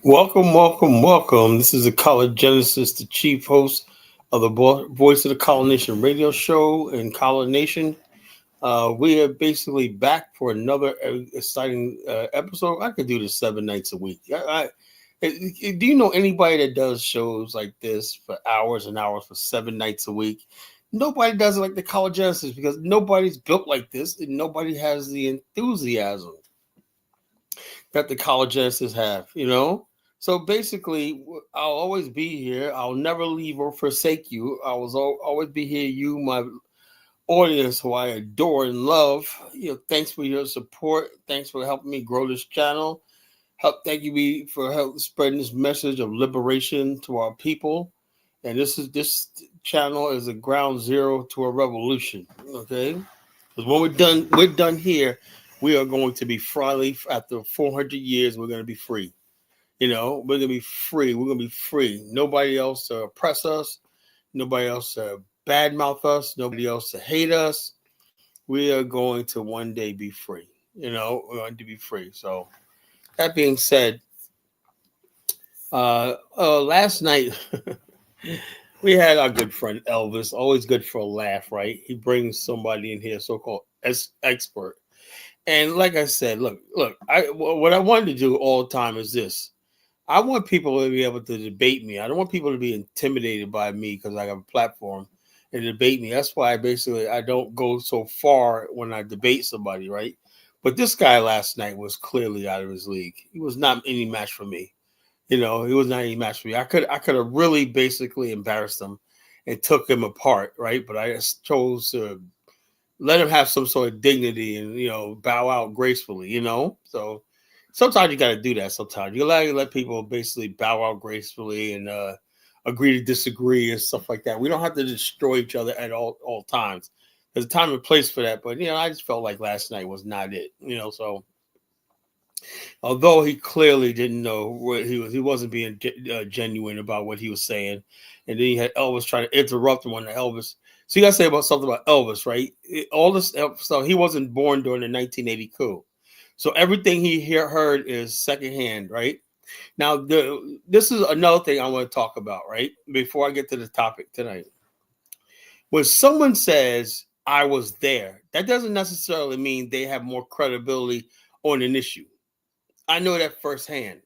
Welcome, welcome, welcome. This is the College Genesis, the chief host of the Voice of the Colonation radio show in College Nation. We are basically back for another exciting episode. I could do this 7 nights a week. Do you know anybody that does shows like this for hours and hours for 7 nights a week? Nobody does it like the College Genesis because nobody's built like this and nobody has the enthusiasm that the College Genesis have. So basically, I'll always be here. I'll never leave or forsake you. I will always be here. You, my audience, who I adore and love. Thanks for your support. Thanks for helping me grow this channel. Thank you for help spreading this message of liberation to our people. And this channel is a ground zero to a revolution. Okay, because when we're done here. We are going to be finally, after 400 years, we're going to be free. We're going to be free. We're going to be free. Nobody else to oppress us. Nobody else to badmouth us. Nobody else to hate us. We are going to one day be free. We're going to be free. So that being said, last night we had our good friend Elvis. Always good for a laugh, right? He brings somebody in here, so-called expert. And like I said, look. What I wanted to do all the time is this. I want people to be able to debate me. I don't want people to be intimidated by me because I have a platform and debate me. That's why I don't go so far when I debate somebody, right? But this guy last night was clearly out of his league. He was not any match for me. He was not any match for me. I could have really basically embarrassed him and took him apart, right? But I just chose to let him have some sort of dignity and bow out gracefully. So sometimes you got to do that. Sometimes you let people basically bow out gracefully and agree to disagree and stuff like that. We don't have to destroy each other at all times. There's a time and place for that, but I just felt like last night was not it. So although he clearly didn't know what he wasn't being genuine about what he was saying, and then he had Elvis trying to interrupt him on the Elvis. So you got to say about something about Elvis, right? All this stuff. He wasn't born during the 1980 coup, so everything he heard is secondhand, right? Now, this is another thing I want to talk about, right? Before I get to the topic tonight, when someone says I was there, that doesn't necessarily mean they have more credibility on an issue. I know that firsthand.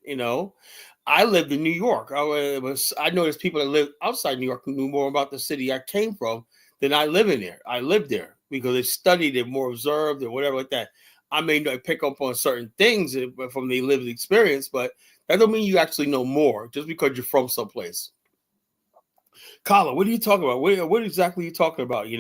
I lived in New York. I know there's people that live outside New York who knew more about the city I came from than I live in there. I lived there because they studied it, more observed or whatever like that. I may not pick up on certain things from the lived experience, but that don't mean you actually know more just because you're from someplace. Colin, what are you talking about? What exactly are you talking about? Yeah.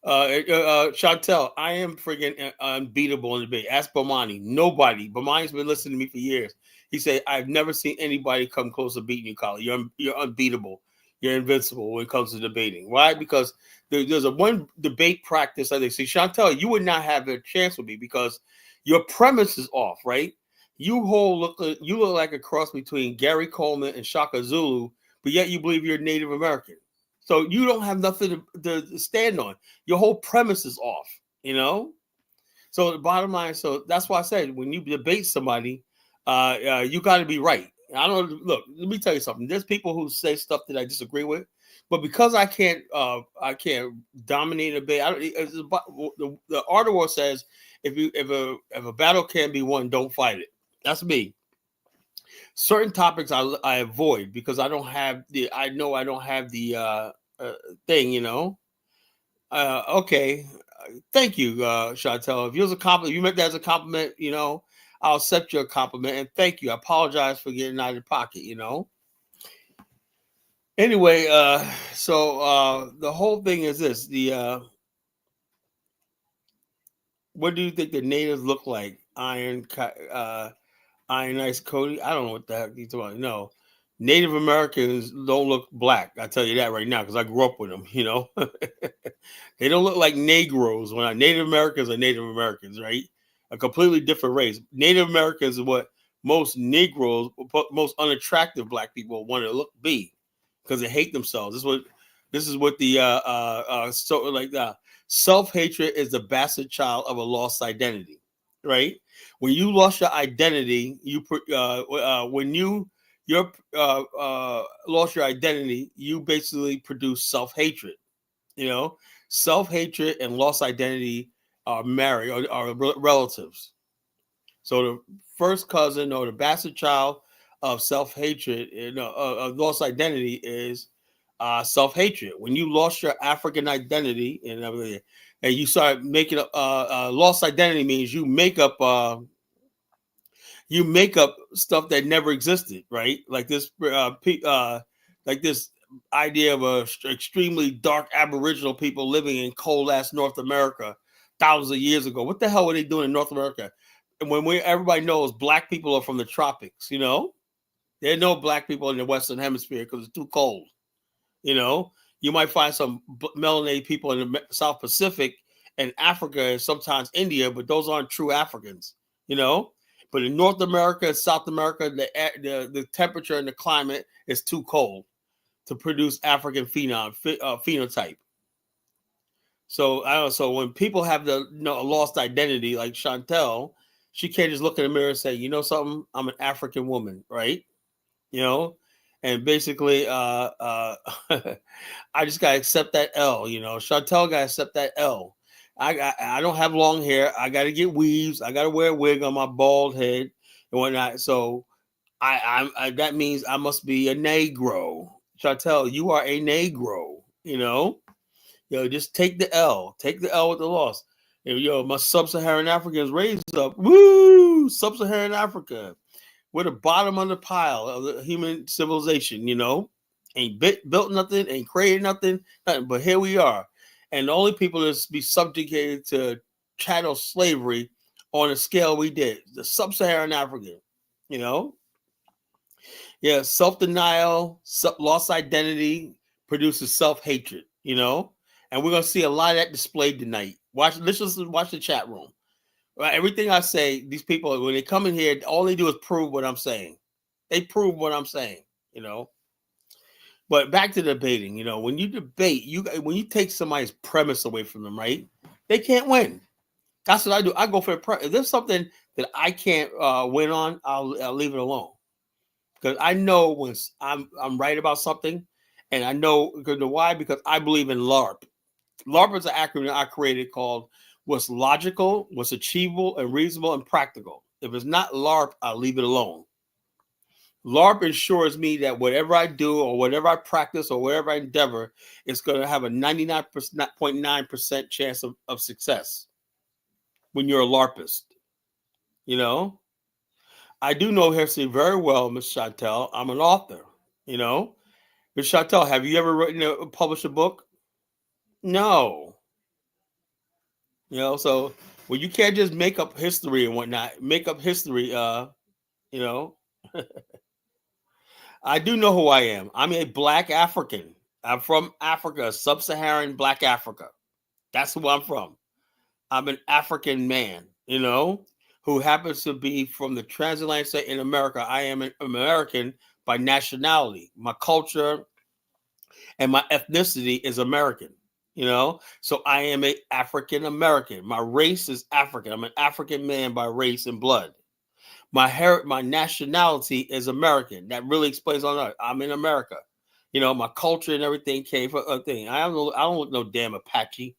Chantel, I am friggin' unbeatable in the debate. Ask Bomani. Nobody. Bomani's been listening to me for years. He said, I've never seen anybody come close to beating you, Colin. You're unbeatable. You're invincible when it comes to debating. Why? Because there's a one debate practice. I think. See, Chantel, you would not have a chance with me because your premise is off, right? You look like a cross between Gary Coleman and Shaka Zulu, but yet you believe you're Native American. So you don't have nothing to stand on. Your whole premise is off. So the bottom line, so that's why I said when you debate somebody, you got to be right. I don't look. Let me tell you something. There's people who say stuff that I disagree with, but because I can't dominate a debate. The art of war says if a battle can be won, don't fight it. That's me. Certain topics I avoid because I don't have the. I know I don't have the thing. Okay. Thank you, Chantel. If it was a compliment, you meant that as a compliment. I'll accept your compliment and thank you. I apologize for getting out of your pocket. Anyway, so the whole thing is this: what do you think the natives look like? Iron Ice Cody. I don't know what the heck you're talking about. No, Native Americans don't look black. I tell you that right now because I grew up with them. They don't look like Negroes. Native Americans are Native Americans, right? A completely different race. Native Americans are what most Negroes, most unattractive black people want to be because they hate themselves. This is what the self-hatred is the bastard child of a lost identity. right? When you lost your identity, when you lost your identity, you basically produce self-hatred. You know, self-hatred and lost identity are married or are relatives. So the first cousin or the bastard child of self-hatred, of lost identity is self-hatred. When you lost your African identity and everything, and you start making lost identity means you make up stuff that never existed, right? Like this idea of extremely dark Aboriginal people living in cold ass North America thousands of years ago. What the hell were they doing in North America? And when everybody knows black people are from the tropics, there are no black people in the Western Hemisphere because it's too cold. You know, you might find some melanated people in the South Pacific and Africa and sometimes India, but those aren't true Africans. You know, but in North America and South America, the temperature and the climate is too cold to produce African phenotype. So I don't. So when people have a lost identity, like Chantel, she can't just look in the mirror and say, "You know something? I'm an African woman," right? You know, and basically, I just gotta accept that L. Chantel gotta accept that L. I don't have long hair. I gotta get weaves. I gotta wear a wig on my bald head and whatnot. So I that means I must be a Negro. Chantel, you are a Negro. Just take the L. Take the L with the loss. My sub-Saharan Africans raised up. Woo! Sub-Saharan Africa. We're the bottom of the pile of the human civilization, Ain't built nothing, ain't created nothing, but here we are. And the only people that be subjugated to chattel slavery on a scale we did, the sub-Saharan African, you know? Yeah, self-denial, lost identity produces self-hatred, And we're gonna see a lot of that displayed tonight. Let's just watch the chat room. Right, everything I say, these people, when they come in here, all they do is prove what I'm saying. They prove what I'm saying, But back to debating, when you debate, when you take somebody's premise away from them, right? They can't win. That's what I do. I go for if there's something that I can't win on, I'll leave it alone. Because I know when I'm right about something, and I know why, because I believe in LARP. LARP is an acronym I created called what's logical, what's achievable, and reasonable and practical. If it's not LARP, I'll leave it alone. LARP ensures me that whatever I do or whatever I practice or whatever I endeavor, it's going to have a 99.9% chance of success when you're a LARPist. I do know history very well, Miss Chantel. I'm an author, Miss Chantel, have you ever published a book? No. So you can't just make up history and whatnot. Make up history, you know. I do know who I am. I'm a black African. I'm from Africa, sub-Saharan black Africa. That's who I'm from. I'm an African man, who happens to be from the transatlantic state in America. I am an American by nationality. My culture and my ethnicity is American. So I am an African American. My race is African. I'm an African man by race and blood. My nationality is American. That really explains all that. I'm in America. My culture and everything came from a thing. I don't look no damn Apache.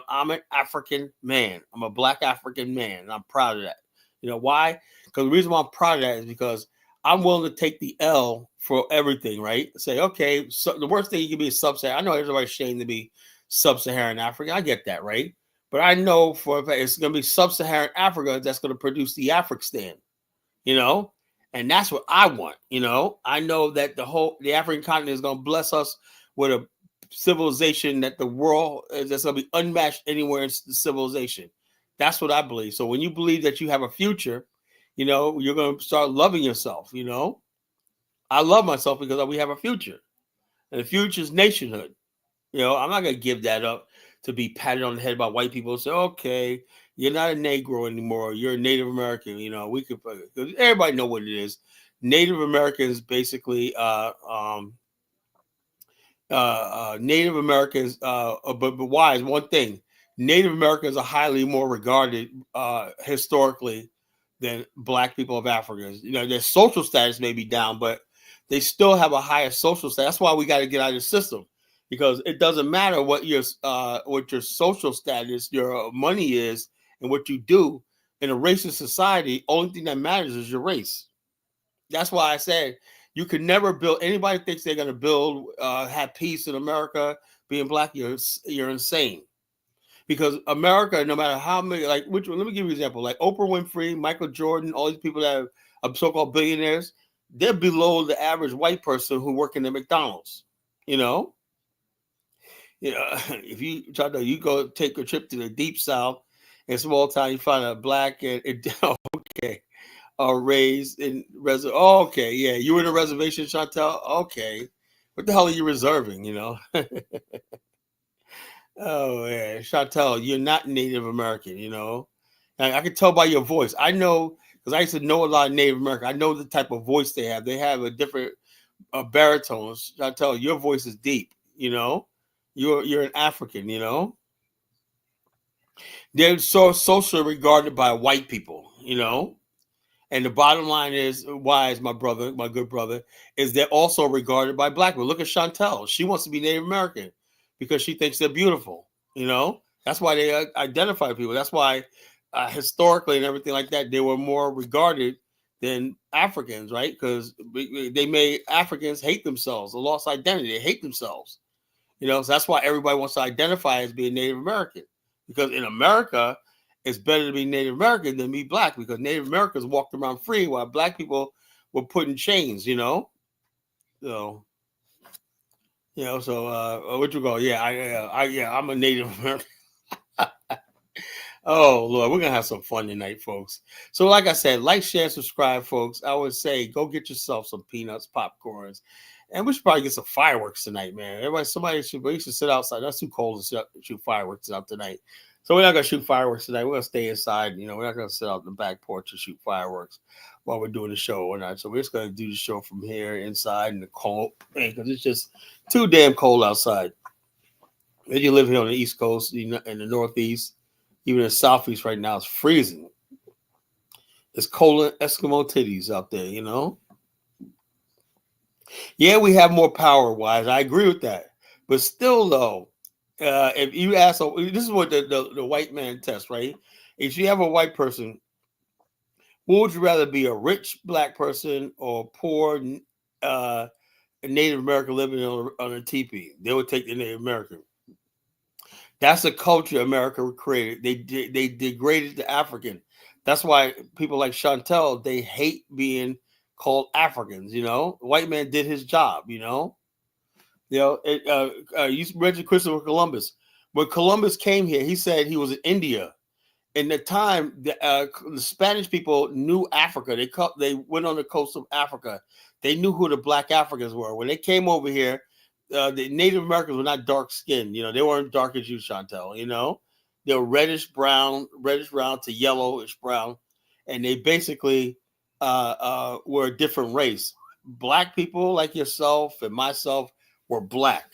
I'm an African man. I'm a black African man, and I'm proud of that. Why? Because the reason why I'm proud of that is because I'm willing to take the L for everything, right? Say, okay, so the worst thing you can be is sub-Saharan. I know everybody's ashamed to be sub-Saharan Africa. I get that, right? But I know for a fact it's going to be sub-Saharan Africa that's going to produce the African, and that's what I want. I know that the African continent is going to bless us with a civilization that the world that's going to be unmatched anywhere in civilization. That's what I believe. So when you believe that you have a future, you're going to start loving yourself. I love myself because we have a future, and the future is nationhood. I'm not going to give that up to be patted on the head by white people and say, okay, you're not a Negro anymore. You're a Native American. We could, everybody know what it is. Native Americans basically, Native Americans, but why is one thing. Native Americans are highly more regarded historically than Black people of Africa. You know, their social status may be down, but they still have a higher social status. That's why we got to get out of the system, because it doesn't matter what your social status, your money is, and what you do in a racist society. Only thing that matters is your race. That's why I said you could never build. Anybody thinks they're going to build, have peace in America, being Black, you're insane. Because America, no matter how many, like, which let me give you an example, like Oprah Winfrey, Michael Jordan, all these people that are so-called billionaires, they're below the average white person who work in the McDonald's. You know, if you try to, you go take a trip to the deep South, in small town, you find a Black and okay, raised in Oh, okay, yeah, you were in a reservation, Chantel. Okay, what the hell are you reserving? You know. Oh yeah, Chantel, you're not Native American, you know. And I can tell by your voice. I know because I used to know a lot of Native American. I know the type of voice they have. They have a different baritones. Chantel, your voice is deep. You know, you're an African. You know, they're so socially regarded by white people. You know, and the bottom line is, why is my brother, my good brother, is they're also regarded by Black people. Look at Chantel. She wants to be Native American because she thinks they're beautiful. You know, that's why they identify people. That's why historically and everything like that, they were more regarded than Africans, right? Because they made Africans hate themselves, a lost identity. They hate themselves. You know, so that's why everybody wants to identify as being Native American. Because in America, it's better to be Native American than be Black, because Native Americans walked around free while Black people were put in chains, you know? So, what you go? Yeah, I'm a Native American. Oh Lord, we're gonna have some fun tonight, folks. So, like I said, like, share, subscribe, folks. I would say go get yourself some peanuts, popcorns, and we should probably get some fireworks tonight, man. We should sit outside. That's too cold to shoot fireworks out tonight. So we're not gonna shoot fireworks tonight. We're gonna stay inside. You know, we're not gonna sit out on the back porch and shoot fireworks while we're doing the show or not. So we're just gonna do the show from here inside in the cold, because it's just too damn cold outside. If you live here on the East Coast, you know, in the Northeast, even in the Southeast right now, it's freezing. It's cold Eskimo titties out there, you know? Yeah, we have more power-wise. I agree with that. But still, though, if you ask, this is what the white man test, right? If you have a white person, what would you rather be, a rich Black person or a poor Native American living on a teepee? They would take the Native American. That's the culture America created. They degraded the African. That's why people like Chantel, they hate being called Africans. You know, the white man did his job. You know, you mentioned Christopher Columbus. When Columbus came here, he said he was in India. In the time, the Spanish people knew Africa. They went on the coast of Africa. They knew who the Black Africans were. When they came over here, the Native Americans were not dark skinned. You know, they weren't dark as you, Chantel. You know, they were reddish brown to yellowish brown, and they basically were a different race. Black people like yourself and myself were Black.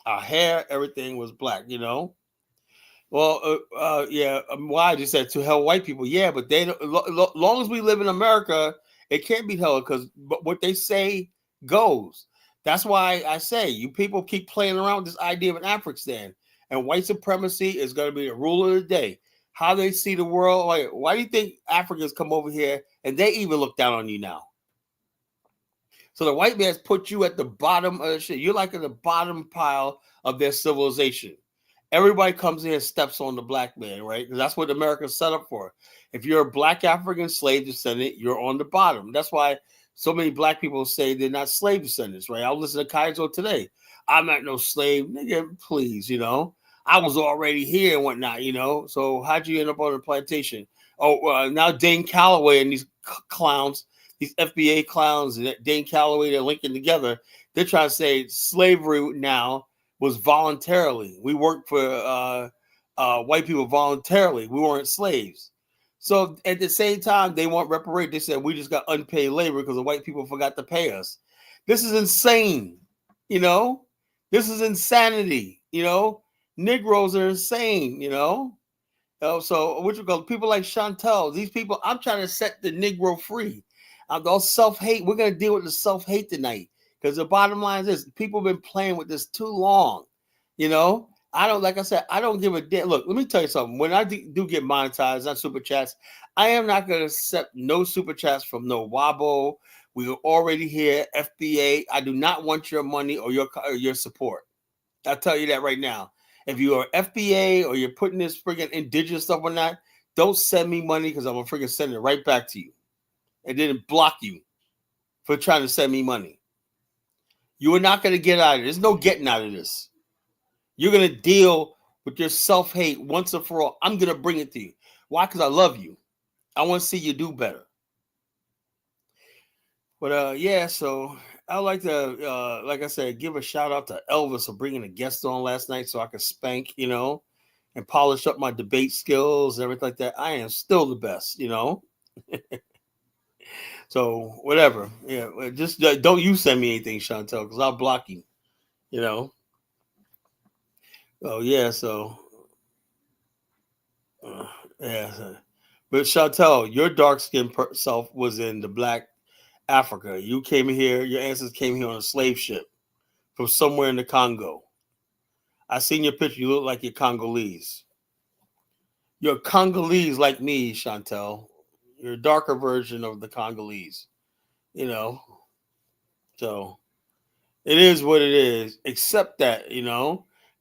Our hair, everything was Black. You know. Well, yeah. Why? I just said to hell white people. Yeah, but they don't. Long as we live in America, it can't be held, because what they say goes. That's why I say you people keep playing around with this idea of an Afghanistan, and white supremacy is going to be the rule of the day. How they see the world. Like, why do you think Africans come over here and they even look down on you now? So the white man's put you at the bottom of the shit. You're like in the bottom pile of their civilization. Everybody comes in and steps on the Black man, right? Because that's what America's set up for. If you're a Black African slave descendant, you're on the bottom. That's why so many Black people say they're not slave descendants, right? I was listening to Kaizo today. I'm not no slave. Nigga, please, you know. I was already here and whatnot, you know. So how'd you end up on the plantation? Oh, now Dane Calloway and these clowns, these FBA clowns and Dane Calloway, they're linking together. They're trying to say slavery now was voluntarily. We worked for white people voluntarily. We weren't slaves. So at the same time, they want reparations. They said we just got unpaid labor because the white people forgot to pay us. This is insane. You know, this is insanity. You know, Negroes are insane, So what you call people like Chantel, these people, I'm trying to set the Negro free. Those self-hate, we're gonna deal with the self-hate tonight. Because the bottom line is this: people have been playing with this too long. I don't, like I said, I don't give a damn. Look, let me tell you something. When I do get monetized on super chats, I am not gonna accept no super chats from no Wabo. We are already here, FBA. I do not want your money or your support. I'll tell you that right now. If you are FBA or you're putting this friggin' indigenous stuff on that, don't send me money because I'm gonna friggin' send it right back to you. And then block you for trying to send me money. You are not gonna get out of it. There's no getting out of this. You're gonna deal with your self-hate once and for all. I'm gonna bring it to you. Why? Because I love you. I want to see you do better. But yeah, so I'd like to, like I said, give a shout out to Elvis for bringing a guest on last night so I could spank, and polish up my debate skills and everything like that. I am still the best, So whatever. Yeah, just don't you send me anything, Chantel, because I'll block you, Oh, yeah, so, yeah. But Chantel, your dark-skinned self was in the Black Africa. You came here, your ancestors came here on a slave ship from somewhere in the Congo. I seen your picture. You look like you're Congolese. You're Congolese like me, Chantel. You're a darker version of the Congolese, So it is what it is, except that,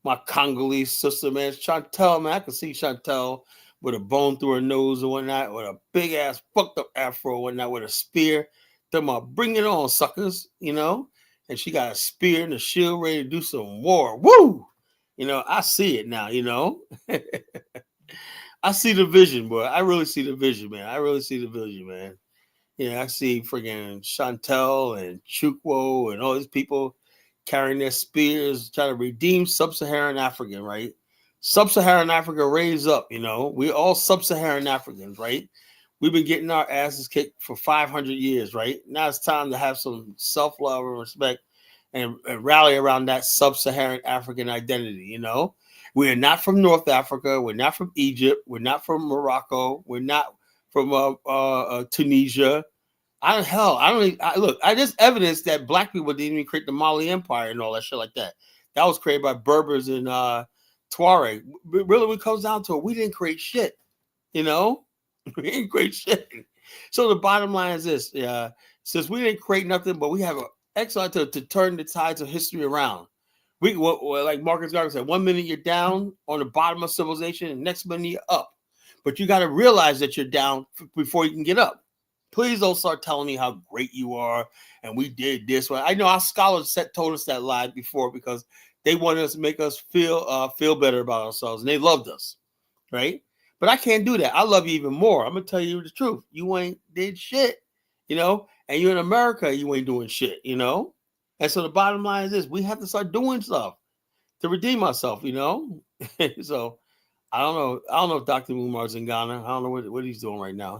my Congolese sister, man, Chantel, man, I can see Chantel with a bone through her nose and whatnot, with a big ass fucked up afro and whatnot, with a spear. Them bring it on, suckers, And she got a spear and a shield ready to do some war. Woo! I see it now, I see the vision, boy. I really see the vision, man. I really see the vision, man. I see friggin' Chantel and Chukwu and all these people carrying their spears, trying to redeem sub-Saharan African, right? Sub-Saharan Africa raise up, We all sub-Saharan Africans, right? We've been getting our asses kicked for 500 years, right? Now it's time to have some self-love and respect and rally around that sub-Saharan African identity, We are not from North Africa. We're not from Egypt. We're not from Morocco. We're not from Tunisia. There's evidence that black people didn't even create the Mali Empire and all that shit like that. That was created by Berbers and Tuareg. Really, when it comes down to it, we didn't create shit. We didn't create shit. So the bottom line is this: since we didn't create nothing, but we have an excellent to turn the tides of history around. Like Marcus Garvey said, 1 minute you're down on the bottom of civilization, and next minute you're up. But you got to realize that you're down before you can get up. Please don't start telling me how great you are and we did this one. I know our scholars told us that lie before because they wanted us to make us feel better about ourselves, and they loved us, right? But I can't do that. I love you even more. I'm gonna tell you the truth. You ain't did shit, and you're in America, you ain't doing shit, And so the bottom line is this: we have to start doing stuff to redeem ourselves, So I don't know. I don't know if Dr. Mumar's in Ghana. I don't know what he's doing right now,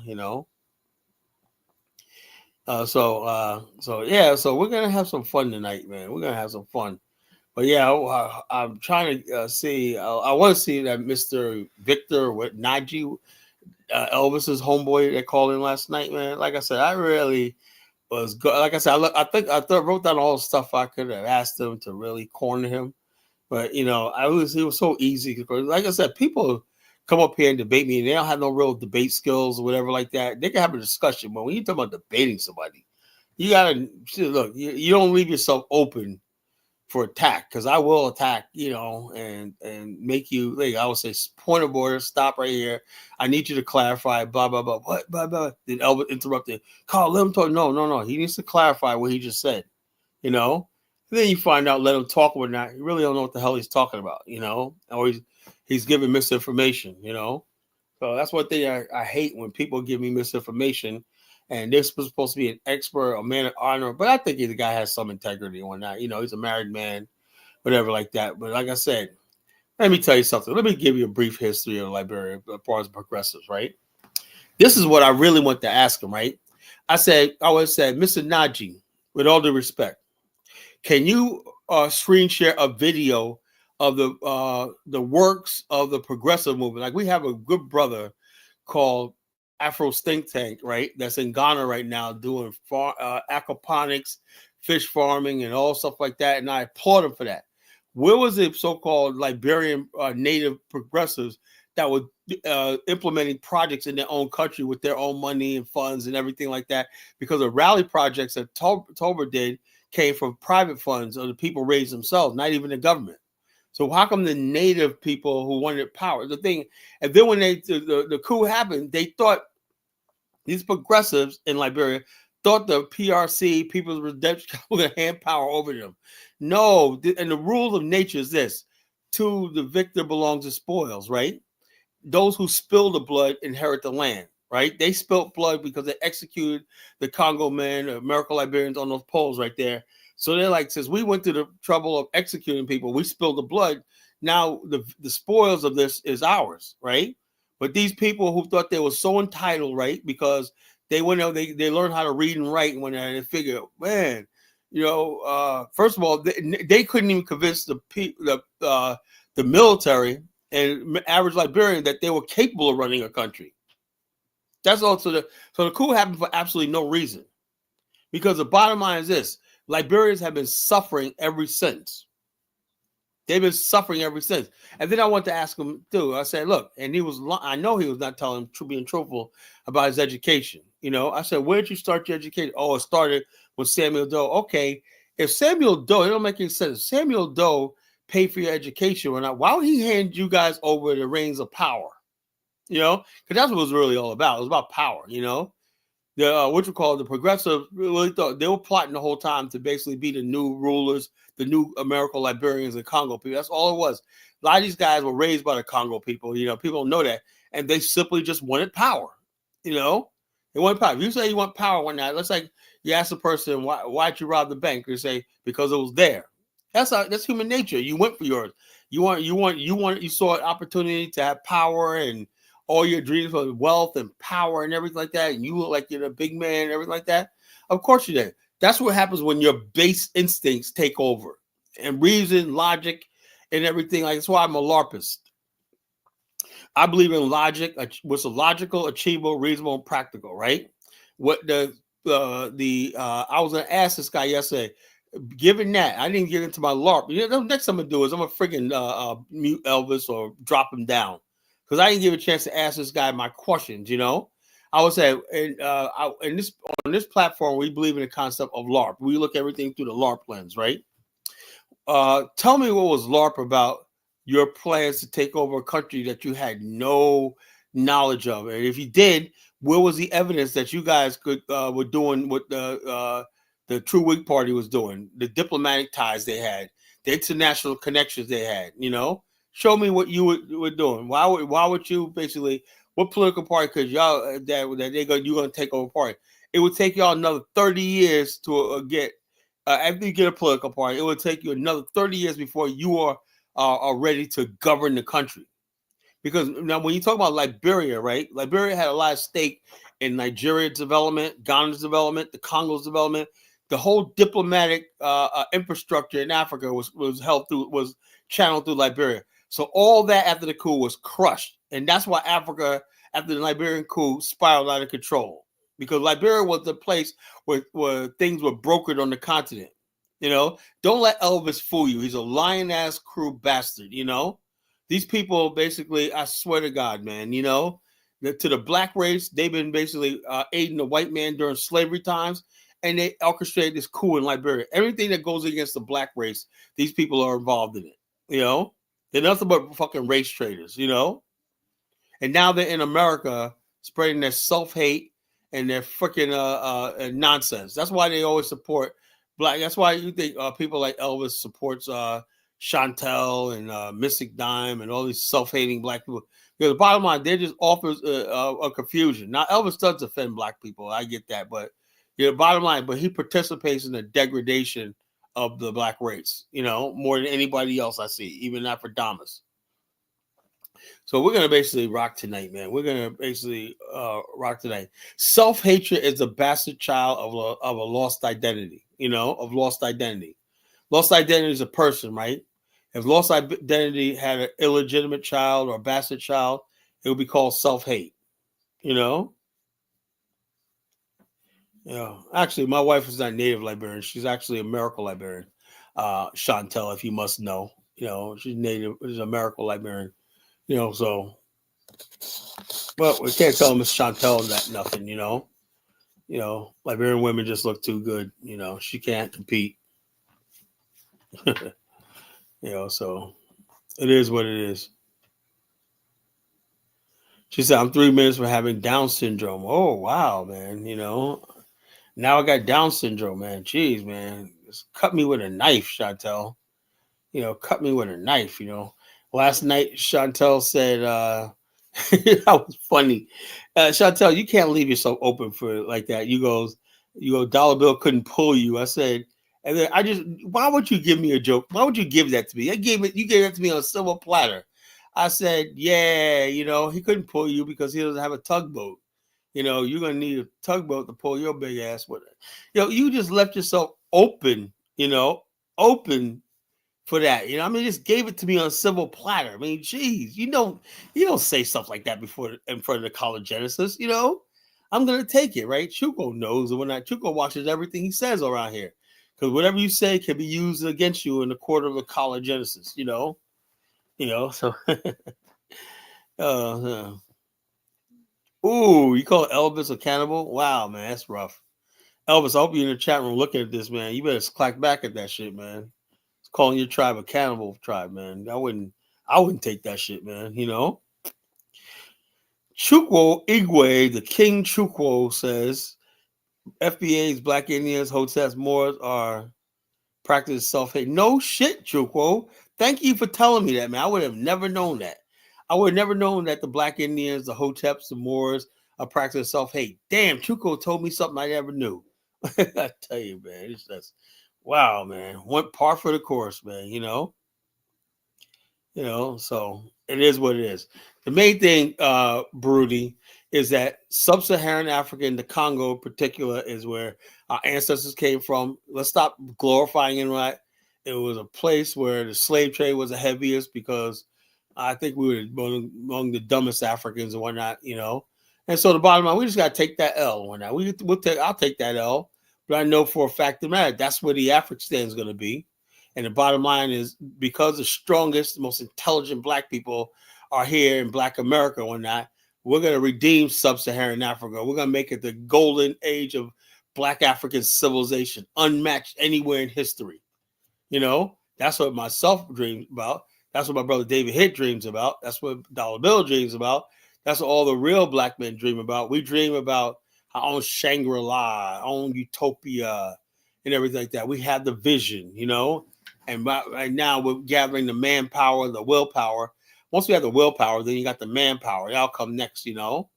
So we're gonna have some fun tonight, man. We're gonna have some fun. But yeah, I'm trying to see. I want to see that Mr. Victor with Najee, Elvis's homeboy, that called in last night, man. Like I said, I really was good. Like I said, I wrote down all the stuff I could have asked him to really corner him. But it was so easy because, like I said, people come up here and debate me, and they don't have no real debate skills or whatever like that. They can have a discussion, but when you talk about debating somebody, you gotta look. You don't leave yourself open for attack, because I will attack, and make you, like I would say, point of order, stop right here. I need you to clarify. Blah blah blah. What? Blah blah. Then Albert interrupted. Carl, let him talk. No. He needs to clarify what he just said. And then you find out, let him talk or not. You really don't know what the hell he's talking about, or he's giving misinformation, So that's one thing I hate, when people give me misinformation, and they're supposed to be an expert, a man of honor. But I think the guy has some integrity or not. He's a married man, whatever like that. But like I said, let me tell you something. Let me give you a brief history of Liberia as far as progressives, right? This is what I really want to ask him, right? I always said, Mr. Najee, with all due respect, can you screen share a video of the works of the progressive movement. Like, we have a good brother called Afro Think Tank, right? That's in Ghana right now doing aquaponics, fish farming, and all stuff like that. And I applaud him for that. Where was the so-called Liberian native progressives that were implementing projects in their own country with their own money and funds and everything like that? Because the rally projects that Tober did came from private funds or the people raised themselves, not even the government. So how come the native people who wanted power? The thing, and then when the coup happened, they thought these progressives in Liberia thought the PRC, People's Redemption, were going to hand power over them. No, and the rule of nature is this: to the victor belongs the spoils, right? Those who spill the blood inherit the land, right? They spilled blood because they executed the Congo men, American Liberians on those poles right there. So they're like, since we went through the trouble of executing people, we spilled the blood. Now the spoils of this is ours, right? But these people who thought they were so entitled, right? Because they went out, they learned how to read and write, and when they figured, man, first of all, they couldn't even convince the military and average Liberian that they were capable of running a country. That's also the coup happened for absolutely no reason. Because the bottom line is this: Liberians have been suffering ever since. They've been suffering ever since. And then I want to ask him too. I said, look, and I know he was not being truthful about his education. I said, where did you start your education? Oh, it started with Samuel Doe. Okay, if Samuel Doe, it don't make any sense. If Samuel Doe paid for your education or not, why would he hand you guys over the reins of power? Because that's what it was really all about. It was about power. The progressives really thought they were plotting the whole time to basically be the new rulers, the new American Liberians and Congo people. That's all it was. A lot of these guys were raised by the Congo people. People don't know that, and they simply just wanted power. They wanted power. If you say you want power one night, let's like you ask a person why'd you rob the bank, they say because it was there. That's human nature. You went for yours. You saw an opportunity to have power and all your dreams of wealth and power and everything like that, and you look like you're a big man and everything like that. Of course you did. That's what happens when your base instincts take over and reason, logic, and everything. That's why I'm a LARPist. I believe in logic. What's logical, achievable, reasonable, and practical, right? What I was gonna ask this guy yesterday. Given that, I didn't get into my LARP. The next thing I'm gonna do is I'm gonna freaking mute Elvis or drop him down. Because I didn't give a chance to ask this guy my questions, I would say, on this platform, we believe in the concept of LARP. We look at everything through the LARP lens, right? Tell me what was LARP about your plans to take over a country that you had no knowledge of, and if you did, where was the evidence that you guys were doing what the True Whig Party was doing, the diplomatic ties they had, the international connections they had, Show me what you were doing. Why would you basically? What political party could y'all you're gonna take over party? It would take y'all another 30 years to get after you get a political party. It would take you another 30 years before you are ready to govern the country. Because now, when you talk about Liberia, right? Liberia had a lot of stake in Nigeria's development, Ghana's development, the Congo's development. The whole diplomatic infrastructure in Africa was channeled through Liberia. So all that after the coup was crushed. And that's why Africa, after the Liberian coup, spiraled out of control. Because Liberia was the place where things were brokered on the continent. Don't let Elvis fool you. He's a lion-ass crew bastard, These people basically, I swear to God, man, to the black race, they've been basically aiding the white man during slavery times. And they orchestrated this coup in Liberia. Everything that goes against the black race, these people are involved in it, They're nothing but fucking race traders, And now they're in America spreading their self-hate and their freaking nonsense. That's why they always support black. That's why you think people like Elvis supports Chantel and Mystic Dime and all these self-hating black people. Because the bottom line, they just offers a confusion. Now, Elvis does offend black people. I get that. But bottom line, but he participates in the degradation of the black race, more than anybody else I see, even Afrodamus. So we're going to basically rock tonight, man. We're going to basically rock tonight. Self-hatred is the bastard child of a lost identity, of lost identity. Lost identity is a person, right? If lost identity had an illegitimate child or a bastard child, it would be called self-hate. You know? Yeah. Actually, my wife is not native Liberian. She's actually a miracle Liberian. Chantel, if you must know. She's native, is a miracle Liberian. So well, we can't tell Miss Chantel that nothing, Liberian women just look too good, she can't compete. So it is what it is. She said, I'm 3 minutes from having Down syndrome. Oh, wow, man. Now I got Down syndrome, man. Jeez, man. Just cut me with a knife, Chantel. Cut me with a knife, Last night, Chantel said, that was funny. Chantel, you can't leave yourself open for it like that. You go, Dollar Bill couldn't pull you. I said, and then why would you give me a joke? Why would you give that to me? You gave that to me on a silver platter. I said, yeah, he couldn't pull you because he doesn't have a tugboat. You're going to need a tugboat to pull your big ass with it. You just left yourself open, open for that. Just gave it to me on a silver platter. I mean, geez, you don't say stuff like that before in front of the College Genesis, I'm going to take it, right? Chuko knows, and when Chuko watches everything he says around here. Because whatever you say can be used against you in the court of the College Genesis, so ooh, you call Elvis a cannibal? Wow, man, that's rough. Elvis, I hope you're in the chat room looking at this, man. You better clack back at that shit, man. It's calling your tribe a cannibal tribe, man. I wouldn't take that shit, man. Chukwu Igwe, the King Chukwu, says FBA's Black Indians, Hotels, Moors are practice self-hate. No shit, Chukwu. Thank you for telling me that, man. I would have never known that. I would have never known that the Black Indians, the Hoteps, the Moors are practice self-hate. Damn, Chukwu told me something I never knew. I tell you, man, it's just wow, man. One par for the course, man. So it is what it is. The main thing, Broody, is that sub-Saharan Africa, in the Congo in particular, is where our ancestors came from. Let's stop glorifying it, right? It was a place where the slave trade was the heaviest because I think we were among the dumbest Africans and whatnot, And so the bottom line, we just got to take that L on that. I'll take that L, but I know for a fact the matter that's where the African is going to be. And the bottom line is because the strongest, most intelligent Black people are here in Black America or not, we're going to redeem sub-Saharan Africa. We're going to make it the golden age of Black African civilization, unmatched anywhere in history. That's what myself dreams about. That's what my brother David Hitt dreams about. That's what Dollar Bill dreams about. That's what all the real Black men dream about. We dream about our own Shangri-La, our own Utopia, and everything like that. We have the vision, And right now we're gathering the manpower, the willpower. Once we have the willpower, then you got the manpower. That'll come next, So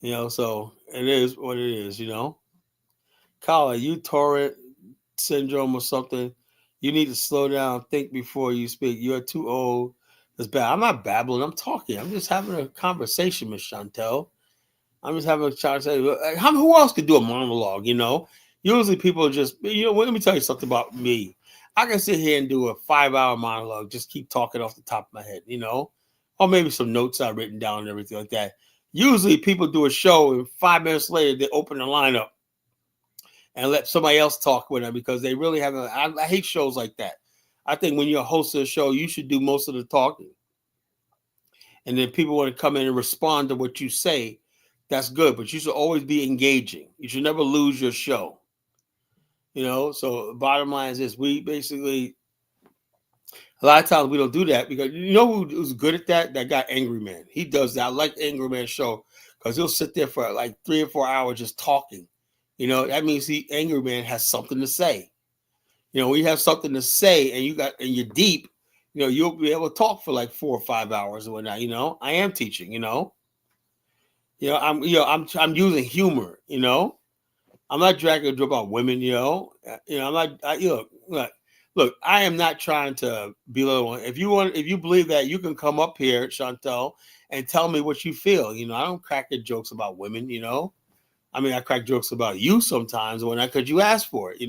it is what it is, Kyle, you Tourette syndrome or something. You need to slow down, think before you speak. You're too old. It's bad. I'm not babbling. I'm talking. I'm just having a conversation, Miss Chantel. I'm just having a conversation. Who else could do a monologue, Usually people just, let me tell you something about me. I can sit here and do a 5-hour monologue, just keep talking off the top of my head, or maybe some notes I've written down and everything like that. Usually people do a show and 5 minutes later, they open the lineup and let somebody else talk with them because they really haven't. I hate shows like that. I think when you're a host of a show, you should do most of the talking. And then people want to come in and respond to what you say. That's good, but you should always be engaging. You should never lose your show. So the bottom line is this. We basically, a lot of times we don't do that because who's good at that? That guy, Angry Man. He does that. I like the Angry Man show because he'll sit there for like 3 or 4 hours just talking. That means the Angry Man has something to say. When you have something to say and you're deep, you'll be able to talk for like 4 or 5 hours or whatnot. I am teaching, I'm using humor, I'm not dragging a joke about women, I'm not, look, I am not trying to belittle one. If you believe that, you can come up here, Chantel, and tell me what you feel. I don't crack the jokes about women, I crack jokes about you sometimes when because you ask for it,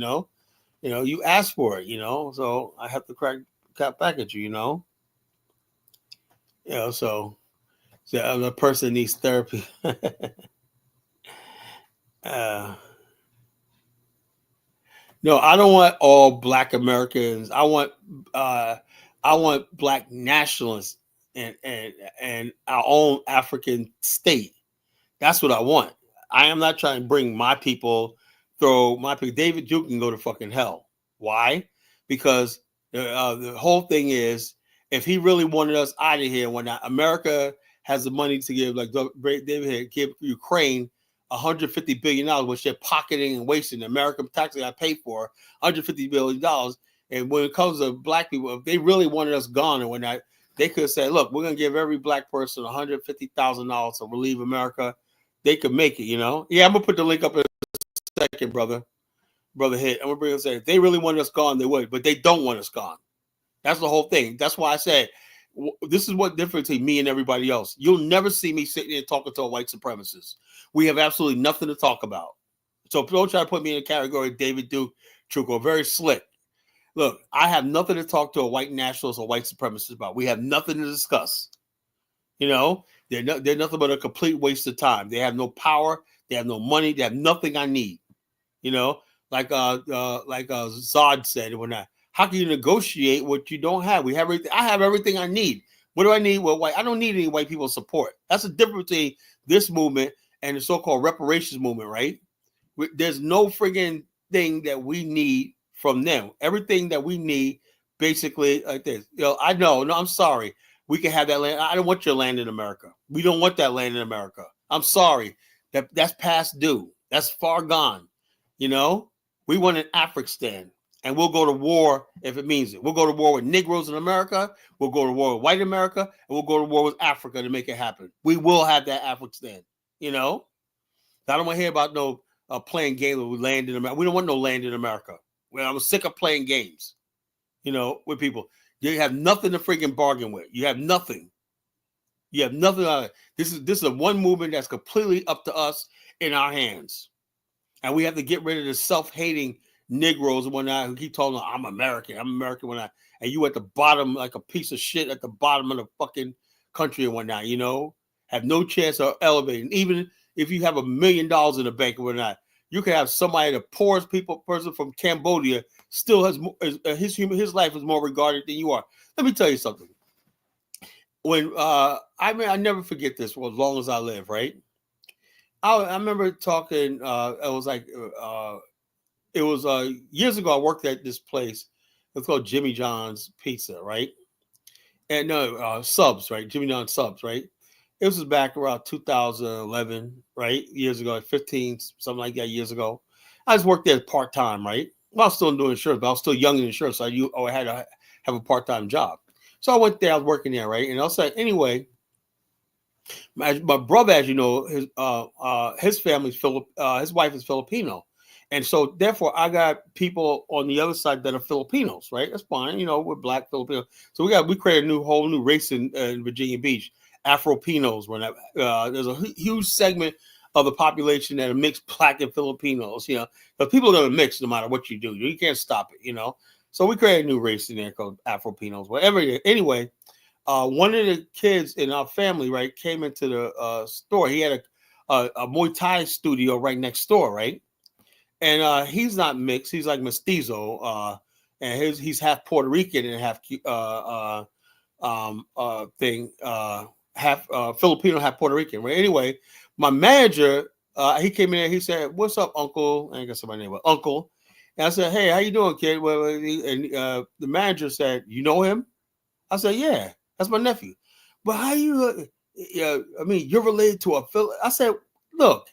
You asked for it, so I have to cap back at you, so the other person needs therapy. uh, no, I don't want all Black Americans. I want Black nationalists and our own African state. That's what I want. I am not trying to bring my people, throw my people. David Duke can go to fucking hell. Why? Because the whole thing is, if he really wanted us out of here, when America has the money to give, like David had, give Ukraine $150 billion, which they're pocketing and wasting. American taxes I pay for $150 billion. And when it comes to Black people, if they really wanted us gone and whatnot, they could say, look, we're going to give every Black person $150,000 to relieve America. They could make it, Yeah, I'm going to put the link up in a second, brother Hit. I'm going to bring it and say, if they really wanted us gone, they would, but they don't want us gone. That's the whole thing. That's why I said, this is what difference between me and everybody else. You'll never see me sitting there talking to a white supremacist. We have absolutely nothing to talk about. So don't try to put me in a category of David Duke, Truco, very slick. Look, I have nothing to talk to a white nationalist or white supremacist about. We have nothing to discuss. They're nothing but a complete waste of time. They have no power. They have no money. They have nothing I need. Like Zod said, how can you negotiate what you don't have? We have everything. I have everything I need. What do I need? Well, I don't need any white people support. That's the difference between this movement and the so-called reparations movement, right? There's no friggin' thing that we need from them. Everything that we need, basically, like this. I know. No, I'm sorry. We can have that land. I don't want your land in America. We don't want that land in America. I'm sorry. That's past due. That's far gone. We want an African, and we'll go to war if it means it. We'll go to war with Negroes in America. We'll go to war with white America, and we'll go to war with Africa to make it happen. We will have that African. I don't want to hear about no playing games with land in America. We don't want no land in America. I'm sick of playing games, with people. You have nothing to freaking bargain with. You have nothing. You have nothing. This is a one movement that's completely up to us in our hands. And we have to get rid of the self-hating Negroes and whatnot who keep telling them, I'm American when and you at the bottom like a piece of shit at the bottom of the fucking country and whatnot, have no chance of elevating. Even if you have $1 million in the bank or whatnot, you can have somebody, the poorest person from Cambodia, still has his life is more regarded than you are. Let me tell you something. When I never forget this for as long as I live, right? I remember talking. It was years ago. I worked at this place. It's called Jimmy John's Pizza, right? And no subs, right? Jimmy John's subs, right? This was back around 2011, right? Years ago, 15, something like that. Years ago, I just worked there part time, right? Well, I was still doing insurance, but I was still young in insurance, so I had to have a part time job. So I went there. I was working there, right? And I was like, anyway. My brother, as you know, his family's his wife is Filipino, and so therefore I got people on the other side that are Filipinos, right? That's fine, we're Black Filipinos. So we created a whole new race in Virginia Beach, Afro-Pinos. There's a huge segment of the population that are mixed Black and Filipinos. But people are gonna mix no matter what you do. You can't stop it. So we created a new race in there called Afro-Pinos. Whatever. Anyway. One of the kids in our family, right, came into the store. He had a Muay Thai studio right next door, right? And he's not mixed. He's like mestizo. And he's half Puerto Rican and half half Filipino, half Puerto Rican. Right? Anyway, my manager, he came in and he said, "What's up, Uncle?" I ain't got somebody's name, but Uncle. And I said, "Hey, how you doing, kid?" And the manager said, "You know him?" I said, "Yeah. That's my nephew." But how you, you're related to a Phil. I said, look,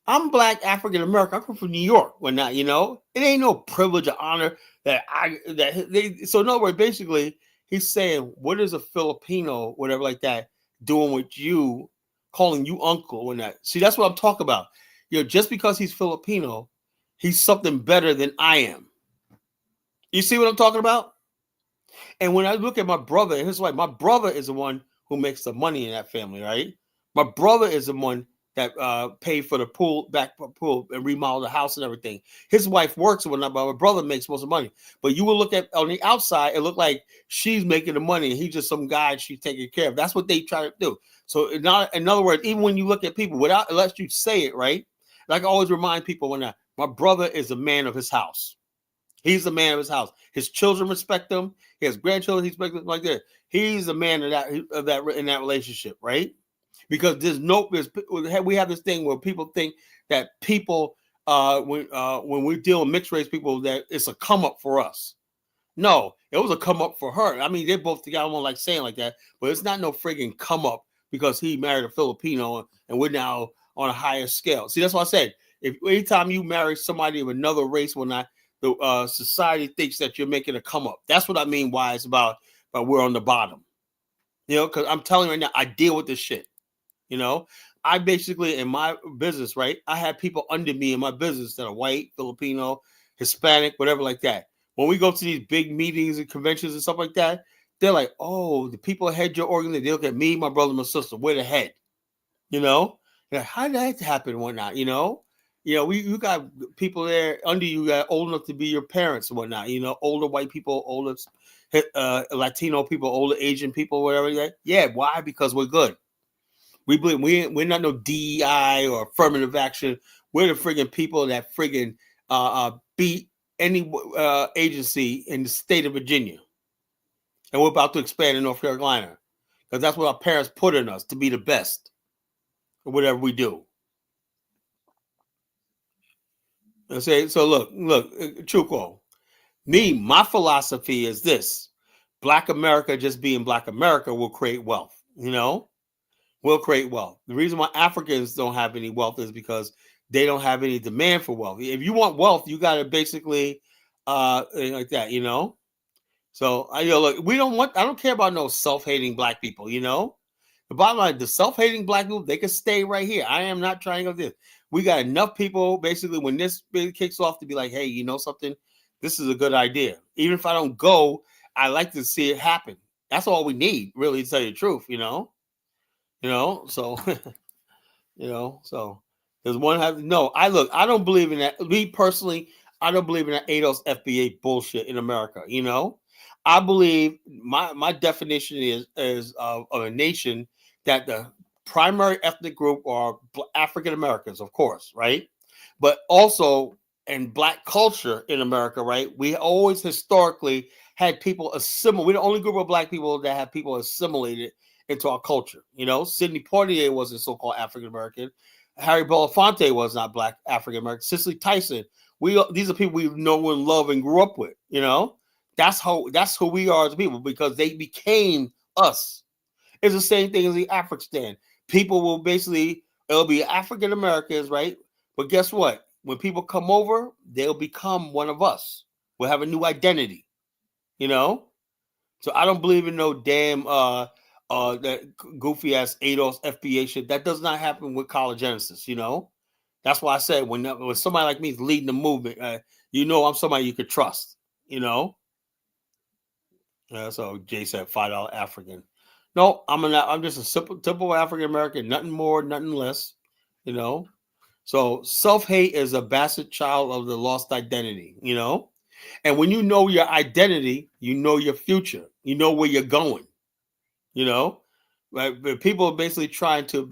I'm Black African American. I come from New York. When not, it ain't no privilege or honor so in other words, basically, he's saying, what is a Filipino, whatever like that, doing with you, calling you uncle when that? See, that's what I'm talking about. Just because he's Filipino, he's something better than I am. You see what I'm talking about? And when I look at my brother, my brother is the one who makes the money in that family, right? My brother is the one that paid for the back pool, and remodel the house and everything. His wife works and whatnot, but my brother makes most of the money. But you will look at on the outside, it looked like she's making the money and he's just some guy she's taking care of. That's what they try to do. So in other words, even when you look at people without unless you say it, right? Like I always remind people my brother is a man of his house. He's the man of his house. His children respect him. He has grandchildren. He respects him like that. He's the man of that in that relationship, right? Because we have this thing where people think that people when we deal with mixed race people that it's a come up for us. No, it was a come up for her. I mean, they both together. I don't like saying like that, but it's not no friggin' come up because he married a Filipino and we're now on a higher scale. See, that's what I said. If anytime you marry somebody of another race, the society thinks that you're making a come up. That's what I mean. Why it's about we're on the bottom. You know, because I'm telling you right now, I deal with this shit. You know, I basically in my business, right? I have people under me in my business that are white, Filipino, Hispanic, whatever like that. When we go to these big meetings and conventions and stuff like that, they're like, "Oh, the people head your organization." They look at me, my brother, my sister. We're the head. You know, like, how did that happen? And whatnot. You know, you got people there under you that are old enough to be your parents and whatnot. You know, older white people, older Latino people, older Asian people, whatever. Yeah, why? Because we're good. We believe we're not no DEI or affirmative action. We're the friggin' people that friggin' beat any agency in the state of Virginia. And we're about to expand in North Carolina. Because that's what our parents put in us, to be the best. Or whatever we do. And say, so look, Chuko. My philosophy is this. Black America just being Black America will create wealth, you know? Will create wealth. The reason why Africans don't have any wealth is because they don't have any demand for wealth. If you want wealth, you got to basically like that, you know. So look, I don't care about no self-hating black people, you know. The bottom line, the self-hating black people, they can stay right here. I am not trying to go this. We got enough people basically when this kicks off to be like, hey, you know something, this is a good idea. Even if I don't go, I like to see it happen. That's all we need, really, to tell you the truth, you know. So so there's one have no. I don't believe in that. Me personally, I don't believe in that ADOS FBA bullshit in America. You know, I believe my definition is of a nation that the primary ethnic group are African Americans, of course, right? But also in Black culture in America, right? We always historically had people assimilate. We're the only group of Black people that have people assimilated into our culture. You know, Sidney Poitier wasn't so-called African American. Harry Belafonte was not Black African American. Cicely Tyson. These are people we know and love and grew up with. You know, that's who we are as people because they became us. It's the same thing as the African. People will it'll be African Americans, right? But guess what? When people come over, they'll become one of us. We'll have a new identity. You know, so I don't believe in no damn that goofy ass ADOS FBA shit. That does not happen with Collegenesis, you know. That's why I said when somebody like me is leading the movement, you know, I'm somebody you could trust, you know. So Jay said $5 African. No, I'm just a typical African American, nothing more, nothing less, you know. So self-hate is a bastard child of the lost identity, you know. And when you know your identity, you know your future, you know where you're going. You know, right? But people are basically trying to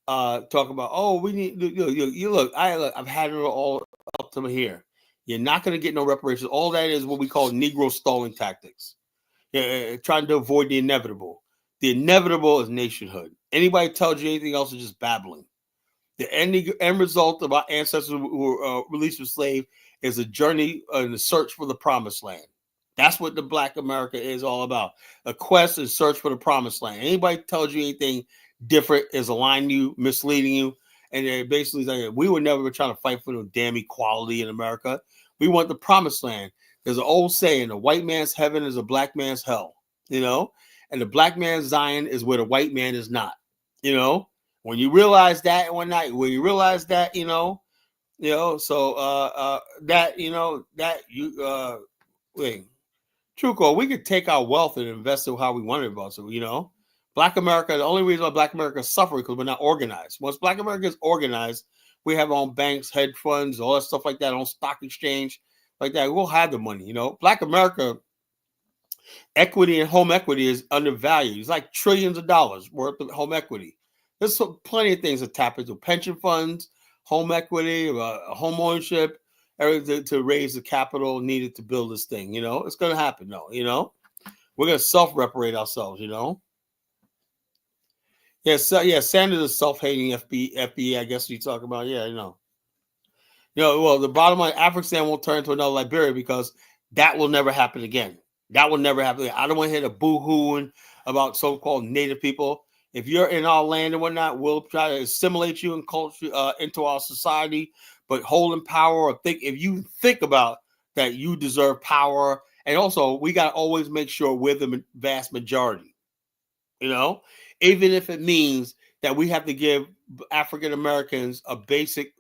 talk about, oh, we need you look, I've had it all up to here. You're not going to get no reparations. All that is what we call Negro stalling tactics. Trying to avoid the inevitable. The inevitable is nationhood. Anybody tells you anything else is just babbling. The end result of our ancestors who were released from slave is a journey and a search for the promised land. That's what the Black America is all about. A quest and search for the promised land. Anybody tells you anything different is lying you, misleading you. And they're basically like, we were never trying to fight for no damn equality in America. We want the promised land. There's an old saying, a white man's heaven is a black man's hell, you know? And the black man's Zion is where the white man is not, you know? When you realize that one night, you know, so that, you know, that you, wait. Truco, we could take our wealth and invest it how we want to invest it, you know. Black America, the only reason why Black America is suffering because we're not organized. Once Black America is organized, we have our own banks, hedge funds, all that stuff like that, on stock exchange, like that. We'll have the money, you know. Black America, equity and home equity is undervalued. It's like trillions of dollars worth of home equity. There's plenty of things to tap into: pension funds, home equity, home ownership, everything to raise the capital needed to build this thing. You know, it's going to happen, though. You know, we're going to self-reparate ourselves. You know. Yeah, so, yeah. Sanders is self-hating FBA. I guess you talk about. Yeah, you know. Well, the bottom line, Afghanistan won't turn into another Liberia because that will never happen again. That will never happen again. I don't want to hear the boo-hooing about so-called native people. If you're in our land and whatnot, we'll try to assimilate you and culture into our society, but holding power or if you think about that, you deserve power. And also, we got to always make sure we're the vast majority, you know, even if it means that we have to give African Americans a basic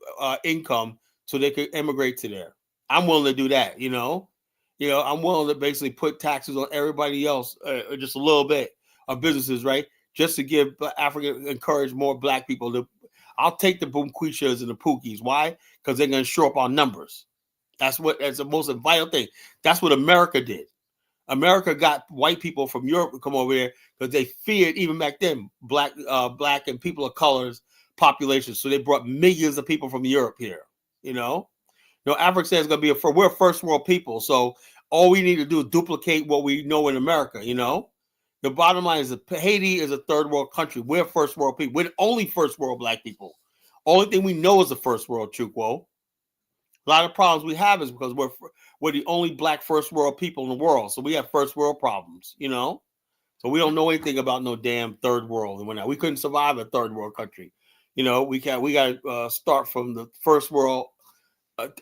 income so they could immigrate to there. I'm willing to do that, you know. I'm willing to basically put taxes on everybody else, just a little bit of businesses, right? Just to give encourage more Black people to. I'll take the Boomquishas and the Pookies. Why? Because they're going to shore up our numbers. That's the most vital thing. That's what America did. America got white people from Europe to come over here because they feared, even back then, black and people of colors population. So they brought millions of people from Europe here. You know, Africa is going to be we're a first world people. So all we need to do is duplicate what we know in America. You know, the bottom line is that Haiti is a third world country. We're first world people. We're the only first world Black people. Only thing we know is the first world, Chukwo. A lot of problems we have is because we're the only Black first world people in the world. So we have first world problems, you know. So we don't know anything about no damn third world and whatnot. We couldn't survive a third world country. You know, we got to start from the first world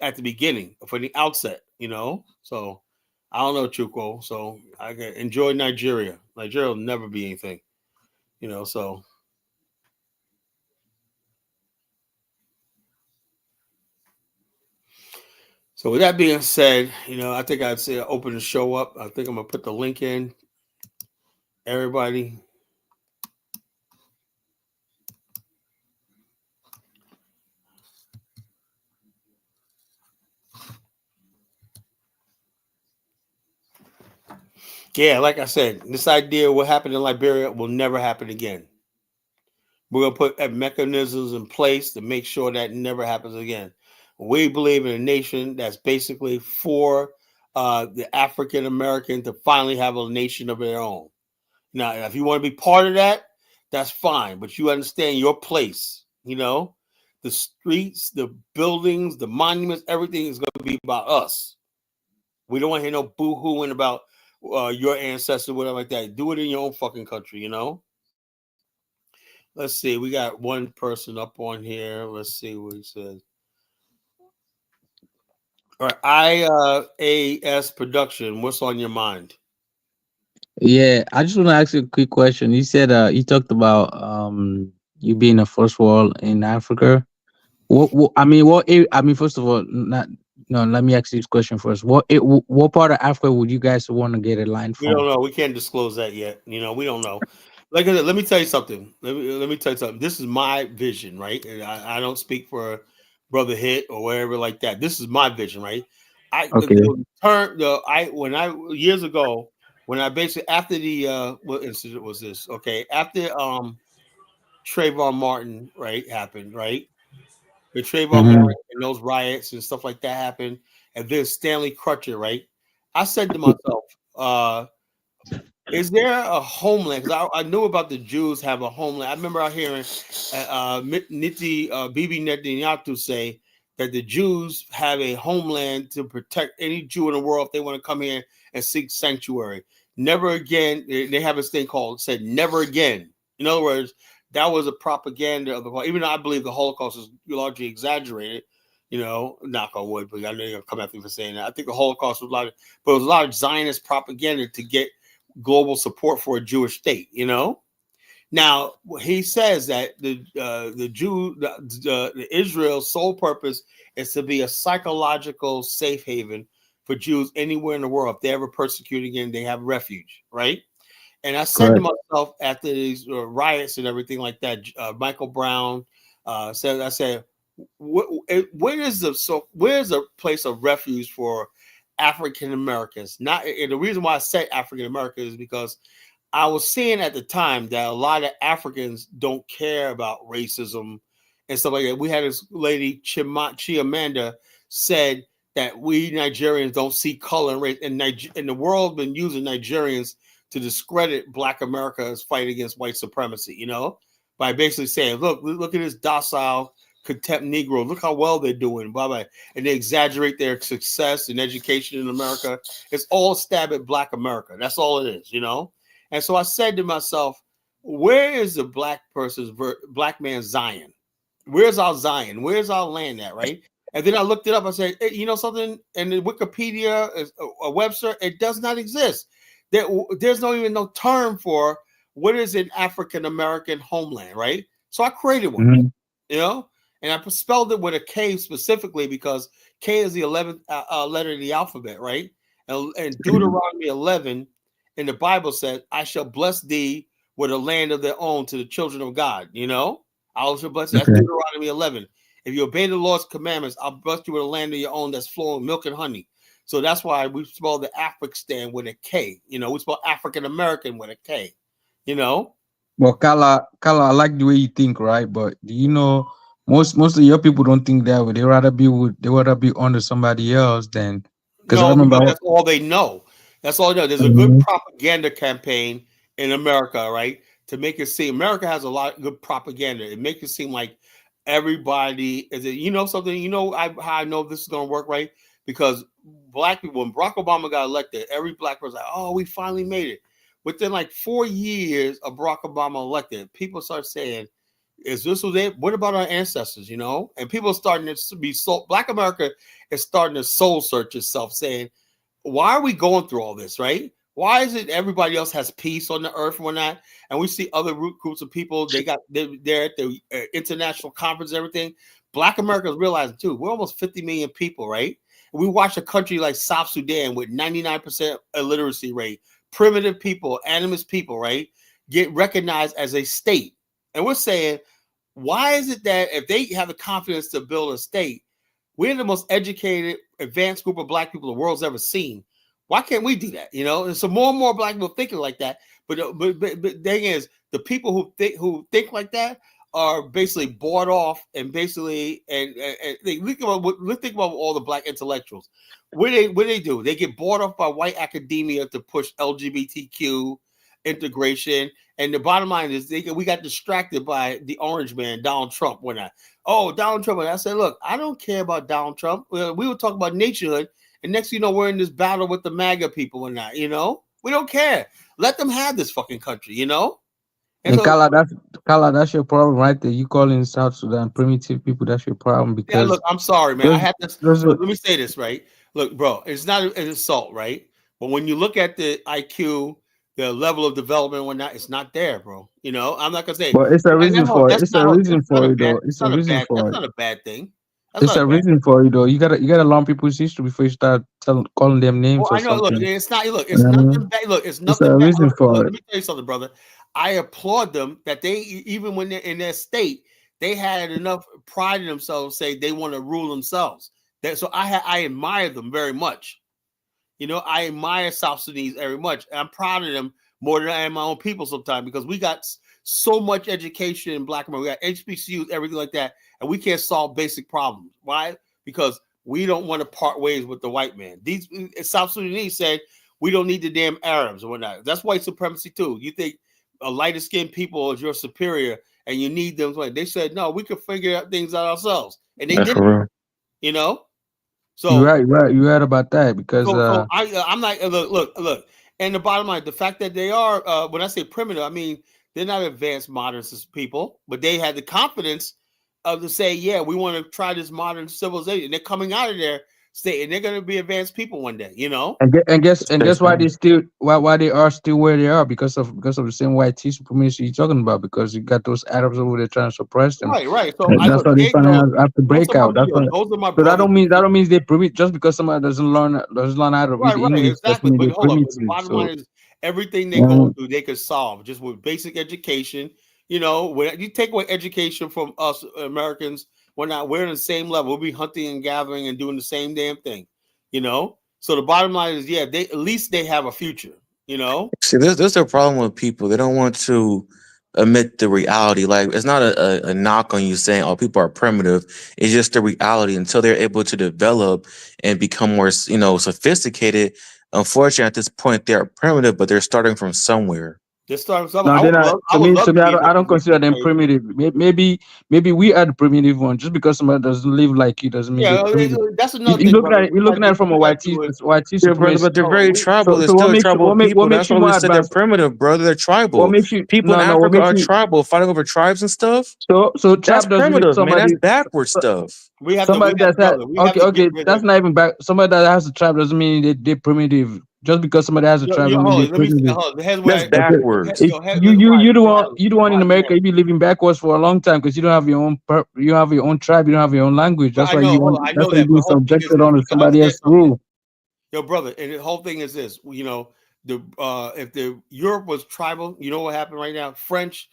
at the beginning, from the outset, you know. So I don't know, Chukwu. So I can enjoy Nigeria. Nigeria will never be anything, you know. So with that being said, you know, I think I'd say open the show up. I think I'm gonna put the link in. Everybody. Yeah, like I said, this idea of what happened in Liberia will never happen again. We're going to put mechanisms in place to make sure that never happens again. We believe in a nation that's basically for the African American to finally have a nation of their own. Now, if you want to be part of that, that's fine, but you understand your place. You know, the streets, the buildings, the monuments, everything is going to be about us. We don't want to hear no boo-hooing about your ancestors, whatever like that. Do it in your own fucking country, you know? Let's see. We got one person up on here. Let's see what he says. All right. IAS Production, what's on your mind? Yeah, I just want to ask you a quick question. You said you talked about you being a first world in Africa. First of all, not no. Let me ask you this question first. What part of Africa would you guys want to get a line We don't from? know. We can't disclose that yet. You know, we don't know. Like I said, let me tell you something. Let me tell you something. This is my vision, right? And I don't speak for Brother Hit or whatever like that. This is my vision, right? Okay. Years ago when I basically after the what incident was this? Okay, after Trayvon Martin happened, right? The Trayvon Mm-hmm. Martin and those riots and stuff like that happened, and then Stanley Crutcher, right? I said to myself, is there a homeland? Because I knew about the Jews have a homeland. I remember out hearing Bibi Netanyahu say that the Jews have a homeland to protect any Jew in the world if they want to come here and seek sanctuary. Never again. They have this thing called said never again. In other words, that was a propaganda of the. Even though I believe the Holocaust is largely exaggerated, you know, knock on wood, but I know you're gonna come after me for saying that. I think the Holocaust was but it was a lot of Zionist propaganda to get global support for a Jewish state, you know. Now he says that the Israel's sole purpose is to be a psychological safe haven for Jews anywhere in the world. If they ever persecuted again, they have refuge, right? And I said to Correct. myself after these riots and everything like that, Michael Brown said, I said, where's a place of refuge for African Americans? Not, and the reason why I say African Americans is because I was seeing at the time that a lot of Africans don't care about racism and stuff like that. We had this lady, Chiamanda, said that we Nigerians don't see color and race. And the world been using Nigerians to discredit Black America's fight against white supremacy, by basically saying, look at this docile, contempt Negro. Look how well they're doing, blah, blah. And they exaggerate their success and education in America. It's all stab at Black America. That's all it is, And so I said to myself, where is the Black man Zion? Where's our Zion? Where's our land at, right? And then I looked it up. I said, hey, you know something? And the Wikipedia, Webster, it does not exist. There's no term for what is an African American homeland, right? So I created one, and I spelled it with a K specifically because K is the 11th letter of the alphabet, right? And Deuteronomy 11 in the Bible said, I shall bless thee with a land of their own to the children of God, I shall bless you. That's Deuteronomy 11. If you obey the Lord's commandments, I'll bless you with a land of your own that's flowing milk and honey. So that's why we spell the African with a K. We spell African American with a K. Well, Kala, I like the way you think, right? But do you know most of your people don't think that way. They rather be under somebody else than because I remember that's all they know. That's all they know. There's a good propaganda campaign in America, right? To make it seem America has a lot of good propaganda. It makes it seem like everybody is it, something, how I know this is gonna work, right? Because Black people, when Barack Obama got elected, every Black person was like, oh, we finally made it. Within like 4 years of Barack Obama elected, people start saying, is this was it? What about our ancestors, And people are starting to be Black America is starting to soul search itself, saying, why are we going through all this, right? Why is it everybody else has peace on the earth and whatnot? And we see other groups of people, they're at the international conference and everything. Black Americans realizing too, we're almost 50 million people, right? And we watch a country like South Sudan with 99% illiteracy rate, primitive people, animist people, right? Get recognized as a state. And we're saying, why is it that if they have the confidence to build a state, we're the most educated, advanced group of Black people the world's ever seen. Why can't we do that? And so more and more Black people thinking like that. But the thing is, the people who think like that are basically bought off and basically and think about all the Black intellectuals. What they do? They get bought off by white academia to push LGBTQ integration. And the bottom line is we got distracted by the orange man, Donald Trump. When Donald Trump, and I said, look, I don't care about Donald Trump. We were talking about nationhood, and next you know, we're in this battle with the MAGA people and that, we don't care. Let them have this fucking country, And so, Kala, that's your problem right there. You calling South Sudan primitive people, that's your problem because look, I'm sorry, man. I have this. Let me say this, right? Look, bro, it's not an insult, right? But when you look at the IQ, the level of development when that it's not there, bro. I'm not gonna say. But it's a reason for it. It's a reason for it, though. It's a reason for it. That's not a bad thing. It's a reason for it, though. You gotta learn people's history before you start calling them names. Well, I know. Look, it's not. Look, it's nothing bad. Look, it's nothing. It's a reason for it. Let me tell you something, brother. I applaud them that they, even when they're in their state, they had enough pride in themselves to say they want to rule themselves. So I admire them very much. I admire South Sudanese very much. I'm proud of them more than I am my own people sometimes because we got so much education in Black America. We got HBCUs, everything like that, and we can't solve basic problems. Why? Because we don't want to part ways with the white man. These South Sudanese said we don't need the damn Arabs or whatnot. That's white supremacy too. You think a lighter skinned people is your superior and you need them. They said, no, we can figure things out ourselves. And they didn't, So you're right about that because I'm not look. And the bottom line, the fact that they are, when I say primitive, I mean, they're not advanced modernist people, but they had the confidence of to say, yeah, we want to try this modern civilization. They're coming out of there state and they're going to be advanced people one day, And guess why they still why they are still where they are because of the same white supremacy you're talking about because you got those Arabs over there trying to suppress them. Right. So that's why they have to break out. That's why. Those are my so that don't mean they primitive just because somebody doesn't learn how to read English. Exactly. But hold on. The bottom line is Everything they're going through, they could solve just with basic education. You know, when you take away education from us Americans, we're in the same level. We'll be hunting and gathering and doing the same damn thing. You know, so the bottom line is, yeah, they at least they have a future. You know, See, there's a problem with people. They don't want to admit the reality. Like, it's not a knock on you saying, "Oh, people are primitive." It's just the reality. Until they're able to develop and become more, sophisticated. Unfortunately, at this point, they are primitive, but they're starting from somewhere. this starting something. No, then I would love to to me, be in I that don't consider position. them primitive. Maybe we are the primitive one. Just because somebody doesn't live like you doesn't mean they're Yeah, primitive. that's another thing, You're looking brother. at it, you're looking at it from a white tea Yeah, brother, supremacy. but they're Hold on, very tribal. They're So still tribal what people. makes That's you why we more said they're advanced? primitive, brother. They're What tribal. makes you People in what Africa makes are you tribal, fighting over tribes and stuff. so That's tribe doesn't make primitive, man. That's somebody backward stuff. we somebody have that's had brother. We have okay, to get okay, rid that's of. not even back. Somebody that has a tribe doesn't mean they're primitive. Just because somebody has a tribe doesn't mean Hold they're on, let me. primitive. Hold on. Here's That's why. Okay. backwards. If This is why. you the one in America, you be living backwards for a long time because you don't have your own you have your own tribe, you don't have your own language. But That's I why know. Hold on. I that's know why you're that. But being the whole thing is subjected this. on You gotta somebody understand else's something, rule. yo, brother. And the whole thing is this. You know, the if the Europe was tribal, you know what happened right now? France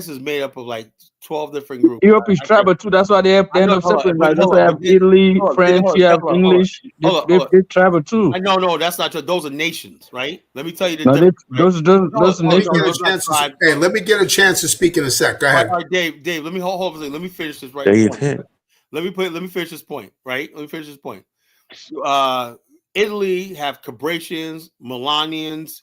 is made up of like 12 different groups. Europe is tribal too. That's why they I end know. up Hold on. separating. But Like that's hold why you on. have But then, Italy, French, you have English. hold on. They tribal too. I know. No, that's not true. Those are nations, right? Let me tell you the No, difference, right? those Let me No, get a nations. those not chance to. tribes. Hey, let me get a chance to speak in a sec. Go ahead. All right, Dave. Let me hold on. Let me finish this right Dave point. hit. Let me finish this point. Right. Let me finish this point. Italy have Cabratians, Milanians,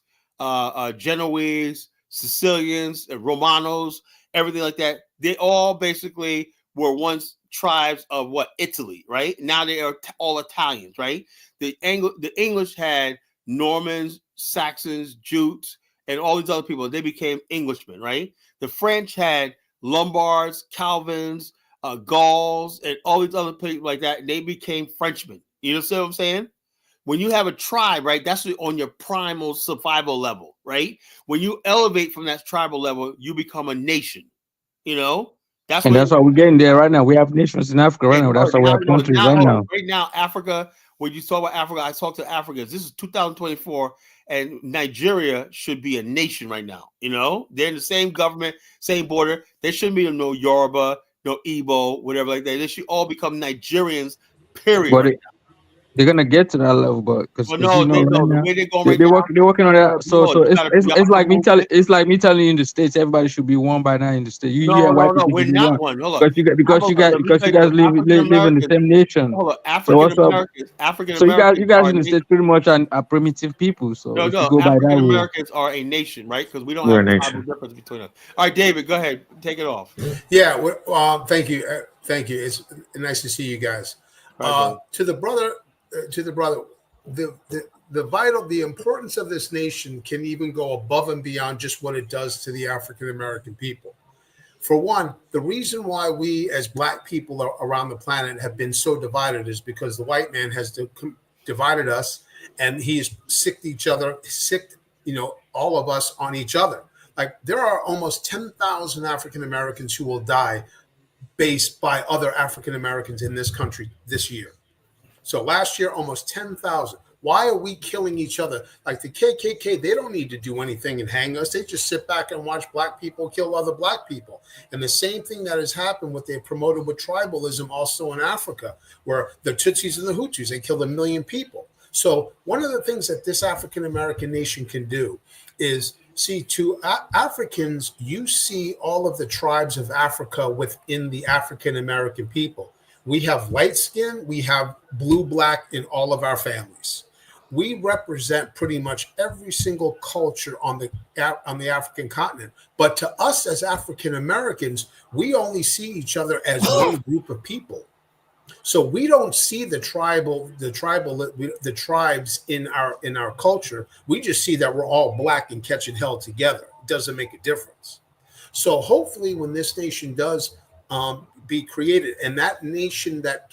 Genoese, Sicilians, Romanos, everything like that. They all basically were once tribes of what Italy, right? Now they are all Italians, right? The English had Normans, Saxons, Jutes, and all these other people. They became Englishmen, right? The French had Lombards, Calvins, Gauls, and all these other people like that. They became Frenchmen. You know what I'm saying? When you have a tribe, right, that's on your primal survival level, right? When you elevate from that tribal level, you become a nation. You know, that's And what. that's why we're getting there right now. We have nations in Africa right And now. That's why we now, have countries right hold on. now. Right now, Africa. When you talk about Africa, I talk to Africans. This is 2024, and Nigeria should be a nation right now. You know, they're in the same government, same border. There shouldn't be no Yoruba, no Igbo, whatever like that. They should all become Nigerians. Period. But Right. they're gonna get to that level, but Well, because no, you know they right know the now way they're going right they now. they're working on that. So You it's gotta like me remove telling it. you in the states everybody should be one by now in the state. You and No, white no, no. people We're should be not one one. Hold on. Let me because tell you you guys something. live in the same nation. So African what's up? Americans, African So you Americans guys are a in the nation. states pretty much are primitive people. So No, if you no. go by that African rule, Americans are a nation, right? Because we don't We're have a a tribal nation. difference between us. All right, David, go ahead. Take it off. Yeah. Thank you. Thank you. It's nice to see you guys. All right, brother. To the brother, the importance of this nation can even go above and beyond just what it does to the African American people. For one, the reason why we as black people around the planet have been so divided is because the white man has divided us, and he's sicked all of us on each other. Like there are almost 10,000 African Americans who will die based by other African Americans in this country this year. So last year, almost 10,000. Why are we killing each other? Like the KKK, they don't need to do anything and hang us. They just sit back and watch black people kill other black people. And the same thing that has happened, what they promoted with tribalism also in Africa, where the Tutsis and the Hutus, they killed 1 million people. So one of the things that this African American nation can do is see to Africans, you see all of the tribes of Africa within the African American people. We have light skin, we have blue, black in all of our families. We represent pretty much every single culture on the African continent. But to us as African Americans, we only see each other as one group of people. So we don't see the tribes in our culture. We just see that we're all black and catching hell together. It doesn't make a difference. So hopefully, when this nation does be created, and that nation that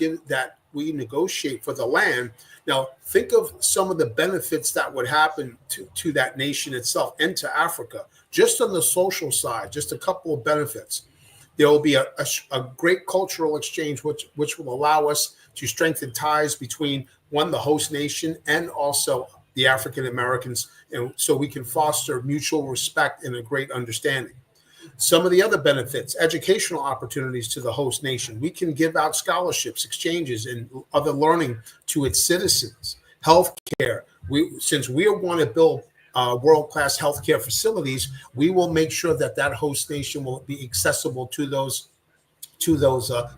we negotiate for the land, now think of some of the benefits that would happen to that nation itself and to Africa, just on the social side. Just a couple of benefits. There will be a great cultural exchange, which will allow us to strengthen ties between the host nation and also the African Americans, and so we can foster mutual respect and a great understanding. Some of the other benefits, educational opportunities to the host nation. We can give out scholarships, exchanges, and other learning to its citizens. Healthcare. Since we want to build world-class healthcare facilities, we will make sure that that host nation will be accessible to those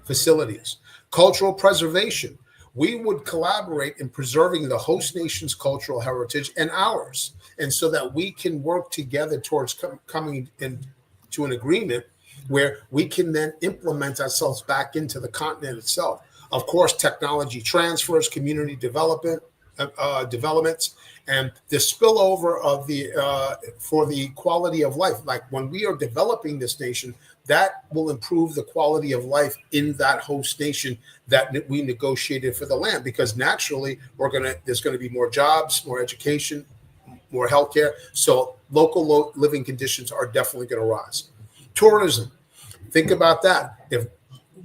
facilities. Cultural preservation. We would collaborate in preserving the host nation's cultural heritage and ours, and so that we can work together towards coming into an agreement where we can then implement ourselves back into the continent itself. Of course, technology transfers, community developments, and the spillover of for the quality of life. Like when we are developing this nation, that will improve the quality of life in that host nation that we negotiated for the land, because naturally there's going to be more jobs, more education, more healthcare. So local living conditions are definitely going to rise. Tourism. Think about that. If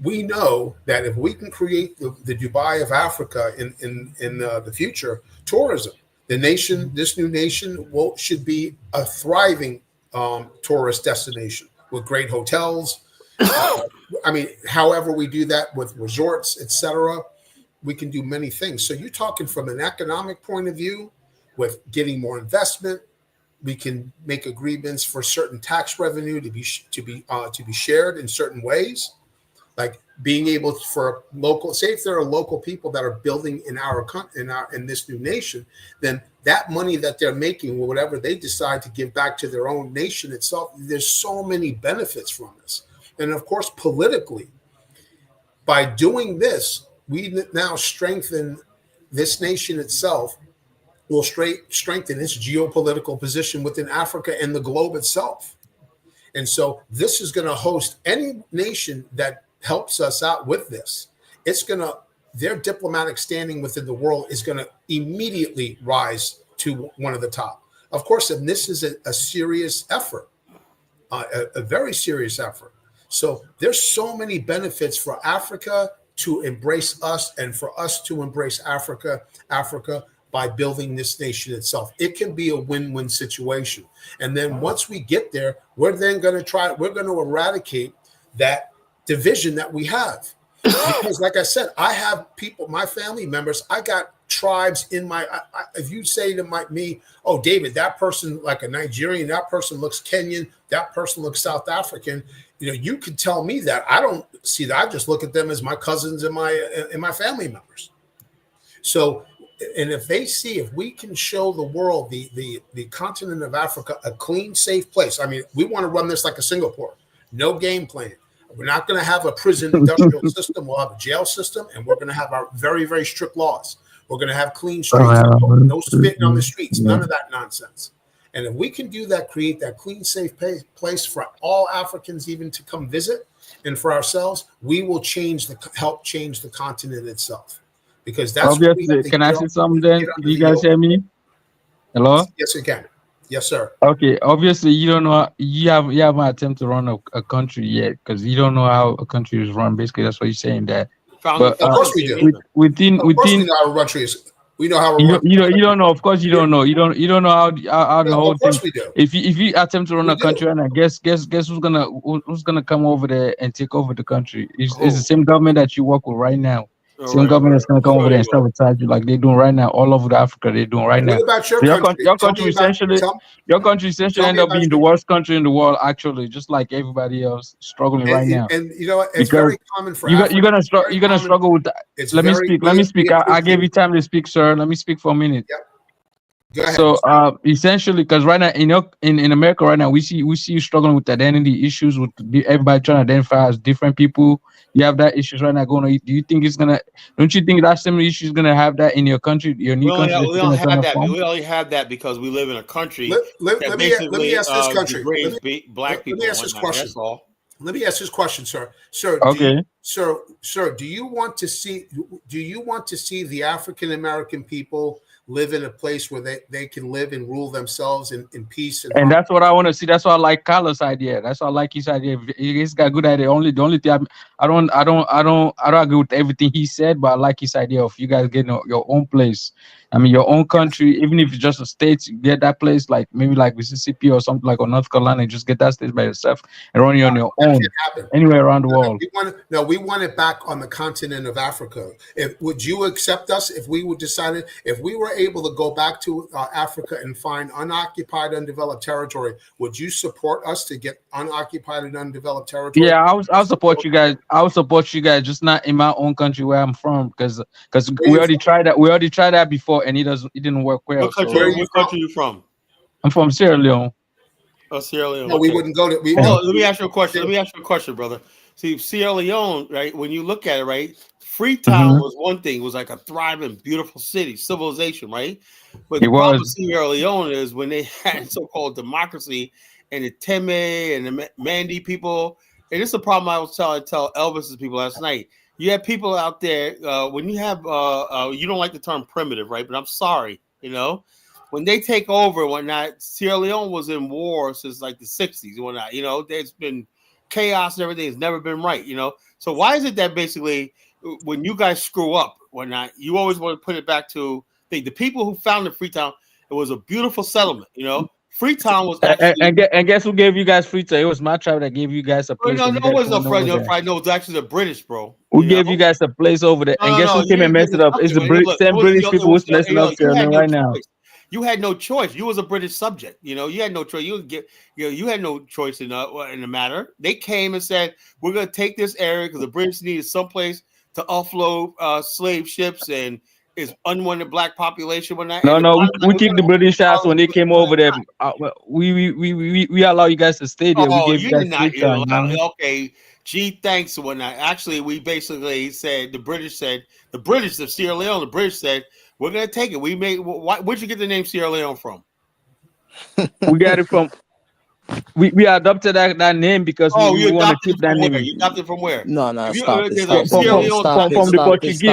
we know that if we can create the Dubai of Africa in the future, tourism, this new nation should be a thriving tourist destination with great hotels. I mean, however we do that with resorts, etc., we can do many things. So you're talking from an economic point of view, with getting more investment. We can make agreements for certain tax revenue to be shared in certain ways, like being able for local. Say if there are local people that are building in this new nation, then that money that they're making, whatever they decide to give back to their own nation itself, there's so many benefits from this. And of course, politically, by doing this, we now strengthen this nation itself. Will strengthen its geopolitical position within Africa and the globe itself. And so this is going to host any nation that helps us out with this. Their diplomatic standing within the world is going to immediately rise to one of the top. Of course, and this is a serious effort, a very serious effort. So there's so many benefits for Africa to embrace us and for us to embrace Africa by building this nation itself. It can be a win-win situation. And then once we get there, we're going to eradicate that division that we have. Because like I said, I have people, my family members, I got tribes in if you say to me, oh, David, that person like a Nigerian, that person looks Kenyan, that person looks South African, you could tell me that. I don't see that. I just look at them as my cousins and my family members. So, and if we can show the world, the continent of Africa, a clean, safe place. I mean, we want to run this like a Singapore. No game plan. We're not going to have a prison industrial system. We'll have a jail system, and we're going to have our very, very strict laws. We're going to have clean streets. No spitting on the streets. None of that nonsense. And if we can do that, create that clean, safe place for all Africans even to come visit, and for ourselves, we will help change the continent itself. Because that's obviously. Can I say something then? Do you guys hear me? Hello? Yes, you can. Yes, sir. Okay. Obviously, you don't know. You haven't attempted to run a country yet, because you don't know how a country is run. Basically, that's what you're saying. That. But of course we do. Within we know how a country is. We know how. You don't know. Of course, you don't know. You don't know how the whole thing. Of course we do. If you attempt to run a country, and I guess who's gonna come over there and take over the country? It's the same government that you work with right now. Same government that's going to come over there and sabotage you like they're doing right now all over Africa. They're doing right now. What about your country? Your country essentially end up being the worst country in the world, actually, just like everybody else struggling right now. And you know what? It's very common for you're gonna struggle with that. Let me speak. I gave you time to speak, sir. Let me speak for a minute. Yep. Go ahead. So essentially, because right now in America right now we see you struggling with identity issues, with everybody trying to identify as different people. You have that issues right now going on. Do you think don't you think that similar issues gonna have that in your country, your new country? We don't have that. We only have that because we live in a country let me ask this country. Black people. Let me ask this question. That's all. Let me ask this question, sir. Sir, okay. Sir, do you want to see the African American people live in a place where they can live and rule themselves in peace and And that's what I want to see. That's why I like Carlos' idea. That's why I like his idea. He's got a good idea. The only thing I don't agree with everything he said, but I like his idea of you guys getting your own place. I mean, your own country, even if it's just a state, you get that place, like maybe like Mississippi or something like or North Carolina, you just get that state by yourself and run it on your own anywhere around the world. We want it back on the continent of Africa. Would you accept us if we were able to go back to Africa and find unoccupied, undeveloped territory? Would you support us to get unoccupied and undeveloped territory? Yeah, I'll support you guys. I'll support you guys, just not in my own country where I'm from, because we already tried that. We already tried that before, and it didn't work well. What country are you from? I'm from Sierra Leone. Oh, Sierra Leone. No, okay. We wouldn't go to. Let me ask you a question. Brother. See, Sierra Leone, right? When you look at it, right, Freetown was one thing. It was like a thriving, beautiful city, civilization, right? But the problem with Sierra Leone is when they had so-called democracy and the Teme and the Mandi people, and this is a problem I was tell Elvis's people last night. You have people out there when you have you don't like the term primitive, right? But I'm sorry, when they take over and whatnot, Sierra Leone was in war since like the 60s and whatnot. There's been chaos and everything. It's never been right, So why is it that basically when you guys screw up whatnot, you always want to put it back to the people who founded Freetown? It was a beautiful settlement, Freetown was actually and guess who gave you guys Freetown? It was my tribe that gave you guys a place. No, it wasn't a friend. No, it was actually the British, bro. Who gave you guys a place over there? And guess who came and messed it up? It's the same British people who's messing up right now. You had no choice. You was a British subject. You had no choice. You had no choice in the matter. They came and said, "We're going to take this area because the British needed someplace to offload slave ships and is unwanted black population." When we keep the British shots when they came over there. We allow you guys to stay there. We gave you guys okay. Gee, thanks and whatnot. Actually, we basically said the British, the Sierra Leone, the British said, we're gonna take it. Where'd you get the name Sierra Leone from? We got it from. We adopted that name because we want to keep that name. You adopted from where? No, stop it. From the Portuguese. We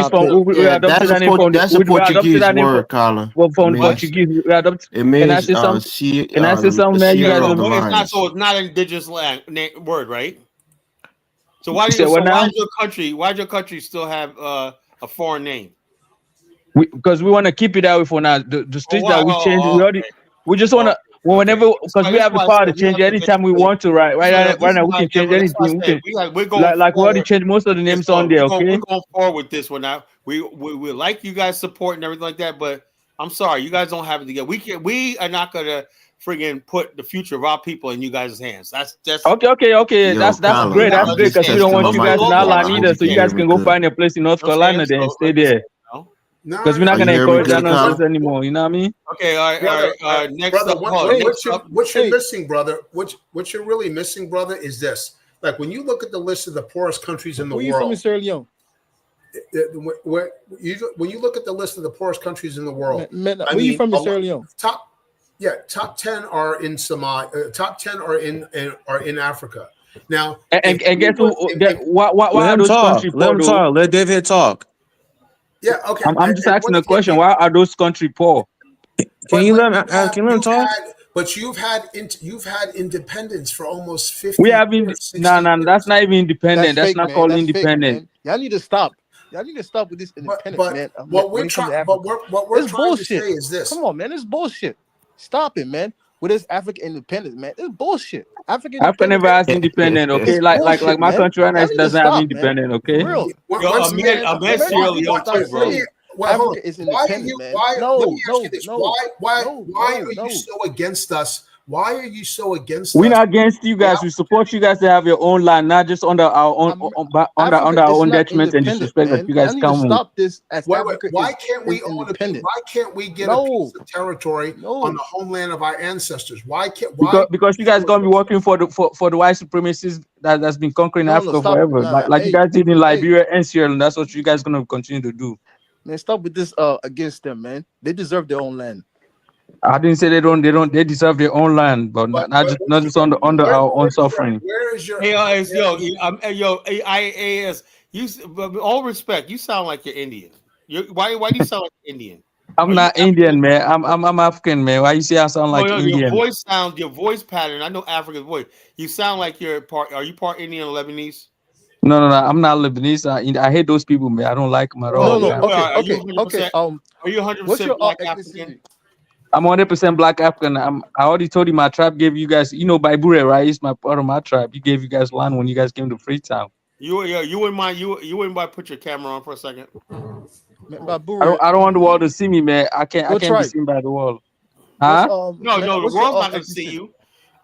adopted that name from. That's a Portuguese word, Colin. From the Portuguese, we adopted. It means. Can I say something, man? You guys. It's not an indigenous word, right? So why did your country still have a foreign name? Because we want to keep it that way for now. The streets that we change, we just want to. Whenever, because we have the power to change anytime we want to, right? Right now, we can change anything. We already changed most of the names on there. Okay, we're going forward with this one now. We like you guys support and everything like that, but I'm sorry, you guys don't have it together. We are not gonna friggin' put the future of our people in you guys' hands. That's okay. That's great. That's great because we don't want you guys in our line either. So you guys can go find a place in North Carolina then and stay there. Because we're not going to encourage that nonsense anymore. You know what I mean? Okay, all right. Next brother, up. What you're missing, brother, what you're really missing, brother, is this. Like when you look at the list of the poorest countries in the world. Where you from, Sierra Leone? When you look at the list of the poorest countries in the world. Where you from, Sierra Leone? Top 10 are in Somalia. Top 10 are in Africa. Now, and guess who? Why are those countries poor? Let him talk. Let David talk. Yeah, okay. I'm just asking a question. Why are those countries poor? Can you let him talk? But you've had independence for almost 50 We have been. No, that's not even independent. That's not called independent. Fake, y'all need to stop. Y'all need to stop with this independence, man. What we're trying to say is this. Come on, man. It's bullshit. Stop it, man. With this African independence, man. It's bullshit. Africa never has independent, okay? Like my country right now doesn't have independent, okay? Real. I'm Sierra Leone too, bro. Africa is independent, man. Why are you so against us? Why are you so against us? We're not against you guys. We support you guys to have your own land, not just under our own under our own detriment and disrespect that you guys come with. Stop this. Why can't we own Why can't we get a piece of territory on the homeland of our ancestors? Because you guys gonna be working for the white supremacists that's been conquering Africa forever, like you guys did in Liberia and Sierra Leone. That's what you guys gonna continue to do. Man, stop with this against them, man. They deserve their own land. I didn't say they don't. They deserve their own land, but not just under our own suffering. Where is your IAS? But with all respect, you sound like you're Indian. Why do you sound like Indian? I'm Are you not Indian, man. I'm African, man. Why you say I sound like No, Indian? your voice pattern. I know African voice. You sound like you're part. Are you part Indian or Lebanese? No. I'm not Lebanese. I hate those people, man. I don't like them at all, Oh, No. man. Okay. are you Okay. 100%? Okay. Are you What's 100% your black ethnicity? African? I'm 100% black African. I already told you my tribe gave you guys, Baibure, right? It's my part of my tribe. He gave you guys land when you guys came to Freetown. You wouldn't mind put your camera on for a second. Man, I don't want the world to see me, man. I can't be tribe? seen by the world. What's Huh? No, man, the what's world's your not gonna see ethnicity? you.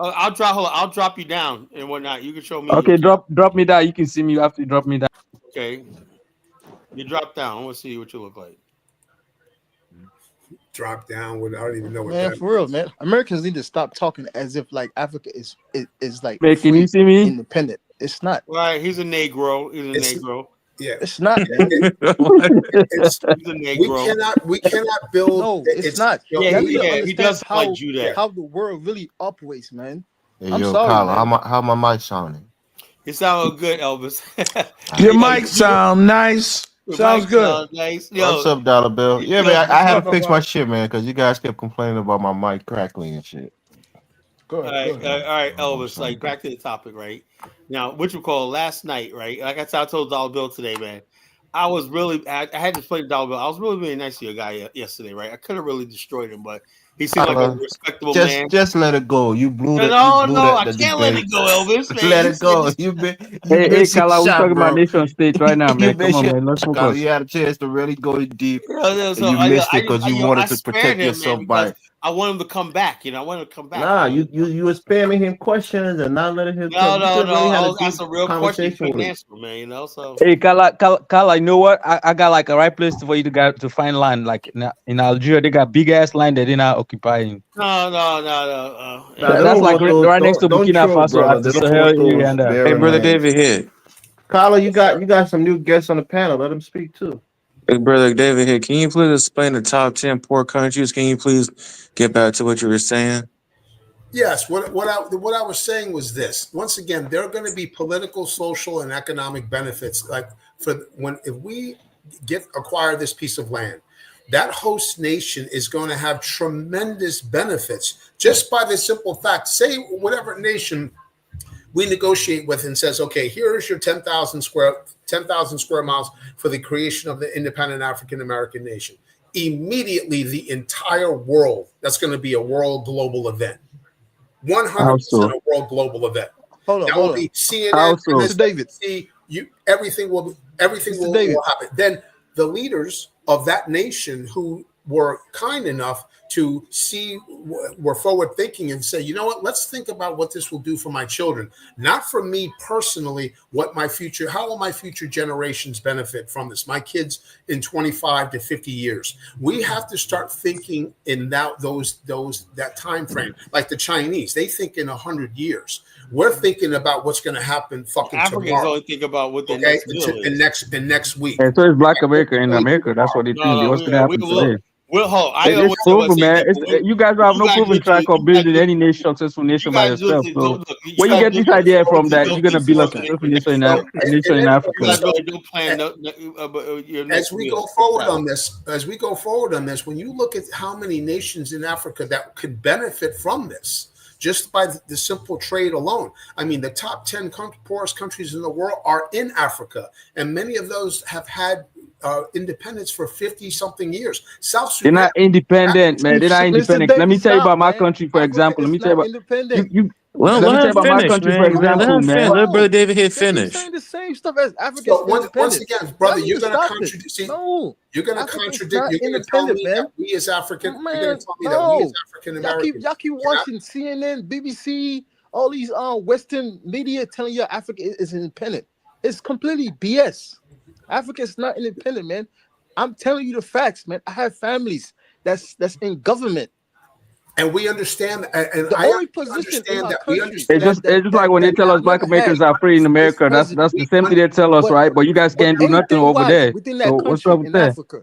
I'll drop you down and whatnot. You can show me. Okay, drop me down. You can see me after you drop me down. Okay, you drop down. I want to see what you look like. Drop down with I don't even know what Man, that. for real, man. Americans need to stop talking as if like Africa is like Man, can you free, see me? independent. It's not. Right, he's a Negro. It's- Negro. Yeah, It's not, man. it's He's a Negro. we cannot build. No, it's not. you know, Yeah, Y'all need to he understand does sound like Judah. how the world really operates, man. Hey, I'm yo, sorry, Kyla, man. how my mic sounding? It sounded good, Elvis. Your mic sound nice. Your Sounds mic good. sound nice. Yo, What's up, Dollar Bill? Yeah, yo, man, I had to no fix my problem. shit, man, because you guys kept complaining about my mic crackling and shit. Good. all right, Good. all right, Elvis. Like back to the topic, right? Now, what you call last night, right? Like I told Dollar Bill today, man. I had to explain to Dollar Bill. I was really nice to your guy yesterday, right? I could have really destroyed him, but he seemed like a respectable man. Just let it go. You blew No, I can't let it go, Elvis. Man. Let it go. You've Hey, been Kala, we're shot, talking bro. about nation state right now, man. You've been Come on, shot, man. Let's Kyla. focus. You had a chance to really go deep. So You missed it because you wanted to spared protect him, yourself man, by. because I want him to come back. I want him to come back. Nah, you were spamming him questions and not letting him. No. You could really I had was a asking a deep real question. You conversation couldn't with him. answer, man. So Hey, Kala, you know what? I got like a right place for you to find land. Like in Algeria, they got big ass land that they're not occupying. no. Nah, That's like right next to don't Burkina troll, Faso brother. at the They don't Sahel want area those and that. Hey, barren brother lands. David here. Kyla, you got some new guests on the panel. Let them speak too. Hey, brother David here. Can you please explain the top 10 poor countries? Can you please get back to what you were saying? Yes, what I was saying was this. Once again, there are going to be political, social, and economic benefits. Like if we acquire this piece of land, that host nation is going to have tremendous benefits just by the simple fact. Say whatever nation we negotiate with and says, okay, here is your 10,000 square miles for the creation of the independent African American nation. Immediately, the entire world, that's going to be a world global event. 100% a world global event. Hold That will on. be CNN, Mr. David. everything will happen. Then the leaders of that nation who were kind enough to were forward thinking and say, you know what, let's think about what this will do for my children. Not for me personally, how will my future generations benefit from this? My kids in 25 to 50 years. We have to start thinking in that time frame. Like the Chinese, they think in 100 years. We're thinking about what's going to happen Africans tomorrow. only think about what their next meal is. Next week. And so is Black America in America. That's what they think. What's gonna happen today? It's proven, man. You guys don't have no proven track of building any successful nation by yourself. So where you get this idea from that you're gonna build a successful nation in Africa? You guys really don't plan. As we go forward on this, when you look at how many nations in Africa that could benefit from this, just by the simple trade alone. I mean, the top 10 poorest countries in the world are in Africa, and many of those have had independence for 50-something years. South Sudan. They're not independent, man. They're not independent. Let me tell you about my country, for example. Let me tell you about you. Well, let me let tell you him about my finish, country, man. for example, man. Let brother David here They're finish. saying the same stuff as Africans. So once again, brother, you're going to contradict. No, you're going to contradict. You're going to tell me that we as African. You're going to tell me that we as African Americans. Y'all keep watching CNN, BBC, all these Western media telling you Africa is independent. It's completely BS. Africa is not independent, man. I'm telling you the facts, man. I have families that's in government. And we understand, and the I only position understand in that country, we understand. It's just like when they tell us Black Americans are free in America. That's the same thing they tell us, right? But you guys can't do nothing over there. Within that So what's country up with in that? Africa,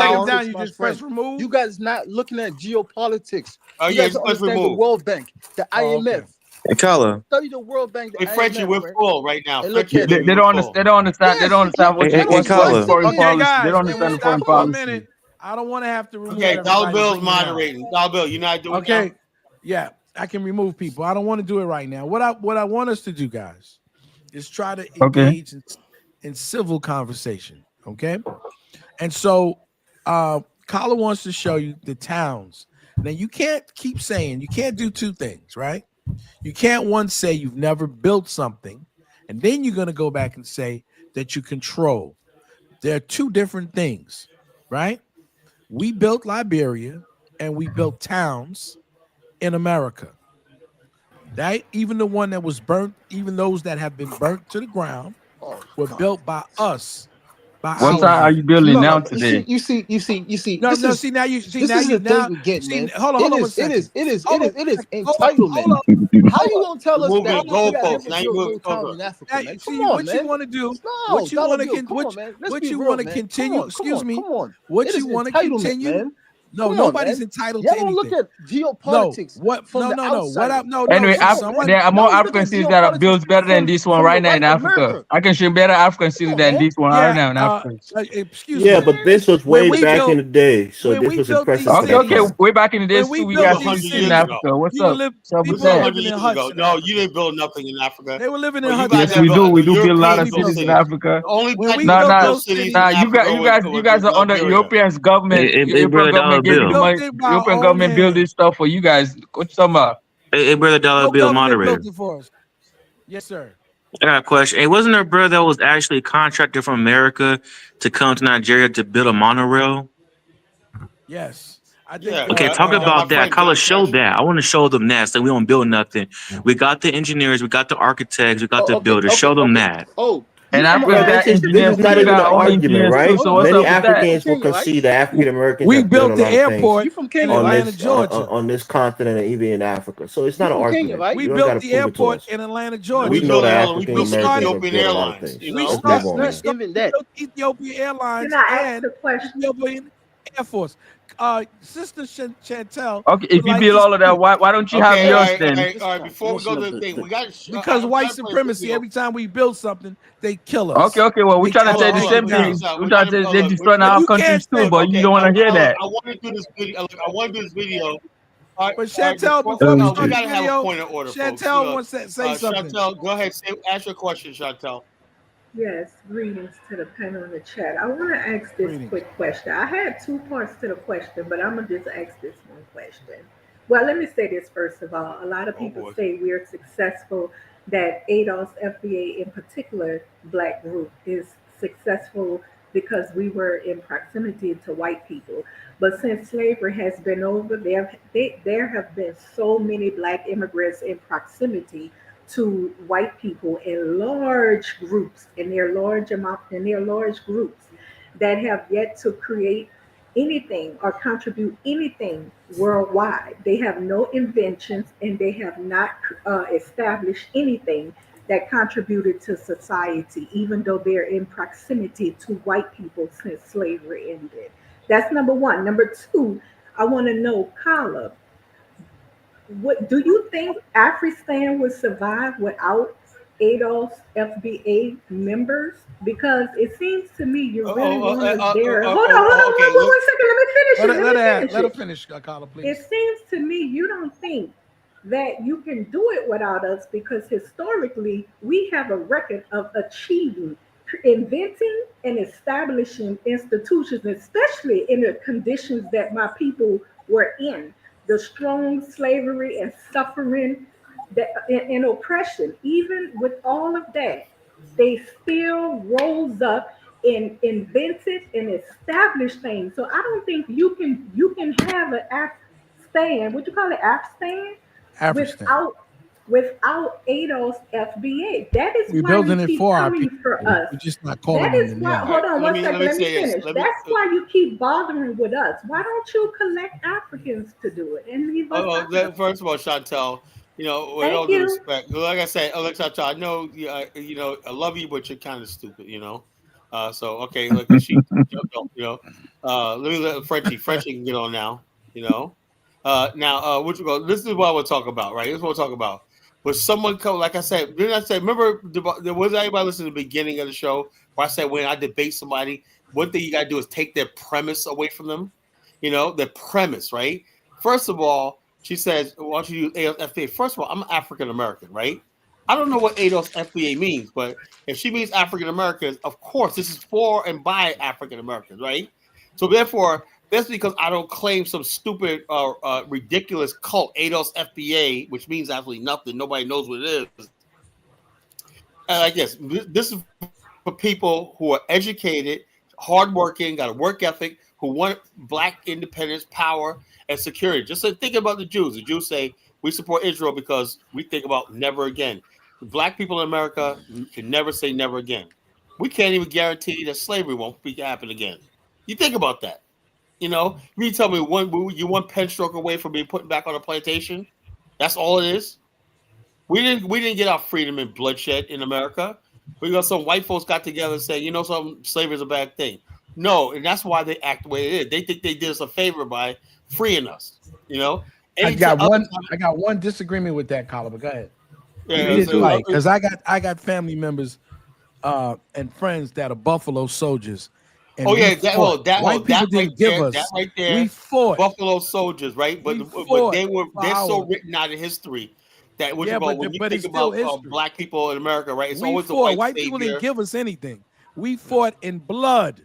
take him power. down, you my just press friend. remove. You guys not looking at geopolitics. Oh You yeah, guys just don't press understand the remove. World Bank, the Oh, IMF. okay. And Kala, Study the World Bank, the Hey, Frenchie, IMF, we're man. full right now. And look Frenchie, at They, it. they we're don't full. understand. They don't understand. They Yes, don't understand what Hey, what's Kala. foreign Sit Okay, policy. in. They guys, don't can understand we the foreign stop for a policy. minute? I don't want to have to remove Okay, Dollar everybody. Bill's Bring you down. moderating. Dollar Bill, you're not doing Okay, now? yeah, I can remove people. I don't want to do it right now. What I want us to do, guys, is try to Okay. engage in civil conversation. Okay, and so Kala wants to show you the towns. Now you can't keep saying you can't do two things, right? You can't once say you've never built something, and then you're going to go back and say that you control. They're two different things, right? We built Liberia and we built towns in America. Right? Even the one that was burnt, even those that have been burnt to the ground were built by us, by What our side are you hands. building No, now you today? see. No, This no. is See now you see this now is you the thing now again, see. man. Hold on one second. It is Hold on, entitlement. hold on. How you gonna tell You're us moving that the we gotta goalposts. never Now you're build moving. no town in Africa, Now, man? Come see on, what you man. want to do. No, What you dollar want to bill. Come on, man. Let's what be you real, want to man. continue. Excuse me. Come on. What It is you want to entitlement, continue? man. No, Come on, nobody's man. entitled Y'all to don't look anything. at No, geopolitics what? from the No. What up? outside. No. Anyway, See, Come on, man. there are more Y'all always look African at cities that are geopolitics built better than this one from the right now in white Africa. America. I can show you better African Come cities on, than man. this one right yeah. now in Africa. Excuse Yeah, me. but this was When way we back built in the day, so when this we was built impressive these at Okay, that okay. cities, point. Way back in the when days we too, we This built was got a some these hundred cities in years cities, ago. Africa. What's you were up? live. What's up This with People was were a that? hundred living in years huts ago. in No, you Africa. didn't build nothing in Africa. They were living in Well, you huts Yes, in guys have we do. Africa. We do Europeans build a lot When of we built built cities in them. cities. Africa. The only When black we No, people built no, built those cities cities, in no. Africa You guys was are under Liberia. Europeans government. Hey, European brother Dollar government gave we you Bill. built money. it by our European own government build hands. this stuff for you guys. What you talking about? Hey, brother Dollar No Bill, government built moderator. it for us. Yes, sir. I got a question. Hey, wasn't there a brother that was actually contracted from America to come to Nigeria to build a monorail? Yes. I think Yeah, Okay, talk my about that. friend Call us, John show Cash. that. I want to show them that. So we don't build nothing. We got the engineers, we got the architects, we got the Oh, builders. Show them that. Oh, And you from Africa Well, got this engineers is too. not We even got an our own argument, engineers too. right? So hold what's on. Many up with that? You from Africans will Kenya, right? concede that African Americans we have built built a the lot of things airport You from in Kenya, on right? Atlanta, this Georgia. on this continent and even in Africa. So it's You not an from Kenya, argument. right? We You don't got built to the prove it to airport us. in Atlanta, And We we Georgia. know built that we African We built Americans started. have Ethiopian built a lot of Airlines. things. You We know, Let's start. move That's on, not We man. started. even We that. built Ethiopian Can Airlines I ask and a question? Ethiopian Air Force. Sister Chantel Okay, would if you like build to all of that, speak why don't you have okay, yours then? all right. Before we go to the thing, we got. because I'm white trying to play a supremacy. video. Every time we build something, they kill Okay, us. okay. Well, we're They trying to try to say the Hold take on. it same Let me check thing. this down. out. We're We're trying trying to to say they're look. destroying But our you can't countries too, say. but you Okay, don't want to hear that. I want to do this video. I want to do this video. But All right. Chantel, Before, before we we start the got to have a video, point of order, folks. Chantel wants to say something. Chantel, go ahead. Ask your question, Chantel. Yes, greetings to the panel in the chat. I want to ask this Greetings. quick question. I had two parts to the question, but I'm going to just ask this one question. Well, let me say this first of all. A lot of Oh people boy. say we're successful, that ADOS FBA in particular, Black group, is successful because we were in proximity to white people. But since slavery has been over, there have been so many Black immigrants in proximity to white people in large groups, in their large groups that have yet to create anything or contribute anything worldwide. They have no inventions and they have not established anything that contributed to society, even though they're in proximity to white people since slavery ended. That's number one. Number two, I want to know, Kala, what do you think Afristan would survive without ADOS FBA members? Because it seems to me you really want us there. Okay. Hold on 1 second. Let me finish Let it. her, Let let me her, finish let her it. finish, Carla, It please. seems to me you don't think that you can do it without us because historically we have a record of achieving, inventing, and establishing institutions, especially in the conditions that my people were in, the strong slavery and suffering and oppression. Even with all of that, they still rose up and invented and established things. So I don't think you can have an app stand, what you call it, app stand, Afristan. without ADOS FBA. That is We're why you building it keep for our coming people. for us. We're just not That calling them is the why, name. All right. hold on Let one me second, let me say this. finish. That's why you keep bothering with us. Why don't you collect Africans to do it and leave us out of it? First of all, Chantel, with all Thank due you. respect, like I said, Chantel, I know, I love you, but you're kind of stupid. So okay, look, she, let me let Frenchie can get on now. Now, what you go? This is what I want to talk about, right? This is what we'll talk about. Was someone come? Like I said, didn't I say? Remember, was anybody listening to the beginning of the show where I said when I debate somebody, one thing you got to do is take their premise away from them. The premise, right? First of all, she says, why don't you use ADOS FBA? First of all, I'm African American, right? I don't know what ADOS FBA means, but if she means African Americans, of course, this is for and by African Americans, right? So therefore, That's because I don't claim some stupid ridiculous cult, ADOS FBA, which means absolutely nothing. Nobody knows what it is. And I guess this is for people who are educated, hardworking, got a work ethic, who want black independence, power, and security. Just think about the Jews. The Jews say, we support Israel because we think about never again. Black people in America can never say never again. We can't even guarantee that slavery won't happen again. You think about that. You know, you tell me you one pen stroke away from being put back on a plantation. That's all it is. We didn't get our freedom in bloodshed in America. We got some white folks got together and say, you know, slavery is a bad thing. No, and that's why they act the way it is. They think they did us a favor by freeing us. You know, I got one disagreement with that, Colin, but go ahead. Yeah, because I got family members and friends that are Buffalo soldiers. And white people didn't give us. That right there, we fought Buffalo soldiers, right? But they're so written out of history that when you think about black people in America, right? It's always the white people didn't give us anything. We fought in blood.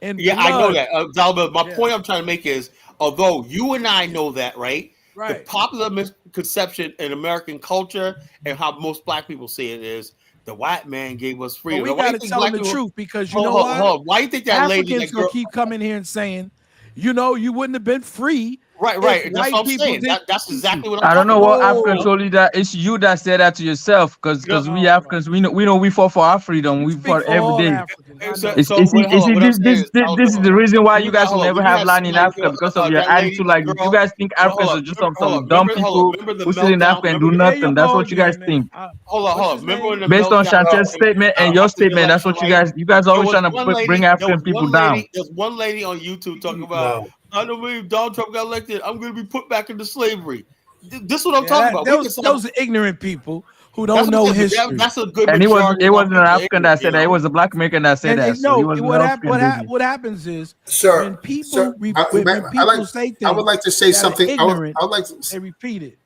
I know that. Zalba, my point I'm trying to make is, although you and I know that, right? The popular misconception in American culture and how most black people see it is the white man gave us freedom. But we got to tell them the truth because you know what? Why do you think that Africans gonna keep coming here and saying, you know, you wouldn't have been free. Right. That's what I'm saying. That's exactly what I'm I don't know what about. African told you that. It's you that said that to yourself, because we Africans, we know we fought for our freedom. We fought every day. This is the reason why you guys will never have land in Africa, because of your attitude. Like, you guys think Africans are just some dumb people who sit in Africa and do nothing. That's what you guys think. Hold on. Based on Chantel's statement and your statement, that's what you guys always trying to bring African people down. There's one lady on YouTube talking about, I don't believe Donald Trump got elected, I'm going to be put back into slavery. This is what I'm talking about. Those are ignorant people who don't know history. That's a good. And it wasn't an African that said that. It was a black American that said that. No, what happens is, when people say things, I would like to say something. Ignorant, I would like to they repeat it.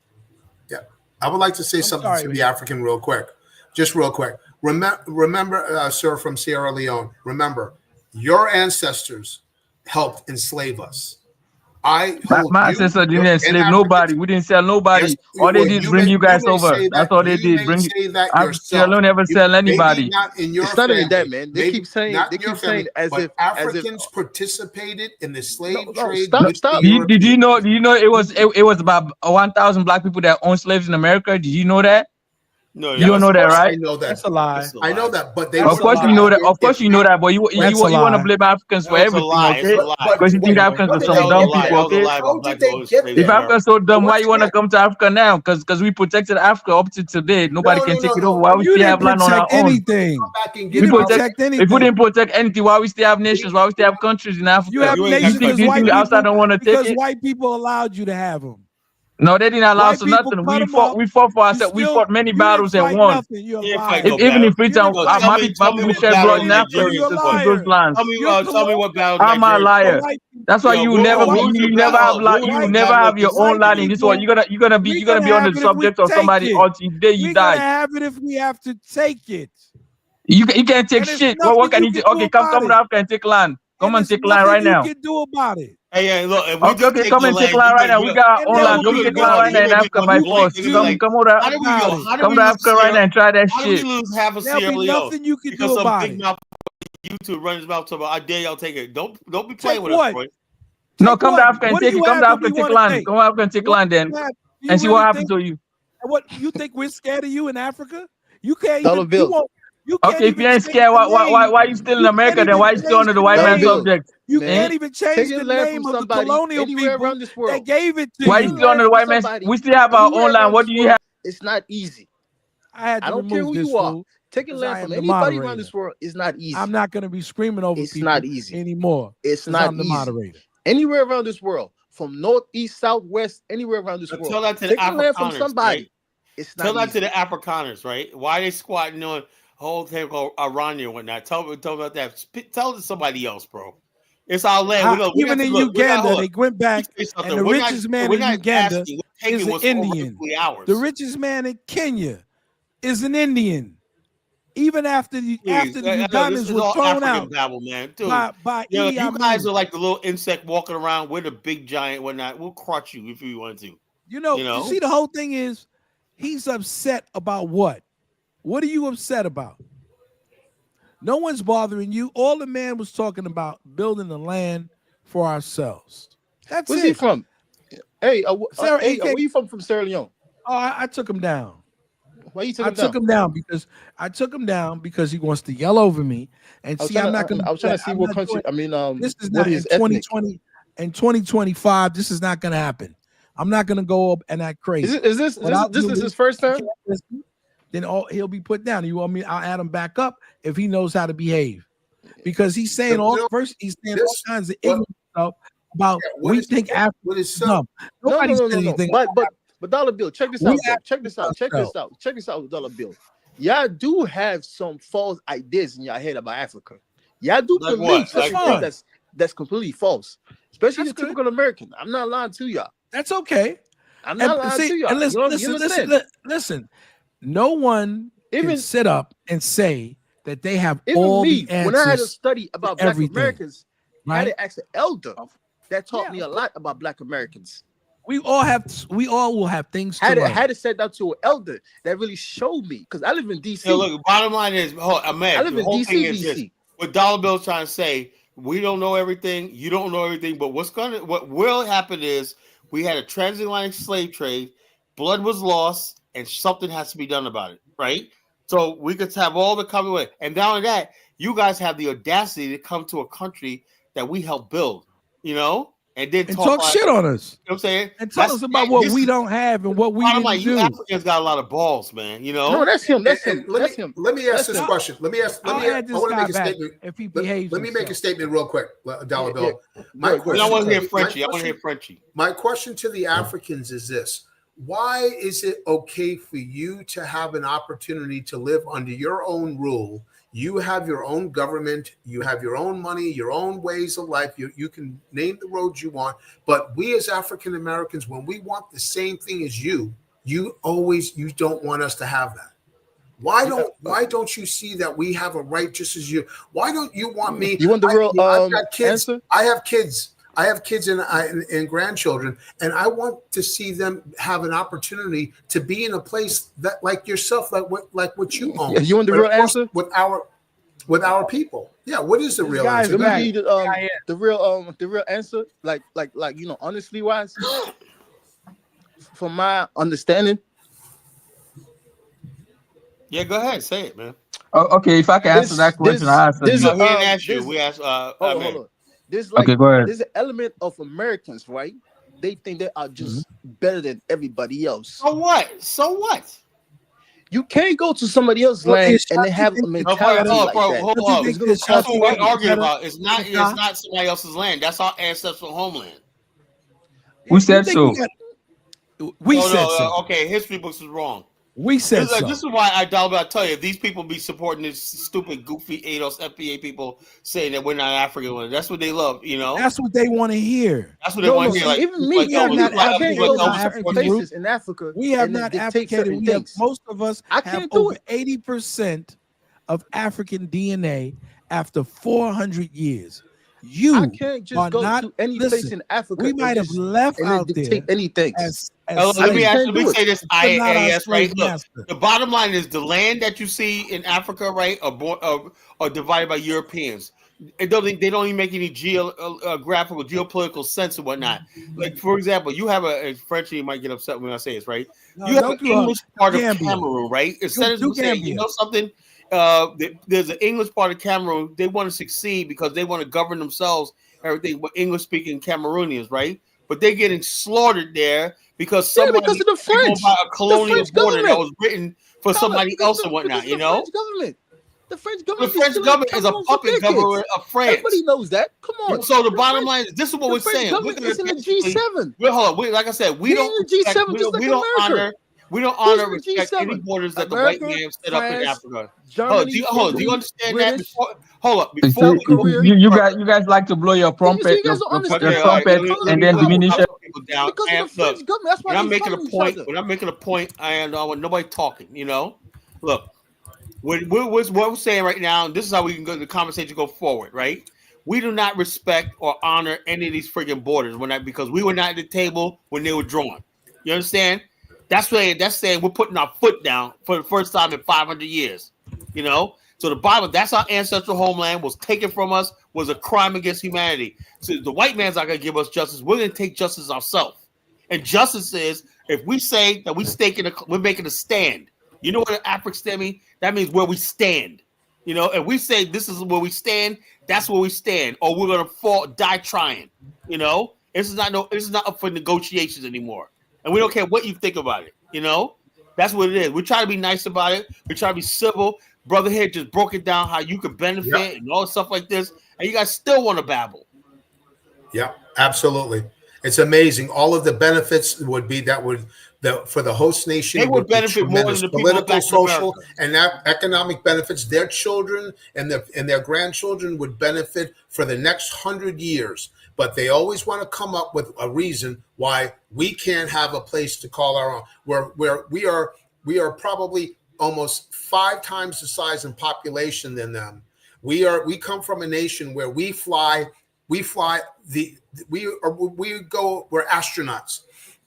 Yeah, I would like to say something to the African real quick. Remember, sir, from Sierra Leone. Remember, your ancestors helped enslave us. My ancestors didn't enslave nobody. We didn't sell nobody. Yes, all they did is bring you guys over. That's all they did. Bring Sierra never sell anybody. It's not even that, man. They keep saying as if Africans participated in the slave trade. Stop. Did you know it was about 1,000 black people that owned slaves in America? Did you know that? No, you don't know that, right? I know that. That's a lie. I know that, but of course you know that. Of course you know that, but you want to blame Africans for everything, okay? Because you think Africans are some dumb people, okay? If Africans are so dumb, why you want to come to Africa now? Because we protected Africa up to today. Nobody can take it over. Why we still have land on our own? You didn't protect anything. If we didn't protect anything, why we still have nations? Why we still have countries in Africa? You have nations because outside don't want to take it. Because white people allowed you to have them. No, they didn't allow us to nothing. We fought for ourselves. We fought many battles and won. Even in Freetown, my people shed blood in Africa to those lands. Tell me what battle. I'm a liar. That's why you never have your own land in this world. You're gonna be on the subject of somebody else. Today you die. We're gonna have it if we have to take it. You can't take shit. What can you do? Okay, come to Africa and take land. Come and take land right now. You can do about it. Hey, look. Okay, come and take land right now. We got our own land. Come take land right now in Africa by force. Come over to Africa right now and try that shit. How do we lose half of Sierra Leone? Nothing you can do about it. YouTube runs his mouth about, I dare y'all take it. Don't be playing with us, boy. No, come to Africa and take it. Come to Africa and take land. Come to Africa and take land then, and see what happens to you. What you think we're scared of you in Africa? You can't. Okay, if you ain't scared, why you still in America then? Why you still under the white man's subject? You can't even change the name of the colonial people that gave it to you. Why you still under the white man's? We still have our own land. What do you have? It's not easy. I don't care who you are. Taking land from anybody around this world is not easy. I'm not going to be screaming over people. It's not easy anymore. It's not easy. Moderator. Anywhere around this world, from north, east, south, west, anywhere around this world. Tell that to the Afrikaners, from somebody. Right? It's not tell that easy. to the Afrikaners, right? Why they squatting on whole thing called Iranian and whatnot. Tell about that. Tell it to somebody else, bro. It's our land. Even in Uganda, they went back, and the richest man in Uganda is an Indian. The richest man in Kenya is an Indian. even after the Ugandans this is were all thrown African out babble, man. Dude, by you Idi guys Amin. are like the little insect walking around. We're the big giant, whatnot. We'll crush you if you want to. You see, the whole thing is he's upset about what? What are you upset about? No one's bothering you. All the man was talking about building the land for ourselves. That's Where's it. he from? Hey, Sarah, where you from Sierra Leone? Oh, I took him down. Why you took I him down? took him down because I took him down because he wants to yell over me. And see, I'm not going to. I was trying to see what country. I mean, this is what not in is ethnic? 2020 and 2025. This is not going to happen. I'm not going to go up and act crazy. Is this his first time? Then he'll be put down. You want me? I'll add him back up if he knows how to behave, because he's saying all kinds of ignorant stuff about we think Africa is dumb. Nobody said anything. But Dollar Bill, check this out. Check this out, Dollar Bill. Y'all do have some false ideas in your head about Africa. Y'all do believe something that's completely false, especially the typical American. I'm not lying to y'all. That's okay. I'm not lying to y'all. And listen. No one can sit up and say that they have all the answers. When I had a study about Black everything, Americans, right? I had to ask an elder that taught me a lot about Black Americans. We all will have things to learn. Had to say that to an elder that really showed me, because I live in DC. Yeah, look, bottom line is, man, I live in DC. What Dollar Bill's trying to say, we don't know everything, you don't know everything, but what will happen is we had a transatlantic slave trade, blood was lost, and something has to be done about it, right? So we could have all the coming away. And down to that, you guys have the audacity to come to a country that we helped build, and then talk shit on us. You know what I'm saying? And tell us about what we don't have and what we didn't do. You Africans got a lot of balls, man. No, that's him. Let me ask this question. I want to make a statement. If he behaves, let me make a statement real quick, Dollar Bill. I want to hear Frenchie. My question to the Africans is this: why is it okay for you to have an opportunity to live under your own rule? You have your own government, you have your own money, your own ways of life. You can name the roads you want. But we as African Americans, when we want the same thing as you don't want us to have that. Why don't you see that we have a right just as you? Why don't you want me? You want the real I've got kids. answer? I have kids and grandchildren, and I want to see them have an opportunity to be in a place that, like yourself, like what you own. Yeah, you want the real answer with our people? Yeah, what is the real answer? Let me give you the real answer, like honestly wise, from my understanding. Yeah, go ahead, say it, man. Oh, okay, if I can answer that question, I answer. We didn't ask you. We asked. Hold on. There's go ahead. There's an element of Americans, right? They think they are just better than everybody else. So what? You can't go to somebody else's land and they have a mentality like that. Hold on. That's what we're arguing about. It's not somebody else's land. That's our ancestral homeland. We said so. We said so. Okay, history books is wrong. We said so. This is why I tell you, these people be supporting this stupid, goofy ADOS FBA people saying that we're not African. That's what they love, That's what they want to hear. That's what they want to hear. Like, even me, I can't go to certain places in Africa. We have not Africated. Most of us have over 80% of African DNA after 400let I can't just go to any place in Africa. We might have left out there. Take anything. Let me say this. IAS, right? Look, the bottom line is the land that you see in Africa, right, are divided by Europeans. They don't even make any geographical, geopolitical sense and whatnot. Like, for example, you have a Frenchie might get upset when I say this, right? You have an English part of Cameroon, right? Instead of saying, something. There's an English part of Cameroon. They want to succeed because they want to govern themselves. Everything with English-speaking Cameroonians, right? But they're getting slaughtered there because somebody because of the French, by a colonial border that was written for somebody else and whatnot. The French government. The French government is a puppet government of France. Everybody knows that. Come on. So the bottom line is, this is what we're saying. We're in the G7. Hold on. Like I said, we don't honor respect any borders that America, the white man set up in Africa. Germany, do you understand British, that? Hold up. You guys like to blow your trumpet, and then diminish it. When I'm making a point, I want nobody talking. Look, what we're saying right now, this is how we can go the conversation go forward, right? We do not respect or honor any of these freaking borders because we were not at the table when they were drawn. You understand? That's saying we're putting our foot down for the first time in 500 years. You know? So the Bible, that's our ancestral homeland, was taken from us, was a crime against humanity. So the white man's not gonna give us justice. We're gonna take justice ourselves. And justice is if we say that we're making a stand. You know what an African stand means? That means where we stand. You know, if we say this is where we stand, that's where we stand, or we're gonna die trying. You know, this is not up for negotiations anymore, and we don't care what you think about it. You know, that's what it is. We try to be nice about it. We try to be civil. Brother here just broke it down how you can benefit and all stuff like this, and you guys still want to babble. Yeah, absolutely. It's amazing. All of the benefits would be for the host nation. They would benefit more than the political, social, America. and economic benefits. Their children and their grandchildren would benefit for the next 100 years. But they always want to come up with a reason why we can't have a place to call our own. Where we are probably almost 5 times the size and population than them. We come from a nation where we're astronauts.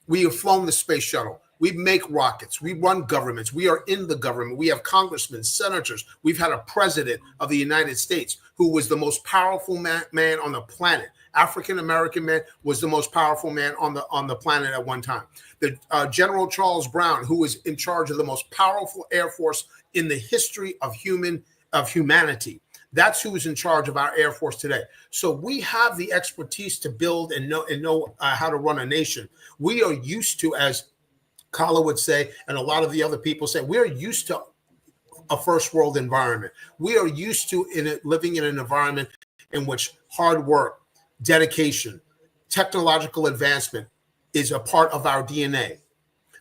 We have flown the space shuttle. We make rockets. We run governments. We are in the government. We have congressmen, senators. We've had a president of the United States who was the most powerful man on the planet. African-American man was the most powerful man on the planet at one time. The General Charles Brown, who was in charge of the most powerful Air Force in the history of humanity. That's who is in charge of our Air Force today. So we have the expertise to build and know how to run a nation. We are used to, as Kala would say, and a lot of the other people say, we're used to a first world environment. We are used to living in an environment in which hard work, dedication, technological advancement is a part of our DNA.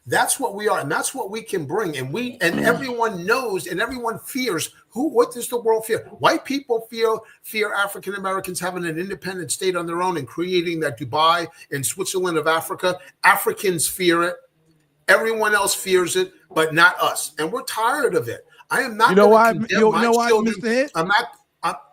That's what we are, and that's what we can bring. And everyone knows, and everyone fears. What does the world fear? White people fear African Americans having an independent state on their own and creating that Dubai and Switzerland of Africa. Africans fear it. Everyone else fears it, but not us. And we're tired of it. I am not. You know why, Mr. Head?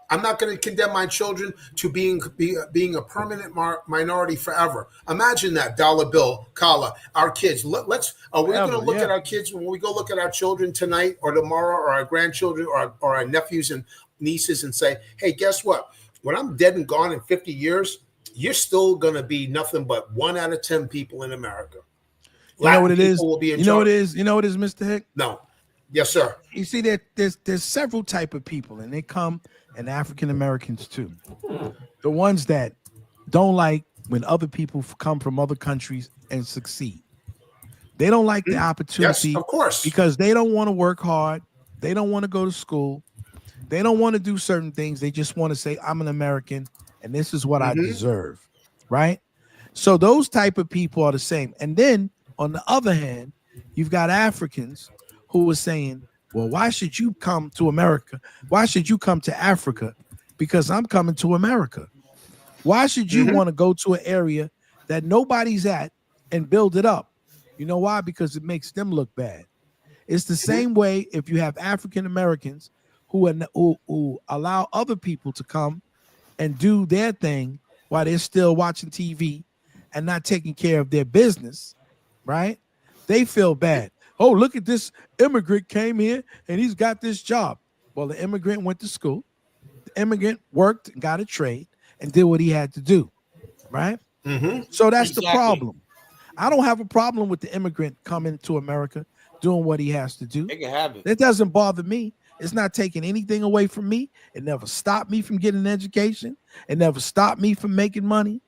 I'm not going to condemn my children to being a permanent minority forever. Imagine that, dollar bill, Kala, our kids. We're going to look at our kids when we go look at our children tonight or tomorrow, or our grandchildren or our nephews and nieces, and say, hey, guess what? When I'm dead and gone in 50 years, you're still going to be nothing but 1 out of 10 people in America. You know what it is? You know what it is, Mr. Hick? No. Yes, sir. You see, there's several type of people, and they come, and African Americans too. The ones that don't like when other people come from other countries and succeed. They don't like the opportunity, yes, of course, because they don't want to work hard. They don't want to go to school. They don't want to do certain things. They just want to say, I'm an American, and this is what I deserve, right? So those type of people are the same. And then on the other hand, you've got Africans who are saying, well, why should you come to America? Why should you come to Africa? Because I'm coming to America. Why should you want to go to an area that nobody's at and build it up? You know why? Because it makes them look bad. It's the same way if you have African Americans who allow other people to come and do their thing while they're still watching TV and not taking care of their business, right? They feel bad. Oh, look at this immigrant came here and he's got this job. Well, the immigrant went to school. The immigrant worked and got a trade and did what he had to do, right? So that's the problem. I don't have a problem with the immigrant coming to America, doing what he has to do. They can have it. That doesn't bother me. It's not taking anything away from me. It never stopped me from getting an education. It never stopped me from making money.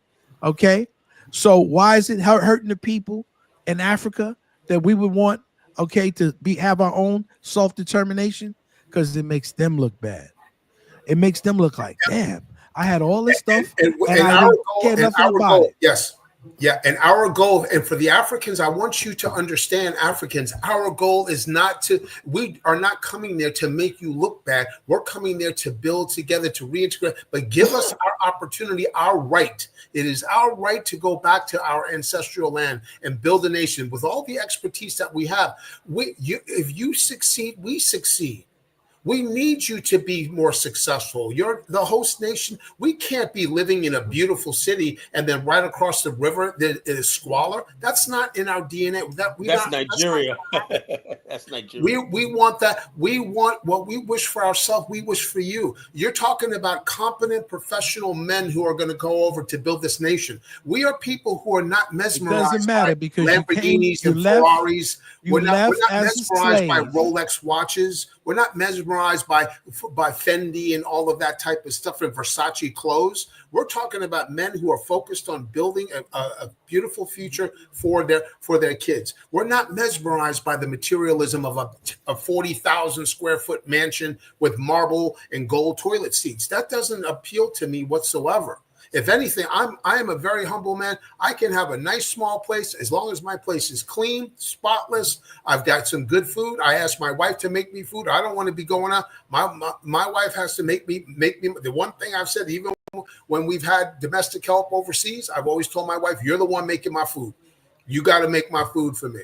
Okay? So why is it hurting the people in Africa that we would want, okay, to have our own self-determination? Because it makes them look bad. It makes them look like, damn, I had all this stuff and I don't care nothing about it. Yes. Yeah. And our goal, and for the Africans, I want you to understand, Africans, our goal is we are not coming there to make you look bad. We're coming there to build together, to reintegrate, but give us our opportunity, our right. It is our right to go back to our ancestral land and build a nation with all the expertise that we have. If you succeed, we succeed. We need you to be more successful. You're the host nation. We can't be living in a beautiful city and then right across the river there is squalor. That's not in our DNA. That's Nigeria. That's Nigeria. We want that. We want what we wish for ourselves. We wish for you. You're talking about competent professional men who are going to go over to build this nation. We are people who are not mesmerized. It doesn't matter by because Lamborghinis and Ferraris. We're not mesmerized by Rolex watches. We're not mesmerized by Fendi and all of that type of stuff and Versace clothes. We're talking about men who are focused on building a beautiful future for their kids. We're not mesmerized by the materialism of a 40,000 square foot mansion with marble and gold toilet seats. That doesn't appeal to me whatsoever. If anything, I am a very humble man. I can have a nice small place as long as my place is clean, spotless. I've got some good food. I ask my wife to make me food. I don't want to be going out. My wife has to make me. The one thing I've said, even when we've had domestic help overseas, I've always told my wife, "You're the one making my food. You got to make my food for me."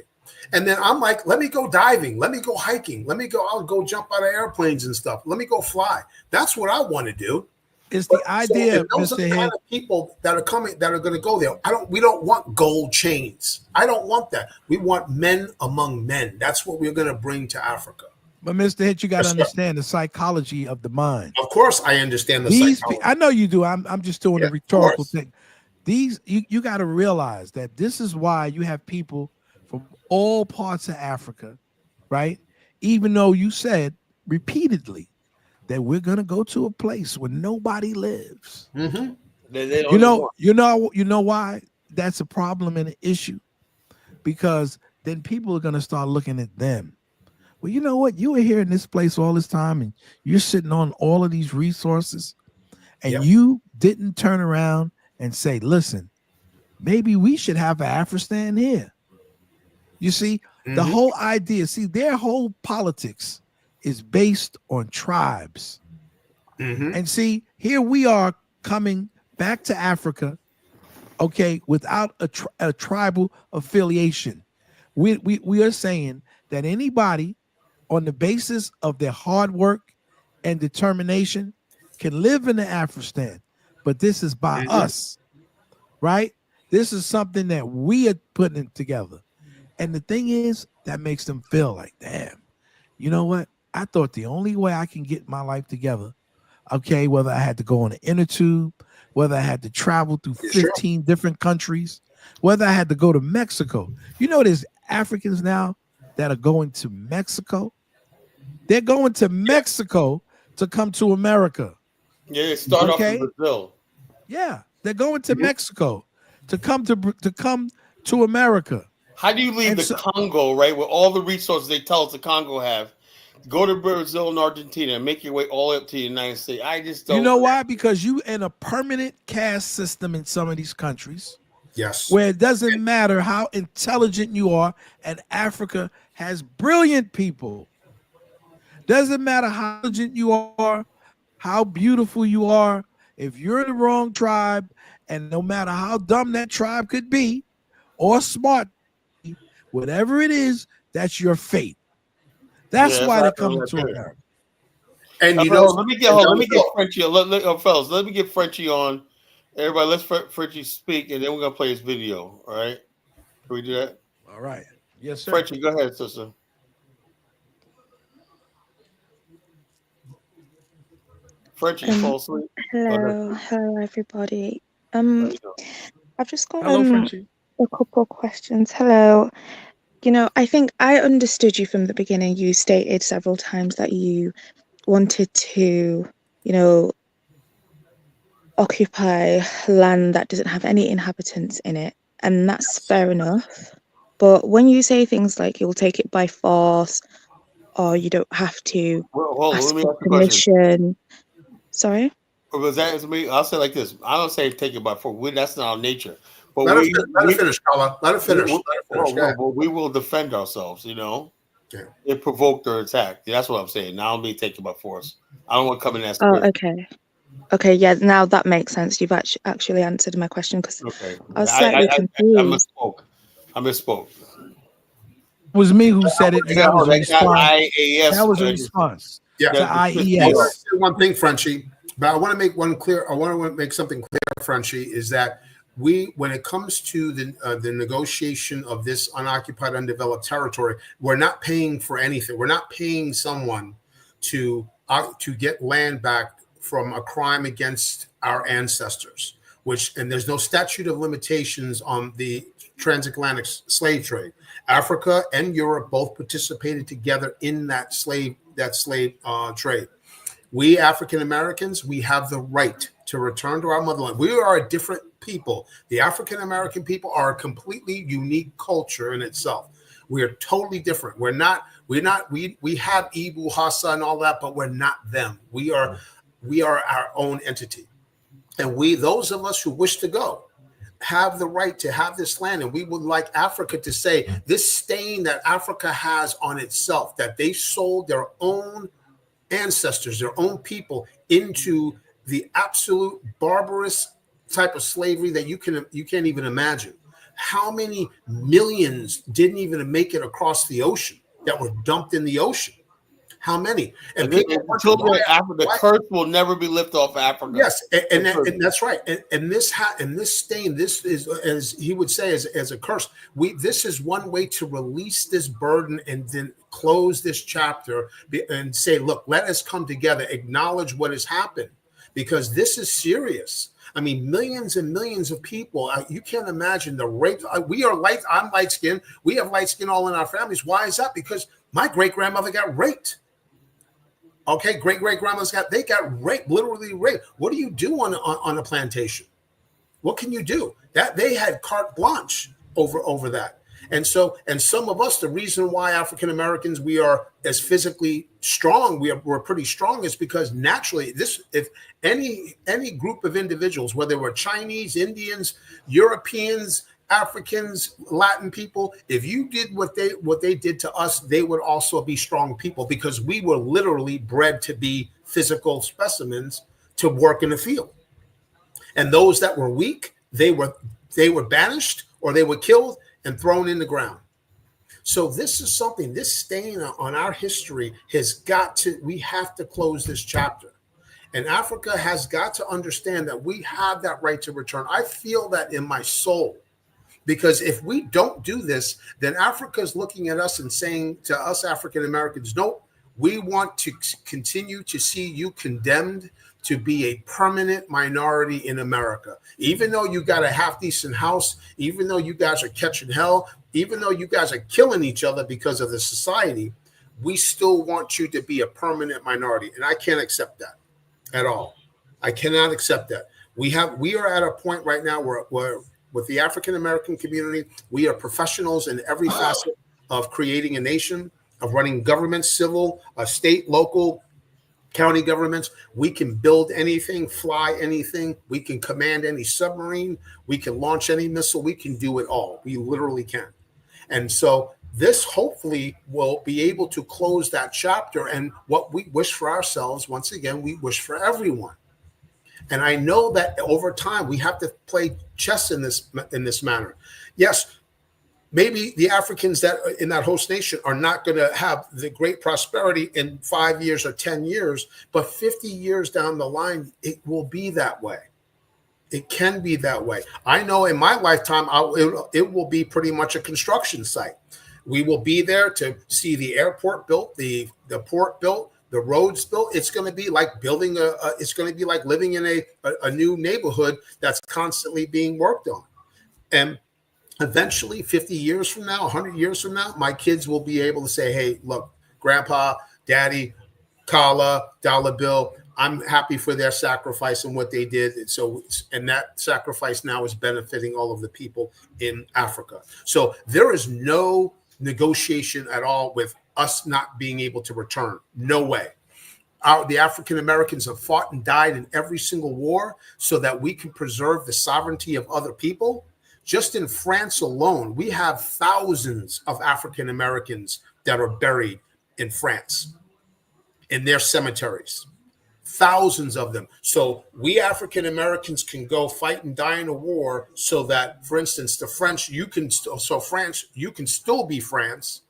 And then I'm like, let me go diving. Let me go hiking. I'll go jump out of airplanes and stuff. Let me go fly. That's what I want to do. It's the idea, those are the kind of people that are coming, that are going to go there. We don't want gold chains. I don't want that. We want men among men. That's what we're going to bring to Africa. But Mr. Hitch, you got to understand the psychology of the mind. Of course, I understand the psychology. I know you do. I'm just doing a rhetorical thing. You got to realize that this is why you have people from all parts of Africa, right? Even though you said repeatedly that we're gonna go to a place where nobody lives. Mm-hmm. You know why that's a problem and an issue? Because then people are gonna start looking at them. Well, you know what? You were here in this place all this time, and you're sitting on all of these resources, and you didn't turn around and say, "Listen, maybe we should have an Afghanistan here." You see, the whole idea. See, their whole politics is based on tribes. And see, here we are coming back to Africa, okay, without a tribal affiliation. We are saying that anybody on the basis of their hard work and determination can live in the Afghanistan, but this is by us, right? This is something that we are putting together. And the thing is, that makes them feel like, damn, you know what? I thought the only way I can get my life together, okay, whether I had to go on an inner tube, whether I had to travel through 15 different countries, whether I had to go to Mexico. You know, there's Africans now that are going to Mexico. They're going to Mexico to come to America. Yeah, start off in Brazil. Yeah, they're going to Mexico to come to America. How do you leave Congo, right, with all the resources they tell us the Congo have? Go to Brazil and Argentina and make your way all up to the United States. I just don't. You know why? Because you in a permanent caste system in some of these countries. Yes. Where it doesn't matter how intelligent you are, and Africa has brilliant people. Doesn't matter how intelligent you are, how beautiful you are. If you're in the wrong tribe, and no matter how dumb that tribe could be, or smart, whatever it is, that's your fate. That's why they're coming to America. And let me get Frenchie. Fellas, let me get Frenchie on. Everybody, let's Frenchie speak, and then we're gonna play his video. All right? Can we do that? All right. Yes, sir. Frenchie, go ahead, sister. Frenchie, fall asleep. Hello, everybody. I've just got a couple of questions. Hello. You know, I think I understood you from the beginning. You stated several times that you wanted to, you know, occupy land that doesn't have any inhabitants in it. And that's fair enough. But when you say things like you'll take it by force, or you don't have to ask for permission. Sorry? Was that me? I'll say like this. I don't say take it by force. That's not our nature. But let her finish, Carla. Let her finish. Well, we will defend ourselves, you know. Yeah. It provoked their attack. That's what I'm saying. Now I'm being taken by force. I don't want to come in as okay. Okay, yeah, now that makes sense. You've actually answered my question because I was slightly confused. I misspoke. It was me who said it. That was a response. That was a response. Yeah. to I IES. want to say one thing, Frenchie, but I want to make one clear. I want to make something clear, Frenchie, is that when it comes to the negotiation of this unoccupied, undeveloped territory, we're not paying for anything. We're not paying someone to get land back from a crime against our ancestors, and there's no statute of limitations on the transatlantic slave trade. Africa and Europe both participated together in that slave trade. We African Americans, we have the right to return to our motherland. We are a different people. The African American people are a completely unique culture in itself. We are totally different. We have Ibu, Hassa, and all that, but we're not them. We are our own entity. And those of us who wish to go, have the right to have this land. And we would like Africa to say this stain that Africa has on itself, that they sold their own ancestors, their own people, into the absolute barbarous type of slavery that you can't even imagine. How many millions didn't even make it across the ocean that were dumped in the ocean? How many? And people, the curse will never be lifted off Africa. Yes, and that's right. And this stain, this is, as he would say, as a curse. This is one way to release this burden and then close this chapter and say, look, let us come together, acknowledge what has happened, because this is serious. I mean, millions and millions of people. You can't imagine the rape. I'm light skinned. We have light skin all in our families. Why is that? Because my great grandmother got raped. Okay, great grandmothers got raped, literally raped. What do you do on a plantation? What can you do? That they had carte blanche over that. And some of us, the reason why African Americans, we are as physically strong, we're pretty strong, is because naturally, if any group of individuals, whether we're Chinese, Indians, Europeans, Africans, Latin people, if you did what they did to us, they would also be strong people, because we were literally bred to be physical specimens to work in the field. And those that were weak, they were banished, or they were killed and thrown in the ground. So this is something, this stain on our history we have to close this chapter. And Africa has got to understand that we have that right to return. I feel that in my soul. Because if we don't do this, then Africa is looking at us and saying to us African Americans, no, we want to continue to see you condemned to be a permanent minority in America. Even though you got a half decent house, even though you guys are catching hell, even though you guys are killing each other because of the society, we still want you to be a permanent minority. And I can't accept that at all. I cannot accept that. We are at a point right now where with the African American community, we are professionals in every facet of creating a nation, of running government, civil, state, local, county governments. We can build anything, fly anything. We can command any submarine. We can launch any missile. We can do it all. We literally can. And so this hopefully will be able to close that chapter. And what we wish for ourselves, once again, we wish for everyone. And I know that over time we have to play chess in this manner. Yes, maybe the Africans that are in that host nation are not going to have the great prosperity in 5 years or 10 years, but 50 years down the line, it will be that way. It can be that way. I know in my lifetime, it will be pretty much a construction site. We will be there to see the airport built, the port built, the roads built. It's going to be like building it's going to be like living in a new neighborhood that's constantly being worked on. And eventually, 50 years from now, 100 years from now, my kids will be able to say, hey, look, Grandpa, Daddy, Kala, Dollar Bill, I'm happy for their sacrifice and what they did. And that sacrifice now is benefiting all of the people in Africa. So there is no negotiation at all with us not being able to return. No way. The African Americans have fought and died in every single war so that we can preserve the sovereignty of other people. Just in France alone, we have thousands of African Americans that are buried in France, in their cemeteries. Thousands of them. So we African Americans can go fight and die in a war so that, for instance, the French, France, you can still be France.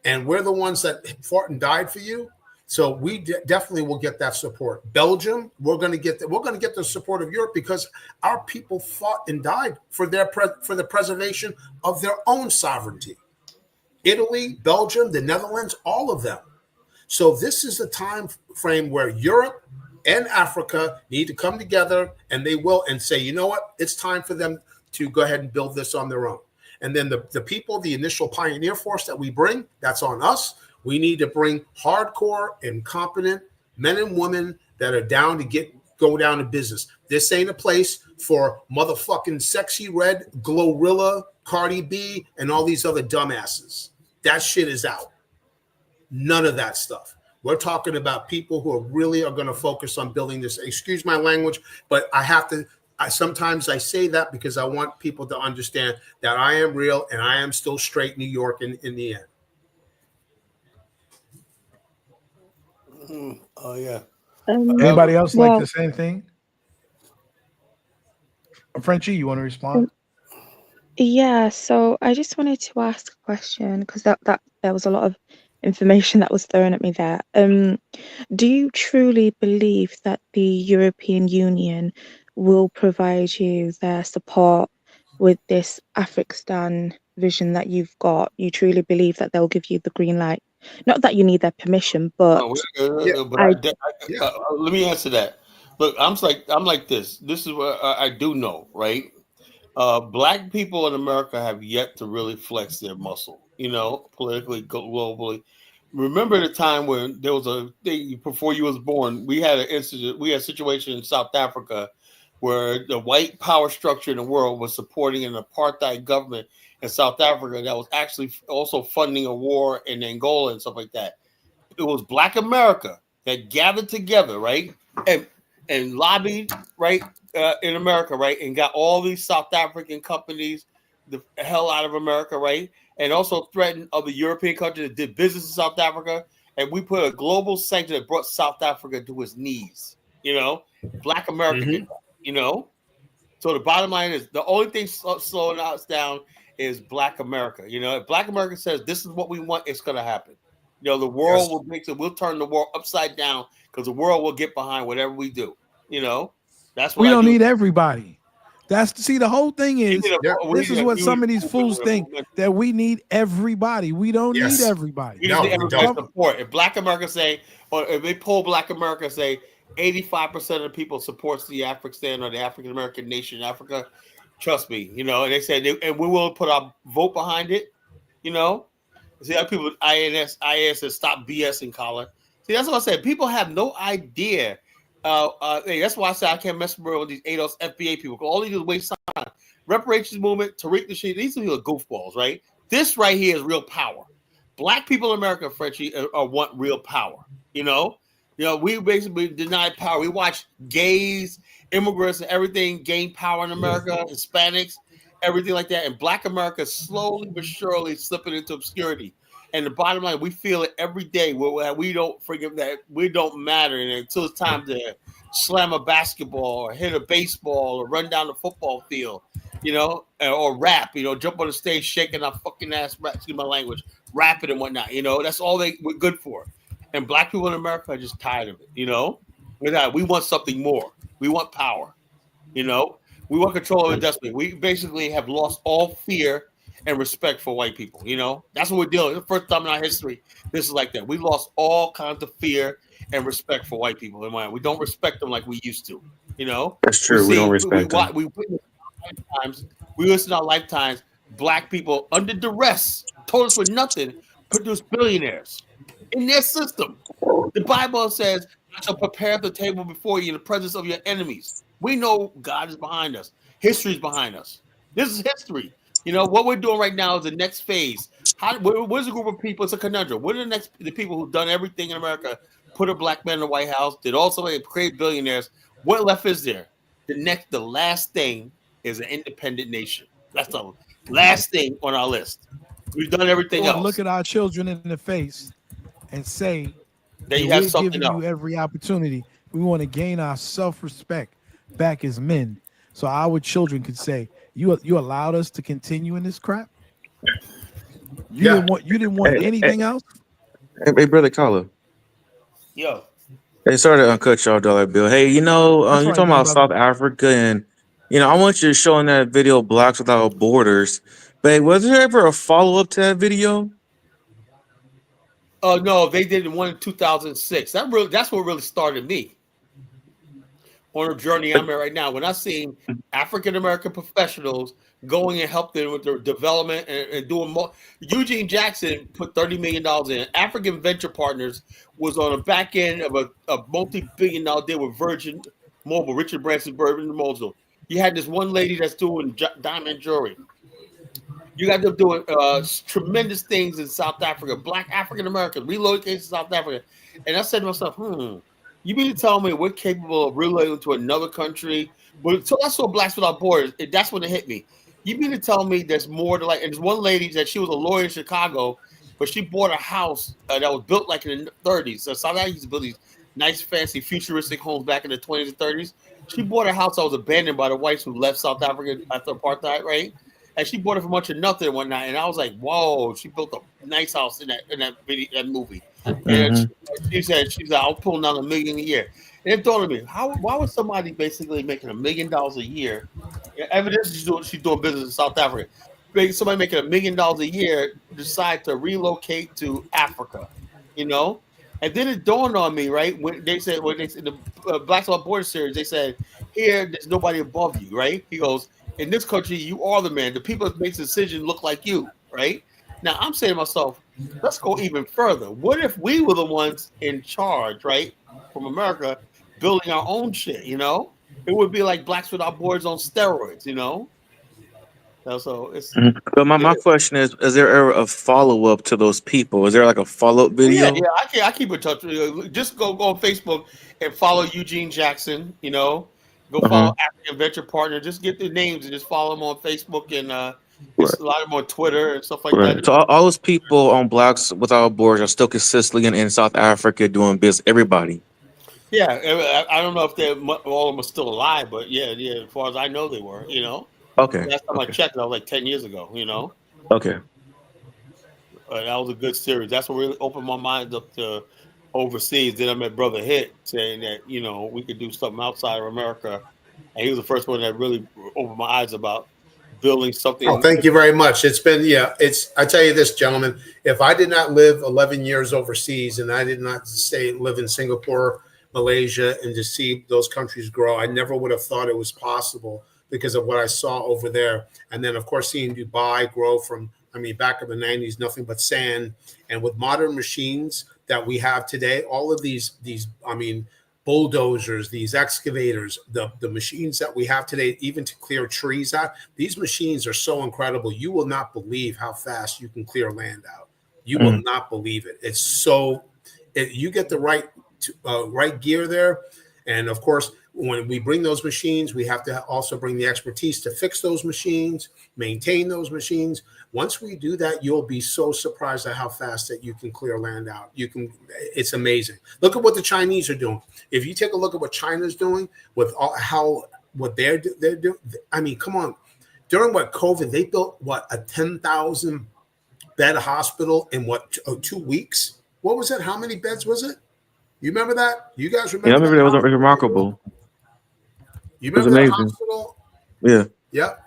And we're the ones that fought and died for you. So we definitely will get that support. Belgium, we're going to get the support of Europe because our people fought and died for the preservation of their own sovereignty. Italy, Belgium, the Netherlands, all of them. So this is the time frame where Europe and Africa need to come together, and they will, and say, you know what, it's time for them to go ahead and build this on their own. And then the people, the initial pioneer force that we bring, that's on us. We need to bring hardcore and competent men and women that are down to go down to business. This ain't a place for motherfucking Sexy Red, Glorilla, Cardi B, and all these other dumbasses. That shit is out. None of that stuff. We're talking about people who really are going to focus on building this. Excuse my language, but sometimes I say that because I want people to understand that I am real and I am still straight New York in the end. Oh yeah. Anybody else like the same thing? Frenchie, you want to respond? Yeah, so I just wanted to ask a question because that there was a lot of information that was thrown at me there. Do you truly believe that the European Union will provide you their support with this Afghanistan vision that you've got? You truly believe that they'll give you the green light? Not that you need their permission, but let me answer that. Look, I'm like this. This is what I do know, right? Black people in America have yet to really flex their muscle, politically, globally. Remember the time when there was a thing before you was born, we had a situation in South Africa where the white power structure in the world was supporting an apartheid government in South Africa that was actually also funding a war in Angola and stuff like that. It was Black America that gathered together, right, and lobbied, right, in America, right, and got all these South African companies the hell out of America, right, and also threatened other European countries that did business in South Africa, and we put a global sanction that brought South Africa to its knees. Black America did that, So the bottom line is the only thing slowing us down is Black America. If Black America says this is what we want, it's going to happen. The world we'll turn the world upside down because the world will get behind whatever we do. That's what we don't need everybody. The whole thing is this is what some of these fools think, that we need everybody. We don't need everybody. We need everybody support. If Black America say, or if they poll Black America, say 85% of the people supports the Afghanistan or the African American nation in Africa, trust me, and they said and we will put our vote behind it. See, other people with IAS says stop BSing, Colin. See, that's what I said. People have no idea. That's why I say I can't mess around with these ADOS FBA people. All they do is waste time. Reparations movement, Tariq Nasheed, these people are goofballs, right? This right here is real power. Black people in America, Frenchie, want real power. We basically deny power. We watch gays, immigrants, and everything gain power in America, Hispanics, everything like that. And Black America slowly but surely slipping into obscurity. And the bottom line, we feel it every day. We don't forget that we don't matter until it's time to slam a basketball or hit a baseball or run down the football field, or rap, jump on the stage shaking our fucking ass, excuse my language, rapping and whatnot. That's all we're good for. And Black people in America are just tired of it. We want something more. We want power. We want control of destiny. We basically have lost all fear and respect for white people. That's what we're dealing with. The first time in our history, this is like that. We lost all kinds of fear and respect for white people. We don't respect them like we used to. That's true. We don't respect them. We witness in our lifetimes Black people under duress, told us for nothing, produce billionaires in their system. The Bible says, I shall prepare the table before you in the presence of your enemies. We know God is behind us. History is behind us. This is history. What we're doing right now is the next phase. Where's a group of people? It's a conundrum. What are the people who've done everything in America, put a Black man in the White House, did also create billionaires? What left is there? The last thing is an independent nation. That's the last thing on our list. We've done everything else. Look at our children in the face and say that you have we're something giving else. You every opportunity. We want to gain our self-respect back as men, so our children could say, "You allowed us to continue in this crap. You didn't want anything else." Hey, brother Carla. Yo. Hey, sorry to uncut y'all, Dollar Bill. Hey, That's you're right, talking young about brother. South Africa, and I want you to show in that video Blacks Without Borders. But hey, was there ever a follow up to that video? Oh no, they did one in 2006. That's what really started me on a journey I'm at right now. When I seen African American professionals going and help them with their development and doing more. Eugene Jackson put $30 million in. African Venture Partners was on the back end of a multi-billion-dollar deal with Virgin Mobile, Richard Branson, Virgin Mobile. You had this one lady that's doing diamond jewelry. You got them doing tremendous things in South Africa. Black African Americans relocated to South Africa. And I said to myself, you mean to tell me we're capable of relocating to another country? But until I saw Blacks Without Borders, that's when it hit me. You mean to tell me there's more to like, and there's one lady that she was a lawyer in Chicago, but she bought a house that was built like in the 30s. So South Africa used to build these nice, fancy, futuristic homes back in the 20s and 30s. She bought a house that was abandoned by the whites who left South Africa after apartheid, right? And she bought it for much of nothing one night, and I was like, "Whoa!" She built a nice house in that video, that movie. And she said, "She's like, I'll pull down $1 million a year." And it dawned on me, why was somebody basically making $1 million a year? Evidence she's doing business in South Africa. Somebody making $1 million a year decide to relocate to Africa, And then it dawned on me, right? When they said the Blacks Without Borders series, they said, "Here, there's nobody above you," right? He goes, "In this country, you are the man. The people that make the decision look like you," right? Now, I'm saying to myself, let's go even further. What if we were the ones in charge, right, from America, building our own shit, It would be like Blacks Without Borders on steroids, So it's... But my question is there ever a follow up to those people? Is there like a follow up video? Yeah, I keep in touch with you. Just go on Facebook and follow Eugene Jackson, Go follow African Venture Partner. Just get their names and just follow them on Facebook and it's a lot of them on Twitter and stuff like that. So all those people on Blacks Without Borders are still consistently in South Africa doing business. Everybody. Yeah, I don't know if all of them are still alive, but yeah. As far as I know, they were. Okay. Last time I checked, that was like 10 years ago. Okay. That was a good series. That's what really opened my mind up to overseas. Then I met Brother Hit saying that we could do something outside of America, and he was the first one that really opened my eyes about building something. Oh, thank you very much. It's been I tell you this, gentlemen, if I did not live 11 years overseas and I did not live in Singapore, Malaysia, and to see those countries grow, I never would have thought it was possible because of what I saw over there. And then, of course, seeing Dubai grow from, back in the 90s, nothing but sand. And with modern machines that we have today, all of these bulldozers, these excavators, the machines that we have today, even to clear trees out, these machines are so incredible. You will not believe how fast you can clear land out. You will not believe it. It's so, you get the right gear there. And of course, when we bring those machines, we have to also bring the expertise to fix those machines, maintain those machines. Once we do that, you'll be so surprised at how fast that you can clear land out. It's amazing. Look at what the Chinese are doing. If you take a look at what China's doing with what they're doing, come on. During COVID, they built a 10,000 bed hospital in 2 weeks? What was it? How many beds was it? You remember that? You guys remember? Yeah, I remember that was remarkable. You remember that hospital? Yeah. Yep.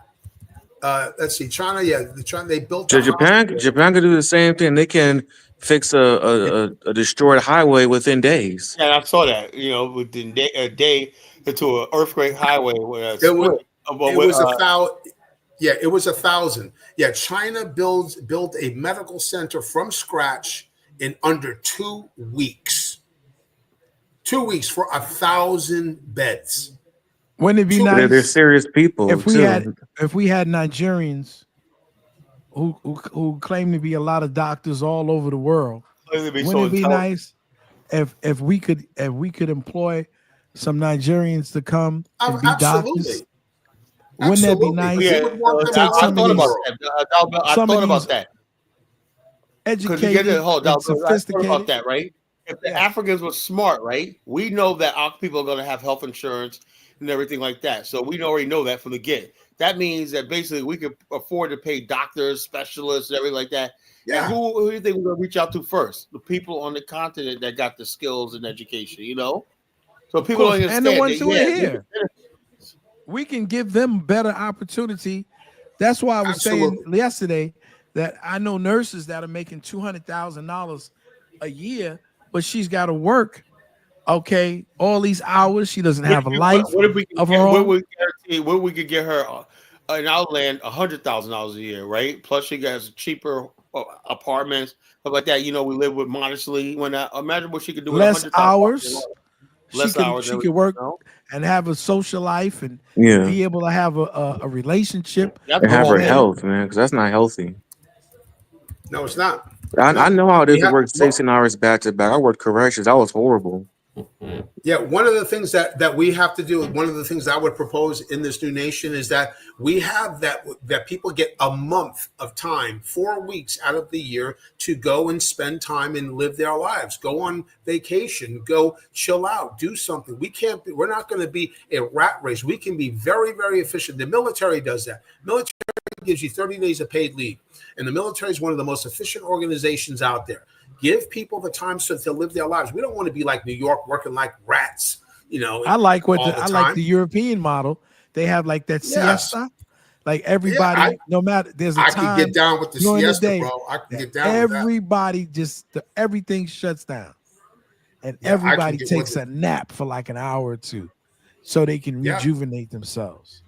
Let's see, China. Yeah, they built. Japan can do the same thing. They can fix a destroyed highway within days. Yeah, I saw that. Within a day into an earthquake highway where it was 1,000. Yeah, it was 1,000. Yeah, China built a medical center from scratch in under 2 weeks. 2 weeks for 1,000 beds. Wouldn't it be nice? They're serious people. If we had Nigerians who claim to be a lot of doctors all over the world, wouldn't it be nice if we could employ some Nigerians to come and be doctors? Wouldn't that be nice? Yeah, I thought about that. Educated, and sophisticated. About that, right? If the Africans were smart, right? We know that our people are going to have health insurance and everything like that. So we already know that from the get. that means that basically we could afford to pay doctors, specialists, and everything like that. Yeah. And who do you think we're going to reach out to first? The people on the continent that got the skills and education, you know? So people don't understand. And the ones that, who are here. We can give them better opportunity. That's why I was saying yesterday that I know nurses that are making $200,000 a year, but she's got to work. Okay, all these hours, she doesn't have a life of her own. What we could get her in our land $100,000 a year, right? Plus she gets cheaper apartments, stuff like that. You know, we live with modestly. Imagine what she could do with less hours. Less hours. She could work and have a social life and be able to have a relationship and have her health, man, because that's not healthy. No, it's not. I know how it is to work 16 hours back to back. I worked corrections. That was horrible. Yeah, one of the things that we have to do, one of the things I would propose in this new nation is that we have that people get a month of time, 4 weeks out of the year to go and spend time and live their lives, go on vacation, go chill out, do something. We're not going to be a rat race. We can be very, very efficient. The military does that. Military gives you 30 days of paid leave. And the military is one of the most efficient organizations out there. Give people the time so to live their lives. We don't want to be like New York, working like rats. You know, I like the European model. They have like that siesta. Like everybody, no matter there's a time. I can get down with the siesta, day, bro. I can get down. Everybody everything shuts down, and everybody takes a nap for like an hour or two, so they can rejuvenate themselves.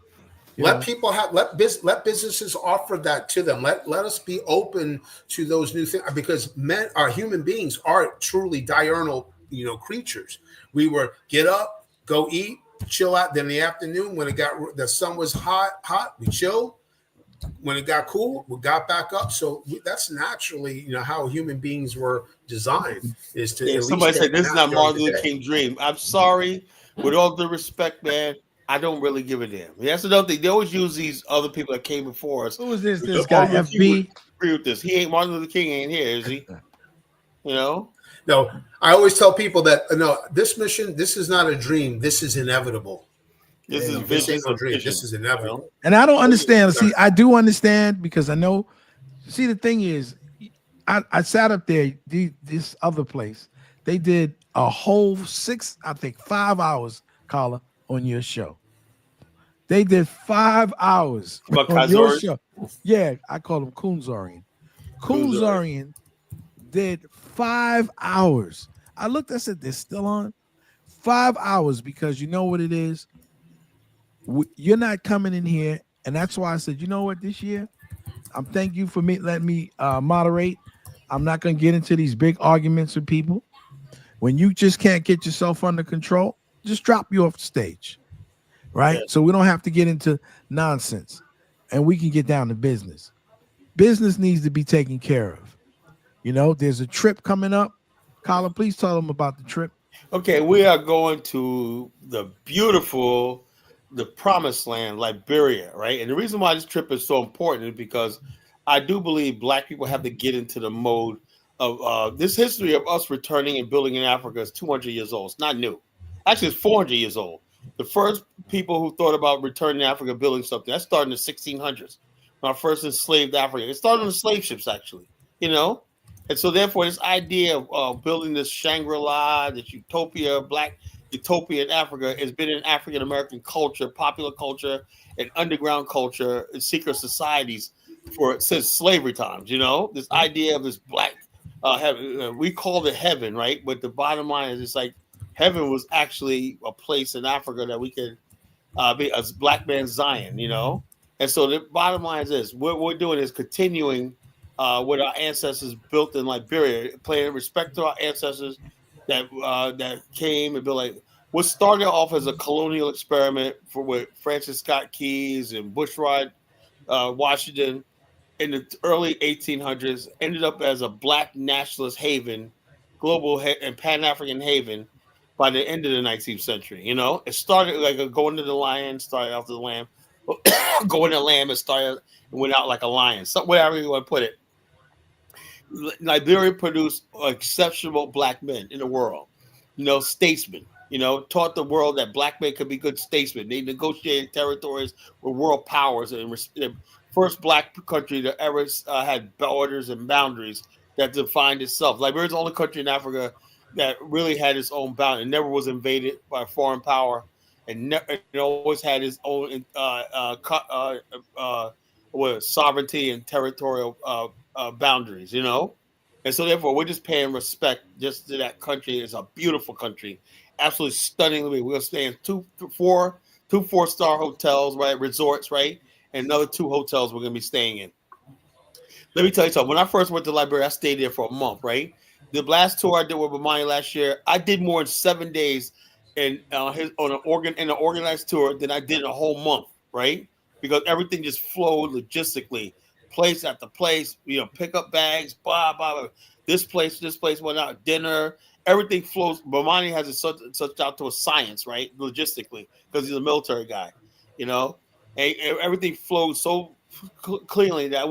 Let businesses offer that to them. Let us be open to those new things, because human beings are truly diurnal, creatures. We were get up, go eat, chill out. Then in the afternoon, when the sun was hot, we chilled. When it got cool, we got back up. So that's naturally, how human beings were designed. Is to somebody said this is not Martin Luther King dream. I'm sorry, with all due respect, man. I don't really give a damn. That's another thing. They always use these other people that came before us. Who is this guy? FB? Agree with this. He ain't Martin Luther King. Ain't here, is he? No. I always tell people that this mission. This is not a dream. This is inevitable. This ain't no dream. This is inevitable. And I don't understand. See, I do understand because I know. See, the thing is, I sat up there. This other place, they did a whole 5 hours, Carla, on your show. They did 5 hours on your show. Yeah, I call him Coonzorian. Coonzorian did 5 hours. I looked, I said, they're still on 5 hours because you know what it is? You're not coming in here. And that's why I said, you know what, this year, I'm thank you for letting me moderate. I'm not going to get into these big arguments with people. When you just can't get yourself under control, just drop you off the stage. Right? Yeah. So we don't have to get into nonsense and we can get down to business. Business needs to be taken care of. There's a trip coming up. Colin, please tell them about the trip. Okay, we are going to the promised land, Liberia, right? And the reason why this trip is so important is because I do believe Black people have to get into the mode of this history of us returning and building in Africa is 200 years old. It's not new. Actually, it's 400 years old. The first people who thought about returning to Africa, building something, that started in the 1600s. When I first enslaved Africa. It started on the slave ships, actually, And so, therefore, this idea of building this Shangri-La, this Utopia, Black Utopia in Africa has been in African-American culture, popular culture, and underground culture, and secret societies since slavery times, This idea of this Black heaven, we called it heaven, right? But the bottom line is it's like, heaven was actually a place in Africa that we could be as Black man Zion, And so the bottom line is this: what we're doing is continuing what our ancestors built in Liberia, paying respect to our ancestors that came and built. What started off as a colonial experiment with Francis Scott Keys and Bushrod Washington in the early 1800s ended up as a Black nationalist haven, global and Pan-African haven. By the end of the 19th century, it started like going to the lion, started off the lamb, going to the lamb and started and went out like a lion. So whatever you want to put it, Liberia produced exceptional Black men in the world, statesmen, taught the world that black men could be good statesmen. They negotiated territories with world powers and the first black country that ever had borders and boundaries that defined itself. Liberia is the only country in Africa that really had its own boundary. It never was invaded by a foreign power, and it always had its own sovereignty and territorial boundaries. And so therefore we're just paying respect just to that country. It's a beautiful country, absolutely stunningly. We're gonna stay in two 4-star hotels, right? Resorts, right? And another 2 hotels we're gonna be staying in. Let me tell you something. When I first went to Liberia, I stayed there for a month, right? The last tour I did with Bamani last year, I did more in 7 days in an organized tour than I did in a whole month, right? Because everything just flowed logistically, place after place. Pick up bags, blah blah blah. This place, went out, dinner. Everything flows. Bamani has it such out to a science, right? Logistically, because he's a military guy, and everything flowed so cleanly that I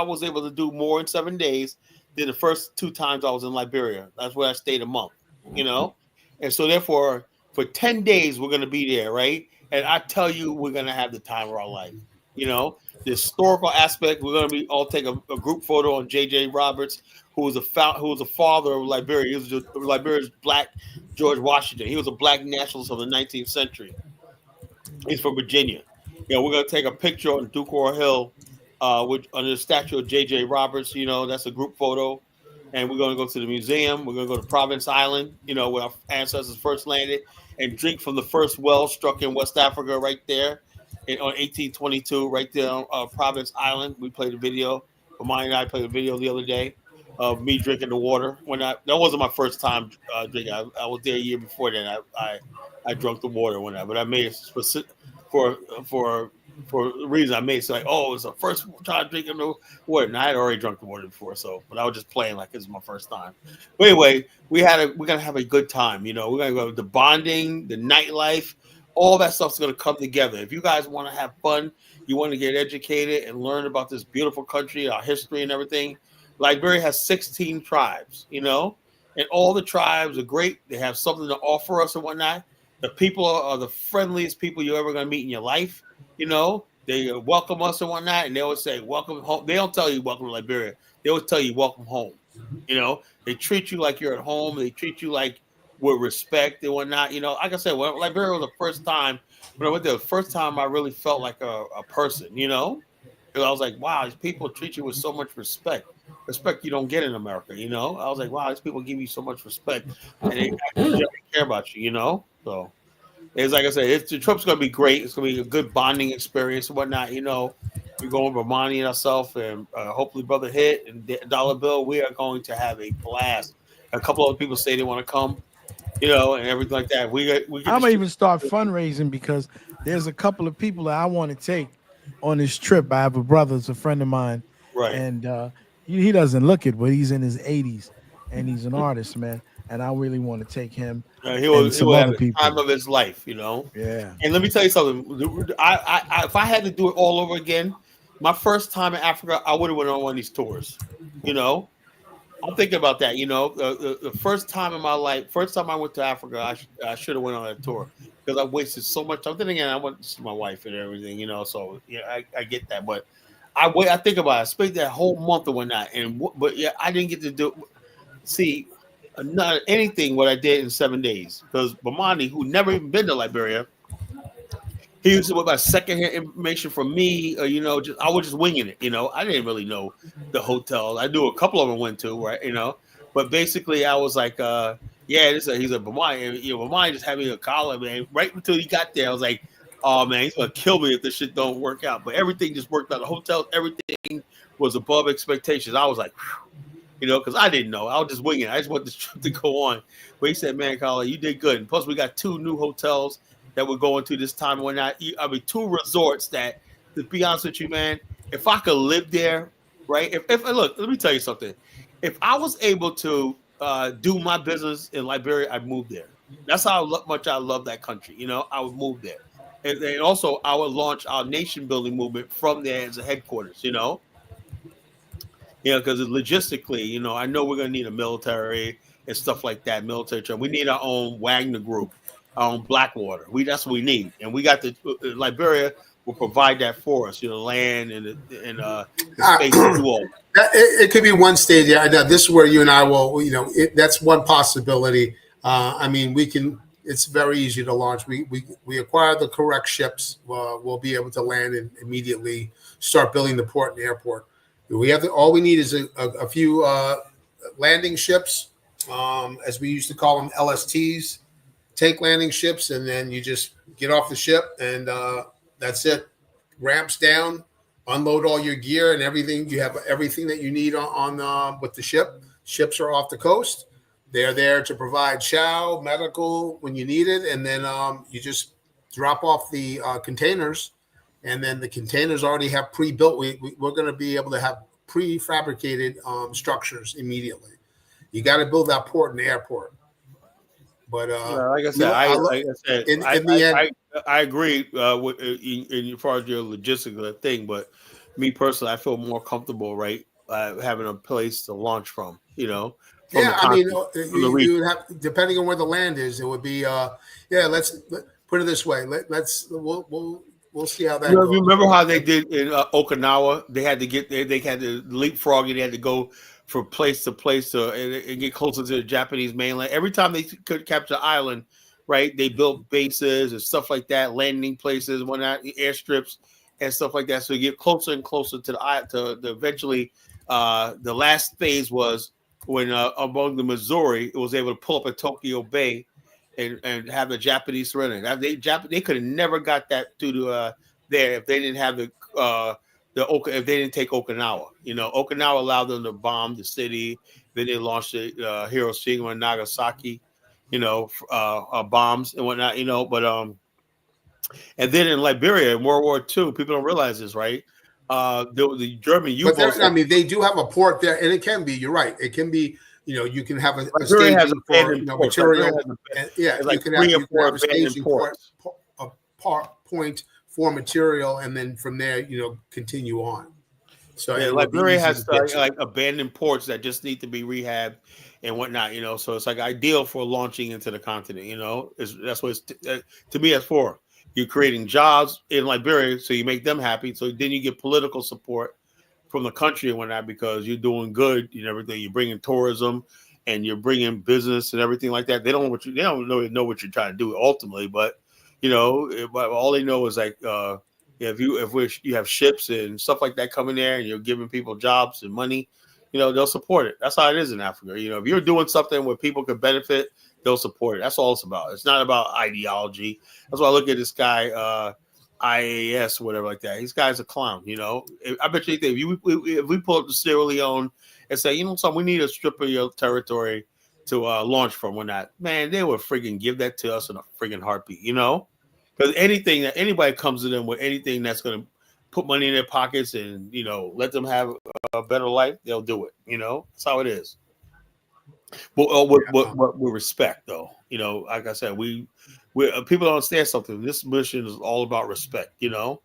was able to do more in 7 days than the first 2 times I was in Liberia. That's where I stayed a month, and so therefore for 10 days we're going to be there, right? And I tell you, we're going to have the time of our life. The historical aspect, we're going to be all take a group photo on J.J. Roberts, who was a father of Liberia. He was Liberia's Black George Washington. He was a black nationalist of the 19th century. He's from Virginia. We're going to take a picture on Duke Hill under the statue of J.J. Roberts. That's a group photo. And we're going to go to the museum. We're going to go to Province Island, where our ancestors first landed, and drink from the first well struck in West Africa right there on 1822, right there on Province Island. We played a video. Mine and I played a video the other day of me drinking the water. That wasn't my first time drinking. I was there a year before then. I drank the water but I made it for a reason. I made it like, it's the first time drinking the water. And I had already drunk the water before, but I was just playing like this is my first time. But anyway, we're gonna have a good time. We're gonna go the bonding, the nightlife, all that stuff's gonna come together. If you guys want to have fun, you want to get educated and learn about this beautiful country, our history and everything. Liberia has 16 tribes, and all the tribes are great. They have something to offer us and whatnot. The people are the friendliest people you're ever going to meet in your life. They welcome us and whatnot, and they always say, welcome home. They don't tell you welcome to Liberia. They always tell you welcome home. They treat you like you're at home. They treat you like with respect and whatnot. Like I said, Liberia was the first time, when I went there, the first time I really felt like a person, because I was like, wow, these people treat you with so much respect you don't get in America. I was like, wow, these people give you so much respect, and they actually care about you. So it's like I said, the trip's gonna be great. It's gonna be a good bonding experience and whatnot. We're going with Romani and ourselves, and hopefully Brother Hit and Dollar Bill. We are going to have a blast. A couple other people say they want to come, and everything like that. I'm gonna even start fundraising because there's a couple of people that I want to take on this trip. I have a brother, it's a friend of mine, right? And he doesn't look it, but he's in his 80s and he's an artist, man. And I really want to take him. He will have the time of his life, Yeah. And let me tell you something. I if I had to do it all over again, my first time in Africa, I would have went on one of these tours. I'm thinking about that. The first time in my life, first time I went to Africa, I should have went on that tour because I wasted so much time. Then again, I went to see my wife and everything, So yeah, I get that, but I think about it. I spent that whole month or whatnot, but yeah, I didn't get to see not anything what I did in 7 days because Bamani, who never even been to Liberia, he used to put my secondhand information from me. I was just winging it. I didn't really know the hotels. I knew a couple of them went to, right? But basically I was like, he's a Bamani. And, Bamani just had me a collar, man. Right until he got there, I was like, oh man, he's gonna kill me if this shit don't work out. But everything just worked out. The hotels, everything was above expectations. I was like, because I didn't know. I was just winging it. I just wanted this trip to go on. But he said, man, Colin, you did good. And plus, we got 2 new hotels that we're going to this time. We're not, 2 resorts that, to be honest with you, man, if I could live there, right? If look, let me tell you something. If I was able to do my business in Liberia, I'd move there. That's how much I love that country. I would move there. And also, I would launch our nation building movement from there as a headquarters, because logistically, I know we're going to need a military and stuff like that. Military training. We need our own Wagner group, our own Blackwater. That's what we need, and we got Liberia will provide that for us. Land and the space to do all. It could be one state. Yeah, this is where you and I will. That's one possibility. I mean, we can. It's very easy to launch. We acquire the correct ships. We'll be able to land and immediately start building the port and airport. We have all we need is a few landing ships, as we used to call them, LSTs, tank landing ships, and then you just get off the ship and that's it. Ramps down, unload all your gear and everything. You have everything that you need on with the ship. Ships are off the coast. They're there to provide chow, medical when you need it, and then you just drop off the containers, and then the containers already have pre-built. We're going to be able to have prefabricated structures immediately. You got to build that port and airport. But like I said, in the end, I agree with as far as your logistical thing. But me personally, I feel more comfortable, right, having a place to launch from. I mean, you would have, depending on where the land is, it would be. Let's put it this way. We'll see how that goes. You remember how they did in Okinawa? They had to get there. They had to leapfrog, and they had to go from place to place and get closer to the Japanese mainland. Every time they could capture the island, right? They built bases and stuff like that, landing places, whatnot, airstrips and stuff like that. So you get closer and closer to the eventually. The last phase was when among the Missouri, it was able to pull up at Tokyo Bay and have the Japanese surrender. They could have never got that to there if they didn't have if they didn't take Okinawa. Okinawa allowed them to bomb the city. Then they launched Hiroshima and Nagasaki, bombs and whatnot. But and then in Liberia in World War II, people don't realize this, right? The German U-boats. I mean, they do have a port there, and it can be. You're right. It can be. You can have a staging for material. You can have a staging point for material, and then from there, continue on. So Liberia has like abandoned ports that just need to be rehabbed and whatnot. So it's like ideal for launching into the continent. That's what to me. That's for. You're creating jobs in Liberia, so you make them happy. So then you get political support from the country and whatnot because you're doing good and everything. You're bringing tourism and you're bringing business and everything like that. They don't really know what you're trying to do ultimately, but all they know is like if you have ships and stuff like that coming there and you're giving people jobs and money, they'll support it. That's how it is in Africa. If you're doing something where people could benefit, they'll support it. That's all it's about. It's not about ideology. That's why I look at this guy, IAS, whatever like that. This guy's a clown. I bet you if we pull up to Sierra Leone and say, we need a strip of your territory to launch from, when that, man, they would friggin' give that to us in a friggin' heartbeat. Because anything that anybody comes to them with anything that's going to put money in their pockets and let them have a better life, they'll do it. That's how it is. But with respect, though, like I said, we people don't understand something. This mission is all about respect. You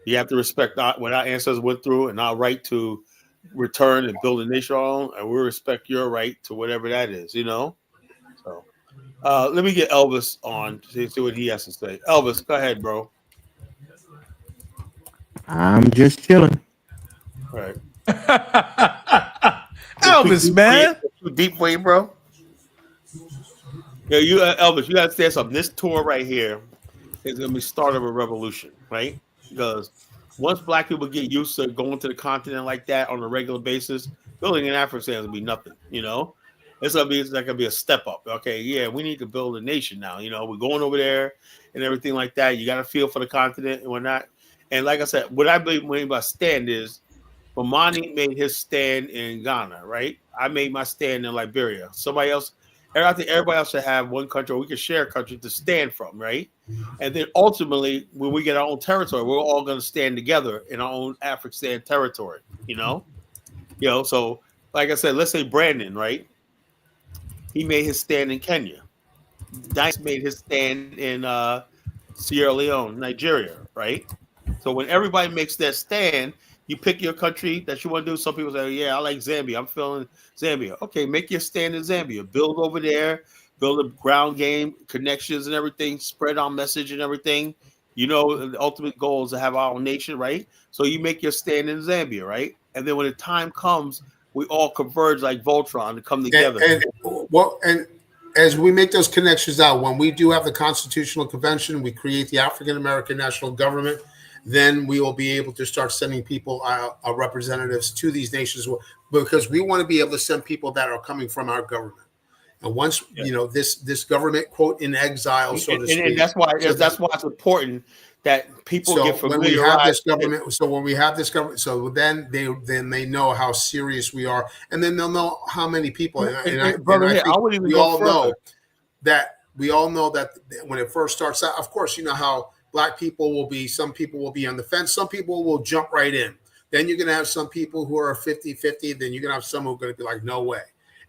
have to respect what our ancestors went through and our right to return and build a nation on, and we respect your right to whatever that is. So let me get Elvis on to see what he has to say. Elvis, go ahead, bro. I'm just chilling. All right. Elvis, man. Too deep for you, bro. Yeah, Elvis, you gotta say something. This tour right here is gonna be start of a revolution, right? Because once black people get used to going to the continent like that on a regular basis, building in Africa is gonna be nothing. It's gonna be a step up. Okay, yeah, we need to build a nation now. We're going over there and everything like that. You got to feel for the continent and whatnot. And like I said, what I believe by stand is, Bomani made his stand in Ghana, right? I made my stand in Liberia. Somebody else, I think everybody else should have one country, or we can share a country to stand from, right? And then ultimately, when we get our own territory, we're all going to stand together in our own African territory, So like I said, let's say Brandon, right? He made his stand in Kenya. Dice made his stand in Sierra Leone, Nigeria, right? So when everybody makes their stand, You pick your country that you want to do. Some people say, yeah, I like Zambia. I'm feeling Zambia. Okay, make your stand in Zambia. Build over there. Build a ground game, connections and everything. Spread our message and everything. You know, the ultimate goal is to have our own nation, right? So you make your stand in Zambia, right? And then when the time comes, we all converge like Voltron to come together. And as we make those connections out, when we do have the Constitutional Convention, we create the African American national government, then we will be able to start sending people, representatives to these nations, because we want to be able to send people that are coming from our government. And once this government, quote, in exile, so to speak, and that's why it's important that people get familiarized. When we have this government, so then they know how serious we are, and then they'll know how many people. And I think we all know that when it first starts out, of course, you know how Black people will be. Some people will be on the fence. Some people will jump right in. Then you're going to have some people who are 50-50. Then you're going to have some who are going to be like, no way.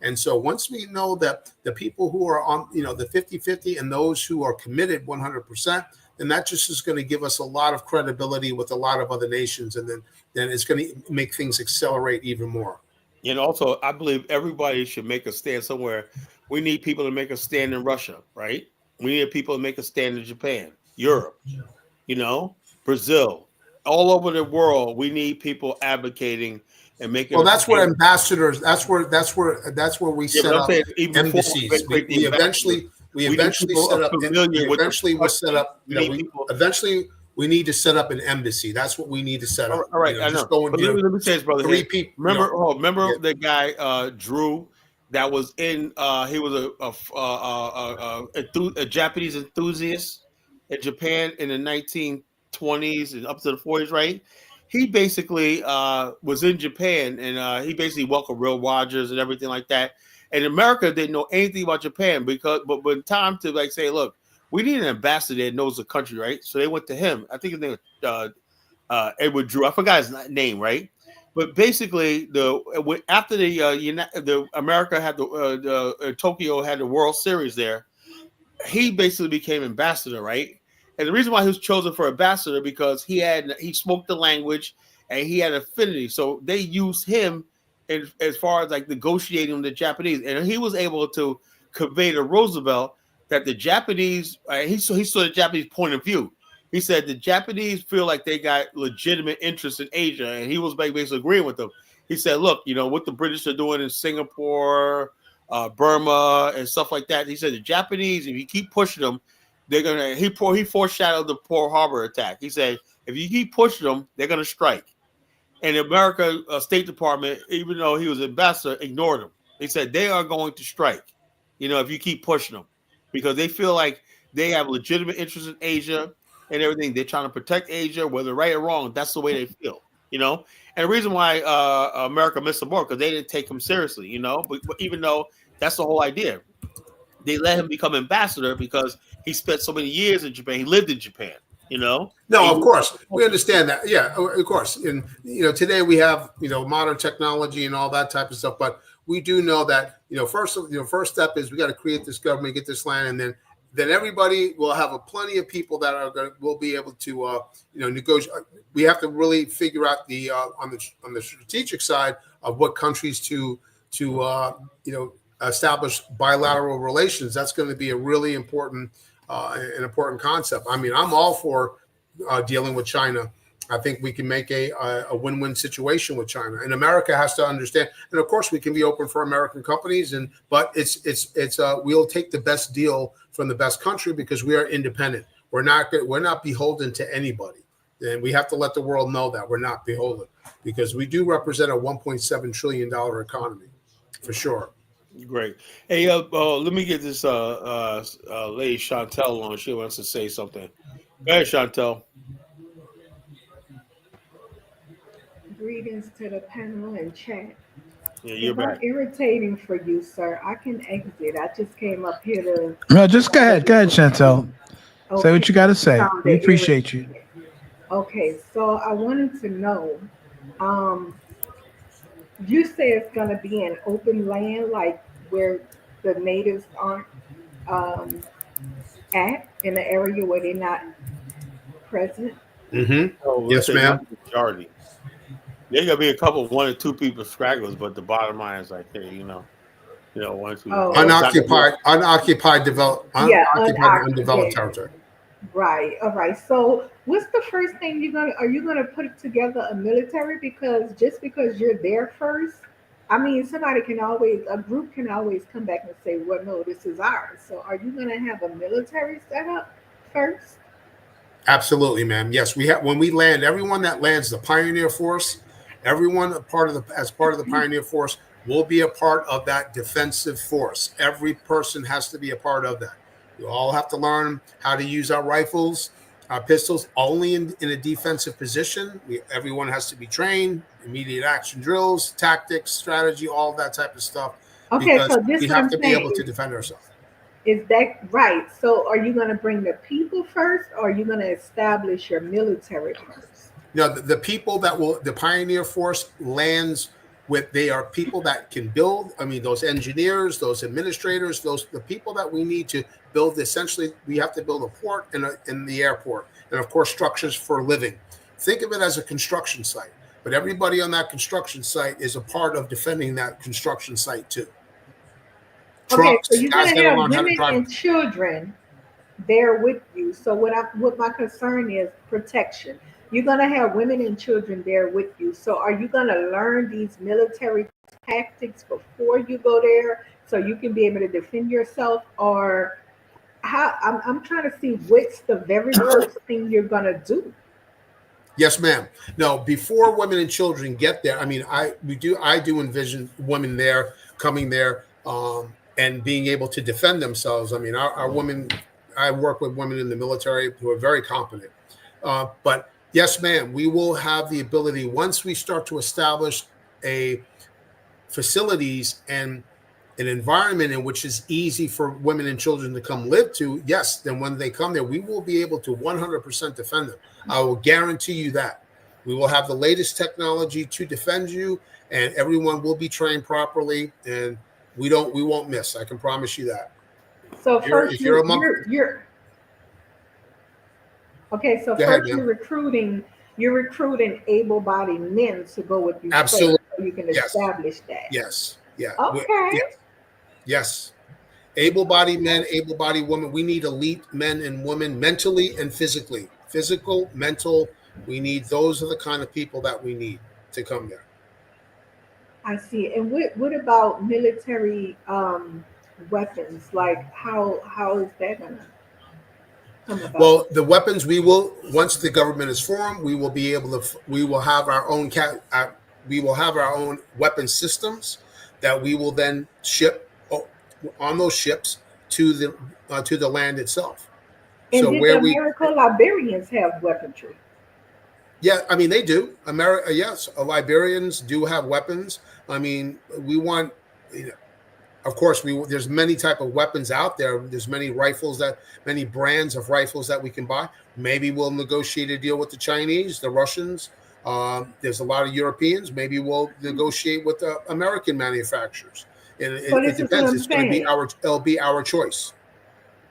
And so once we know that the people who are on, the 50-50 and those who are committed 100%, then that just is going to give us a lot of credibility with a lot of other nations. And then it's going to make things accelerate even more. And also, I believe everybody should make a stand somewhere. We need people to make a stand in Russia, right? We need people to make a stand in Japan, Europe, Brazil, all over the world. We need people advocating and making. Well, that's where ambassadors. That's where we set up embassies. We eventually set up. Eventually, we need to set up an embassy. That's what we need to set up. All right, I know. Let me say this, brother. 3 people. Remember the guy Drew that was in. He was a Japanese enthusiast in Japan in the 1920s and up to the 40s, right? He basically was in Japan, and he basically welcomed Will Rogers and everything like that. And America didn't know anything about Japan but when time to say, look, we need an ambassador that knows the country, right? So they went to him. I think his name was Edward Drew. I forgot his name, right? But basically, after the America had Tokyo had the World Series there, he basically became ambassador, right? And the reason why he was chosen for ambassador because he spoke the language and he had affinity. So they used him as far as negotiating with the Japanese, and he was able to convey to Roosevelt that the Japanese. He saw the Japanese point of view. He said the Japanese feel like they got legitimate interest in Asia, and he was basically agreeing with them. He said, "Look, what the British are doing in Singapore, Burma, and stuff like that." He said the Japanese, if you keep pushing them, they're gonna. He foreshadowed the Pearl Harbor attack. He said, if you keep pushing them, they're gonna strike. And the American State Department, even though he was ambassador, ignored him. They said they are going to strike, if you keep pushing them, because they feel like they have legitimate interest in Asia and everything. They're trying to protect Asia, whether right or wrong. That's the way they feel, And the reason why America missed the mark because they didn't take him seriously, But even though that's the whole idea. They let him become ambassador because he spent so many years in Japan. He lived in Japan, No, of course. We understand that. Yeah, of course. And, today we have, modern technology and all that type of stuff. But we do know that, first step is we got to create this government, get this land. And then everybody will have plenty of people that will be able to, negotiate. We have to really figure out on the strategic side of what countries to establish bilateral relations. That's going to be a really important concept. I mean, I'm all for dealing with China. I think we can make a win-win situation with China, and America has to understand. And of course, we can be open for American companies, but we'll take the best deal from the best country because we are independent. We're not beholden to anybody, and we have to let the world know that we're not beholden because we do represent a $1.7 trillion economy, for sure. Great. Hey, let me get this lady Chantel on. She wants to say something. Go ahead, Chantel. Greetings to the panel and chat. Yeah, you're if back. I'm irritating for you, sir, I can exit. I just came up here to. No, just go ahead, Chantel. Okay. Say what you got to say. We appreciate you. Okay, so I wanted to know. You say it's going to be an open land, like where the natives aren't at in the area where they're not present. Mm-hmm. Oh, yes, ma'am. Majority. There gonna be a couple, one or two people stragglers, but the bottom line is like, hey, once we, Oh, it's not gonna be unoccupied yeah, and undeveloped unoccupied. territory. Right. All right. So, what's the first thing are you gonna put together a military? Because just because you're there first, I mean, a group can always come back and say, "Well, no, this is ours." So, are you gonna have a military set up first? Absolutely, ma'am. Yes, we have. When we land, everyone that lands the Pioneer Force, everyone as part of the Pioneer Force will be a part of that defensive force. Every person has to be a part of that. We all have to learn how to use our rifles, our pistols, only in a defensive position. Everyone has to be trained, immediate action drills, tactics, strategy, all that type of stuff, Okay. because So, this we is what have I'm to be able saying. to defend ourselves. Is that right? So, are you gonna bring the people first, or are you gonna establish your military first? The people the Pioneer Force lands with, they are people that can build. I mean, those engineers, those administrators, the people that we need to build. Essentially, we have to build a port in the airport, and of course, structures for living. Think of it as a construction site, but everybody on that construction site is a part of defending that construction site too. Okay, so Trucks, you're guys got gonna to have learn how to women drive. and children there with you. So what my concern is protection. You're gonna have women and children there with you. So are you gonna learn these military tactics before you go there so you can be able to defend yourself? Or how I'm trying to see what's the very first thing you're gonna do. Yes, ma'am. No, before women and children get there, I mean, I do envision women there coming there, and being able to defend themselves. I mean, our women, I work with women in the military who are very competent. But yes, ma'am, we will have the ability once we start to establish a facilities and an environment in which is easy for women and children to come live to. Yes, then when they come there, we will be able to 100% defend them. I will guarantee you that. We will have the latest technology to defend you, and everyone will be trained properly, and we won't miss. I can promise you that. So first If you're among, you're okay, so go ahead, first ma'am. you're recruiting able-bodied men to go with you first Absolutely. so you can Yes. establish that. Yes. Yeah. Okay. Yes. Yes. Able-bodied men, able-bodied women. We need elite men and women mentally and physically. Physical, mental. We need, those are the kind of people that we need to come there. I see. And what about military weapons? Like how is that gonna come about? Well, the weapons, we will, once the government is formed, we will be able to, we will have our own we will have our own weapon systems that we will then ship on those ships to the land itself. And So did the American Liberians have weaponry? Yeah, I mean they do. America, yes, Liberians do have weapons. I mean, we want, of course, there's many type of weapons out there. There's many brands of rifles that we can buy. Maybe we'll negotiate a deal with the Chinese, the Russians. There's a lot of Europeans. Maybe we'll negotiate with the American manufacturers. And So it this is what depends. I'm saying. It'll be our choice.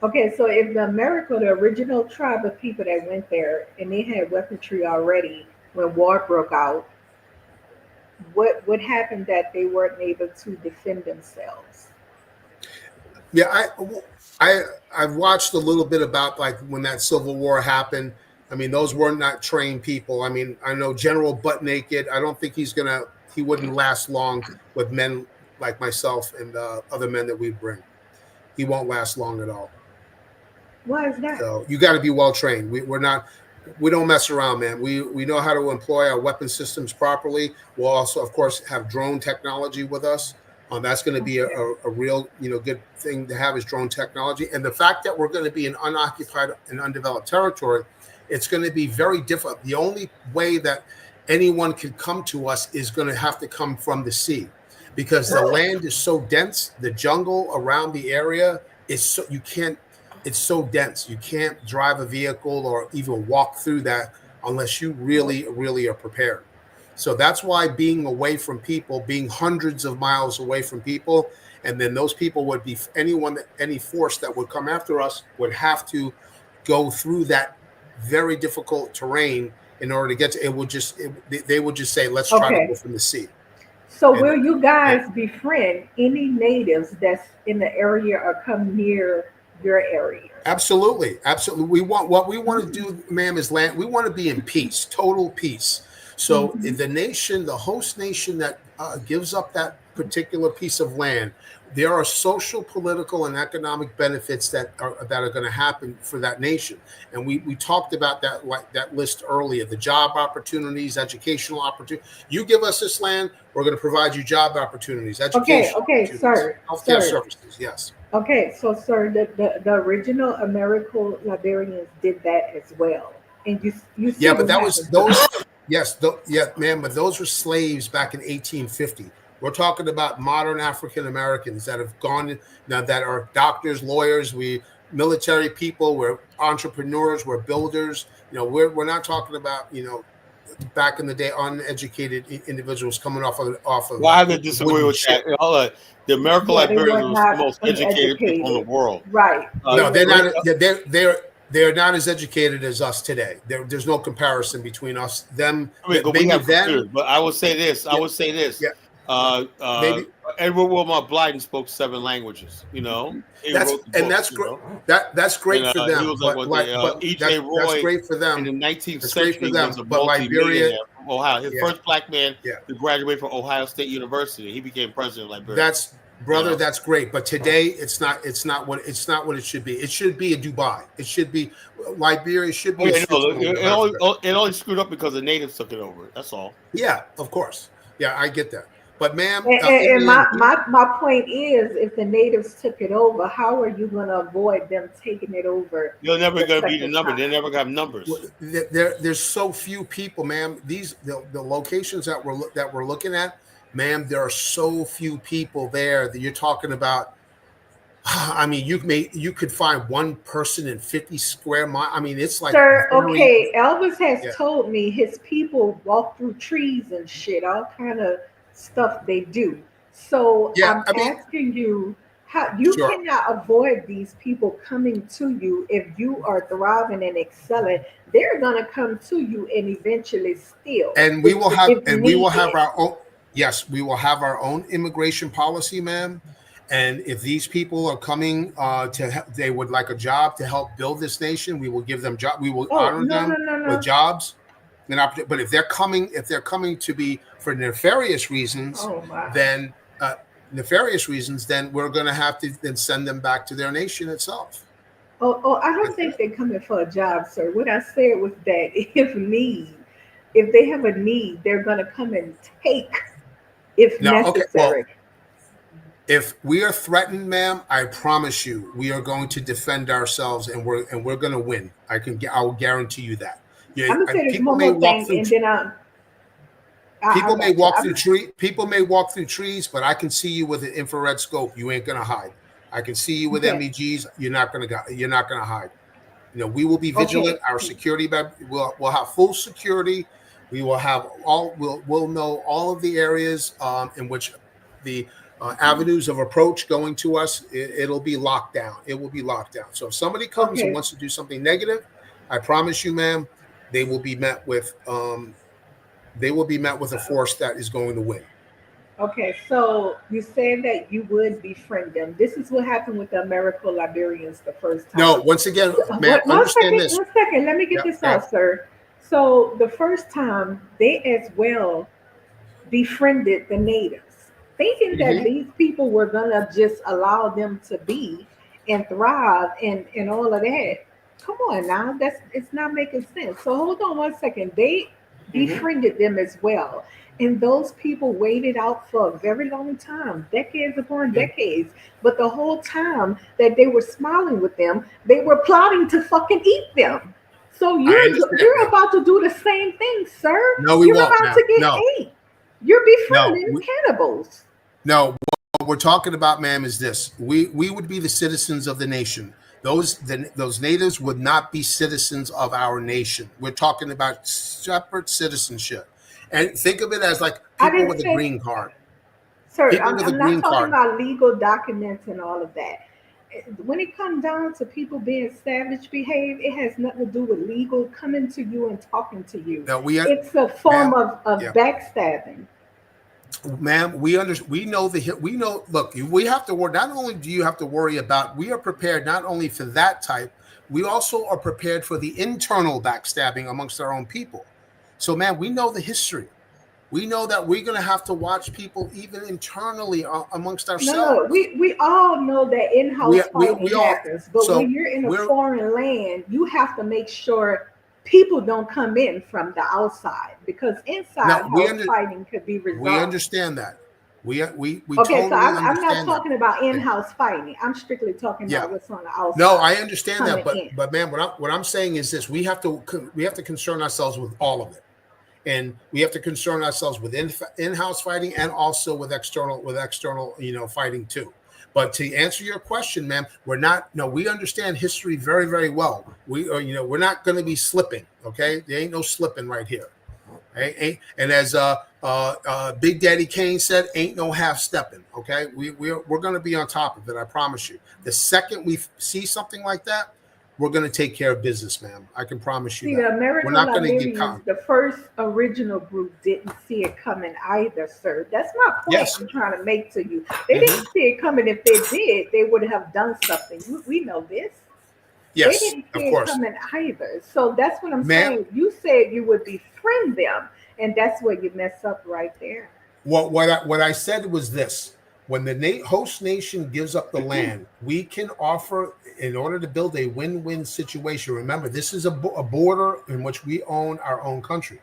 Okay, so if the original tribe of people that went there and they had weaponry already when war broke out, what happened that they weren't able to defend themselves? Yeah, I've watched a little bit about like when that Civil War happened. I mean, those were not trained people. I mean, I know General Butt Naked. I don't think he wouldn't last long with men like myself and other men that we bring. He won't last long at all. Why is that? So you got to be well trained. We don't mess around, man. We know how to employ our weapon systems properly. We'll also, of course, have drone technology with us. That's going to be a real, good thing to have, is drone technology. And the fact that we're going to be in unoccupied and undeveloped territory, it's going to be very different. The only way that anyone can come to us is going to have to come from the sea, because the land is so dense. The jungle around the area is so it's so dense. You can't drive a vehicle or even walk through that unless you really, really are prepared. So that's why being away from people, being hundreds of miles away from people, and then those people would be any force that would come after us would have to go through that very difficult terrain in order to get to it. They would just say, let's try to go from the sea. So will you guys befriend any natives that's in the area or come near your area? Absolutely. What we want to do, ma'am, is land. We want to be in peace, total peace. So the nation, the host nation that gives up that particular piece of land, there are social, political, and economic benefits that are going to happen for that nation. And we talked about that list earlier: the job opportunities, educational opportunities. You give us this land, we're going to provide you job opportunities, education, sir, healthcare services. Yes. Okay, so sir, the original American Liberians did that as well, and you see but that was those. Yes, ma'am. But those were slaves back in 1850. We're talking about modern African Americans that have gone now, that are doctors, lawyers, military people, we're entrepreneurs, we're builders. We're not talking about back in the day uneducated individuals coming off of. Well, I would disagree with that. The American Liberians are the most educated people in the world. Right. No, they're not. They're not as educated as us today. There's no comparison between us, them. But I would say this. Yeah. Edward Wilmot Blyden spoke 7 languages. That's great. That's great for them. He was but E.J. Roy, that's great for them. In the 19th century, was a multi-millionaire from Ohio. His first black man to graduate from Ohio State University. He became president of Liberia. That's great. But today, it's not what it should be. It should be a Dubai. It should be Liberia. Should be. It only screwed up because the natives took it over. That's all. Yeah, of course. Yeah, I get that. But ma'am, and my point is, if the natives took it over, how are you going to avoid them taking it over? You're never going to be the number. They never have numbers. There's so few people, ma'am. The locations that we're looking at, ma'am, there are so few people there that you're talking about. I mean, you could find one person in 50 square miles. I mean, it's like. Sir, okay, Elvis has told me his people walk through trees and shit, all kind of stuff they do. So I'm asking you, how you cannot avoid these people coming to you if you are thriving and excelling. They're gonna come to you and eventually steal. And we will have our own. Yes, we will have our own immigration policy, ma'am. And if these people are coming they would like a job to help build this nation, we will give them job. We will honor them with jobs. But if they're coming to be for nefarious reasons, then we're going to have to then send them back to their nation itself. I don't think they're coming for a job, sir. What I said was that if they have a need, they're going to come and take if necessary. Okay, if we are threatened, ma'am, I promise you, we are going to defend ourselves, and we're going to win. I will guarantee you that. Yeah, I'm gonna say this one more thing, and then people may walk through trees. People may walk through trees, but I can see you with an infrared scope. You ain't gonna hide. I can see you with MEGs. You're not gonna hide. We will be vigilant. Our security, we'll have full security. We will have we'll know all of the areas in which the avenues of approach going to us. It'll be locked down. It will be locked down. So if somebody comes and wants to do something negative, I promise you, ma'am, they will be met with a force that is going to win. Okay, so you said that you would befriend them. This is what happened with the American Liberians the first time. No, once again, ma'am, understand this. One second, let me get this out, sir. So the first time they as well befriended the natives, thinking that these people were gonna just allow them to be and thrive and all of that. Come on now, it's not making sense. So hold on one second. They befriended them as well. And those people waited out for a very long time, decades upon decades. But the whole time that they were smiling with them, they were plotting to fucking eat them. So you're about to do the same thing, sir. No, you're about to get ate. You're befriending cannibals. No, what we're talking about, ma'am, is this. We would be the citizens of the nation. Those natives would not be citizens of our nation. We're talking about separate citizenship. And think of it as like people with a green card. Sir, I'm not talking about legal documents and all of that. when it comes down to people being savage behave, it has nothing to do with legal coming to you and talking to you. Now It's a form of backstabbing. Ma'am, we know. Look, we have to worry. Not only do you have to worry about, we are prepared not only for that type, we also are prepared for the internal backstabbing amongst our own people. So, man, we know the history. We know that we're going to have to watch people even internally amongst ourselves. No, we all know that in-house fighting happens, but when you're in a foreign land, you have to make sure people don't come in from the outside, because inside fighting could be resolved. We understand that. We okay, totally so I'm not understand talking about in-house fighting. I'm strictly talking about what's on the outside. No, I understand that, but man, what I'm saying is this: we have to concern ourselves with all of it. And we have to concern ourselves with in-house fighting and also with external, fighting too. But to answer your question, ma'am, we understand history very, very well. We're not going to be slipping. Okay. There ain't no slipping right here. And as Big Daddy Kane said, ain't no half stepping. Okay. We're going to be on top of it. I promise you. The second we see something like that, we're going to take care of business, ma'am. I can promise you that. The American Liberians, the first original group, didn't see it coming either, sir. That's my point I'm trying to make to you. They didn't see it coming. If they did, they would have done something. We know this. Yes, they didn't see it coming either. So that's what I'm saying. You said you would befriend them, and that's where you mess up right there. What I said was this. When the host nation gives up the land, we can offer, in order to build a win-win situation. Remember, this is a border in which we own our own country.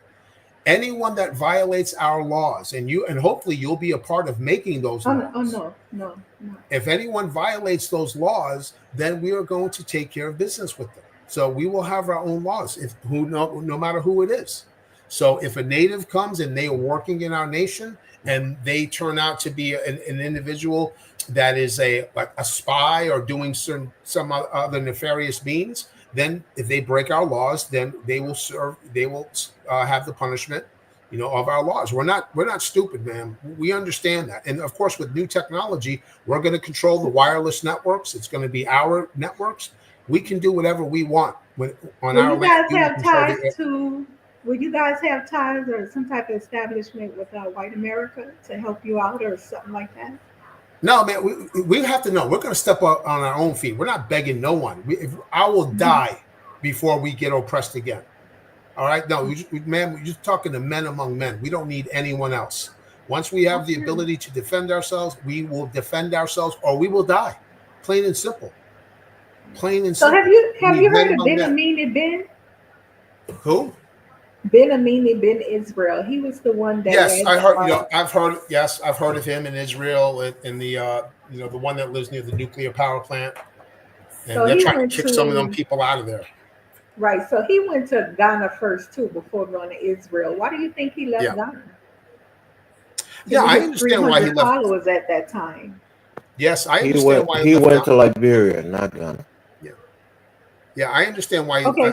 Anyone that violates our laws, and hopefully you'll be a part of making those laws. No. If anyone violates those laws, then we are going to take care of business with them. So we will have our own laws, no matter who it is. So if a native comes and they are working in our nation, and they turn out to be an individual that is a spy or doing some other nefarious means, then if they break our laws, then they will have the punishment, of our laws. We're not stupid, man. We understand that. And of course, with new technology, we're going to control the wireless networks. It's going to be our networks. We can do whatever we want on our land. Will you guys have ties or some type of establishment with white America to help you out or something like that? No, man, we have to know. We're going to step up on our own feet. We're not begging no one. I will die before we get oppressed again. All right? No, man, we're just talking to men among men. We don't need anyone else. Once we have the ability to defend ourselves, we will defend ourselves or we will die. Plain and simple. Plain and simple. So have you heard of Ben Amini Ben? Who? Ben Amini Ben Israel. He was the one that. Yes, I heard. I've heard of him in Israel, in the the one that lives near the nuclear power plant, and so they're trying to kick some of them people out of there. Right. So he went to Ghana first too before going to Israel. Why do you think he left Ghana? Yeah, I understand why he left. Followers at that time. Yes, I understand why he went to Liberia, not Ghana. Yeah, I understand why. Okay,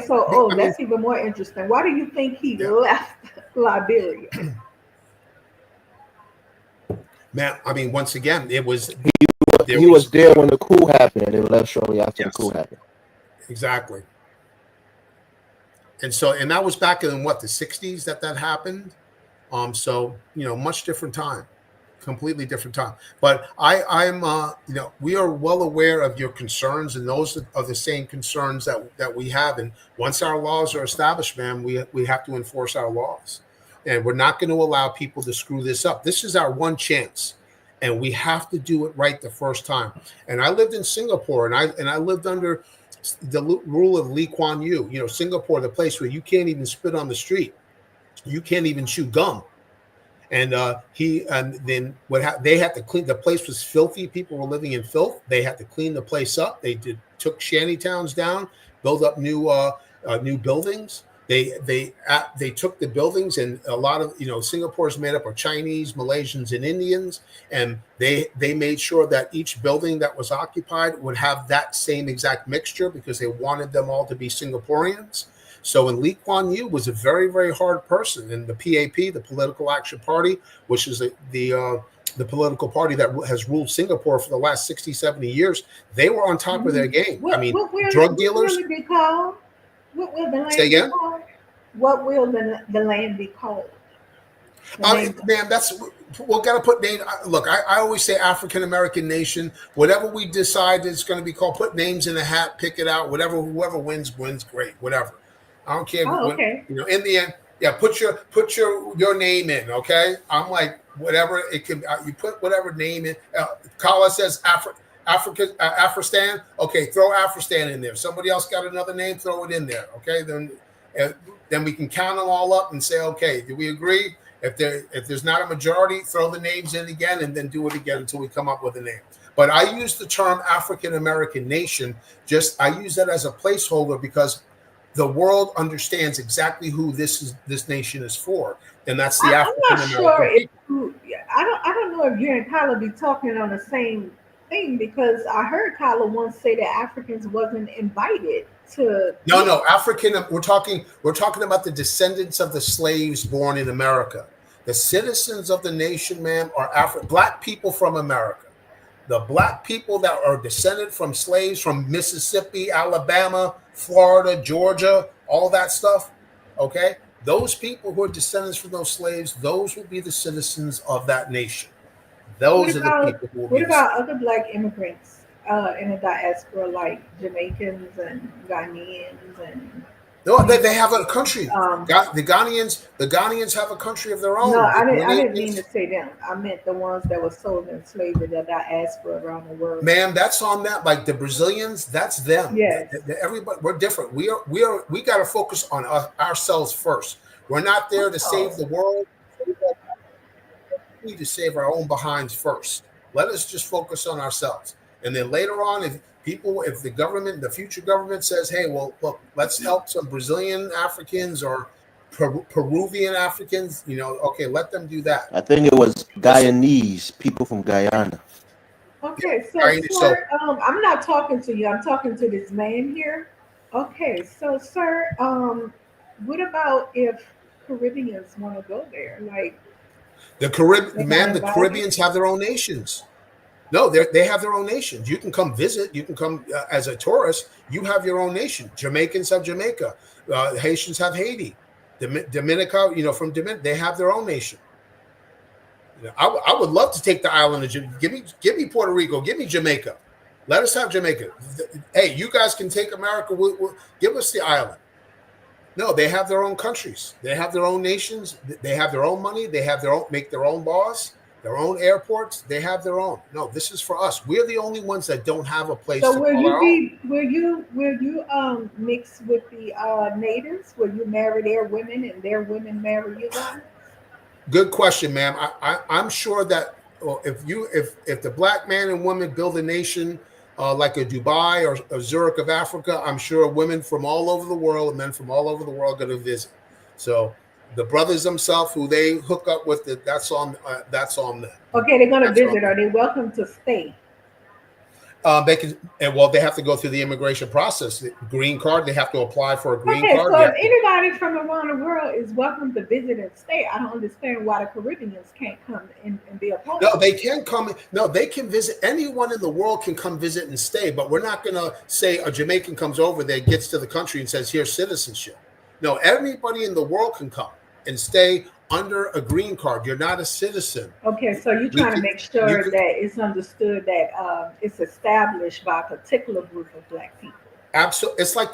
that's even more interesting. Why do you think he left Liberia? Man, I mean, once again, it was he was there when the coup happened, and then left shortly after the coup happened. Exactly. And that was back in the 60s that happened. So much different time. Completely different time. But I'm we are well aware of your concerns, and those are the same concerns that we have. And once our laws are established, man, we have to enforce our laws, and we're not going to allow people to screw this up. This is our one chance, and we have to do it right the first time. And I lived in Singapore, and I lived under the rule of Lee Kuan Yew. Singapore, the place where you can't even spit on the street, you can't even chew gum. And then they had to clean. The place was filthy. People were living in filth. They had to clean the place up. They took shanty towns down, build up new buildings. They took the buildings, and a lot of Singapore is made up of Chinese, Malaysians, and Indians, and they made sure that each building that was occupied would have that same exact mixture because they wanted them all to be Singaporeans. So, Lee Kuan Yew was a very, very hard person, and the PAP, the Political Action Party, which is the the political party that has ruled Singapore for the last 60, 70 years, they were on top of their game. What will, drug dealers. What will it be called? What will the land Say again? be called? What will the land be called? Man, we're gonna put name. Look, I always say African American nation. Whatever we decide it's going to be called, put names in a hat, pick it out. Whoever wins, great. Whatever. I don't care. Okay. In the end, yeah. Put your name in. Okay. I'm like whatever it can. You put whatever name in. Kala says Africa, Afristan. Okay, throw Afristan in there. Somebody else got another name, throw it in there. Okay, then we can count them all up and say, okay, do we agree? If there's not a majority, throw the names in again and then do it again until we come up with a name. But I use the term African American nation. I use that as a placeholder because the world understands exactly who this nation is for, and that's the African American people. I don't know if you and Kyla be talking on the same thing, because I heard Kyla once say that Africans wasn't invited to. No, African. We're talking about the descendants of the slaves born in America. The citizens of the nation, ma'am, are black people from America. The black people that are descended from slaves from Mississippi, Alabama, Florida, Georgia, all that stuff. Okay, those people who are descendants from those slaves, those will be the citizens of that nation. Those are the people who will be. What about other black immigrants in the diaspora, like Jamaicans and Ghanaians and? No, they have a country. The Ghanaians have a country of their own. No, I didn't mean to say them. I meant the ones that were sold in slavery, the diaspora around the world. Ma'am, that's on them. Like the Brazilians, that's them. Yes. Everybody, we're different. We got to focus on ourselves first. We're not there to save the world. We need to save our own behinds first. Let us just focus on ourselves, and then later on, if the future government says, hey, well, look, let's help some Brazilian Africans or Peruvian Africans, okay, let them do that. I think it was Guyanese, people from Guyana. Okay, sir, I'm not talking to you. I'm talking to this man here. Okay, so, sir, what about if Caribbeans want to go there? Like the Caribbeans have their own nations. No, they have their own nations. You can come visit. You can come as a tourist. You have your own nation. Jamaicans have Jamaica. Haitians have Haiti. Dominica, from Dominican, they have their own nation. I would love to take the island of Jamaica. Give me Puerto Rico. Give me Jamaica. Let us have Jamaica. Hey, you guys can take America. Give us the island. No, they have their own countries. They have their own nations. They have their own money. They have make their own laws. Their own airports, they have their own. No, this is for us. We're the only ones that don't have a place. So will you mix with the natives? Will you marry their women and their women marry you guys? Good question, ma'am. I'm sure that if the black man and woman build a nation like a Dubai or a Zurich of Africa, I'm sure women from all over the world and men from all over the world are going to visit. So. The brothers themselves, who they hook up with, that's on them. Okay, they're going to visit. Are they welcome to stay? They can, they have to go through the immigration process. The green card, they have to apply for a green card. So if anybody from around the world is welcome to visit and stay, I don't understand why the Caribbeans can't come and be a part. No, they can come. No, they can visit. Anyone in the world can come visit and stay. But we're not going to say a Jamaican comes over there, gets to the country, and says, "Here's citizenship." No, everybody in the world can come and stay under a green card. You're not a citizen. Okay, so you're trying to make sure that it's understood that it's established by a particular group of black people. Absolutely, it's like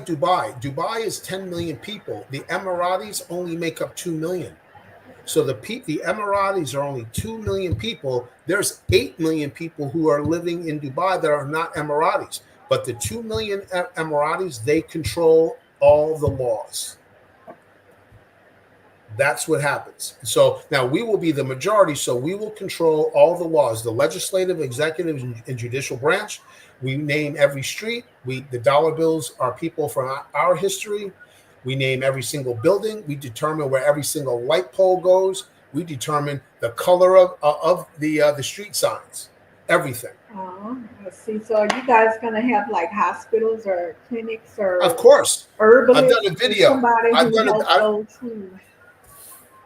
Dubai. Dubai is 10 million people. The Emiratis only make up 2 million. So the Emiratis are only 2 million people. There's 8 million people who are living in Dubai that are not Emiratis. But the 2 million Emiratis, they control all the laws. That's what happens. So now we will be the majority, so we will control all the laws, the legislative, executive, and judicial branch. We name every street. The dollar bills are people from our history. We name every single building. We determine where every single light pole goes. We determine the color of the street signs, everything. Let's see. So are you guys going to have like hospitals or clinics or? Of course. Herbalists? I've done a video.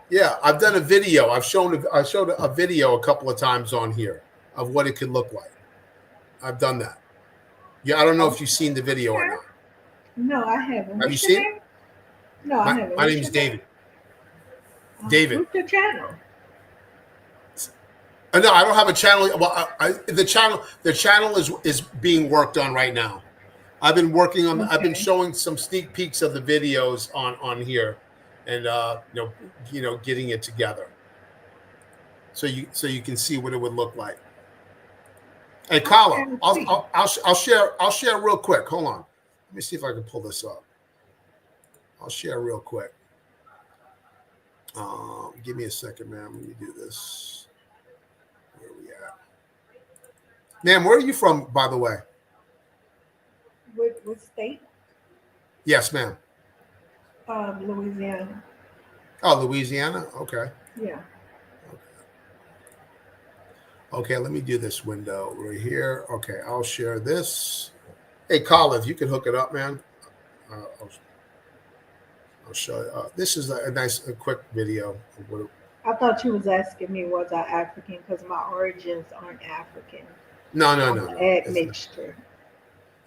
Yeah, I've done a video. I showed a video a couple of times on here of what it could look like. I've done that. Yeah, I don't know if you've seen the video or not. No, I haven't. Have you What's your seen it? name? No, I haven't. My What's name your is name? David. David. What's your channel? No, I don't have a channel. Well, the channel is being worked on right now. I've been working on. Okay. I've been showing some sneak peeks of the videos on here, and getting it together, so you can see what it would look like. Hey, Kala, I'll share real quick. Hold on, let me see if I can pull this up. I'll share real quick. Give me a second, man. Let me do this. Where are we at? Ma'am, where are you from, by the way? What state? Yes, ma'am. Louisiana. Oh, Louisiana? Okay. Yeah. Okay, let me do this window right here. Okay, I'll share this. Hey, Colin, if you can hook it up, man. I'll show you. This is a quick video. I thought you was asking me was I African because my origins aren't African. No. Admixture.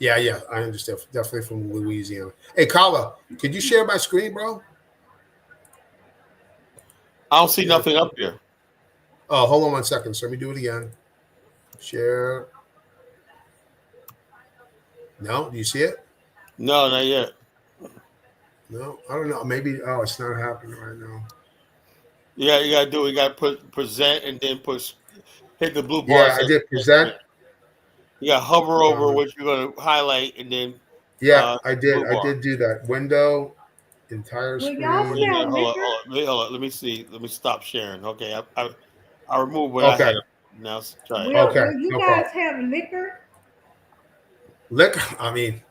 Yeah, I understand. Definitely from Louisiana. Hey, Kala, could you share my screen, bro? I don't see nothing up here. Oh, hold on 1 second. So let me do it again. Share. No, do you see it? No, not yet. No, I don't know. Maybe. Oh, it's not happening right now. Yeah, you gotta do it. You gotta put present and then hit the blue bar. Yeah, I did present. You gotta hover over what you're gonna highlight and then. Yeah, I did. I did do that. Window, entire screen. Hold on. Let me see. Let me stop sharing. Okay, I removed what I had. Now let's try it. Will you guys have liquor? Liquor? I mean,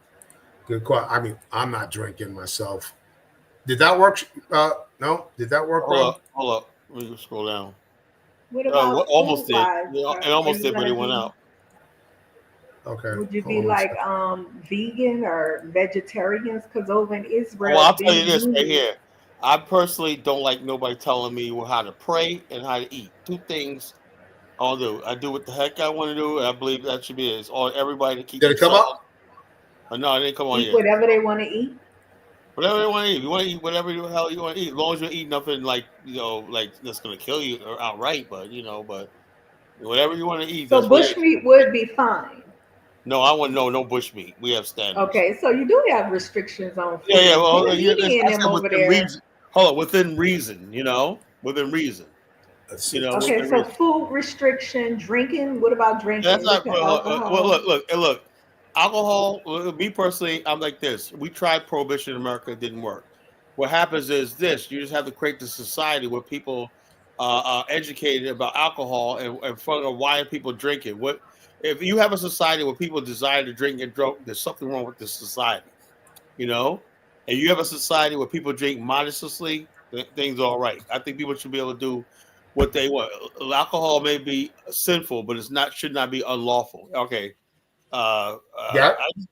good question. I mean, I'm not drinking myself. Did that work? No. Did that work, bro? Hold up. Let me scroll down. What about almost did? It almost did, but it went out. Okay. Would you be like vegan or vegetarians? Because over in Israel, well, I'll tell you this right here. I personally don't like nobody telling me how to pray and how to eat. Two things I'll do. I do what the heck I want to do, and I believe that should be it. It's all everybody to keep. Did it come up? No, it didn't come on yet. Whatever they want to eat. Whatever you want to eat. You want to eat whatever the hell you want to eat. As long as you eat nothing like that's gonna kill you or outright, but whatever you want to eat. So bushmeat would be fine. No, I want no bush meat. We have standards. Okay, so you do have restrictions on food. Yeah. Well, Reason. Hold on, within reason. Within reason. Okay, so food restriction, drinking. What about drinking? That's not. Well, look. Alcohol. Me personally, I'm like this. We tried prohibition in America; it didn't work. What happens is this: you just have to create the society where people are educated about alcohol and figure out why people drink it. What if you have a society where people desire to drink and drunk? There's something wrong with this society, and you have a society where people drink modestly. Things are all right. I think people should be able to do what they want. Alcohol may be sinful, but should not be unlawful. Okay.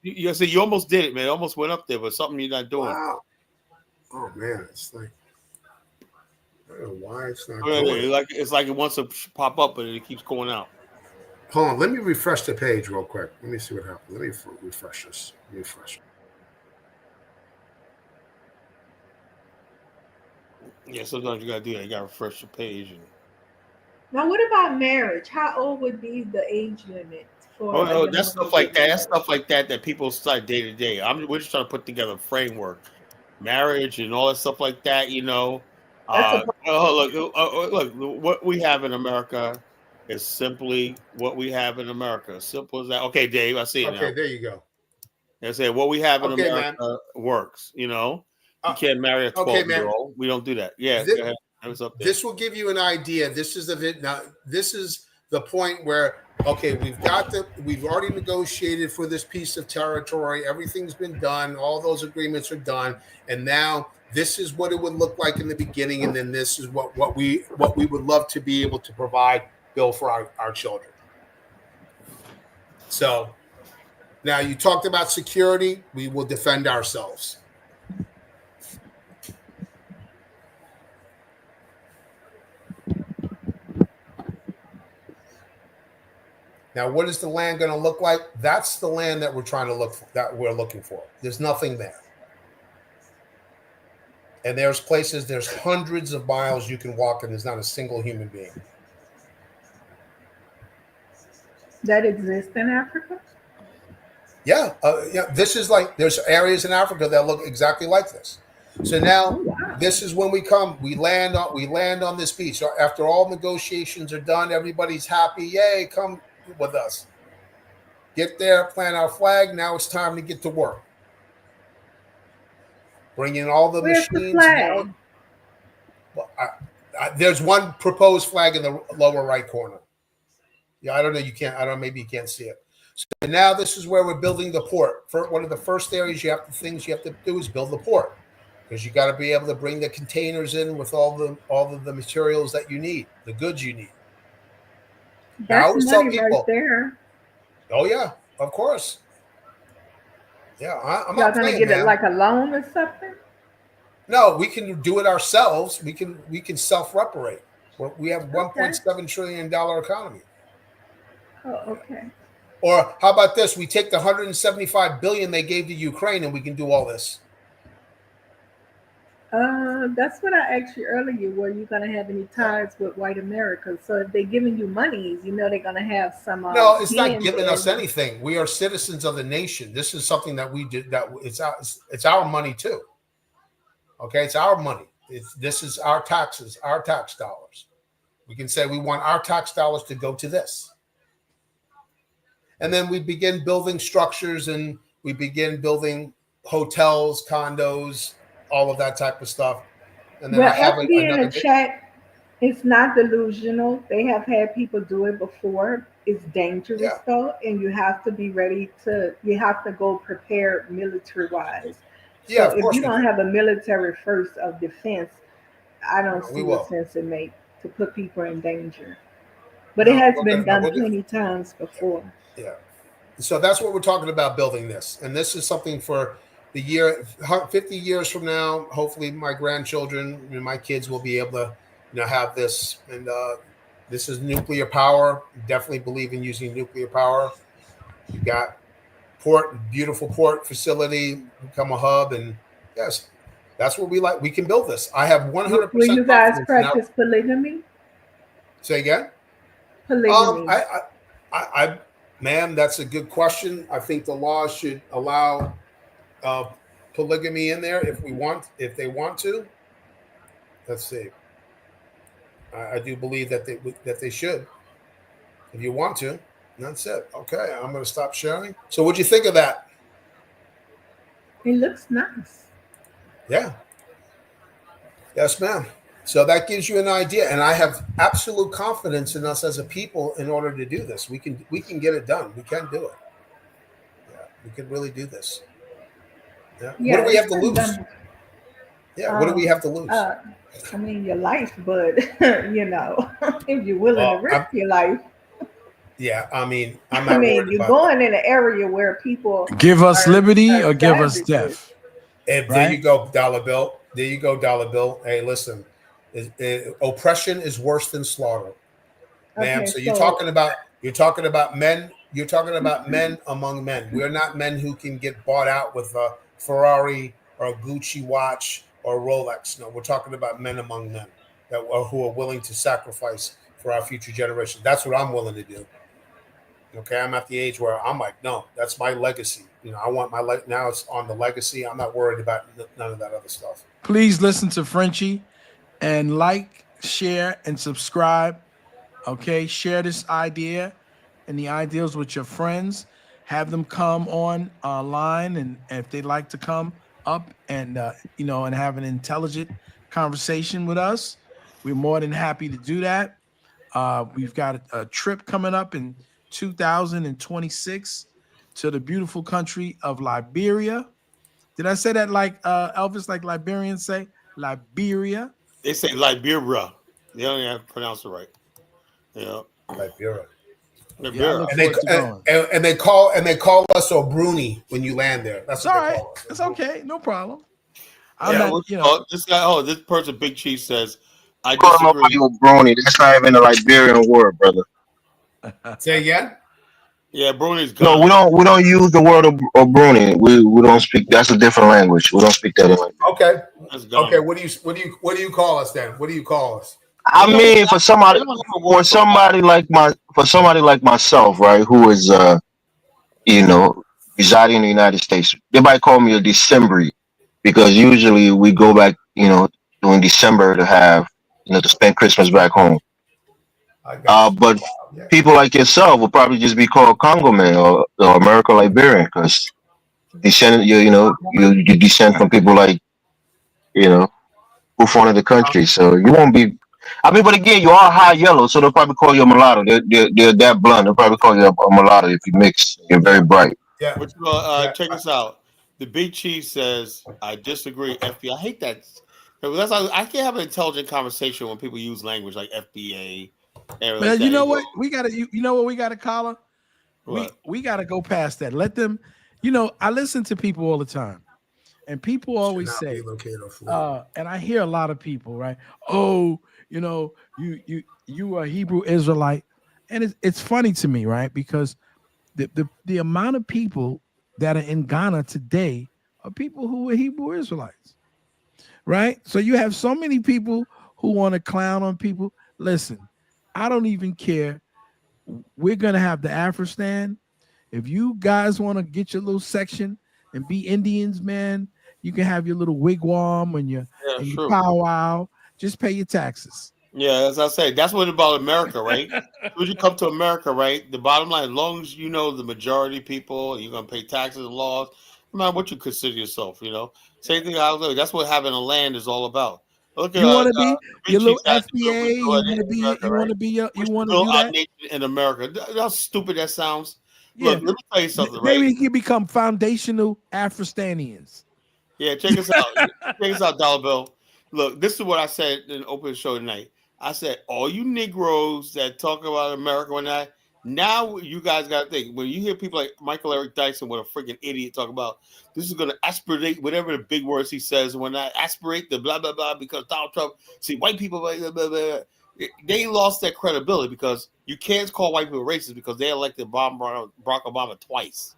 You almost did it, man. It almost went up there, but something you're not doing. Wow. Oh man, it's like I don't know why it's not. It's like it wants to pop up, but it keeps going out. Hold on, let me refresh the page real quick. Let me see what happens. Let me refresh this. Refresh. Yeah, sometimes you gotta do that. You gotta refresh the page. Now, what about marriage? How old would be the age limit for? Oh, that's stuff like that. That's stuff like that people start day to day. We're just trying to put together a framework, marriage and all that stuff like that. Look, what we have in America is simply what we have in America. Simple as that. Okay, Dave, I see it now. Okay, there you go. I say what we have in America works. You can't marry a 12-year-old. We don't do that. Yeah. Go ahead. This will give you an idea. This is the point where we've already negotiated for this piece of territory. Everything's been done. All those agreements are done, and now this is what it would look like in the beginning, and then this is what we would love to be able to provide, Bill, for our children. So now you talked about security. We will defend ourselves. Now, what is the land going to look like? That's the land that we're trying to look for, that we're looking for. There's nothing there. And there's places, there's hundreds of miles you can walk, and there's not a single human being. That exists in Africa? Yeah. This is like, there's areas in Africa that look exactly like this. So now, this is when we land on this beach. So after all negotiations are done, everybody's happy. Yay, come with us. Get there, plant our flag. Now it's time to get to work. Bring in all the Where's machines. The flag? Well, there's one proposed flag in the lower right corner. Yeah, I don't know. Maybe you can't see it. So now this is where we're building the port. For one of the first areas you have to do is build the port, because you got to be able to bring the containers in with all of the materials that you need, the goods you need. That's money right there. Oh yeah, of course. Yeah, I'm Y'all not gonna playing, get man. it like a loan or something? No, we can do it ourselves. We can self-reparate. We have $1.7 trillion economy. Oh, okay. Or how about this? We take the $175 billion they gave to Ukraine, and we can do all this. That's what I asked you earlier. Were you going to have any ties with white America? So if they're giving you money, they're going to have some. No, it's not giving us anything. We are citizens of the nation. This is something that we did. That it's our money too. Okay, it's our money. This is our taxes, our tax dollars. We can say we want our tax dollars to go to this, and then we begin building structures, and we begin building hotels, condos, all of that type of stuff. And then in the chat, it's not delusional. They have had people do it before. It's dangerous though, and you have to be ready to. You have to go prepared military wise. Yeah, so if you don't have a military first of defense, I don't see what sense it makes to put people in danger. But it has been done plenty times before. Yeah. So that's what we're talking about, building this. And this is something for the year 50 years from now. Hopefully my grandchildren and my kids will be able to have this. And this is nuclear power. Definitely believe in using nuclear power. You got beautiful port facility, become a hub, and yes, that's what we like. We can build this. I have 100%. Will you guys practice polygamy? Say again? Polygamy. Ma'am, that's a good question. I think the law should allow polygamy in there if they want to. Let's see. I do believe that they should. If you want to. That's it. Okay, I'm going to stop sharing. So what'd you think of that? It looks nice. Yeah. Yes, ma'am. So that gives you an idea. And I have absolute confidence in us as a people in order to do this. We can get it done. We can do it. Yeah, we can really do this. Yeah. What do we have to lose? Yeah, what do we have to lose? I mean, your life, but, if you're willing to risk your life. Yeah, I mean, you're going in an area where people give us liberty or give us death. There you go, dollar bill. There you go, dollar bill. Hey, listen, oppression is worse than slaughter, ma'am. Okay, so you're talking about men. You're talking about men among men. We're not men who can get bought out with a Ferrari or a Gucci watch or a Rolex. No, we're talking about men among men who are willing to sacrifice for our future generations. That's what I'm willing to do. Okay, I'm at the age where I'm like, no, that's my legacy. I want my now it's on the legacy. I'm not worried about none of that other stuff. Please listen to Frenchie and like, share, and subscribe. Okay, share this idea and the ideals with your friends. Have them come online, and if they'd like to come up and and have an intelligent conversation with us, we're more than happy to do that. We've got a trip coming up in 2026 to the beautiful country of Liberia. Did I say that like Elvis, like Liberians say? Liberia. They say Liberia. They don't even have to pronounce it right. Yeah. Liberia. Yeah, and they call us O'Bruni when you land there. That's all right. It's okay, no problem. This person, Big Chief, says, I disagree. Brony. That's not even a Liberian word, brother. Say again? Yeah, Brunei's No, gone. we don't use the word of Bruni. We don't speak. That's a different language. We don't speak that in language. Okay. That's Okay. gone. What do you call us then? What do you call us? I They don't, mean, they don't have a word for somebody like myself, right, who is you know, residing in the United States, they might call me a December because usually we go back, you know, during December to have, you know, to spend Christmas back home. I got you. But Yeah. people like yourself will probably just be called Congo man or American Liberian because you descend from people like, you know, who founded the country. So you won't be. I mean, but again, you are high yellow, so they'll probably call you a mulatto. They're that blunt. They'll probably call you a mulatto if you mix. You're very bright. Yeah. But you know, Yeah. check this out. The Big Chief says, "I disagree." FBI. I hate that. That's I can't have an intelligent conversation when people use language like FBA and like Well, you that. know what? We gotta you know what we gotta call her? What? We gotta go past that. Let them, I listen to people all the time, and people Should always not say, be located or Florida. and I hear a lot of people, right? Oh, you are a Hebrew Israelite. And it's funny to me, right? Because the amount of people that are in Ghana today are people who were Hebrew Israelites, right? So you have so many people who want to clown on people. Listen, I don't even care. We're gonna have the Afristan. If you guys want to get your little section and be Indians, man, you can have your little wigwam and your True. powwow. Just pay your taxes. Yeah, as I say, that's what about America, right? When you come to America, right? The bottom line, as long as you know the majority of people, you're gonna pay taxes and laws, no matter what you consider yourself, Same thing I was that's what having a land is all about. Look at You want to be Big your Chief little said FBA. You want to be. You want to be. You we should want to build do our that. nation in America. How stupid that sounds. Yeah. Look, let me tell you something, right? Maybe you can become foundational Afristanians. Yeah, check us out. Check us out, Dollar Bill. Look, this is what I said in the open show tonight. I said, all you Negroes that talk about America and that, now you guys got to think. When you hear people like Michael Eric Dyson, what a freaking idiot, talk about this is going to aspirate whatever the big words he says, when I aspirate the blah, blah, blah, because Donald Trump, see, white people, blah, blah, blah, blah. They lost their credibility because you can't call white people racist because they elected Barack Obama twice,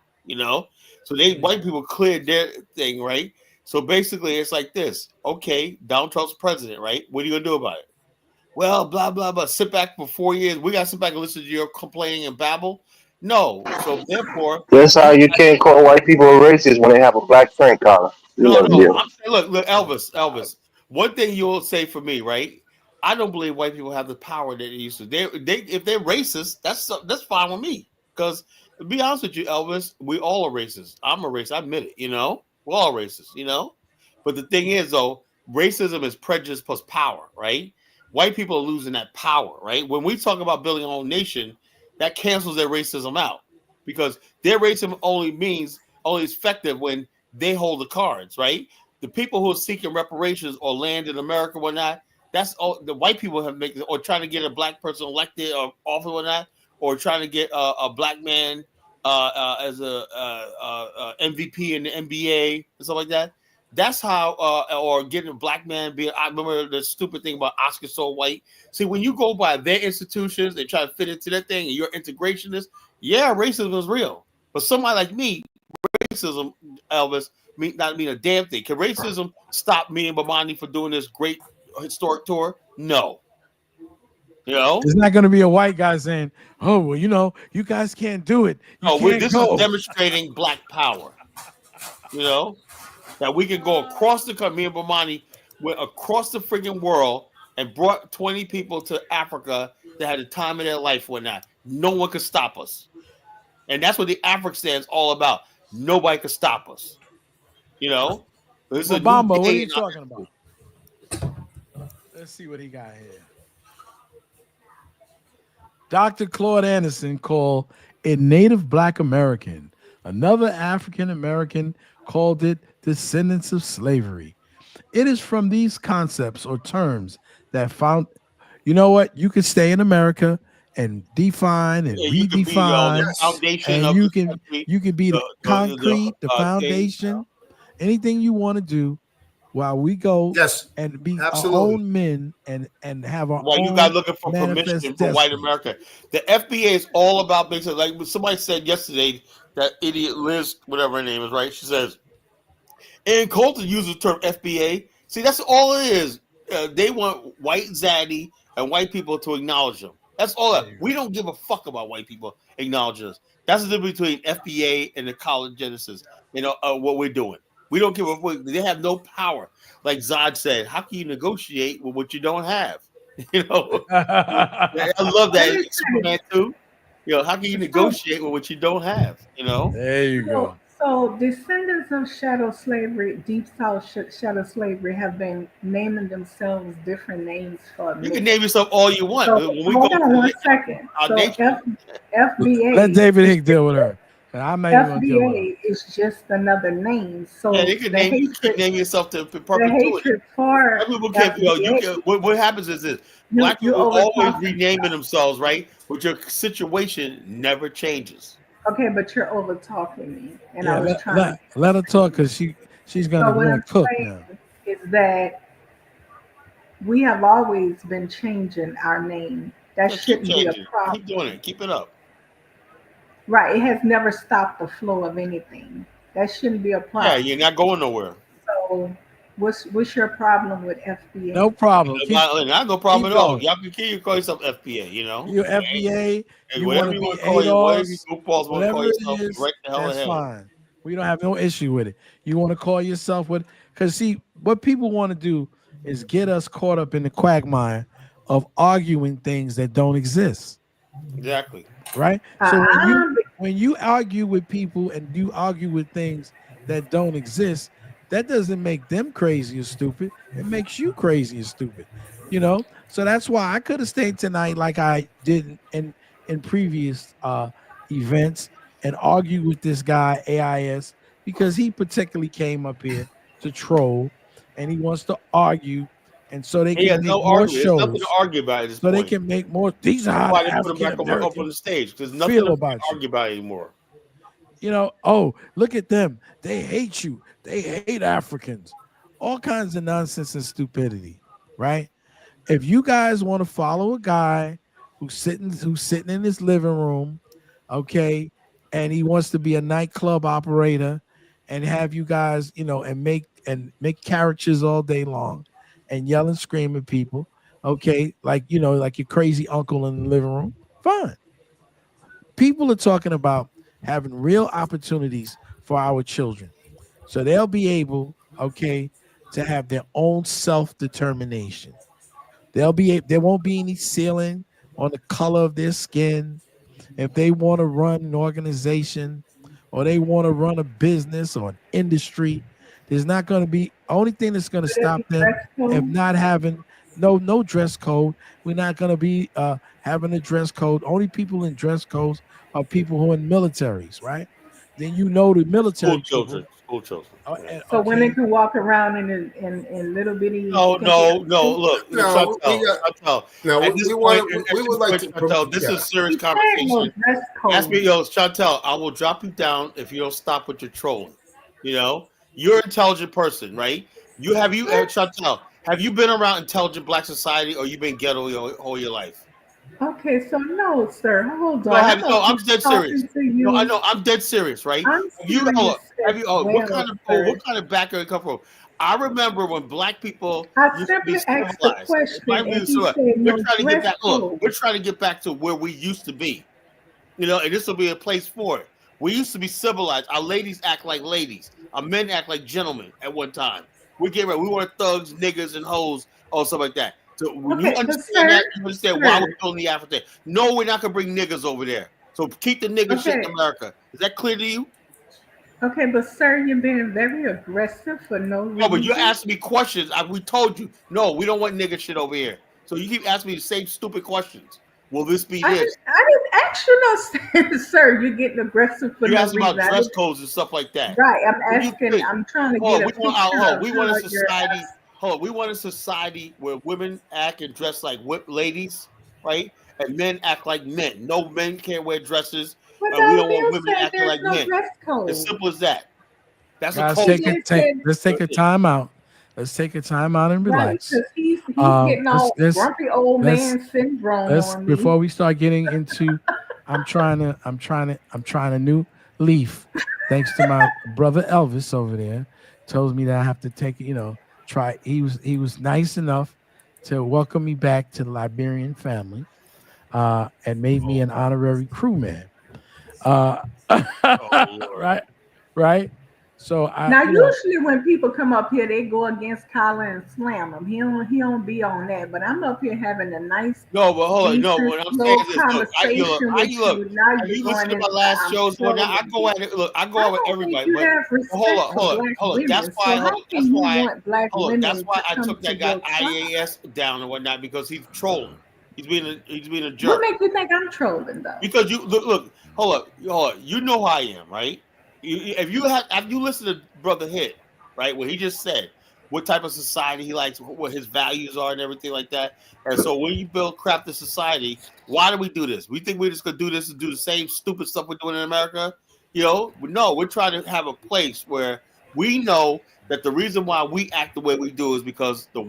So white people cleared their thing, right? So basically, it's like this. Okay, Donald Trump's president, right? What are you going to do about it? Well, blah, blah, blah. Sit back for 4 years. We got to sit back and listen to your complaining and babble? No. So therefore, That's how you can't call white people racist when they have a black friend collar. You no. know the deal. I'm saying, look, Elvis. One thing you'll say for me, right? I don't believe white people have the power that they used to. They if they're racist, that's fine with me. Because to be honest with you, Elvis, we all are racist. I'm a racist. I admit it. We're all racist. But the thing is, though, racism is prejudice plus power, right? White people are losing that power, right? When we talk about building our own nation, that cancels their racism out because their racism only is effective when they hold the cards, right? The people who are seeking reparations or land in America, whatnot, that's all the white people have made, or trying to get a black person elected or offered, whatnot, or trying to get a black man as a MVP in the NBA and stuff like that. That's how, or getting a black man being. I remember the stupid thing about Oscar so white. See, when you go by their institutions, they try to fit into that thing, and you're integrationist. Yeah, racism is real, but somebody like me, racism, Elvis, not mean a damn thing. Can racism stop me and Bomani for doing this great historic tour? No. It's not going to be a white guy saying, "Oh, well, you guys can't do it." This is demonstrating black power. That we can go across the country. Me and Bomani went across the freaking world and brought 20 people to Africa that had the time of their life when that. No one could stop us. And that's what the African is all about. Nobody could stop us. This is Bamba, what are you talking about? Let's see what he got here. Dr. Claude Anderson called it Native Black American. Another African American called it descendants of slavery. It is from these concepts or terms that found, you could stay in America and define and redefine, and you can be the concrete, the foundation, anything you want to do. while we go Yes, and be our absolutely. own men and have our While you own guys looking for manifest permission from white destiny. America, the FBA is all about making like somebody said yesterday. That idiot Liz, whatever her name is, right? She says, and Colton uses the term FBA. See, that's all it is. They want white zaddy and white people to acknowledge them. That's all that. We don't give a fuck about white people acknowledging us. That's the difference between FBA and the college genesis. What we're doing. We don't give a fuck. They have no power. Like Zod said, how can you negotiate with what you don't have? I love that. Superman too. How can you negotiate with what you don't have? There you go. So descendants of chattel slavery, deep south chattel slavery, have been naming themselves different names for a minute. You can name yourself all you want. So, hold on one second. So FBA. Let David Hick deal with her. I'm not even gonna deal with her. FBA is just another name. So yeah, you can name yourself to perpetuity. The hatred for people can't. What happens is this: black people always renaming themselves, right? But your situation never changes. Okay, but you're over talking me, and I was trying. Let her talk because she's gonna really cook now. Is that we have always been changing our name. That shouldn't be a problem. Keep doing it. Keep it up. Right. It has never stopped the flow of anything. That shouldn't be a problem. Yeah, you're not going nowhere. So what's your problem with FBA? No problem. Not no problem at all. Y'all can call yourself FBA, You're FBA. You whatever want you to be call ADOS, whatever it is, right the hell that's fine. We don't have no issue with it. You want to call yourself what? Because see, what people want to do is get us caught up in the quagmire of arguing things that don't exist. Exactly. Right. So when you argue with people and you argue with things that don't exist, that doesn't make them crazy or stupid. It makes you crazy and stupid. So that's why I could have stayed tonight like I did in previous events and argued with this guy AIS because he particularly came up here to troll and he wants to argue, and so they can make more shows. There's nothing to argue about at this point. They can make more. These are how the African Americans up on the stage. There's nothing to argue about anymore. Oh, look at them. They hate you. They hate Africans. All kinds of nonsense and stupidity, right? If you guys want to follow a guy who's sitting in his living room, okay, and he wants to be a nightclub operator and have you guys, and make caricatures all day long and yell and scream at people, okay, like your crazy uncle in the living room, fine. People are talking about having real opportunities for our children. So they'll be able, okay, to have their own self-determination. There won't be any ceiling on the color of their skin. If they want to run an organization or they want to run a business or an industry, there's not going to be, only thing that's going to stop them if not having no dress code. We're not going to be having a dress code. Only people in dress codes are people who are in militaries, right? Then the military school children. So when they can walk around in little bitty. No. Look, Chantel. We would like to. This is a serious conversation. Ask me, Chantel. I will drop you down if you don't stop with your trolling. You're an intelligent person, right? Chantel, have you been around intelligent black society, or you been ghetto all your life? Okay, so no, sir. Hold on. I'm dead serious. No, I know. I'm dead serious, right? What kind of background you come from? I remember when black people used to be civilized. We're trying to get back to where we used to be. And this will be a place for it. We used to be civilized. Our ladies act like ladies. Our men act like gentlemen at one time. We weren't thugs, niggas, and hoes, or something like that. So when you understand that, you understand why we're building the African. No, we're not gonna bring niggas over there. So keep the nigga shit in America. Is that clear to you? Okay, but sir, you're being very aggressive for no reason. No, but you're asking me questions. We told you, no, we don't want nigga shit over here. So you keep asking me the same stupid questions. Will this be this? I didn't ask you no, sir. You're getting aggressive for no reason. You asked about dress codes and stuff like that. Right. I'm trying to get a picture. We want a society where women act and dress like ladies, right? And men act like men. No men can't wear dresses. And we don't want women acting like men. As simple as that. That's Guys, let's take a time out. Let's take a time out and Right, relax. because he's getting all grumpy old man syndrome on me. Before we start getting into, I'm trying a new leaf. Thanks to my brother Elvis over there, tells me that I have to take, try. He was nice enough to welcome me back to the Liberian family, and made me an honorary crewman. Right. So now, usually when people come up here, they go against Colin and slam him. He don't be on that. But I'm up here having a nice, no, but hold on, no. What I'm saying is, conversation with you. Now you listen to my last shows. Well, now I go at it. Look, I go out with everybody. But hold on. That's why. That's why I took that guy IAS down and whatnot, because he's trolling. He's being a jerk. What makes you think I'm trolling though? Because you look. Hold up. You know who I am, right? If you listen to Brother Hit, right, what he just said, what type of society he likes, what his values are, and everything like that. And so when you craft the society, why do we do this? We think we're just gonna do this and do the same stupid stuff we're doing in America? No, we're trying to have a place where we know that the reason why we act the way we do is because we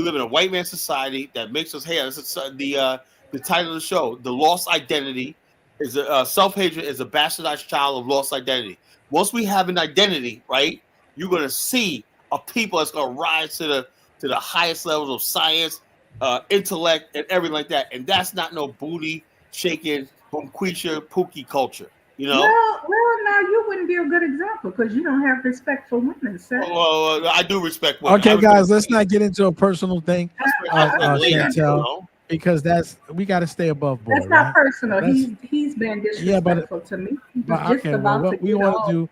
live in a white man society that makes us. Hey, this is the title of the show, The Lost Identity. Is self-hatred is a bastardized child of lost identity. Once we have an identity, right, you're gonna see a people that's gonna rise to the highest levels of science, intellect, and everything like that. And that's not no booty shaking, bonquisha, pookie culture. Well, now you wouldn't be a good example because you don't have respect for women, sir. Well, I do respect women. Okay, guys, let's not get into a personal thing, Chantel, because we got to stay above board. That's not personal. He's been disrespectful to me. What we want to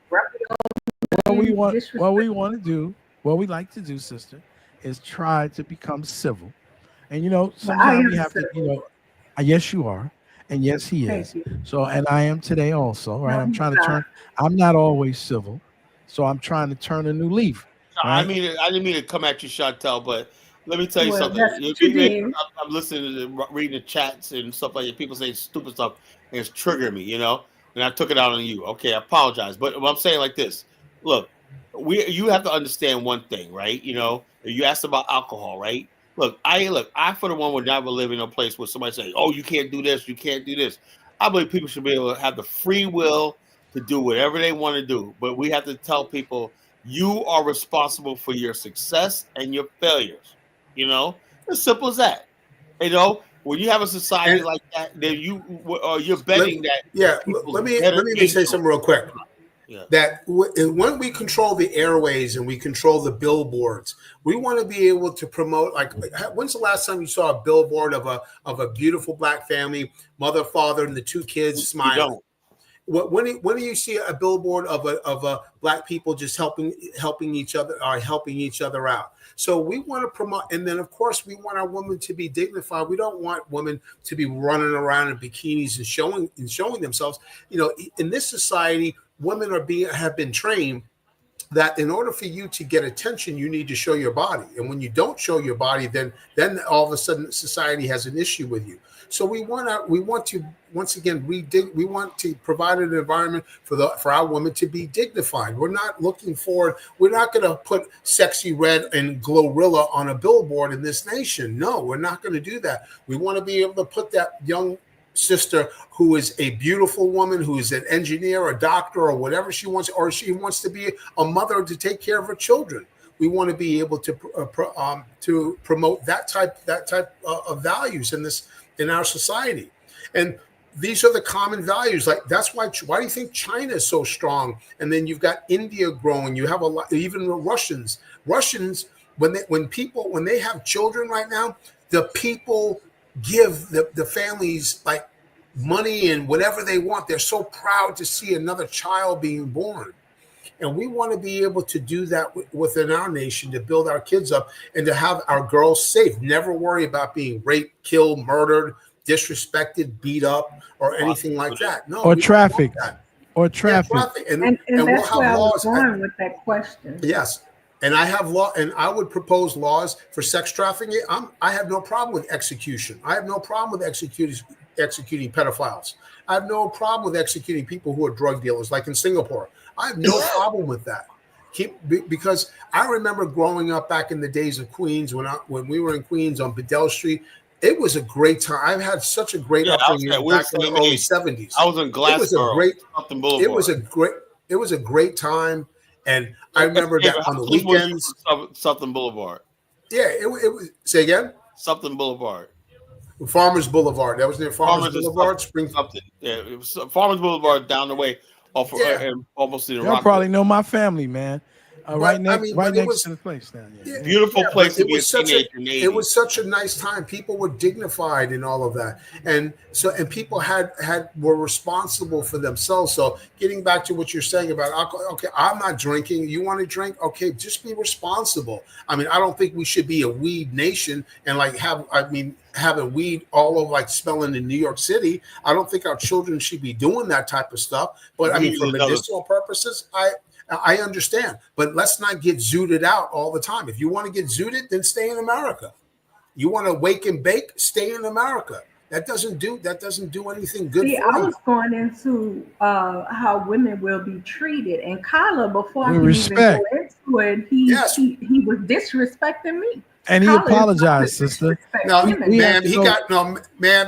do, what we like to do, sister, is try to become civil. And sometimes we have to, yes, you are. And yes, he is. So, and I am today also, right? I'm trying to turn. I'm not always civil, so I'm trying to turn a new leaf. Right? I didn't mean to come at you, Chantel, but let me tell you something. I'm listening to reading the chats and stuff like that. People say stupid stuff, and it's triggering me, and I took it out on you. Okay, I apologize, but I'm saying like this. Look, you have to understand one thing, right? You asked about alcohol, right? Look, I for the one would never live in a place where somebody say, "Oh, you can't do this, you can't do this." I believe people should be able to have the free will to do whatever they want to do, but we have to tell people you are responsible for your success and your failures. As simple as that. When you have a society like that, then you're betting that. Yeah, let me say something real quick. Yeah. That when we control the airways and we control the billboards, we want to be able to promote. Like, when's the last time you saw a billboard of a beautiful black family, mother, father, and the two kids smiling? When do you see a billboard of a black people just helping each other or helping each other out? So we want to promote, and then of course we want our women to be dignified. We don't want women to be running around in bikinis and showing themselves. In this society, women have been trained that in order for you to get attention, you need to show your body. And when you don't show your body, then all of a sudden society has an issue with you. So we want to once again we want to provide an environment for our women to be dignified. We're not going to put Sexy Red and Glorilla on a billboard in this nation. No, we're not going to do that. We want to be able to put that young sister who is a beautiful woman, who is an engineer, a doctor, or whatever she wants, or she wants to be a mother to take care of her children. We want to be able to promote that type of values in our society, and these are the common values. Like that's why do you think China is so strong? And then you've got India growing. You have even the Russians. When they have children right now, the people give the families like money and whatever they want. They're so proud to see another child being born. And we want to be able to do that within our nation, to build our kids up and to have our girls safe. Never worry about being raped, killed, murdered, disrespected, beat up, or anything like that. No, or traffic. Or traffic. Yeah, traffic. And that's where I was going with that question. Yes. And I have and I would propose laws for sex trafficking. I have no problem with execution. I have no problem with executing pedophiles. I have no problem with executing people who are drug dealers, like in Singapore. I have no problem with that. Because I remember growing up back in the days of Queens when we were in Queens on Bedell Street. It was a great time. I've had such a great upbringing back in the early 70s. I was in Glassboro, Upton Boulevard. It was a great time, and I remember that on the weekends. Sutton Boulevard. Yeah, it was. Say again. Sutton Boulevard. Farmers Boulevard. That was near Farmers Boulevard. Something. Yeah, it was Farmers Boulevard down the way, almost in the Y'all probably know my family, man. Right next, to the place down here. Beautiful place to be a teenager. It was such a nice time. People were dignified and all of that, and people were responsible for themselves. So getting back to what you're saying about alcohol, okay, I'm not drinking. You want to drink? Okay, just be responsible. I mean, I don't think we should be a weed nation and having weed all over, like smelling in New York City. I don't think our children should be doing that type of stuff. But I mean, for medicinal purposes, I understand, but let's not get zooted out all the time. If you want to get zooted, then stay in America. You want to wake and bake, stay in America. That doesn't do anything good. See, I was going into how women will be treated, and Kyla, before I could even go into it, he was disrespecting me. And he apologized, sister. No, ma'am,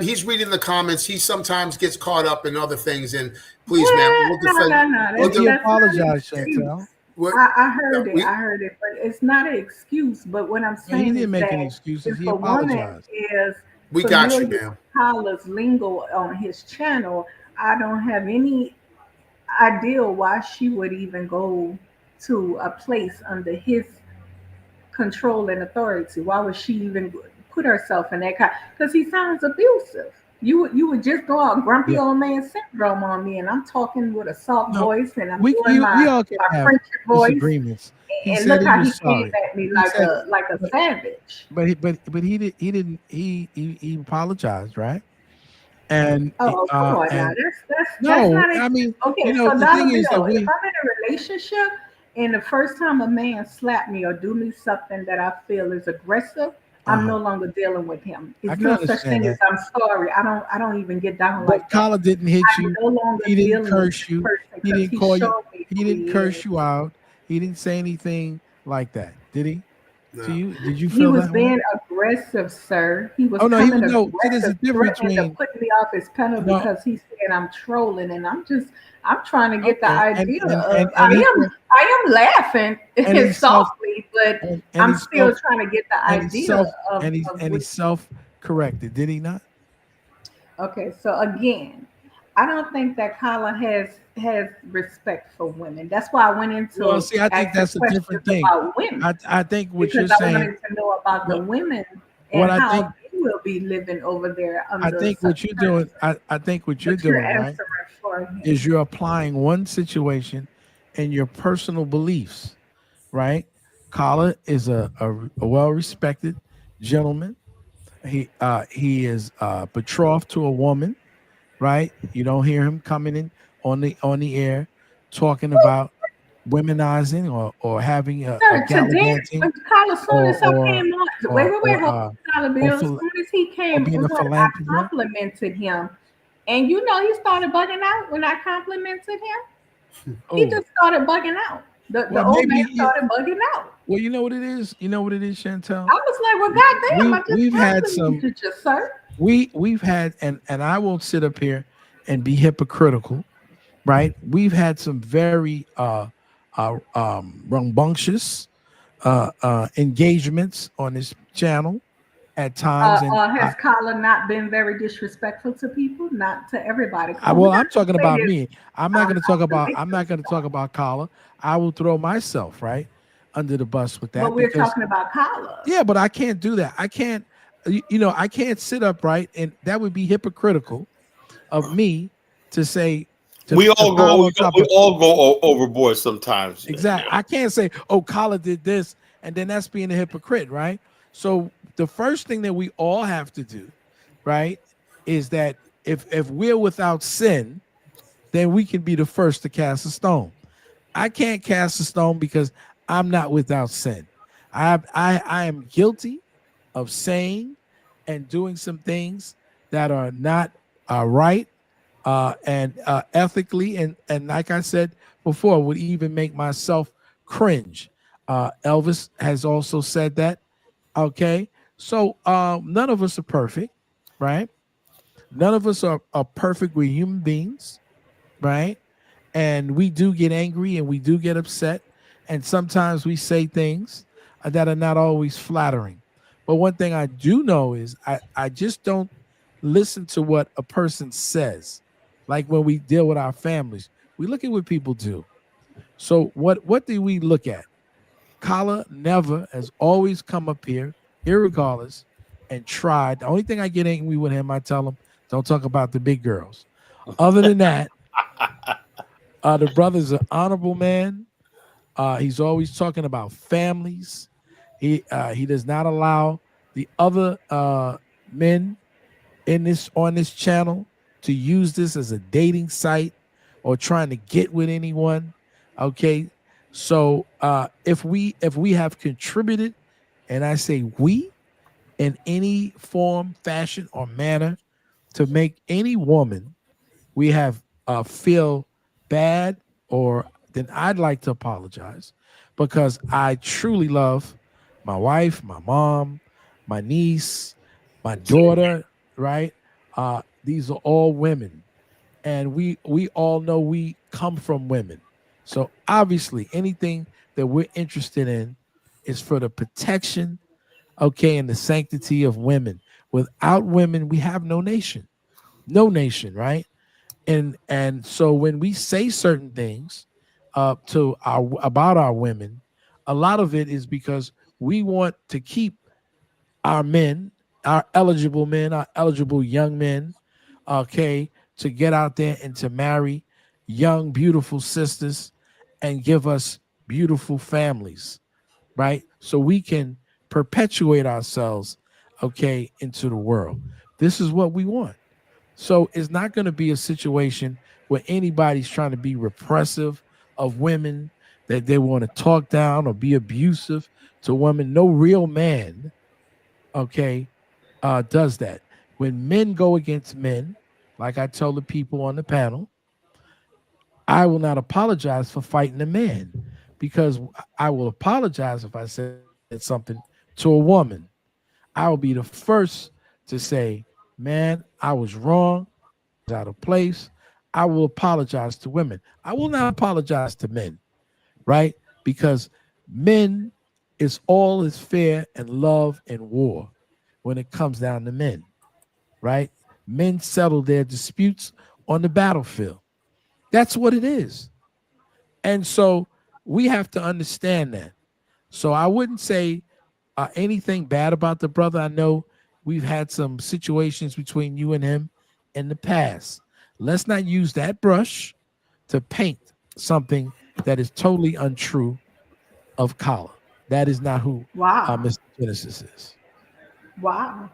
he's reading the comments. He sometimes gets caught up in other things. And please, ma'am, he apologized, Chantel. I heard it, but it's not an excuse. But what I'm saying he didn't make any excuses. He apologized. We got you, ma'am. Kyla's lingo on his channel. I don't have any idea why she would even go to a place under his control and authority. Why would she even put herself in that kind? Because he sounds abusive. You would just go out grumpy old man syndrome on me, and I'm talking with a soft voice, and I'm doing my friendship voice. And look how he came at me like a savage. But he apologized, right? And come on now. That's not I mean, okay. So the thing is that if I'm in a relationship and the first time a man slap me or do me something that I feel is aggressive, I'm no longer dealing with him. It's no such thing as I'm sorry. I don't even get down like that. Kyla didn't hit you. No longer he didn't curse you. He didn't call you. He didn't curse you out. He didn't say anything like that, did he? No. To you? Did you feel he was being aggressive, sir? He was aggressive, there's a difference between putting me off his pedal because he said I'm trolling, and I'm trying to get the idea of I am laughing softly, but I'm still trying to get the idea of and he's self-corrected, did he not? Okay, so again, I don't think that Kyla has respect for women. That's why I went into. Well, see, I think that's a different thing. About women. I think what because you're saying. I wanted to know about the women and how they will be living over there. I think what you're doing. I think what you're doing, right, is you're applying one situation and your personal beliefs, right? Kyla is a well-respected gentleman. He is betrothed to a woman, right? You don't hear him coming in on the air talking about womenizing or having a gallivanting. When Kyla, as soon as he came on, wait, Kyla Bill, as soon as he came on, I complimented him. And he started bugging out when I complimented him. He just started bugging out. The old man started bugging out. Well, you know what it is? You know what it is, Chantel? I was like, well, goddamn, we've had some. Sir. We've had, and I won't sit up here and be hypocritical, right? We've had some very rambunctious engagements on this channel at times. Has Kyla not been very disrespectful to people? Not to everybody. Well, I'm talking about me. I'm not going to talk about Kyla. I will throw myself right under the bus with that. But we're talking about Kyla. Yeah, but I can't do that. I can't. I can't sit up right, and that would be hypocritical of me to say. We all go overboard sometimes. Exactly. I can't say, "Oh, Kyla did this," and then that's being a hypocrite, right? So the first thing that we all have to do, right, is that if we're without sin, then we can be the first to cast a stone. I can't cast a stone because I'm not without sin. I am guilty of saying and doing some things that are not right and ethically, and like I said before, would even make myself cringe. Elvis has also said that. Okay, so none of us are perfect, right? None of us are perfect. We're human beings, right? And we do get angry and we do get upset, and sometimes we say things that are not always flattering. But one thing I do know is I just don't listen to what a person says. Like when we deal with our families, we look at what people do. So what do we look at? Kala never has always come up here, irregardless, and tried. The only thing I get angry with him, I tell him, don't talk about the big girls. Other than that, the brother's an honorable man. He's always talking about families. He does not allow the other men on this channel to use this as a dating site or trying to get with anyone. Okay, so if we have contributed, and I say we, in any form, fashion, or manner, to make any woman we have feel bad, or then I'd like to apologize, because I truly love my wife, my mom, my niece, my daughter, right? These are all women, and we all know we come from women. So obviously anything that we're interested in is for the protection, okay, and the sanctity of women. Without women, we have no nation. No nation, right? And so when we say certain things about our women, a lot of it is because we want to keep our men, our eligible young men, okay, to get out there and to marry young, beautiful sisters and give us beautiful families, right? So we can perpetuate ourselves, okay, into the world. This is what we want. So it's not going to be a situation where anybody's trying to be repressive of women, that they want to talk down or be abusive to women. No real man, okay, does that. When men go against men, like I told the people on the panel, I will not apologize for fighting a man, because I will apologize if I said something to a woman. I will be the first to say, man, I was wrong, out of place. I will apologize to women. I will not apologize to men, right? Because men is all is fair and love and war when it comes down to men, right? Men settle their disputes on the battlefield. That's what it is. And so we have to understand that. So I wouldn't say anything bad about the brother. I know we've had some situations between you and him in the past. Let's not use that brush to paint something that is totally untrue of Kala. That is not who Wow. Mr. Genesis is. Wow.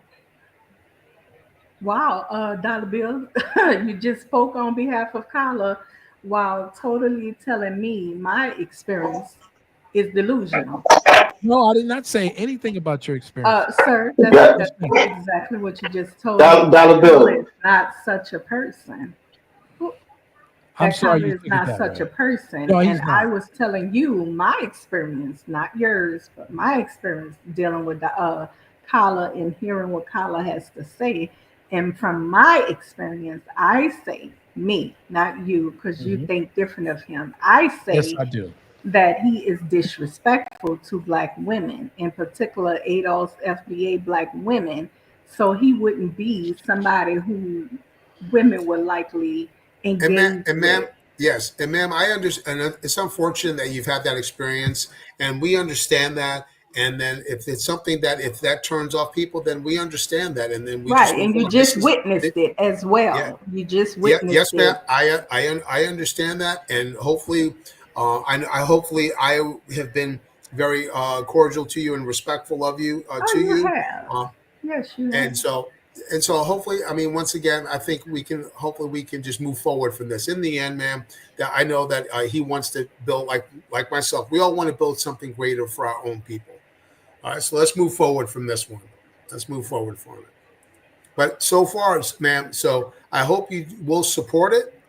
Wow, Dollar Bill, you just spoke on behalf of Kala while totally telling me my experience is delusional. No, I did not say anything about your experience. Sir, that's exactly what you just told me. Dollar Kala bill. is not such a person. I'm That sorry Kala you is took it not that such way. a person. No, And he's I not. was telling you my experience, not yours, but my experience dealing with the Kala and hearing what Kala has to say. And from my experience, I say, me, not you, because you Mhm. think different of him. I Yes, say I do. that he is disrespectful to black women, in particular ADOS FBA black women. So he wouldn't be somebody who women would likely engage And ma'am, with. yes, and ma'am, I understand. And it's unfortunate that you've had that experience, and we understand that. And then if it's something that if that turns off people, then we understand that, and then we just Right, move and you on. This just is, witnessed it as yeah, well. You just yeah, witnessed yes, ma'am. it. I understand that, and hopefully, I have been very cordial to you and respectful of you Oh, to you you. have. Uh, Yes, you have. and so hopefully, I mean, once again, I think we can just move forward from this. In the end, ma'am, that I know that he wants to build, like myself, we all want to build something greater for our own people. All right, so let's move forward from this one. Let's move forward from it. But so far, ma'am, so I hope you will support it.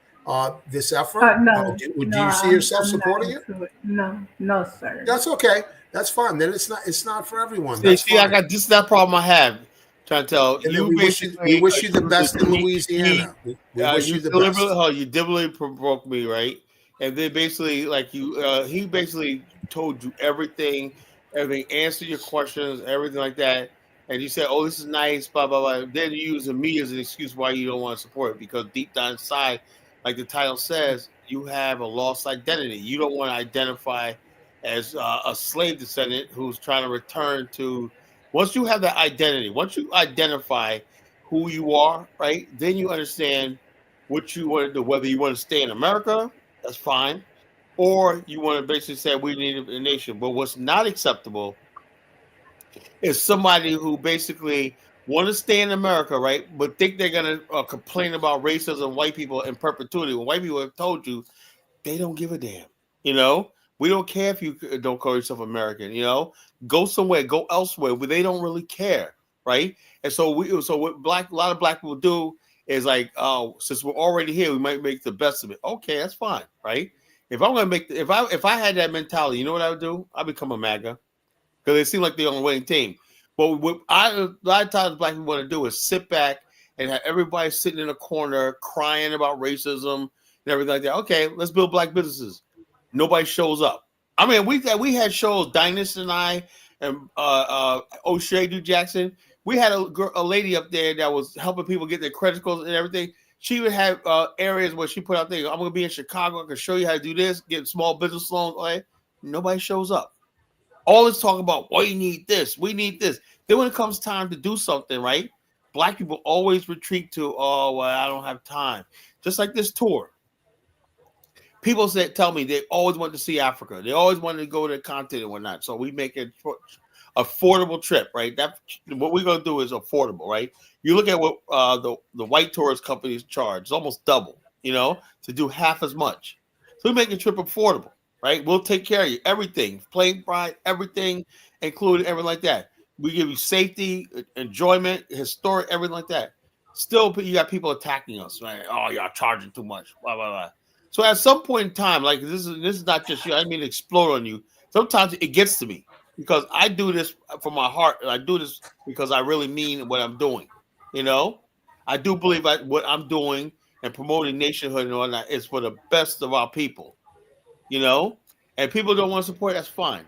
this effort? No, Do no, you see yourself I'm not supporting it? into it. No, no, sir. That's okay. That's fine. Then it's not for everyone. See, That's see, I fine. got this is that problem I have. Trying to tell And then you, we basically, wish you the you best in unique, Louisiana. We wish you you the deliberately, best. you deliberately provoked me, right? And then basically, like you, he basically told you everything, answered your questions, everything like that. And you said, "Oh, this is nice," blah blah blah. Then you using me as an excuse why you don't want to support it because deep down inside, like the title says, you have a lost identity. You don't want to identify as a slave descendant who's trying to return to. Once you have that identity, once you identify who you are, right, then you understand what you want to do. Whether you want to stay in America, that's fine, or you want to basically say we need a nation. But what's not acceptable is somebody who basically want to stay in America, right, but think they're gonna complain about racism, white people in perpetuity. When white people have told you they don't give a damn. You know, we don't care if you don't call yourself American. You know, go somewhere, go elsewhere, but they don't really care, right? And so what a lot of black people do is like, oh, since we're already here, we might make the best of it. Okay, that's fine, right? If I'm gonna make, if I had that mentality, you know what I would do? I'd become a MAGA because they seem like they're on the winning team. But what a lot of times black people want to do is sit back and have everybody sitting in a corner crying about racism and everything like that. Okay, let's build black businesses. Nobody shows up. I mean, we had shows, Dynas and I and O'Shea Du Jackson. We had a lady up there that was helping people get their credit scores and everything. She would have areas where she put out there, I'm going to be in Chicago. I can show you how to do this, get small business loans. Right? Nobody shows up. All this talk about, we need this, we need this. Then when it comes time to do something, right? Black people always retreat to, oh, well, I don't have time. Just like this tour. People tell me they always want to see Africa. They always wanted to go to the continent and whatnot. So we make an affordable trip, right? That what we're going to do is affordable, right? You look at what the white tourist companies charge. It's almost double, you know, to do half as much. So we make a trip affordable. Right, we'll take care of you. Everything, plane ride, everything, including everything like that. We give you safety, enjoyment, historic, everything like that. Still, you got people attacking us, right? Oh, y'all charging too much, blah blah blah. So at some point in time, like this is not just you. I mean to explode on you. Sometimes it gets to me because I do this from my heart, and I do this because I really mean what I'm doing. You know, I do believe what I'm doing and promoting nationhood and all that is for the best of our people. You know, and people don't want to support. That's fine,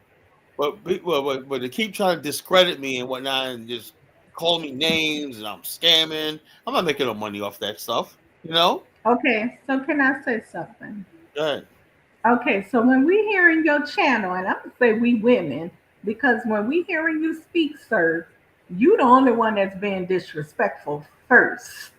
but to keep trying to discredit me and whatnot, and just call me names and I'm scamming. I'm not making no money off that stuff. You know. Okay, so can I say something? Go ahead. Okay, so when we hearing your channel, and I'm gonna say we women, because when we hearing you speak, sir, you the only one that's being disrespectful first.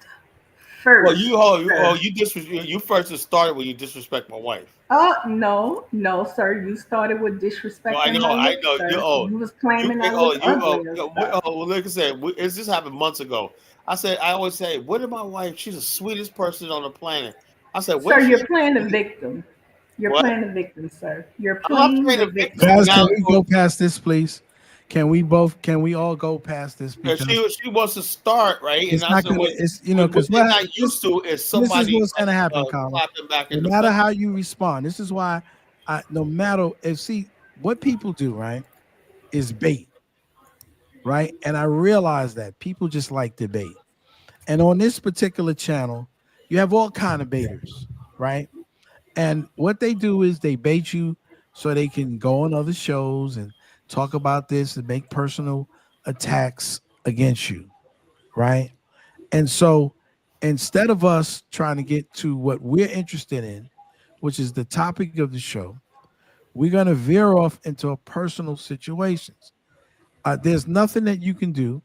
Well, you first started when you disrespect my wife. Oh no, sir! You started with disrespecting I know. You was claiming I was ugly. Well, like I said, this happened months ago. I always say, what about my wife? She's the sweetest person on the planet. I said, sir, you're playing the victim. You're playing the victim, sir. You're playing the victim. Guys, can we go past this, please? Can we all go past this? Because she wants to start, right? It's not going to, because what not used to is somebody. This is what's going to happen, Colin. No matter how you respond, this is why, no matter, what people do, right, is bait, right? And I realize that people just like debate. And on this particular channel, you have all kind of baiters, right? And what they do is they bait you so they can go on other shows and talk about this and make personal attacks against you, right? And so instead of us trying to get to what we're interested in, which is the topic of the show, we're going to veer off into personal situations. There's nothing that you can do.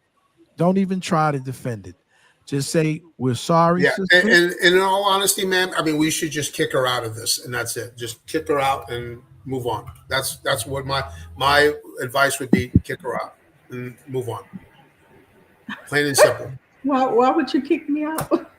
Don't even try to defend it. Just say, we're sorry. Yeah, and in all honesty, ma'am, I mean, we should just kick her out of this, and that's it. Just kick her out and move on. That's what my advice would be. Kick her out and move on. Plain and simple. Why would you kick me out?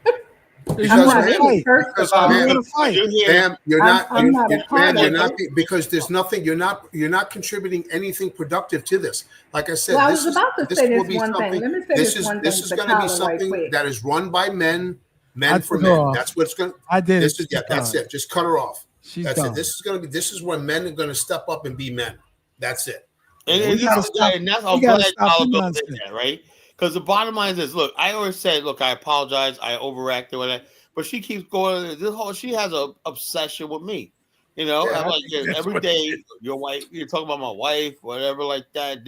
Because, ma'am, you're not because there's nothing. You're not contributing anything productive to this. Like I said, well, I was about to say this one thing. Let me say this one thing. This is going to be something that is run by men Men for men. That's what's going to. I did this it. Is, yeah, that's it. Just cut her off. That's it. This is going to be. This is where men are going to step up and be men. That's it. And that's I'm glad Tyler Bill did that, right? Because the bottom line is, look, I always said, look, I apologize, I overreacted with that, but she keeps going. She has an obsession with me. You know, I'm like every day, your wife, you're talking about my wife, whatever, like that.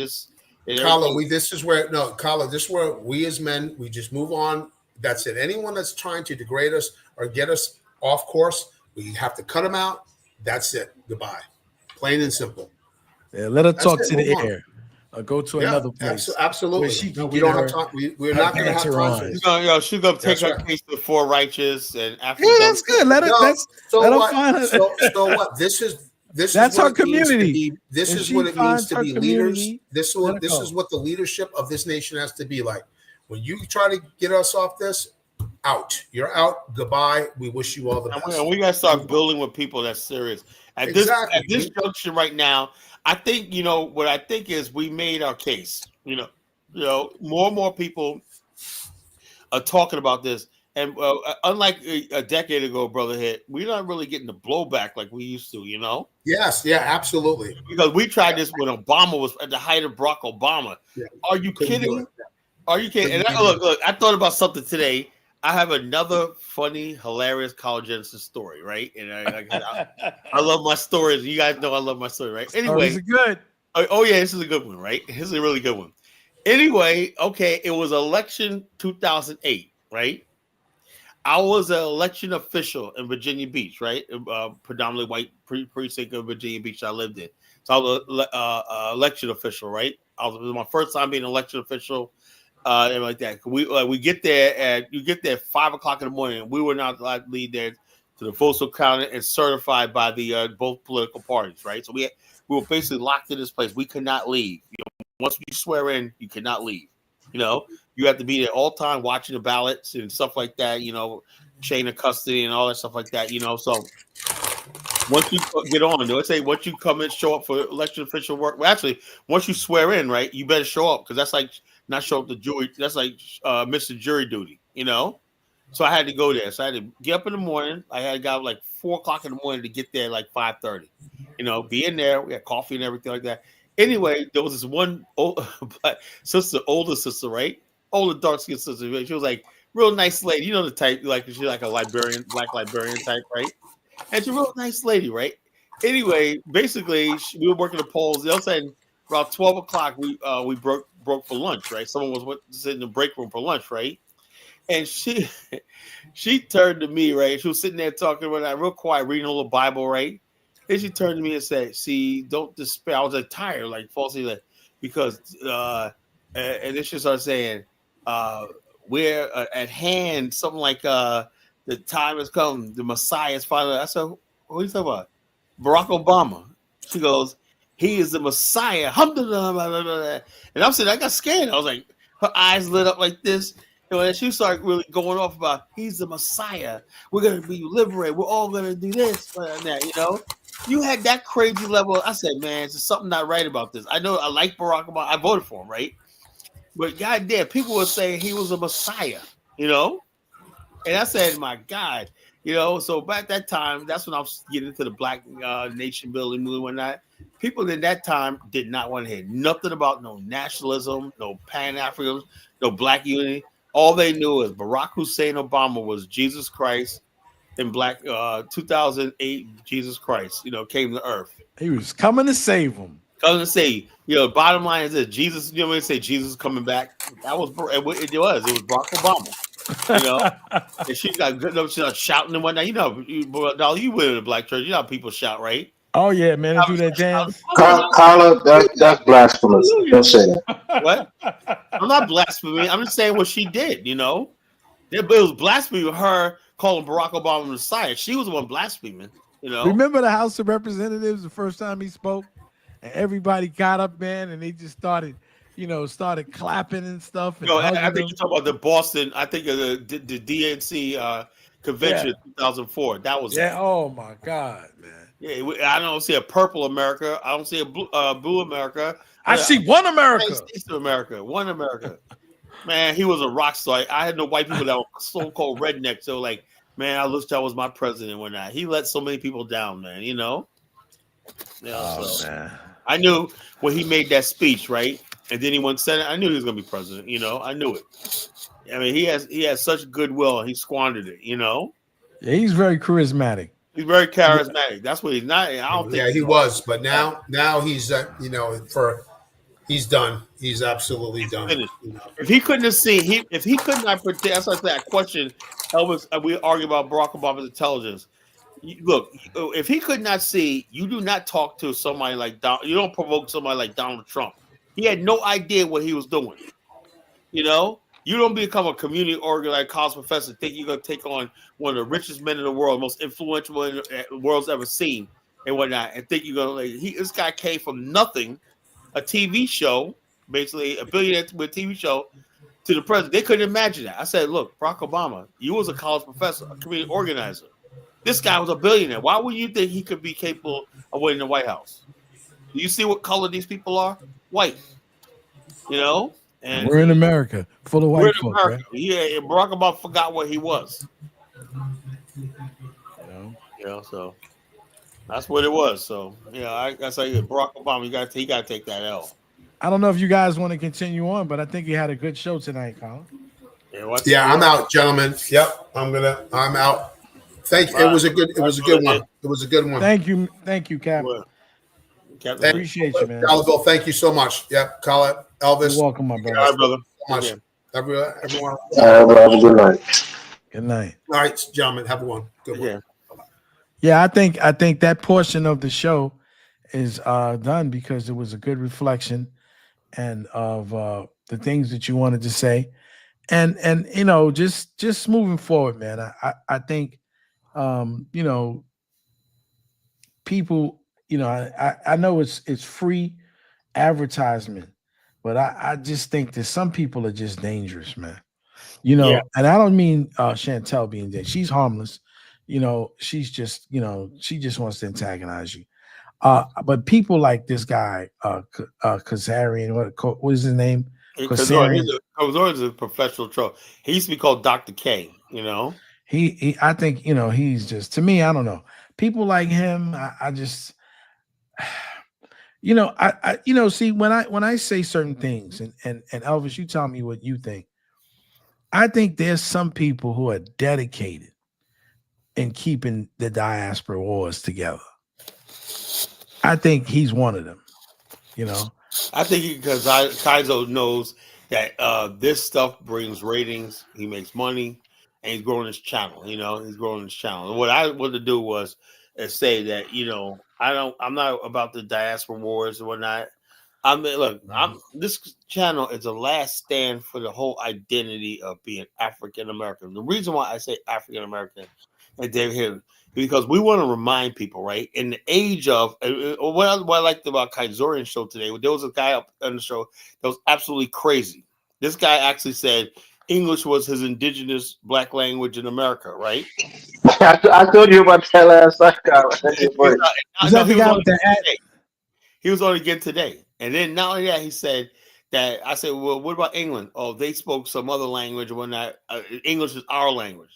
Carla, this is where we as men, we just move on. That's it. Anyone that's trying to degrade us or get us off course, we have to cut them out. That's it. Goodbye. Plain and simple. Yeah, let her talk to the air. Or go to another place. Absolutely. We don't have time. We're not going to have time. She's going to take her case before righteous and after. Yeah, that's good. Let her. Let her find her. So what? That's her community. This is what it means to be leaders. This is what the leadership of this nation has to be like. When you try to get us off this, out. You're out. Goodbye. We wish you all the best. And we got to start building with people that's serious. At this junction right now, I think, what I think is we made our case. More and more people are talking about this. And unlike a decade ago, Brother Hit, we're not really getting the blowback like we used to, Yes, yeah, absolutely. Because we tried this when Obama was at the height of Barack Obama. Yeah. Are you kidding? Are you kidding? And look, I thought about something today. I have another funny, hilarious college Genesis story, right? And I love my stories. You guys know I love my story, right? Anyway, it's good. Oh yeah, this is a good one, right? This is a really good one. Anyway, okay, it was election 2008, right? I was an election official in Virginia Beach, right? Predominantly white precinct of Virginia Beach I lived in. So I was an election official, right? It was my first time being an election official. And like that, we get there and you get there at 5 o'clock in the morning. And we were not allowed to leave there to the votes were counted and certified by the both political parties, right? So we were basically locked in this place. We could not leave. Once you swear in, you cannot leave. You have to be there all the time watching the ballots and stuff like that. Chain of custody and all that stuff like that. So once you get on, let's say once you come and show up for election official work. Well, actually, once you swear in, right, you better show up because that's like not show up to jury. That's like missing jury duty, So I had to go there. So I had to get up in the morning. I had got like 4 o'clock in the morning to get there like 5:30. Be in there. We had coffee and everything like that. Anyway, there was this one older sister, right? Older dark skinned sister. Right? She was like real nice lady. The type, like she's like a Liberian, black Liberian type, right? And she's a real nice lady, right? Anyway, basically, we were working the polls. All of a sudden, about 12 o'clock, we broke for lunch, right? Someone was sitting in the break room for lunch, right? And she turned to me, right? She was sitting there talking about that real quiet, reading a little Bible, right? Then she turned to me and said, "See, don't despair." I was like tired, like falsely, like, because and then she started saying, "We're at hand." Something like, "The time has come. The Messiah is finally." I said, "What are you talking about?" Barack Obama. She goes, "He is the Messiah." And I'm saying, I got scared. I was like, her eyes lit up like this. And she started really going off about, he's the Messiah. We're going to be liberated. We're all going to do this and that, You had that crazy level. I said, man, there's something not right about this. I know I like Barack Obama. I voted for him, right? But goddamn, people were saying he was a Messiah, And I said, my God, so back that time, that's when I was getting into the Black Nation building movement and whatnot. People in that time did not want to hear nothing about no nationalism, no Pan-Africanism, no Black unity. All they knew was Barack Hussein Obama was Jesus Christ in Black 2008. Jesus Christ, came to earth. He was coming to save them. Coming to say, bottom line is that Jesus. When they say Jesus coming back, that was it. Was Barack Obama. And she's got good. She's not shouting and whatnot. Dolly, you went in the Black church. You know how people shout, right? Oh yeah, man, they do that dance. Carla, that's blasphemous. Don't say that. What? I'm not blaspheming. I'm just saying what she did. It was blasphemy with her calling Barack Obama Messiah. She was the one blaspheming. Remember the House of Representatives the first time he spoke, and everybody got up, man, and they just started clapping and stuff. And I think you're talking about the Boston. I think the DNC convention 2004. That was Oh my God, man. Yeah, I don't see a purple America. I don't see a blue America. I see one America. States of America. One America. Man, he was a rock star. I had no white people that were so-called rednecks. So like, man, I wish that was my president when he let so many people down, man. Man. I knew when he made that speech, right? And then he went Senate. I knew he was gonna be president, I knew it. I mean, he has such goodwill and he squandered it, Yeah, he's very charismatic. He's very charismatic. That's what he's not. I don't think he was, but now he's he's done. He's absolutely done. If he couldn't have seen, if he could not predict, that's like that question. Elvis, we argue about Barack Obama's intelligence. Look, if he could not see, you do not talk to somebody like you don't provoke somebody like Donald Trump. He had no idea what he was doing. You don't become a community organized college professor think you're going to take on one of the richest men in the world, most influential in the world's ever seen, and whatnot, and think you're going to this guy came from nothing, a TV show, basically a billionaire with a TV show, to the president. They couldn't imagine that. I said, look, Barack Obama, you was a college professor, a community organizer. This guy was a billionaire. Why would you think he could be capable of winning the White House? Do you see what color these people are? White. And we're in America, full of white folk, right? Yeah, Barack Obama forgot what he was. So that's what it was. So I say Barack Obama, he got to take that L. I don't know if you guys want to continue on, but I think you had a good show tonight, Colin. Yeah, I'm out, gentlemen. Yep, I'm out. Thank you. It was a good one. It was a good one. Thank you, Captain. Captain, appreciate you, man. Calville, thank you so much. Yep, call it Elvis. You're welcome, my brother. All right, brother. So much. Everyone. Have a good night. Good night. All right, gentlemen, have one. Good one. Yeah, I think that portion of the show is done because it was a good reflection and of the things that you wanted to say, and just moving forward, man. I think people, I know it's free advertisement, but I just think that some people are just dangerous, man. And I don't mean Chantel being dangerous. She's harmless. She's just, she just wants to antagonize you. But people like this guy, Kazarian, what is his name? Kazarian is a professional troll. He used to be called Dr. K, He I think, he's just, to me, I don't know. People like him, I just, see, when I say certain things, and Elvis, you tell me what you think. I think there's some people who are dedicated in keeping the diaspora wars together. I think he's one of them, I think because Kaizo knows that this stuff brings ratings, he makes money, and he's growing his channel. He's growing his channel. And what I wanted to do was say that I'm not about the diaspora wars and whatnot. I mean, look, this channel is a last stand for the whole identity of being African American. The reason why I say African American and David here because we want to remind people, right? In the age of what I liked about Kaizorian's show today, there was a guy up on the show that was absolutely crazy. This guy actually said English was his indigenous black language in America, right? I told you about that last night. He was on again today. And then not only that, he said that I said, well, what about England? Oh, they spoke some other language or whatnot. English is our language.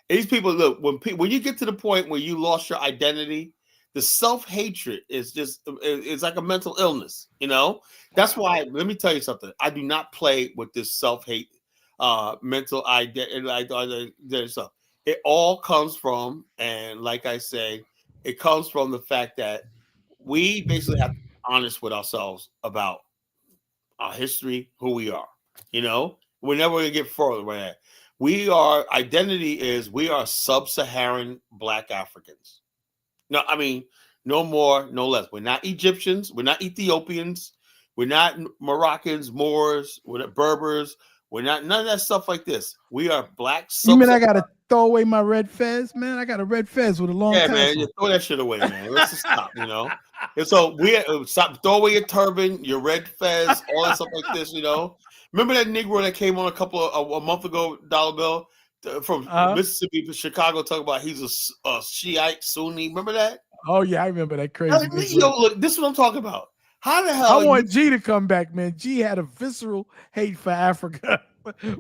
These people, look, when you get to the point where you lost your identity, the self-hatred is just, it's like a mental illness, That's why, let me tell you something. I do not play with this self-hate, mental identity stuff. It all comes from, and like I say, it comes from the fact that we basically have to be honest with ourselves about our history, who we are. We're never going to get further with that. We are sub-Saharan Black Africans. No, I mean, no more, no less. We're not Egyptians. We're not Ethiopians. We're not Moroccans, Moors. We're not Berbers. We're not none of that stuff like this. We are Black. You mean I got to throw away my red fez, man? I got a red fez with a long tassel. Man, you throw that shit away, man. Let's just stop, And so throw away your turban, your red fez, all that stuff like this, Remember that Negro that came on a month ago, Dollar Bill, from Mississippi to Chicago, talking about he's a Shiite Sunni. Remember that? Oh yeah, I remember that crazy. Look, this is what I'm talking about. How the hell? I want G to come back, man. G had a visceral hate for Africa.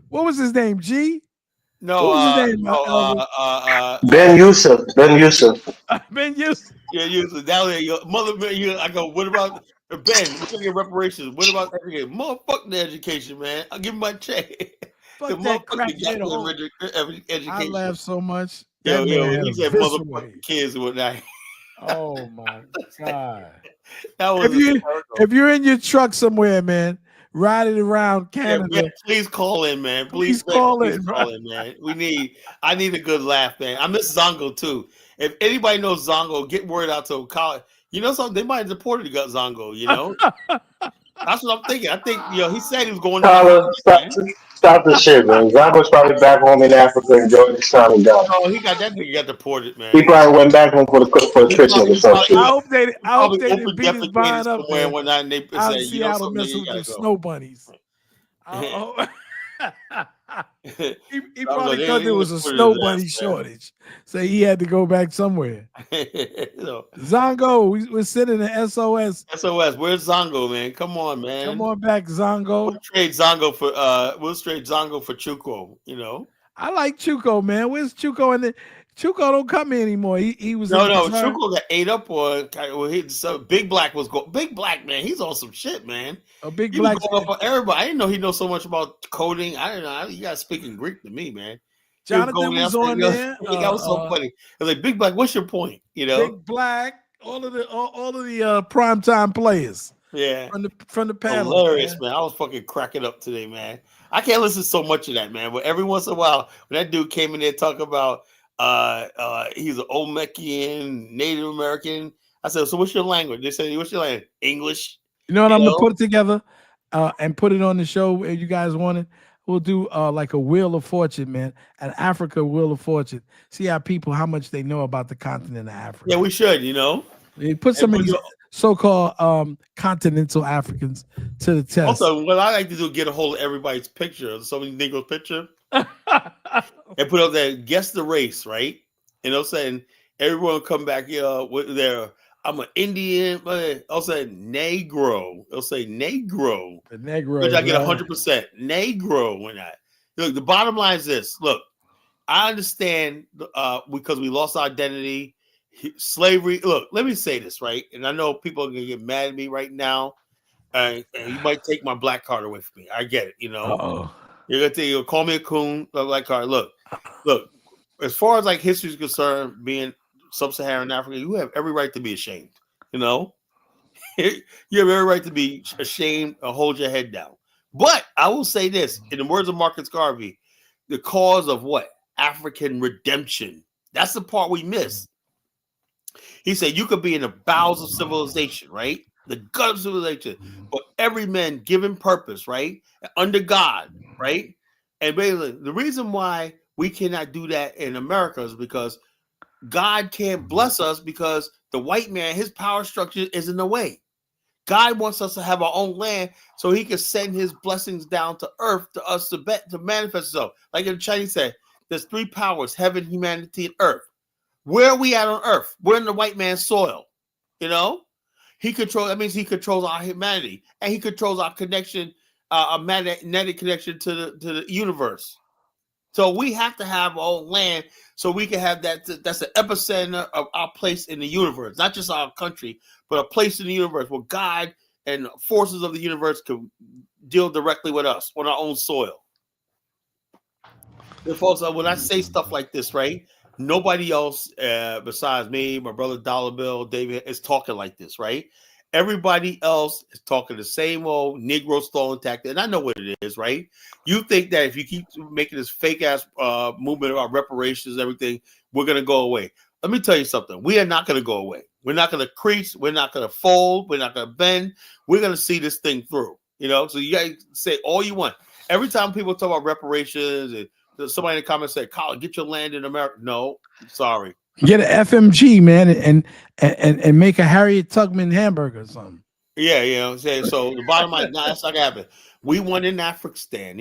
What was his name? G? No, what was his name? Ben Yusuf. Ben Yusuf. Ben Yusuf. Yeah, you down there, your mother. I go. What about Ben? We're gonna get reparations. What about education? Motherfuck the education, man. I'll give him my check. Fuck that crap. Education. I laughed so much. Yo, man had he a said visceral motherfucking hate. kids and whatnot. Oh my god. That was if you're in your truck somewhere, man, riding around Canada, yeah, please call in, man. Please call in, man. I need a good laugh, man. I miss Zongo too. If anybody knows Zongo, get word out to college. You know something? They might have deported Zongo. You know, that's what I'm thinking. I think he said he was going. Tyler, stop the shit, man. Zongo's probably back home in Africa enjoying his time and God. Oh, that nigga got deported, man. He probably went back home for Christmas or something. I hope they didn't beat his behind up there. And they out said, in Seattle messing with the snow bunnies. He probably thought there was a snow bunny shortage, so he had to go back somewhere. Zongo, we're sending an SOS. SOS, where's Zongo, man? Come on, man. Come on back, Zongo. We'll trade Zongo for Chuko. You know, I like Chuko, man. Where's Chuko? And Chuko don't come here anymore. He was no. Chuko got ate up, Big Black was going. Big Black, man, he's on some shit, man. A Big he Black going up on everybody. I didn't know he knows so much about coding. I didn't know. He got speaking Greek to me, man. Jonathan was on there. That was so funny. I was like, Big Black, what's your point? You know, Big Black, all of the primetime players. Yeah, from the panel. Hilarious, man. I was fucking cracking up today, man. I can't listen to so much of that, man. But every once in a while, when that dude came in there talking about he's an Olmekian Native American, I said, so what's your language? They said, what's your language? English. You know what? I'm gonna put it together and put it on the show if you guys want it. We'll do like a Wheel of Fortune, man. An Africa Wheel of Fortune. See how much they know about the continent of Africa. Yeah, we should, Put some of these so-called continental Africans to the test. Also, what I like to do is get a hold of everybody's picture, somebody Negro's picture, and put up there, guess the race, right? And they'll say, everyone will come back with their, I'm an Indian, but I'll say Negro. They'll say Negro. The Negro. Which I get 100%. Negro when I look. The bottom line is this. Look, I understand because we lost our identity. Slavery. Look, let me say this, right? And I know people are gonna get mad at me right now. And you might take my black card away from me. I get it, Uh-oh. You're gonna call me a coon, black card. Look. As far as like history is concerned, being sub-Saharan Africa, you have every right to be ashamed. You have every right to be ashamed or hold your head down. But I will say this, in the words of Marcus Garvey, the cause of what? African redemption. That's the part we miss. He said you could be in the bowels of civilization, right? The gut of civilization, but every man given purpose, right? Under God, right? And basically, the reason why we cannot do that in America is because God can't bless us because the white man, his power structure is in the way. God wants us to have our own land so he can send his blessings down to earth to us to manifest itself. Like the Chinese said, there's three powers, heaven, humanity, and earth. Where are we at on earth? We're in the white man's soil. That means he controls our humanity and he controls our connection, a magnetic connection to the universe. So we have to have our own land so we can have that. That's the epicenter of our place in the universe, not just our country, but a place in the universe where God and forces of the universe can deal directly with us on our own soil. And folks, when I say stuff like this, right, nobody else besides me, my brother Dollar Bill, David, is talking like this, right? Everybody else is talking the same old Negro stolen tactic, and I know what it is, right? You think that if you keep making this fake ass movement about reparations and everything, we're gonna go away. Let me tell you something. We are not gonna go away. We're not gonna crease. We're not gonna fold. We're not gonna bend. We're gonna see this thing through. So you guys say all you want. Every time people talk about reparations, and somebody in the comments say, "Colin, get your land in America." No, sorry. Get an FMG, man, and make a Harriet Tubman hamburger or something. Yeah, so the bottom line, that's not gonna happen. We want an Afghanistan,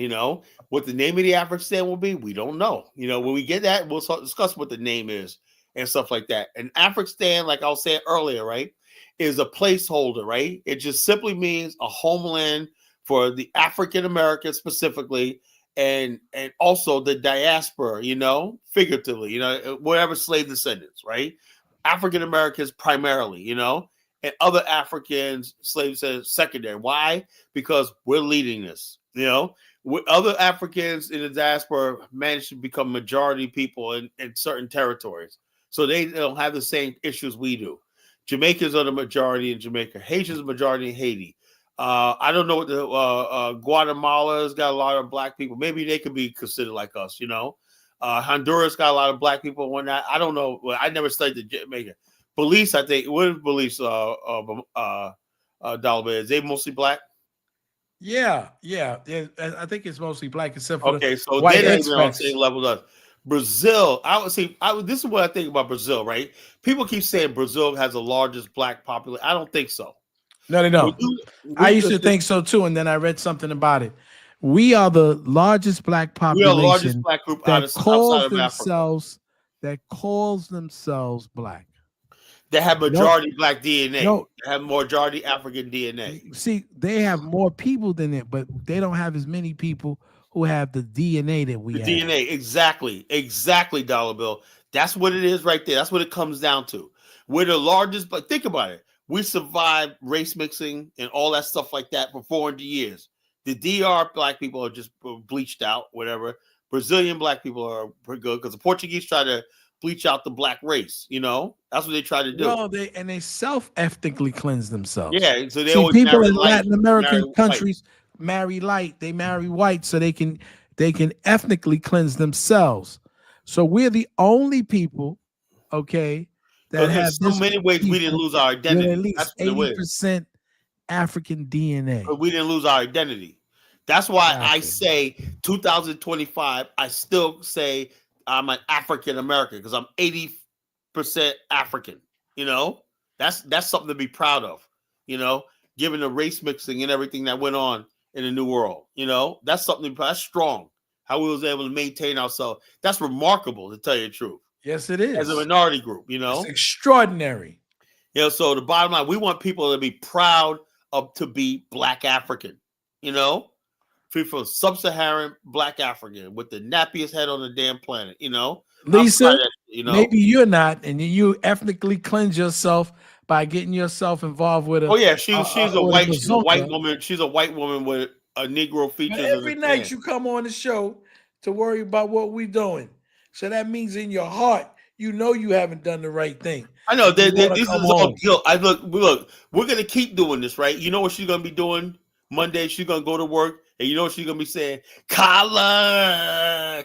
what the name of the Afghanistan will be, we don't know. When we get that, we'll discuss what the name is and stuff like that. And Afghanistan, like I was saying earlier, right, is a placeholder, right? It just simply means a homeland for the African Americans specifically, and also the diaspora, figuratively, whatever slave descendants, right? African Americans primarily, and other Africans, slave descendants secondary. Why? Because we're leading this, Other Africans in the diaspora managed to become majority people in certain territories. So they don't have the same issues we do. Jamaicans are the majority in Jamaica. Haitians are the majority in Haiti. I don't know what the Guatemala's got a lot of black people. Maybe they could be considered like us, Honduras got a lot of black people and whatnot. I don't know. I never studied Jamaica. Belize, I think. What is Belize? Dalvin, is they mostly black? Yeah. I think it's mostly black, except for so white they're not even on the expats. same level as us. Brazil, this is what I think about Brazil, right? People keep saying Brazil has the largest black population. I don't think so. No, they don't. I used to think so too, and then I read something about it. We are the largest black population. We are the largest black group outside of Africa. That calls themselves black. They have majority black DNA. They have majority African DNA. See, they have more people than it, but they don't have as many people who have the DNA that we have. DNA, exactly, Dollar Bill. That's what it is right there. That's what it comes down to. We're the largest, but think about it. We survived race mixing and all that stuff like that for 400 years. The DR black people are just bleached out, whatever. Brazilian black people are pretty good because the Portuguese try to bleach out the black race. That's what they try to do. Well, they self-ethnically cleanse themselves. Yeah, so they see, always people in light, Latin American countries marry light. They marry white, so they can ethnically cleanse themselves. So we're the only people, okay, that have so many ways we didn't lose our identity. At least 80% African DNA. But we didn't lose our identity. That's why I say 2025, I still say I'm an African American because I'm 80% African. That's something to be proud of, given the race mixing and everything that went on in the New World. That's something that's strong. How we was able to maintain ourselves. That's remarkable, to tell you the truth. Yes, it is. As a minority group, It's extraordinary. So the bottom line, we want people to be proud of to be black African, from sub-Saharan black African with the nappiest head on the damn planet, Lisa, maybe you're not, and you ethnically cleanse yourself by getting yourself involved with a. She's a white woman. She's a white woman with a Negro features. But every night you come on the show to worry about what we're doing. So that means in your heart, you haven't done the right thing. I know this is all guilt. Look, we're gonna keep doing this, right? You know what she's gonna be doing Monday? She's gonna go to work, and you know what she's gonna be saying? Collar,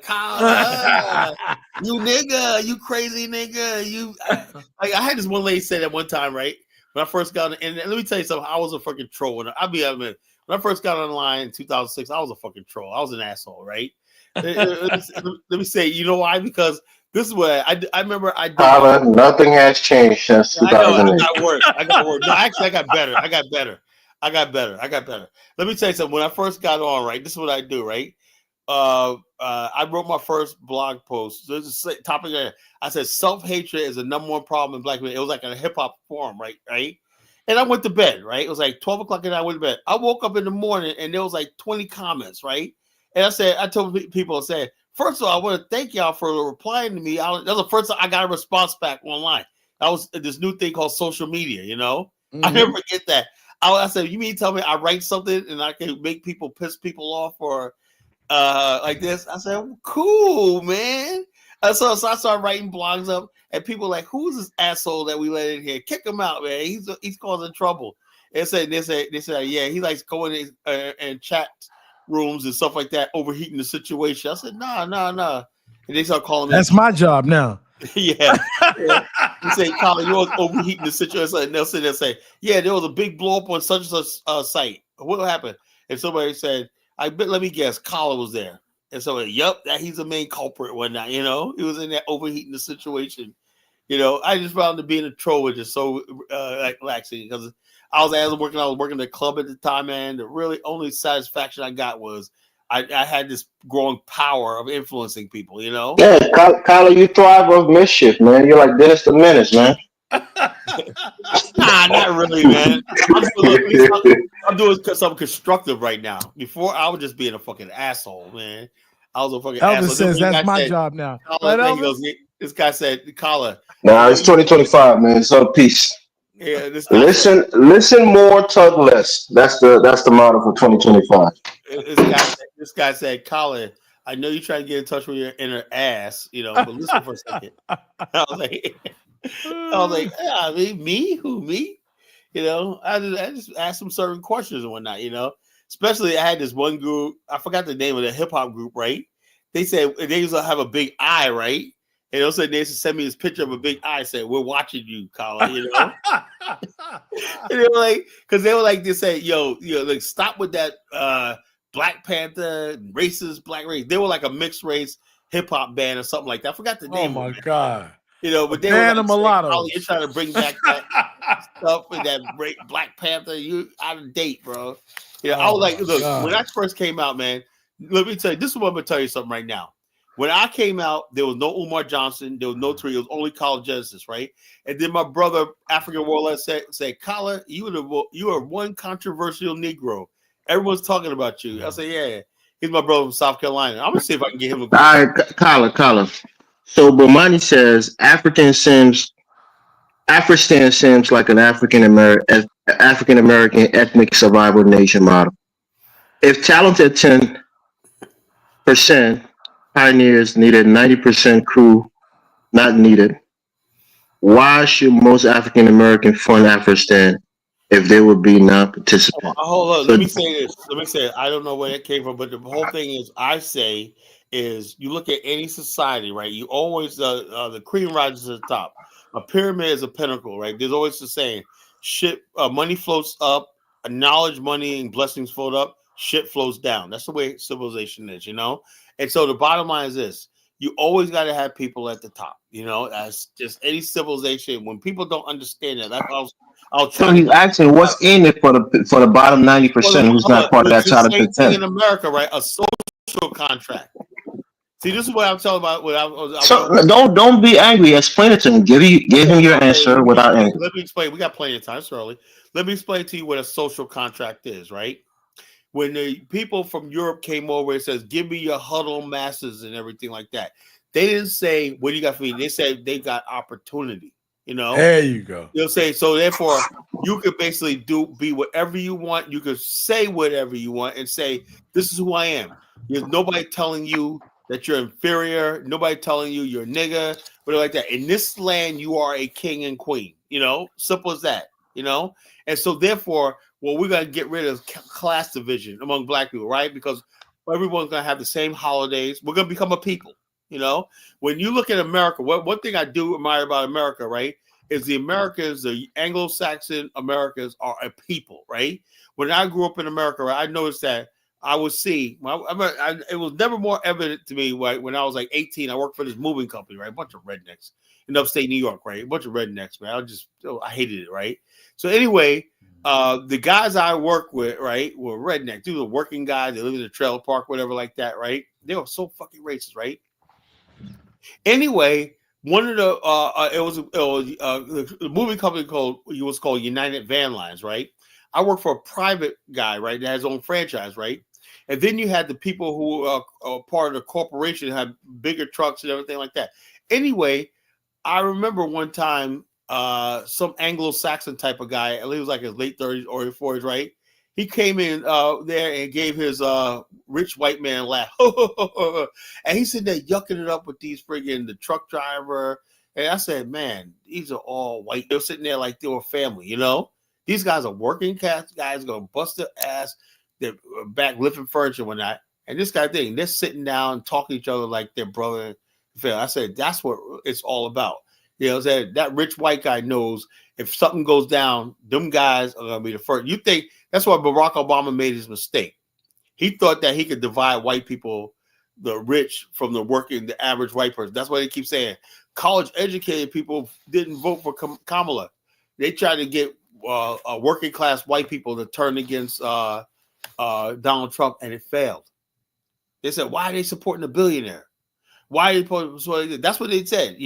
you nigga, you crazy nigga, you. I had this one lady say that one time, right? When I first got on, and let me tell you something, I was a fucking troll. I'll be honest, when I first got online in 2006, I was a fucking troll. I was an asshole, right? let me say, you know why? Because this is what I remember. Nothing has changed since 2008. I got worse. No, actually, I got better. Let me tell you something. When I first got on, right, this is what I do, right? I wrote my first blog post. There's a topic there. I said self-hatred is the number one problem in black men. It was like a hip-hop forum, right? And I went to bed, right? It was like 12 o'clock and I went to bed. I woke up in the morning and there was like 20 comments, right? And I told people, first of all, I want to thank y'all for replying to me. That was the first time I got a response back online. That was this new thing called social media, I never forget that. I said, you mean tell me I write something and I can make people piss people off or like this? I said, cool, man. So I started writing blogs up and people were like, who's this asshole that we let in here? Kick him out, man. He's causing trouble. They said, yeah, he likes going in and chat rooms and stuff like that, overheating the situation. I said, nah. And they start calling me. That's my job now. Yeah. You say, Colin, you're overheating the situation. And they'll sit there and say, yeah, there was a big blow up on such and such site. What happened? And somebody said, let me guess, Colin was there. And so, that he's the main culprit one night, he was in there overheating the situation. I just found to being a troll was just so relaxing because I was working at a club at the time, and the really only satisfaction I got was I had this growing power of influencing people, Yeah, Colin, you thrive off mischief, man. You're like Dennis the Menace, man. Nah, not really, man. I'm doing something constructive right now. Before, I was just being a fucking asshole, man. I was a fucking Elvis asshole. says that's my job now. Right, Right, he Elvis? goes, this guy said, Collar. Nah, it's 2025, man. So peace. Yeah, this guy Listen more, tug less. That's the motto for 2025. This guy said, Colin, I know you try to get in touch with your inner ass, but listen for a second. I was like, yeah, I mean, me? Who, me? I just asked him certain questions and whatnot, Especially I had this one group, I forgot the name of the hip hop group, right? They said they used to have a big eye, right? And also they used to send me this picture of a big eye, said, we're watching you, Colin, And they were like, because they were like, they say, yo, like stop with that Black Panther, racist black race. They were like a mixed race hip hop band or something like that. I forgot the name. Oh my God. But they were like, oh, you're trying to bring back that stuff with that Black Panther. You out of date, bro. I was like, look, when I first came out, man, let me tell you, this is what I'm gonna tell you something right now. When I came out, there was no Umar Johnson, there was no Tree, it was only College Genesis, right? And then my brother, African Warlord, said, Colin, you are one controversial Negro. Everyone's talking about you. I said, yeah. He's my brother from South Carolina. I'm gonna see if I can get him a All right, Colin. So Bomani says Afristan seems like an African American ethnic survival nation model. If talented 10% pioneers needed 90% crew not needed, why should most African American fund Afristan if they would be non-participant? Hold on, let me say this. I don't know where that came from, but the whole thing is, I say is you look at any society, right? You always the cream rises to the top. A pyramid is a pinnacle, right? There's always the saying, shit, money floats up, knowledge, money, and blessings float up, shit flows down. That's the way civilization is, And so the bottom line is this: you always got to have people at the top, That's just any civilization. When people don't understand that, So he's asking, what's in it for the bottom 90% who's not part of that talented 10? In America, right? A social contract. See, this is what I'm talking about. Don't be angry. Explain it to him. Give him your answer without anger. Let me explain. We got plenty of time. It's early. Let me explain to you what a social contract is, right? When the people from Europe came over, it says, give me your huddle masses and everything like that. They didn't say, what do you got for me? They said they got opportunity, There you go. They'll say, so therefore, you could basically be whatever you want. You could say whatever you want and say, this is who I am. There's nobody telling you that you're inferior. Nobody telling you you're a nigga, whatever like that. In this land, you are a king and queen, simple as that, And so therefore, we're going to get rid of class division among black people, right? Because everyone's going to have the same holidays. We're going to become a people, When you look at America, one thing I do admire about America, right, is the Americans, the Anglo-Saxon Americans are a people, right? When I grew up in America, right, I noticed that I would see, it was never more evident to me when I was like 18, I worked for this moving company, right? A bunch of rednecks in upstate New York, right? A bunch of rednecks, man. I hated it, right? So anyway, the guys I work with, right, were rednecks. These were working guys. They lived in a trailer park, whatever like that, right? They were so fucking racist, right? Anyway, one of the the moving company was called United Van Lines, right? I work for a private guy, right, that has his own franchise, right? And then you had the people who are part of the corporation, had bigger trucks and everything like that. Anyway, I remember one time some Anglo-Saxon type of guy, he was like his late 30s or 40s, right? He came in there and gave his rich white man laugh. And he's sitting there yucking it up with the truck driver. And I said, man, these are all white. They're sitting there like they were family, These guys are working class guys going to bust their ass. They're back lifting furniture and whatnot. And this guy they're sitting down talking to each other like their brother. I said, that's what it's all about. That rich white guy knows if something goes down, them guys are going to be the first. You think that's why Barack Obama made his mistake. He thought that he could divide white people, the rich, from the average white person. That's why they keep saying college educated people didn't vote for Kamala. They tried to get working class white people to turn against Donald Trump, and it failed. They said, why are they supporting a billionaire? Why are they supporting? So that's what they said,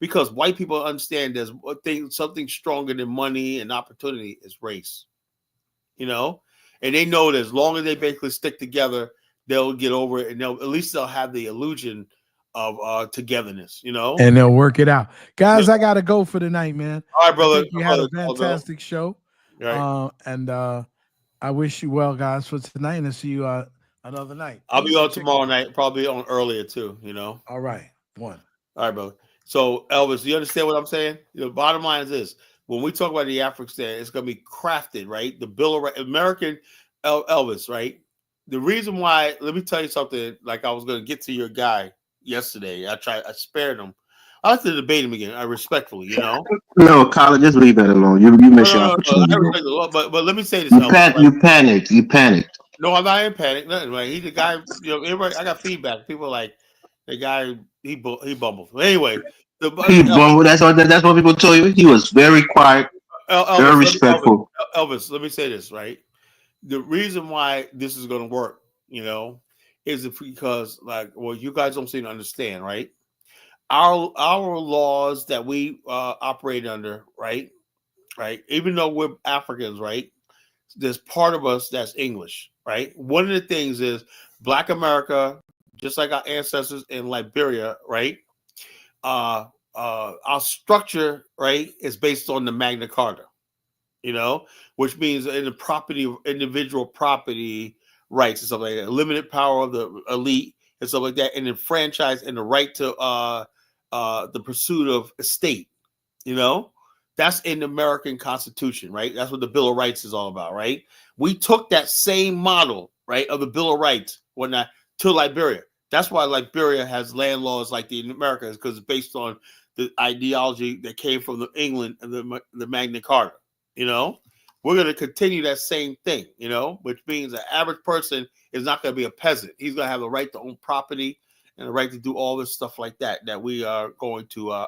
because white people understand there's something stronger than money and opportunity is race. You know, and they know that as long as they basically stick together, they'll get over it, and at least they'll have the illusion of togetherness. You know, and they'll work it out, guys. I gotta go for the night, man. All right, brother. I think you had a fantastic show, right. And I wish you well, guys, for tonight, and I'll see you another night. I'll be on tomorrow night, probably on earlier too. You know. All right, one. All right, brother. So Elvis, do you understand what I'm saying? The bottom line is this: when we talk about the African, it's going to be crafted, right? The Bill of Rights, American Elvis, right? The reason why, let me tell you something. Like I was going to get to your guy yesterday. I spared him. I have to debate him again. I respectfully, you know. No, Colin, just leave that alone. You miss your opportunity. But let me say this. You, Elvis, you panicked. You panicked. No, I'm not in panic. Nothing. Right? He's the guy. You know, everybody. I got feedback. People are like the guy. He bumbles. Anyway, He bumbled. That's what people told you. He was very quiet, very respectful. Elvis, let me say this, right? The reason why this is going to work, you know, is because, like, well, you guys don't seem to understand, right? Our laws that we operate under, right? Even though we're Africans, right? There's part of us that's English, right? One of the things is Black America, just like our ancestors in Liberia, right? Our structure, right, is based on the Magna Carta, you know, which means in the property, individual property rights and stuff like that, limited power of the elite and stuff like that, and then franchise and the right to the pursuit of estate, you know. That's in the American Constitution, right? That's what the Bill of Rights is all about, right? We took that same model, right, of the Bill of Rights, whatnot, to Liberia. That's why Liberia has land laws like the Americas, because it's based on the ideology that came from England and the Magna Carta. You know, we're going to continue that same thing, you know, which means the average person is not going to be a peasant. He's going to have the right to own property and the right to do all this stuff like that we are going to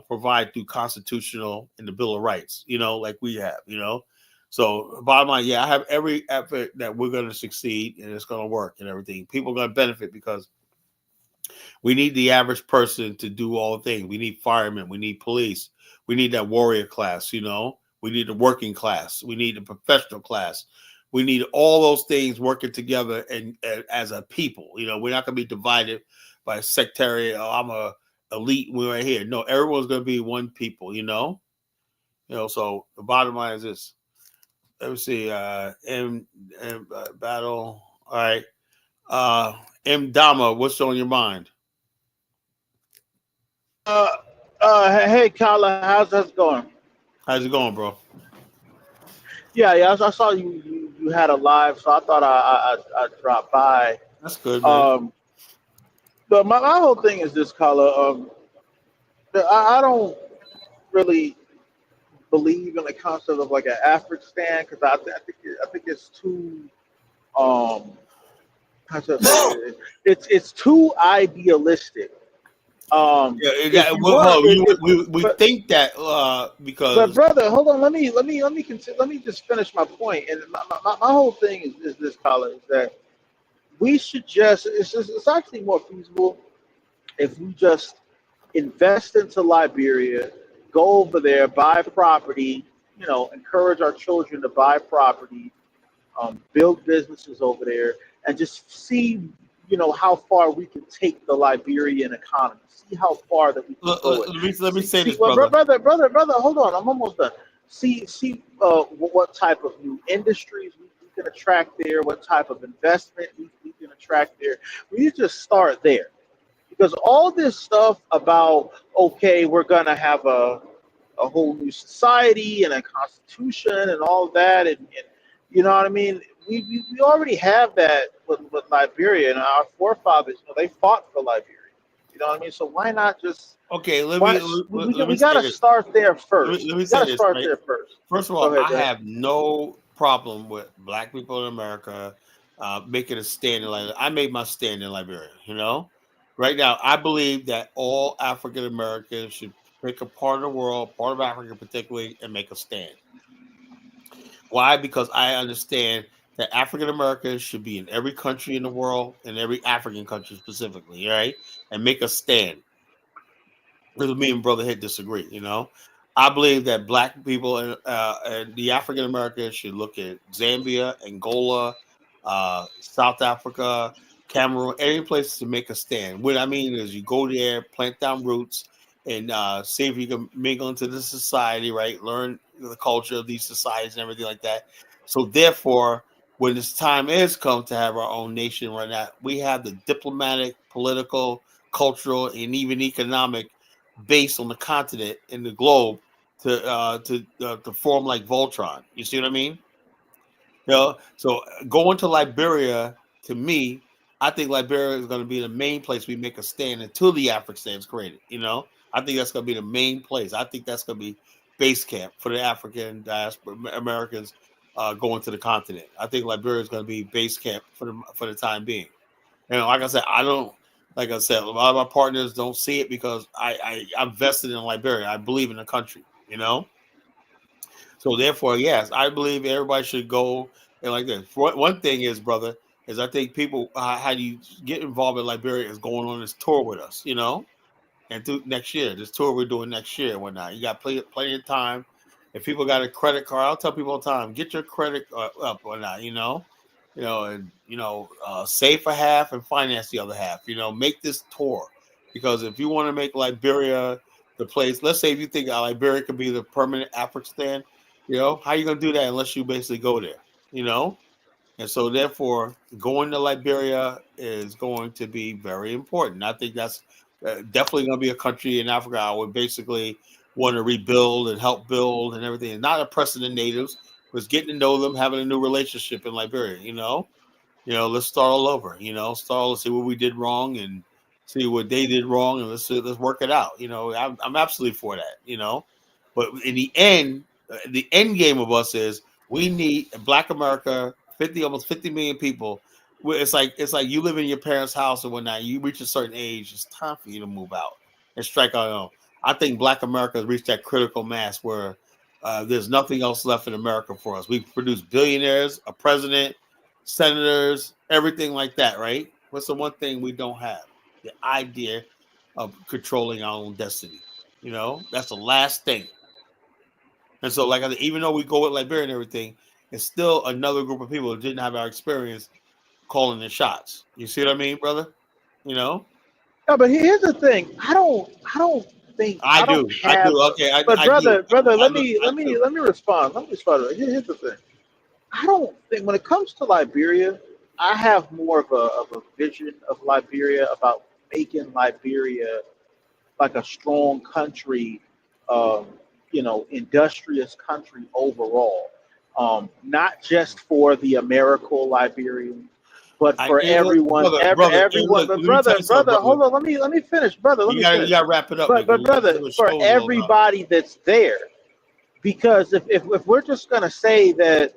provide through constitutional and the Bill of Rights, you know, like we have, you know. So bottom line, yeah, I have every effort that we're going to succeed and it's going to work and everything. People are going to benefit because we need the average person to do all the things. We need firemen, we need police, we need that warrior class, you know. We need the working class, we need the professional class. We need all those things working together and as a people. You know, we're not going to be divided by sectarian. Oh, I'm a elite. We're right here. No, everyone's going to be one people. You know. So the bottom line is this. Let me see. M battle. All right. M Dama, what's on your mind? Hey, Kyla, how's that going? How's it going, bro? Yeah. I saw you had a live, so I thought I'd drop by. That's good, man. But my whole thing is this, Kyla. I don't really believe in the concept of like an Afghanistan because I think it's too it's too idealistic. We think that because. But brother, hold on. Let me just finish my point. And my whole thing is this, Colin, is that we should it's actually more feasible if we just invest into Liberia, go over there, buy property, encourage our children to buy property, build businesses over there, and just see, how far we can take the Liberian economy. See how far that we can go. Let me say this, brother. Brother, hold on. I'm almost done. See what type of new industries we can attract there, what type of investment we can attract there. We need to just start there. Because all this stuff about, okay, we're going to have a whole new society and a constitution and all that, and you know what I mean? We already have that with Liberia, and our forefathers, they fought for Liberia. You know what I mean? So why not just... Okay, we got to start there first. Let me say this, right? There first. First of all, I have no problem with Black people in America making a stand in Liberia. I made my stand in Liberia, Right now, I believe that all African Americans should pick a part of the world, part of Africa particularly, and make a stand. Why? Because I understand that African Americans should be in every country in the world, and every African country specifically, right? And make a stand. Because me and Brother Hit disagree. I believe that black people and the African Americans should look at Zambia, Angola, South Africa, Cameroon, any place to make a stand. What I mean is, you go there, plant down roots, and see if you can mingle into the society, right? Learn the culture of these societies and everything like that. So therefore, when this time is come to have our own nation right now, we have the diplomatic, political, cultural, and even economic base on the continent and the globe to form like Voltron. You see what I mean? So going to Liberia, to me, I think Liberia is going to be the main place we make a stand until the African is created. I think that's going to be the main place. I think that's going to be base camp for the African diaspora Americans going to the continent. I think Liberia is going to be base camp for the time being. Like I said, like I said, a lot of my partners don't see it because I'm vested in Liberia. I believe in the country. So therefore, yes, I believe everybody should go. And like this, one thing is, brother, is I think people how do you get involved in Liberia is going on this tour with us, and through next year, this tour we're doing next year and whatnot. You got plenty of time. If people got a credit card, I'll tell people all the time, get your credit up or not, save for half and finance the other half. Make this tour, because if you want to make Liberia the place, let's say if you think Liberia could be the permanent Afghanistan, how are you going to do that unless you basically go there, And so therefore, going to Liberia is going to be very important. I think that's definitely going to be a country in Africa I would basically want to rebuild and help build and everything. And not oppressing the natives, but getting to know them, having a new relationship in Liberia, let's start all over, let's see what we did wrong and see what they did wrong, and let's work it out. I'm absolutely for that, but in the end game of us is we need Black America, almost 50 million people. It's like you live in your parents' house and whatnot. You reach a certain age, it's time for you to move out and strike out on. I think Black America has reached that critical mass where there's nothing else left in America for us. We produce billionaires, a president, senators, everything like that, right? What's the one thing we don't have? The idea of controlling our own destiny. That's the last thing. And so, like I said, even though we go with Liberia and everything, it's still another group of people who didn't have our experience calling the shots. You see what I mean, brother? No, but here's the thing. I don't think I do. don't have. Okay, but I brother, do. let me respond. Here's the thing. I don't think when it comes to Liberia, I have more of a vision of Liberia about making Liberia like a strong country, industrious country overall. Not just for the American Liberians, but for everyone, everyone. But brother, hold on. Let me finish, brother. Let me finish. You gotta wrap it up. But brother, for everybody that's there, because if we're just gonna say that,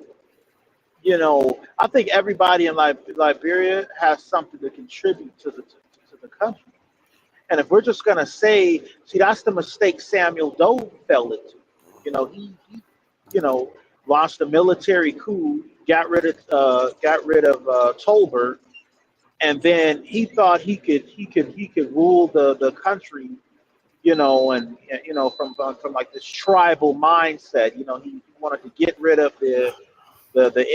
I think everybody in Liberia has something to contribute to the country. And if we're just gonna say, see, that's the mistake Samuel Doe fell into. He launched a military coup, got rid of Tolbert, and then he thought he could rule the country, from like this tribal mindset. He wanted to get rid of the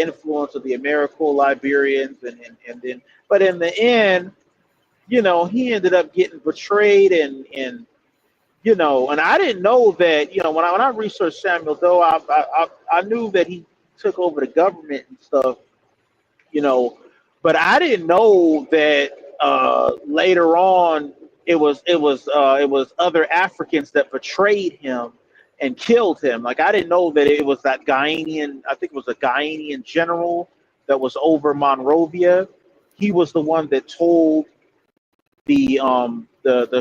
influence of the American Liberians, and then, but in the end, he ended up getting betrayed, and I didn't know that, when I researched Samuel Doe, I knew that he took over the government and stuff, but I didn't know that later on it was other Africans that betrayed him and killed him. Like, I didn't know that it was that Ghanaian, I think it was a Ghanaian general that was over Monrovia. He was the one that told the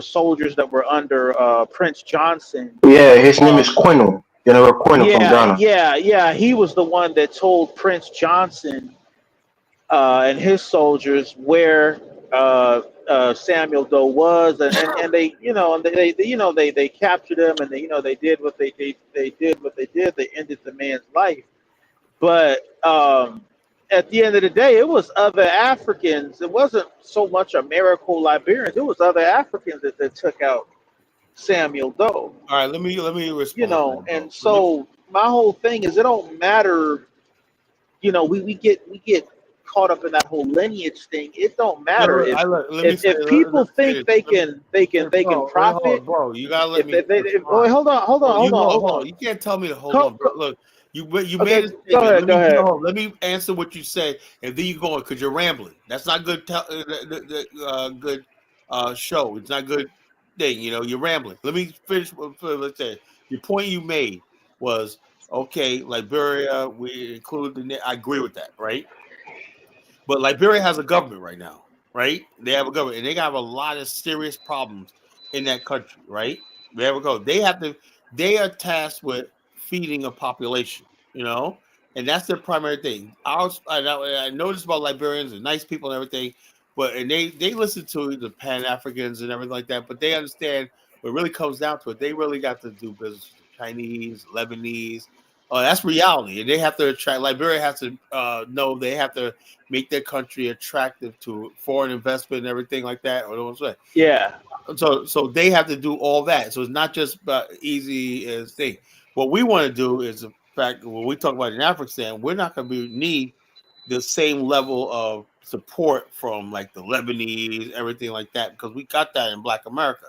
soldiers that were under Prince Johnson. Yeah, his name is Quino. General Quino from Ghana. Yeah. He was the one that told Prince Johnson and his soldiers where Samuel Doe was, and they captured him, and they did what they did. They ended the man's life, but at the end of the day, it was other Africans. It wasn't so much American Liberians. It was other Africans that took out Samuel Doe. All right, let me respond. You know, and so my whole thing is it don't matter. You know, we get caught up in that whole lineage thing. It don't matter if people think they can profit. Bro, you gotta let me. Hold on. You can't tell me to hold on, bro. Look, you made a statement. Go ahead. Let me answer what you said, and then you go on because you're rambling. That's not good. Good show. It's not good thing. You know, you're rambling. Let me finish. Let's say your point you made was okay. Liberia, we include I agree with that, right? But Liberia has a government right now, right? They have a government, and they have a lot of serious problems in that country, right? There we go. They are tasked with feeding a population, you know, and that's their primary thing. I noticed about Liberians and nice people and everything, and they listen to the Pan Africans and everything like that, but they understand what really comes down to it. They really got to do business with the Chinese, Lebanese. That's reality, and they have to attract. Liberia has to know they have to make their country attractive to foreign investment and everything like that. Yeah. So they have to do all that. So it's not just easy as thing. What we want to do is, in fact, when we talk about in Afghanistan, we're not going to need the same level of support from like the Lebanese, everything like that, because we got that in Black America,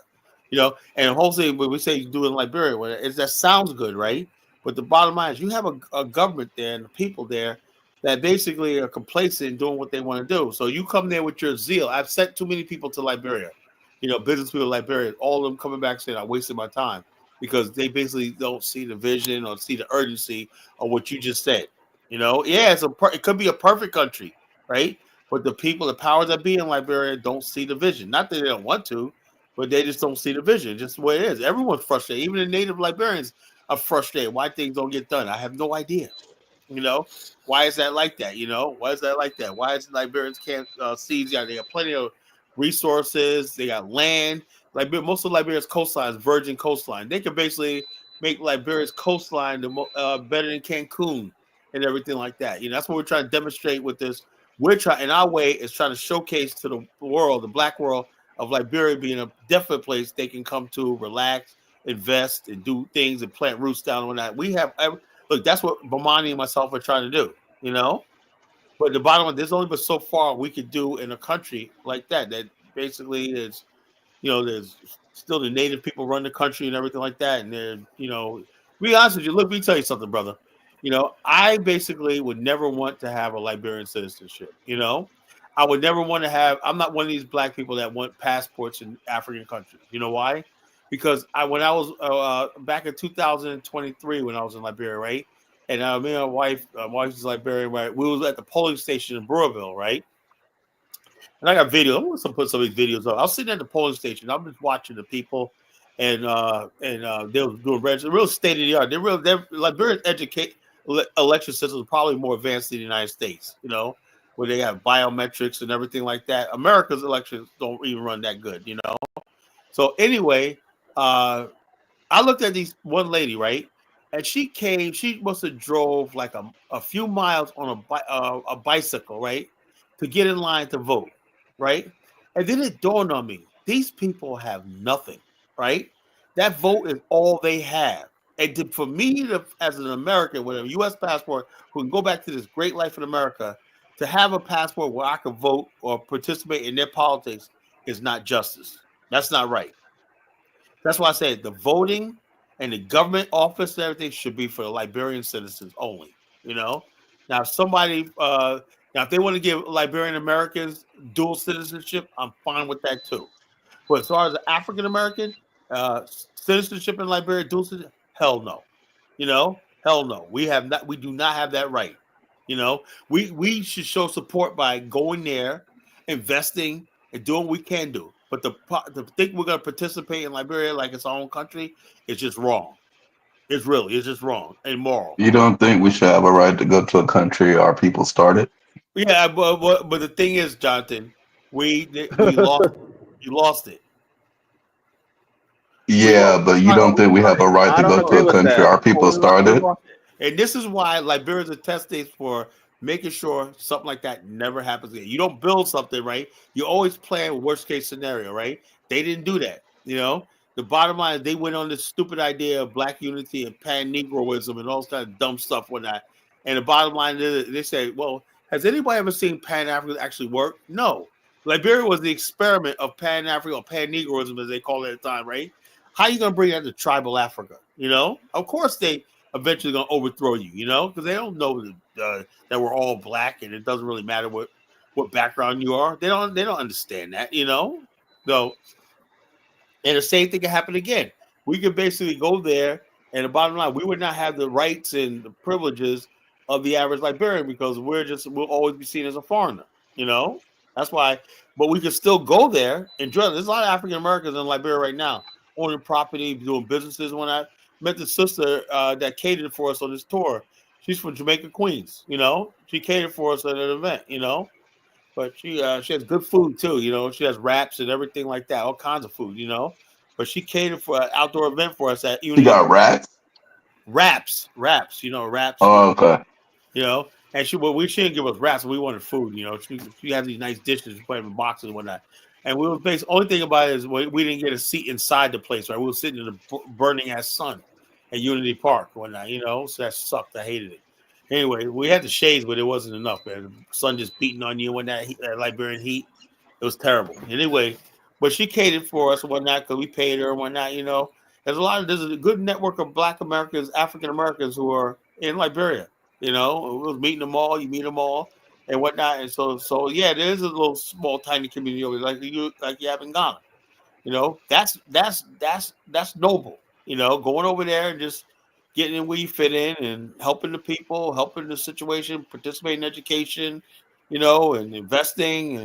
you know. And hopefully, when we say do it in Liberia, that sounds good, right? But the bottom line is, you have a government there and the people there that basically are complacent in doing what they want to do. So you come there with your zeal. I've sent too many people to Liberia, you know, business people in Liberia, all of them coming back saying I wasted my time because they basically don't see the vision or see the urgency of what you just said. You know, yeah, it could be a perfect country, right? But the people, the powers that be in Liberia don't see the vision. Not that they don't want to, but they just don't see the vision. Just the way it is. Everyone's frustrated. Even the native Liberians are frustrated why things don't get done. I have no idea. You know, why is that like that? You know, why is that like that? Why is Liberians can't seize? Yeah, they have plenty of resources. They got land. Like most of Liberia's coastline is virgin coastline. They can basically make Liberia's coastline better than Cancun and everything like that. You know, that's what we're trying to demonstrate with this. We're trying, in our way, is trying to showcase to the world, the Black world, of Liberia being a definite place they can come to, relax, invest, and do things and plant roots down on that. We have look, that's what Bomani and myself are trying to do, you know. But the bottom line, there's only but so far we could do in a country like that. That basically is, you know, there's still the native people run the country and everything like that. And they're, you know, be honest with you. Look, let me tell you something, brother. You know, I basically would never want to have a Liberian citizenship. You know, I would never want to have. I'm not one of these Black people that want passports in African countries. You know why? Because when I was back in 2023 when I was in Liberia, right? And me and my wife's Liberian, right? We was at the polling station in Brewerville, right? And I got videos. I want to put some of these videos up. I was sitting at the polling station. I'm just watching the people, and they were doing real state of the art. They're Liberian election system is probably more advanced than the United States. You know, where they have biometrics and everything like that. America's elections don't even run that good. You know. So anyway, I looked at these one lady, right? And she must have drove like a few miles on a bicycle, right? To get in line to vote, right? And then it dawned on me, these people have nothing, right? That vote is all they have. And for me, as an American with a U.S. passport who can go back to this great life in America, to have a passport where I can vote or participate in their politics is not justice. That's not right. That's why I say the voting and the government office and everything should be for the Liberian citizens only. You know, now if if they want to give Liberian Americans dual citizenship, I'm fine with that too. But as far as African American citizenship in Liberia, dual citizenship, hell no. You know, hell no. We do not have that right. You know, we should show support by going there, investing, and doing what we can do. But the think we're going to participate in Liberia like it's our own country is just wrong. It's just wrong and immoral. You don't think we should have a right to go to a country our people started? Yeah, but the thing is, Jonathan, we lost. You lost it. Yeah, but you don't think we have a right to go to a country our people started? And this is why Liberia is a test state for making sure something like that never happens again. You don't build something, right? You always plan worst case scenario, right? They didn't do that. You know, The bottom line is they went on this stupid idea of black unity and pan-Negroism and all this kind of dumb stuff whatnot. And the bottom line is they say, well, has anybody ever seen Pan-African actually work? No. Liberia was the experiment of Pan-African or pan-Negroism, as they call it at the time, right? How are you going to bring that to tribal Africa? You know, of course they eventually going to overthrow you, you know, because they don't know that we're all black and it doesn't really matter what background you are. They don't understand that, you know. So, and the same thing can happen again. We could basically go there, and the bottom line, we would not have the rights and the privileges of the average Liberian because we'll always be seen as a foreigner, you know. That's why, but we could still go there, enjoy. There's a lot of African Americans in Liberia right now, owning property, doing businesses. When I met the sister that catered for us on this tour, she's from Jamaica, Queens. You know, she catered for us at an event. You know, but she has good food too. You know, she has wraps and everything like that, all kinds of food. You know, but she catered for an outdoor event for us at You got rats? Wraps. You know, wraps. Oh, okay. You know, and she didn't give us wraps. We wanted food. You know, she had these nice dishes, she put them in boxes and whatnot. And we were based. Only thing about it is we didn't get a seat inside the place. Right, we were sitting in the burning ass sun at Unity Park and whatnot. You know, so that sucked. I hated it. Anyway, we had the shades, but it wasn't enough, man. The sun just beating on you when that Liberian heat. It was terrible. Anyway, but she catered for us and whatnot because we paid her and whatnot. You know, there's a good network of Black Americans, African Americans who are in Liberia. You know, we was meeting them all. You meet them all and whatnot. And so yeah, there is a little small, tiny community over there, like you have in Ghana. You know, that's noble. You know, going over there and just getting in where you fit in and helping the people, helping the situation, participating in education, you know, and investing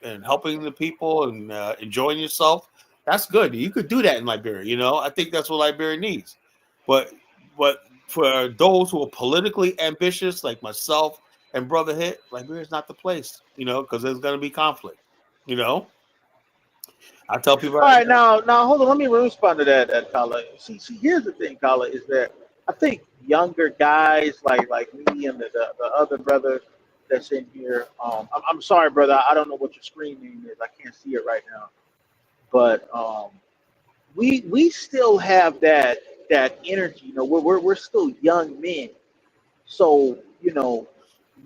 and helping the people and enjoying yourself. That's good. You could do that in Liberia. You know, I think that's what Liberia needs. But for those who are politically ambitious, like myself and Brother Hit, Liberia is not the place. You know, because there's going to be conflict. You know. I tell people. All right, now, hold on. Let me respond to that, Kala. See, here's the thing, Kala, is that I think younger guys like me and the other brother that's in here. I'm sorry, brother. I don't know what your screen name is. I can't see it right now. But we still have that energy. You know, we're still young men. So you know,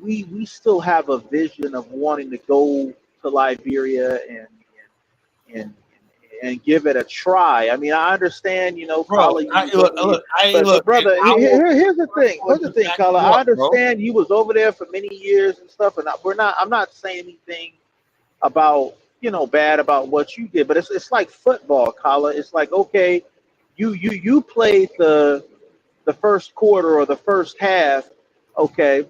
we still have a vision of wanting to go to Liberia and give it a try. I mean, I understand, you know, Kala. But brother, here's the thing. Here's the thing, Kala. I understand you was over there for many years and stuff, and I'm not saying anything about, you know, bad about what you did, but it's like football, Kala. It's like, okay, you played the first quarter or the first half, okay.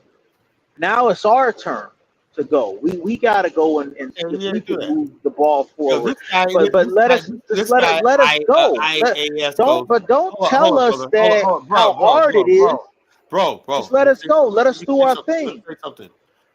Now it's our turn to go. We got to go and see if we can move the ball forward. But let us go. Don't tell us how hard it is. Bro. Just let us go. Let us do our thing.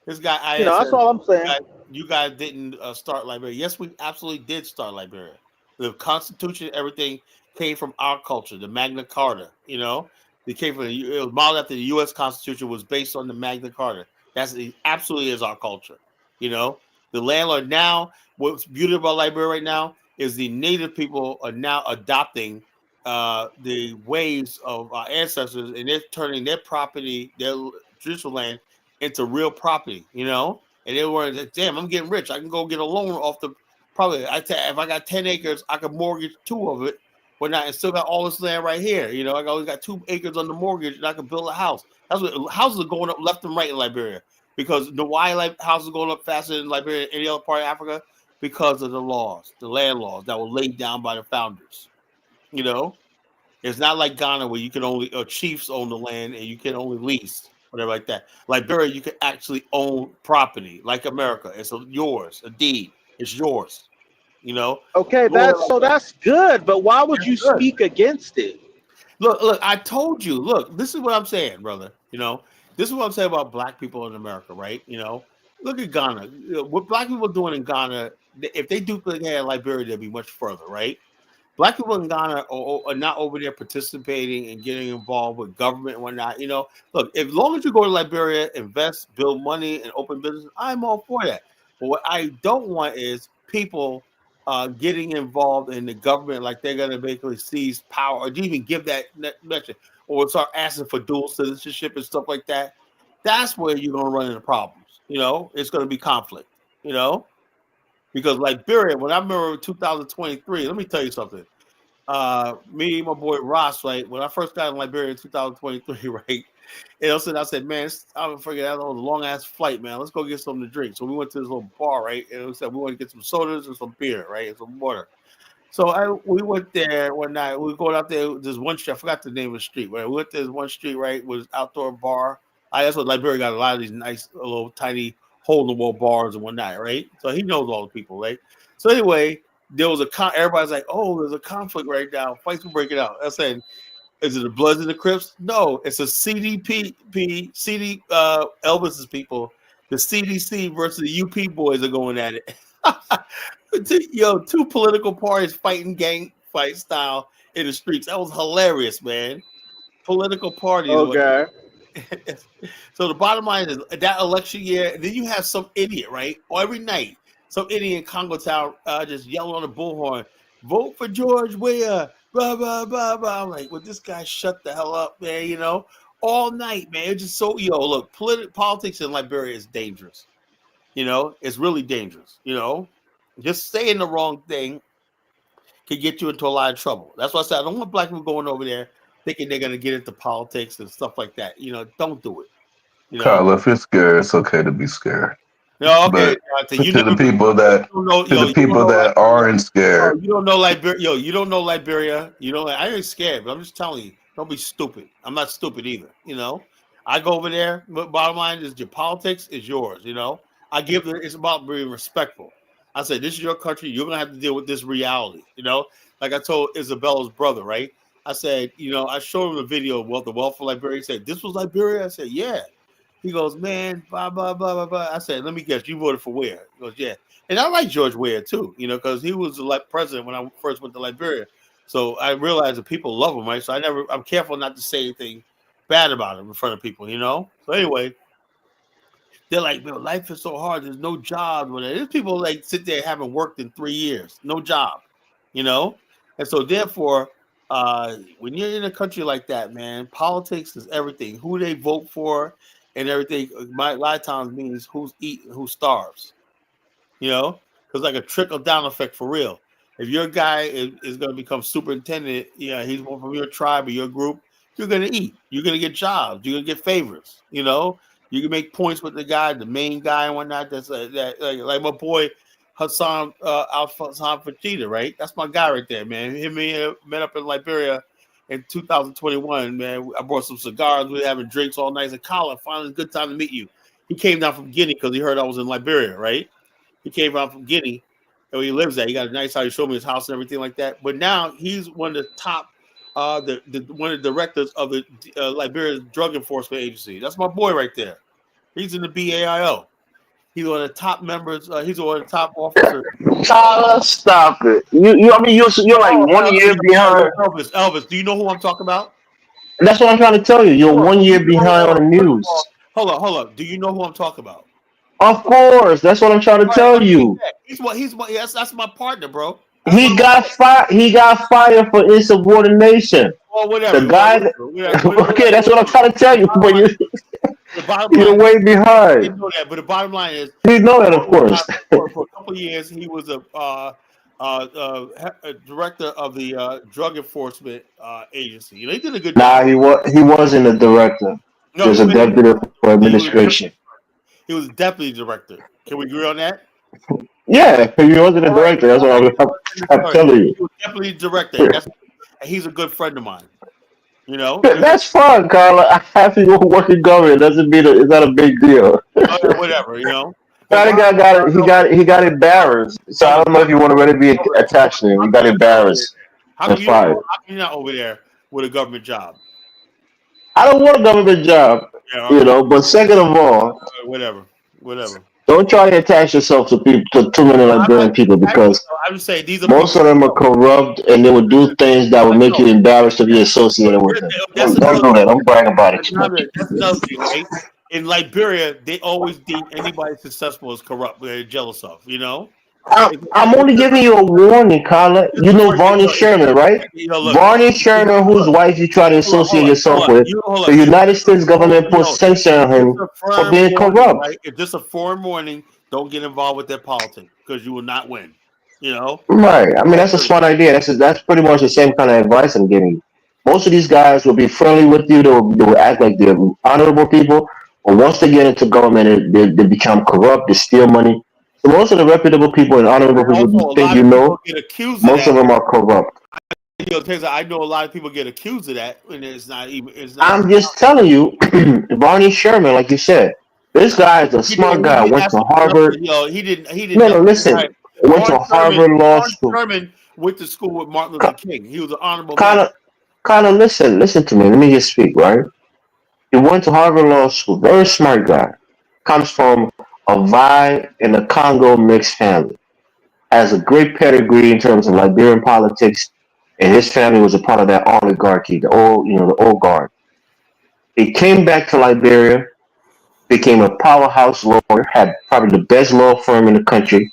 This guy, you know, that's all I'm saying. You guys didn't start Liberia. Yes, we absolutely did start Liberia. The Constitution, everything came from our culture, the Magna Carta. You know, it was modeled after the U.S. Constitution, was based on the Magna Carta. Absolutely is our culture. You know, the landlord now. What's beautiful about Liberia right now is the native people are now adopting the ways of our ancestors, and they're turning their property, their traditional land, into real property. You know, and they were like, damn, I'm getting rich. I can go get a loan off the probably. If I got 10 acres, I could mortgage 2 of it. But not, and still got all this land right here. You know, I only got 2 acres on the mortgage, and I can build a house. That's what houses are going up left and right in Liberia, because houses are going up faster in Liberia than any other part of Africa because of the land laws that were laid down by the founders. You know, it's not like Ghana where you can only chiefs own the land and you can only lease, whatever like that. Liberia, you can actually own property like America. It's yours, a deed. It's yours. You know. Okay, that's good, but why would you speak against it? Look, I told you. Look, this is what I'm saying, brother. You know, this is what I'm saying about Black people in America, right? You know, look at Ghana. You know, what Black people are doing in Ghana, if they duplicate Liberia, they'll be much further, right? Black people in Ghana are not over there participating and getting involved with government and whatnot. You know, look, as long as you go to Liberia, invest, build money, and open business, I'm all for that. But what I don't want is people getting involved in the government, like they're going to basically seize power, or even give that mention, or start asking for dual citizenship and stuff like that, that's where you're going to run into problems. It's going to be conflict. Because Liberia, when I remember 2023, let me tell you something. Me and my boy Ross, right? When I first got in Liberia in 2023, right? And I said, man, I'm forget that was a long ass flight, man. Let's go get something to drink. So we went to this little bar, right? And we said we want to get some sodas and some beer, right? And some water. So we went there one night. We were going out there. There's one street. I forgot the name of the street. Right? We went to this one street, right? Was outdoor bar. That's what Liberia got, a lot of these nice little tiny hole in the wall bars and whatnot, right? So he knows all the people, right? So anyway, there was everybody's like, oh, there's a conflict right now. Fights were breaking out. I said, is it the Bloods and the Crips? No, it's a Elvis's people. The CDC versus the UP boys are going at it. Two political parties fighting gang fight style in the streets. That was hilarious, man. Political parties. Okay. So the bottom line is that election year, then you have some idiot, right? Or every night, some idiot in Congo Town just yelling on the bullhorn, vote for George Weah, blah, blah, blah, blah. I'm like, well, this guy shut the hell up, man, all night, man. It's just so, look, politics in Liberia is dangerous. It's really dangerous, Just saying the wrong thing can get you into a lot of trouble. That's why I said I don't want black people going over there thinking they're going to get into politics and stuff like that. Don't do it. Kyle, if you're scared, it's okay to be scared. No, okay. But to the people that aren't scared. You don't know Liberia. You don't know Liberia. I ain't scared, but I'm just telling you, don't be stupid. I'm not stupid either. I go over there. But bottom line is your politics is yours. It's about being respectful. I said, this is your country. You're going to have to deal with this reality. Like I told Isabella's brother, right? I said, I showed him the video of the wealth of Liberia. He said, this was Liberia? I said, yeah. He goes, man, blah, blah, blah, blah, blah. I said, let me guess, you voted for Weah. He goes, yeah. And I like George Weah, too, because he was the president when I first went to Liberia. So I realized that people love him, right? So I'm careful not to say anything bad about him in front of people, So anyway, they're like, man, life is so hard. There's no job. There's people sit there haven't worked in 3 years, no job, And so therefore, when you're in a country like that, man, politics is everything. Who they vote for and everything. A lot of times means who's eating, who starves. Because like a trickle down effect for real. If your guy is going to become superintendent, he's one from your tribe or your group, you're going to eat. You're going to get jobs. You're going to get favors. You can make points with the main guy and whatnot. That's like my boy Hassan Fajita, right? That's my guy right there, man. Him and me met up in Liberia in 2021, man. I brought some cigars. We were having drinks all night. I said, Colin, finally, good time to meet you. He came down from Guinea because he heard I was in Liberia, right? He came down from Guinea, and he lives there. He got a nice house. He showed me his house and everything like that. But now he's one of the top, one of the directors of the Liberia's Drug Enforcement Agency. That's my boy right there. He's in the BAIO. He's one of the top members. He's one of the top officers. Tyler, stop it. You're like 1 year behind. Elvis, do you know who I'm talking about? That's what I'm trying to tell you. You're 1 year behind on the news. Hold up. Do you know who I'm talking about? Of course. That's what I'm trying to tell you. That's my partner, bro. He got fired. He got fired for insubordination. Well, whatever. The guy. Okay, that's what I'm trying to tell you. But you're way behind. I didn't know that, but the bottom line is, you know that, of course. For a couple of years, he was a director of the Drug Enforcement Agency. He did a good job. He wasn't a director. He was a deputy for administration. He was deputy director. Can we agree on that? Yeah, he wasn't a director. That's what I'm telling you. He was deputy director. He's a good friend of mine. That's fun, Carla. Half of you work in government doesn't mean it's not a big deal. Whatever, He got embarrassed. So I don't know if you want to really be attached to him. He got embarrassed. How come you're not over there with a government job? I don't want a government job, But second of all, whatever. Don't try to attach yourself to too many Liberian people, because most of them are corrupt and they would do things that would make you embarrassed to be associated with them. Don't do that. Don't brag about it. That's another thing, right? In Liberia, they always deem anybody successful as corrupt. They're jealous of, I'm only giving you a warning, Carla. You know Barney Sherman, right? Look, Barney Sherman, whose wife you try to associate yourself with, the United States government put censor on him for being corrupt. right? If this a foreign warning, don't get involved with their politics because you will not win. You know, Right. I mean, that's a smart idea. That's pretty much the same kind of advice I'm giving you. Most of these guys will be friendly with you. They'll act like they're honorable people. But once they get into government, they become corrupt. They steal money. So most of the reputable people and honorable people also you a think lot you of people know, get accused of most of that. them are corrupt. Taser, I know a lot of people get accused of that, and it's not even. It's not. I'm just telling you, Barney Sherman, like you said, this guy is a He smart didn't. guy. He Went to absolutely Harvard. nothing. He didn't. He did No, no, nothing. listen. Right. Went to Harvard Law Ron School. Sherman went to school with Martin Luther King. He was an honorable Kind man. of, listen to me. Let me just speak, right? He went to Harvard Law School. Very smart guy. Comes from a Vai and a Congo mixed family. Has a great pedigree in terms of Liberian politics, and his family was a part of that oligarchy, the old guard. He came back to Liberia, became a powerhouse lawyer, had probably the best law firm in the country,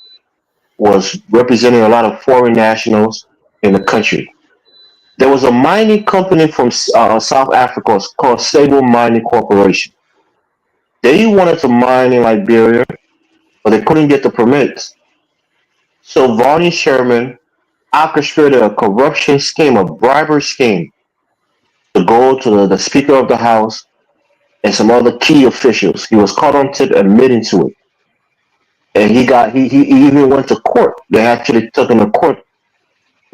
was representing a lot of foreign nationals in the country. There was a mining company from South Africa called Sable Mining Corporation. They wanted to mine in Liberia, but they couldn't get the permits. So Varney Sherman orchestrated a corruption scheme, a bribery scheme, to go to the Speaker of the House and some other key officials. He was caught on tip admitting to it. And he even went to court. They actually took him to court,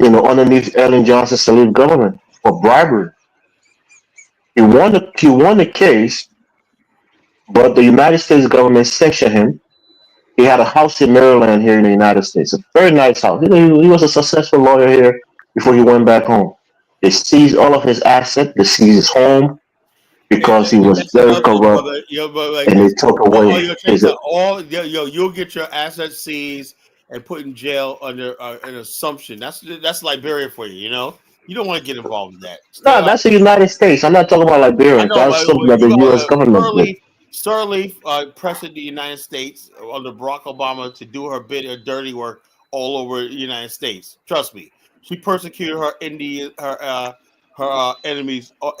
underneath Ellen Johnson's Salute government for bribery. He won the case, but the United States government sanctioned him. He had a house in Maryland here in the United States, a very nice house. He was a successful lawyer here before he went back home. They seized all of his assets. They seized his home because he was That's very another thing, corrupt, brother. But like and they this, took all away your his. things are all. You'll get your assets seized and put in jail under an assumption. That's Liberia for you. You don't want to get involved in that. Stay No, out. that's the United States. I'm not talking about I Liberians. know, That's but something that you the got U.S. government did. Sirleaf pressured the United States under Barack Obama to do her bit of dirty work all over the United States. Trust me, she persecuted her enemies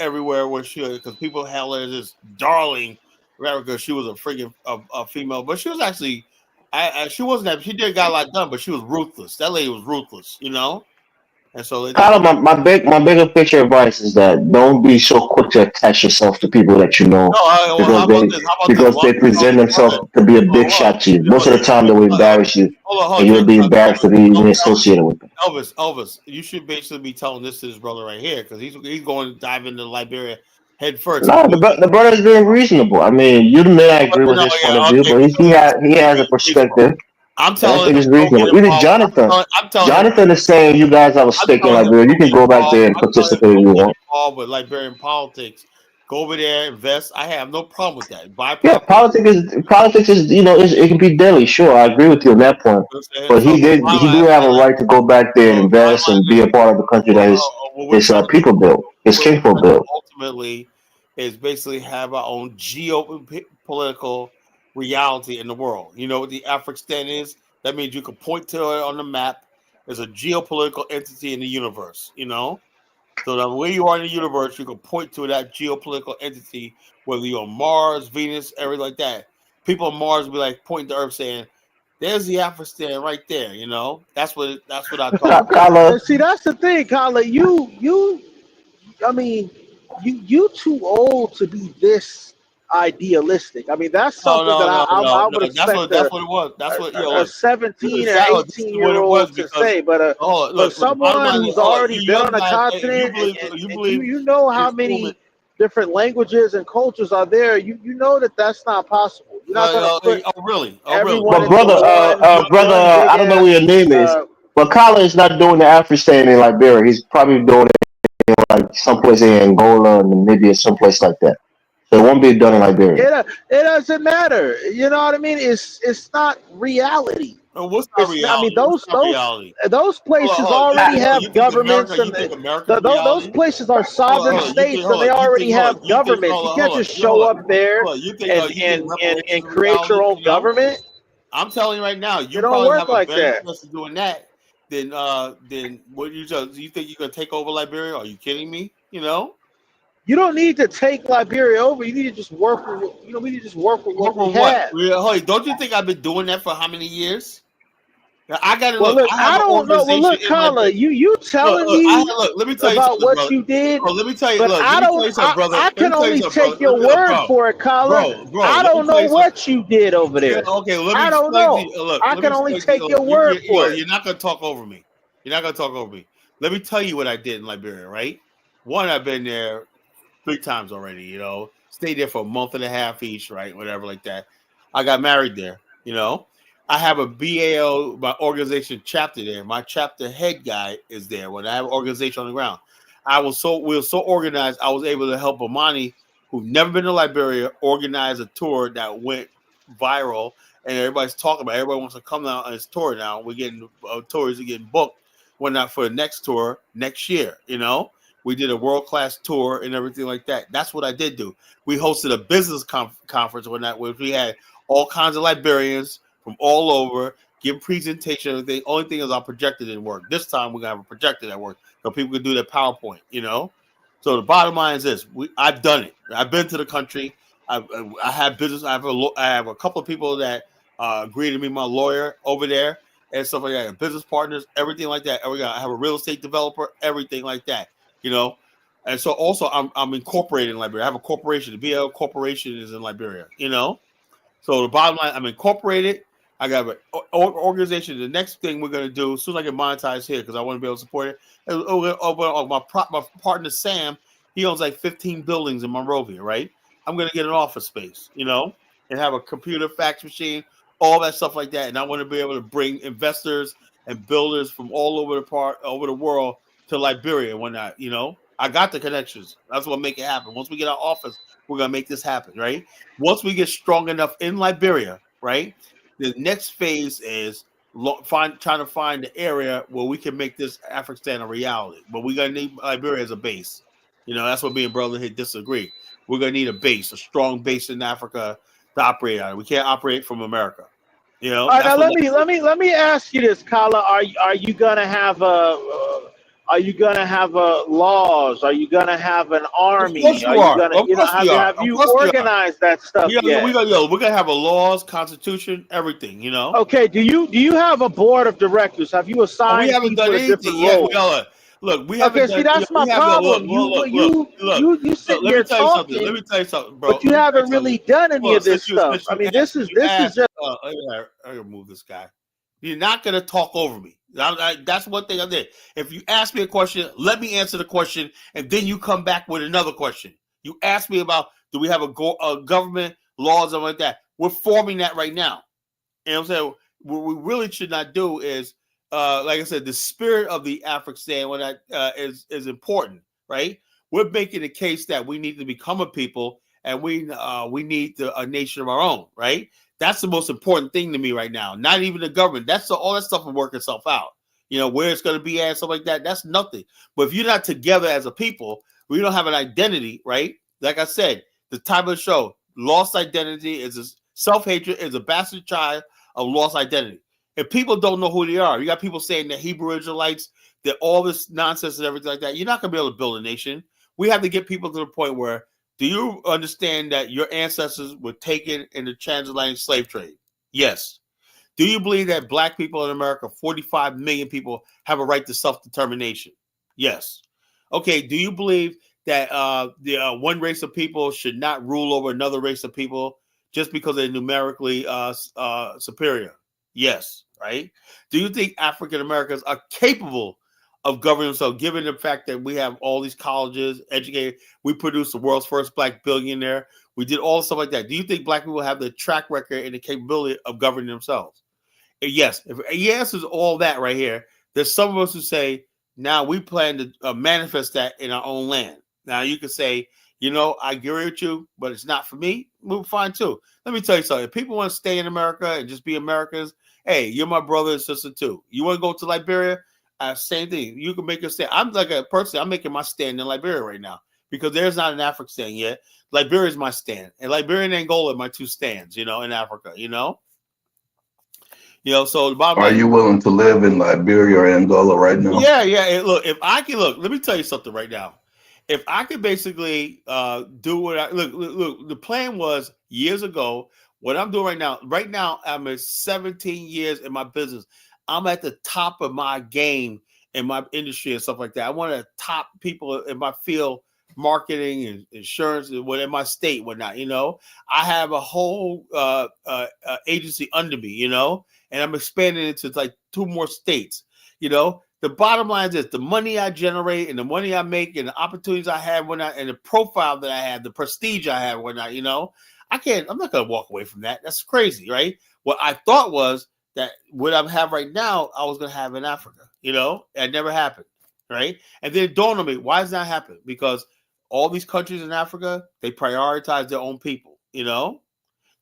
everywhere where she, because people held her as this darling, right? Because she was a freaking a female, but she was actually, she wasn't that. She did got a lot done, but she was ruthless. That lady was ruthless. And so Kind of my bigger picture advice is that don't be so quick to attach yourself to people that you know no, because how about this? How about this? they present themselves to be a big shot to you. Most of the time they will embarrass you, and you'll be embarrassed to be even associated with them. Elvis, you should basically be telling this to this brother right here because he's going to dive into Liberia head first. No, the brother is being reasonable. I mean, you may not agree with his point of view, but he has a perspective. I'm And I telling think him it's don't get reasonable. Even involved. I'm telling him. Jonathan is saying you guys have a I'm stake in telling him Liberia. You don't can get go back involved. there and I'm telling him participate if you don't get want. involved with Liberian politics. Go over there, invest. I have no problem with that. Buy Yeah, property. politics is it can be deadly. Sure, I agree with you on that point. But So he do have a right to go back there and invest and be a part of the country that what we're his trying to people built, his kinfolk built. ultimately is basically have our own geopolitical reality in the world. You know what the Afghanistan is? That means you can point to it on the map as a geopolitical entity in the universe. So the way you are in the universe, you can point to that geopolitical entity, whether you're on Mars, Venus, everything like that. People on Mars will be like pointing to Earth saying, "There's the Afghanistan right there." That's what I thought. Carla, See, that's the thing, Kyla. I mean, you too old to be this idealistic. I mean, that's No, something that I no. would That's expect what it was. That's what a look. 17 or This is 18 what year it was old to because say, but look. The bottom someone line is, who's already you been young on the guys, continent you and believe you know how it's many human. different languages and cultures are there. You know that that's not possible. You're not going to put Really? Oh, really? everyone but into brother, one big I don't know what ass. your name is, but Carla is not doing the Afghanistan in Liberia. He's probably doing it like someplace in Angola, Namibia, someplace like that. So it won't be done in Liberia. It doesn't matter. You know what I mean? It's not reality. What's not I mean, reality? What's not reality? those places Hold on. already You have think governments, America? You and think America's those reality? places are sovereign states, and they already have governments. You can't just show up there You think and create reparations your is own reality? government. I'm telling you right now, you It don't probably work have a like better that. chance of doing that than what you just. Do you think you're gonna take over Liberia? Are you kidding me? You know, You don't need to take Liberia over. You need to just work with, we need to just work with what work we with what? have. Hey, don't you think I've been doing that for how many years? Now, I got to Well, look. look, I have I an don't know. Well, organization look, in Carla, Liberia. you telling me Look. Let me tell you about something, what brother. you did, Bro, let me tell you. but Look, let I me tell don't. you something, brother. I Let me can tell you only something, brother. take your word Bro, for it, Carla. bro. I Let me don't tell know you something. what you did over Yeah, there. okay, let me I don't explain to know. you. Look, I let me can only explain to you. take Look, your word for it. you're not gonna talk over me. You're not gonna talk over me. Let me tell you what I did in Liberia. Right, one, I've been there 3 times already. You know, stayed there for a month and a half each. Right, whatever like that. I got married there. You know, I have a BAO, my organization chapter there. My chapter head guy is there. When I have an organization on the ground, we were so organized. I was able to help Amani, who've never been to Liberia, organize a tour that went viral, and everybody's talking about it. Everybody wants to come out on this tour now. We're getting tours are getting booked. Well, not for the next tour next year. You know, we did a world class tour and everything like that. That's what I did do. We hosted a business conference when that where we had all kinds of Liberians from all over give presentation. Everything. Only thing is our projector didn't work. This time we're gonna have a projector that works so people can do their PowerPoint. You know. So the bottom line is this: I've done it. I've been to the country. I have business. I have a couple of people that agree to be my lawyer over there and stuff like that. Business partners, everything like that. I have a real estate developer, everything like that. You know, and so also I'm incorporated in Liberia. I have a corporation. The BL Corporation is in Liberia. You know, so the bottom line, I'm incorporated. I got an organization. The next thing we're gonna do, as soon as I get monetized here, because I want to be able to support it, my partner Sam. He owns like 15 buildings in Monrovia, right? I'm gonna get an office space, you know, and have a computer, fax machine, all that stuff like that. And I want to be able to bring investors and builders from all over the world to Liberia when I got the connections. That's what make it happen. Once we get our office, we're gonna make this happen, right? Once we get strong enough in Liberia, right? The next phase is trying to find the area where we can make this Afghanistan a reality. But we're gonna need Liberia as a base. You know, that's what me and brother here disagree. We're gonna need a base, a strong base in Africa to operate on. We can't operate from America. You know, All right, that's now what. let me ask you this, Kala. Are you gonna have laws? Are you gonna have an Of course army? Are you you are. gonna Of course we are. have Of you course we are. organized that stuff yet? We're gonna have a laws, constitution, everything. You know. Okay, do you have a board of directors? Have you We assigned haven't done people to anything different yet. roles? Look. We haven't Okay, see done. that's my We have no look. problem. Well, look. You Look. sitting Let me there tell you something. talking, Bro. but you Let me tell you haven't something. really done any Well, of this stuff. since I you mean, asked, this is just I gotta move this guy. You're not gonna talk over me. That's one thing I did. If you ask me a question, let me answer the question, and then you come back with another question. You ask me about do we have a government laws and like that? We're forming that right now. You know what I'm saying? What we really should not do is, like I said, the spirit of the Afghanistan when is important, right? We're making the case that we need to become a people and we need a nation of our own, right? That's the most important thing to me right now. Not even the government. All that stuff will work itself out. You know where it's going to be at, stuff like that. That's nothing. But if you're not together as a people, we don't have an identity, right? Like I said, the title of the show, lost identity is a self-hatred is a bastard child of lost identity. If people don't know who they are, you got people saying that Hebrew Israelites, that all this nonsense and everything like that, you're not going to be able to build a nation. We have to get people to the point where, do you understand that your ancestors were taken in the transatlantic slave trade? Yes. Do you believe that black people in America, 45 million people, have a right to self-determination? Yes. Okay, do you believe that the one race of people should not rule over another race of people just because they're numerically superior? Yes, right? Do you think African Americans are capable of governing themselves, given the fact that we have all these colleges, educated, we produced the world's first black billionaire, we did all stuff like that. Do you think black people have the track record and the capability of governing themselves? Yes. If yes is all that right here, there's some of us who say, now we plan to manifest that in our own land. Now you can say, I agree with you, but it's not for me. We're fine too. Let me tell you something. If people want to stay in America and just be Americans, hey, you're my brother and sister too. You want to go to Liberia? Same thing. You can make your stand. I'm like a person. I'm making my stand in Liberia right now because there's not an African stand yet. Liberia is my stand, and Liberia and Angola are my two stands. In Africa. You know, so the bottom Are line. you willing to live in Liberia or Angola right now? Yeah. Look, if I can let me tell you something right now. If I could basically do what I look, the plan was years ago. What I'm doing right now, I'm at 17 years in my business. I'm at the top of my game in my industry and stuff like that. I want to top people in my field, marketing and insurance and what in my state, whatnot. You know, I have a whole agency under me. You know, and I'm expanding it to like 2 more states. You know, the bottom line is the money I generate and the money I make and the opportunities I have and the profile that I have, the prestige I have whatnot, you know, I'm not going to walk away from that. That's crazy, right? What I thought was that what I have right now, I was going to have in Africa, you know, it never happened, right? And then it dawned on me, why does that happen? Because all these countries in Africa, they prioritize their own people, you know,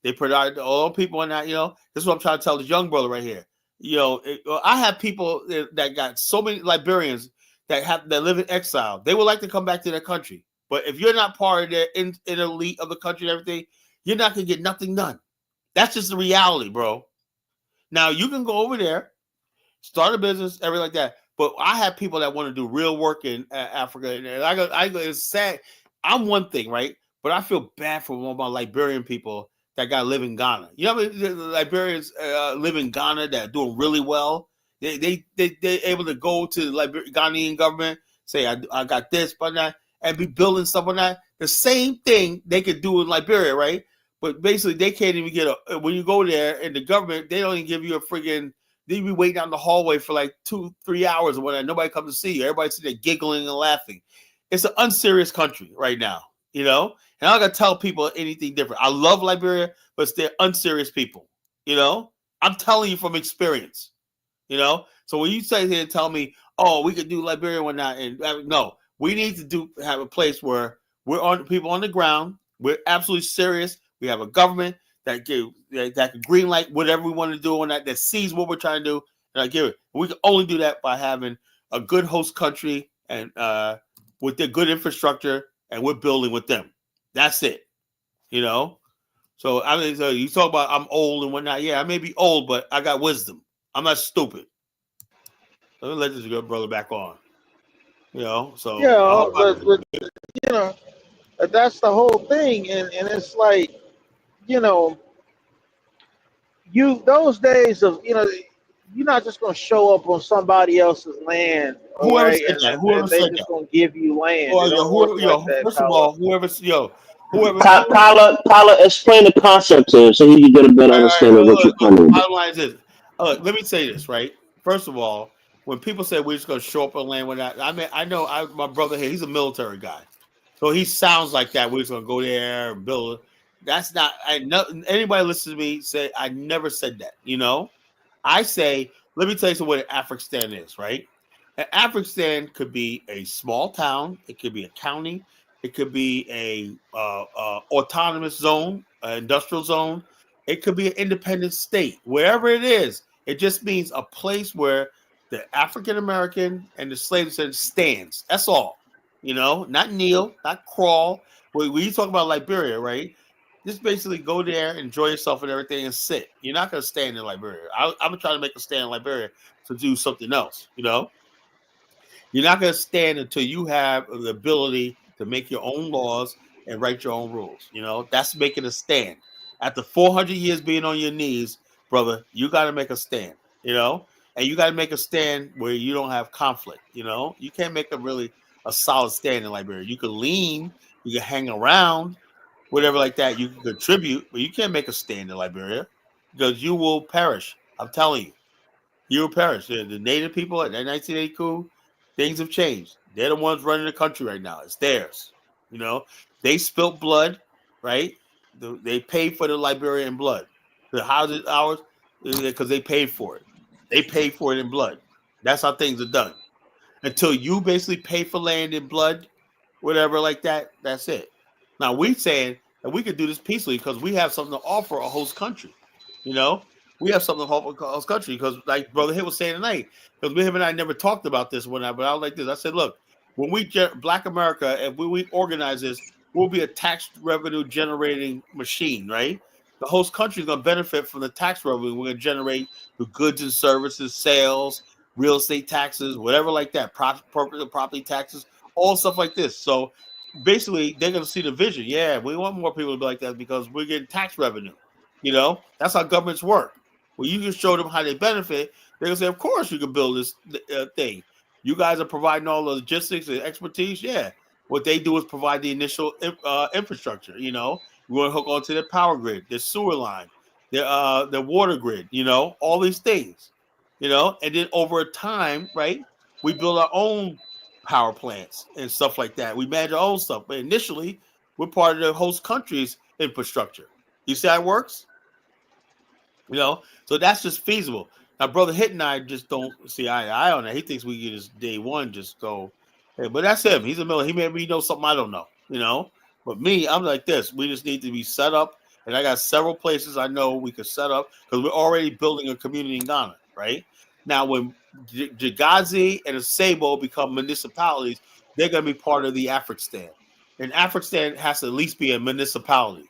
they prioritize all people in that, you know, this is what I'm trying to tell this young brother right here. You know, I have people that got so many Liberians that live in exile. They would like to come back to their country, but if you're not part of their in elite of the country and everything, you're not gonna get nothing done. That's just the reality, bro. Now you can go over there, start a business, everything like that. But I have people that want to do real work in Africa, and I go. It's sad. I'm one thing, right? But I feel bad for one of my Liberian people that got to live in Ghana. You know, what I mean? The Liberians live in Ghana that are doing really well. They're able to go to the Ghanaian government, say I got this, but that, and be building stuff on that. The same thing they could do in Liberia, right? But basically, they can't even get when you go there, and the government they don't even give you a friggin'. They be waiting out in the hallway for like 2-3 hours or whatever. Nobody comes to see you. Everybody's sitting there giggling and laughing. It's an unserious country right now, you know. And I'm not gonna tell people anything different. I love Liberia, but they're unserious people, you know. I'm telling you from experience, you know. So when you say here and tell me, oh, we could do Liberia or not, and no, we need to have a place where we're on people on the ground. We're absolutely serious. We have a government that can green light whatever we want to do on that sees what we're trying to do, and I give it. We can only do that by having a good host country and with their good infrastructure, and we're building with them. That's it, you know. So I mean, so you talk about I'm old and whatnot. Yeah, I may be old, but I got wisdom. I'm not stupid. Let me let this good brother back on. You know, so Yeah, but you know, that's the whole thing, and it's like, you know, those days of, you know, you're not just gonna show up on somebody else's land, whoever right? said And that, whoever they said just that. gonna give you land. Oh, It don't work like that, first of Tyler. all, whoever. Tyler, explain the concept to him so he can get a better All right, understanding of what you're look, talking about. bottom line is this. Let me say this, right? First of all, when people say we're just going to show up on land, I mean, I know my brother here, he's a military guy. So he sounds like that. We're just going to go there and build. That's not, anybody listen to me say, I never said that, you know? I say, let me tell you what an Afghanistan is, right? An Afghanistan could be a small town, it could be a county, it could be a autonomous zone, an industrial zone, it could be an independent state, wherever it is. It just means a place where the African American and the slave stands. That's all. You know, not kneel, not crawl. When you talk about Liberia, right? Just basically go there, enjoy yourself and everything, and sit. You're not going to stand in Liberia. I'm trying to make a stand in Liberia to do something else. You know, you're not going to stand until you have the ability to make your own laws and write your own rules. You know, that's making a stand. After 400 years being on your knees, brother, you got to make a stand. You know, and you got to make a stand where you don't have conflict. You know, you can't make a solid stand in Liberia. You can lean, you can hang around, whatever like that. You can contribute, but you can't make a stand in Liberia because you will perish. I'm telling you. You will perish. The native people at that 1980 coup, things have changed. They're the ones running the country right now. It's theirs. You know, they spilt blood, right? They paid for the Liberian blood. The houses ours because they paid for it. They paid for it in blood. That's how things are done. Until you basically pay for land in blood, whatever like that, that's it. Now we saying that we could do this peacefully because we have something to offer a host country. You know, we have something to offer a host country because, like Brother Hill was saying tonight, because him and I never talked about this but I was like this. I said, look, when we Black America and when we organize this, we'll be a tax revenue generating machine, right? The host country is going to benefit from the tax revenue we're going to generate through goods and services, sales, real estate taxes, whatever like that, property taxes, all stuff like this. So basically, they're going to see the vision. Yeah, we want more people to be like that because we're getting tax revenue. You know, that's how governments work. Well, you can show them how they benefit. They're going to say, of course, you can build this thing. You guys are providing all the logistics and expertise. Yeah. What they do is provide the initial infrastructure. You know, we want to hook onto their power grid, their sewer line, their water grid. You know, all these things. You know, and then over time, right, we build our own power plants and stuff like that. We manage our own stuff, but initially, we're part of the host country's infrastructure. You see how it works? You know, so that's just feasible. Now, brother Hit and I just don't see eye to eye on that. He thinks we can just day one just go, hey, but that's him. He's a military. He maybe know something I don't know. You know, but me, I'm like this. We just need to be set up, and I got several places I know we could set up because we're already building a community in Ghana, right? Now, when Jagazi and Sabo become municipalities, they're going to be part of the Afrikstan, and Afrikstan has to at least be a municipality.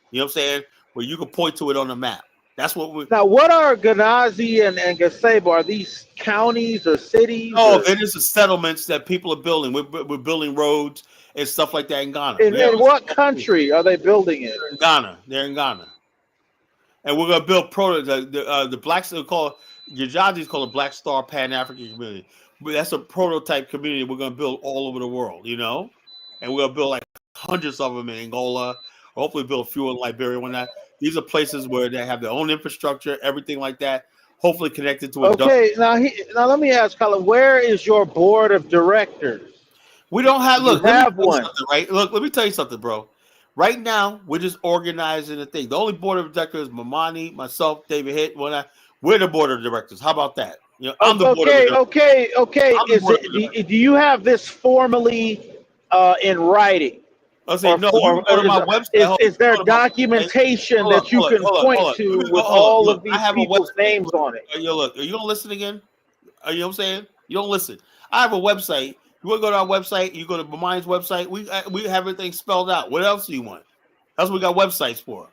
You know what I'm saying? Where you can point to it on the map. That's what we now. What are Ganazi and Gasebo? Are these counties or cities? No, it is the settlements that people are building. We're building roads and stuff like that in Ghana. In what country are they building it? In Ghana. They're in Ghana, and we're gonna build the blacks. Call Yajazi is called a Black Star Pan African community. But that's a prototype community we're gonna build all over the world. You know, and we're gonna build like hundreds of them in Angola. Hopefully, build a few in Liberia. When that these are places where they have their own infrastructure, everything like that. Hopefully connected to a okay. Now let me ask, Colin, where is your board of directors? We don't have. Look, let me one, right? Look, let me tell you something, bro. Right now, we're just organizing the thing. The only board of directors is Mamani, myself, David Hitt. We're the board of directors. How about that? You know, I'm the board of directors. Okay. Do you have this formally in writing? I'll say no. You go to my website. Is there documentation that you can point to with all of these people's names on it? Yo, look, are you gonna listen again? You know what I'm saying? You don't listen. I have a website. You want to go to our website? You go to Mine's website. We have everything spelled out. What else do you want? That's what we got websites for.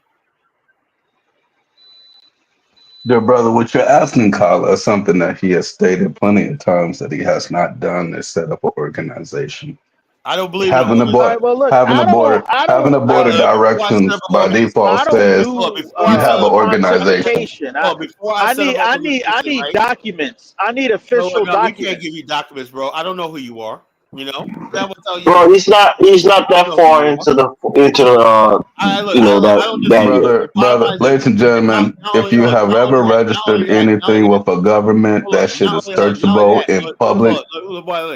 Dear brother, what you're asking Kala is something that he has stated plenty of times that he has not done is set up an organization. I don't believe having a board. Having a board of directions by default says you have an organization. I need documents. I need official documents. We can't give you documents, bro. I don't know who you are. You know, bro. He's not that far into the brother. Ladies and gentlemen, if you have ever registered anything with a government, that shit is searchable in public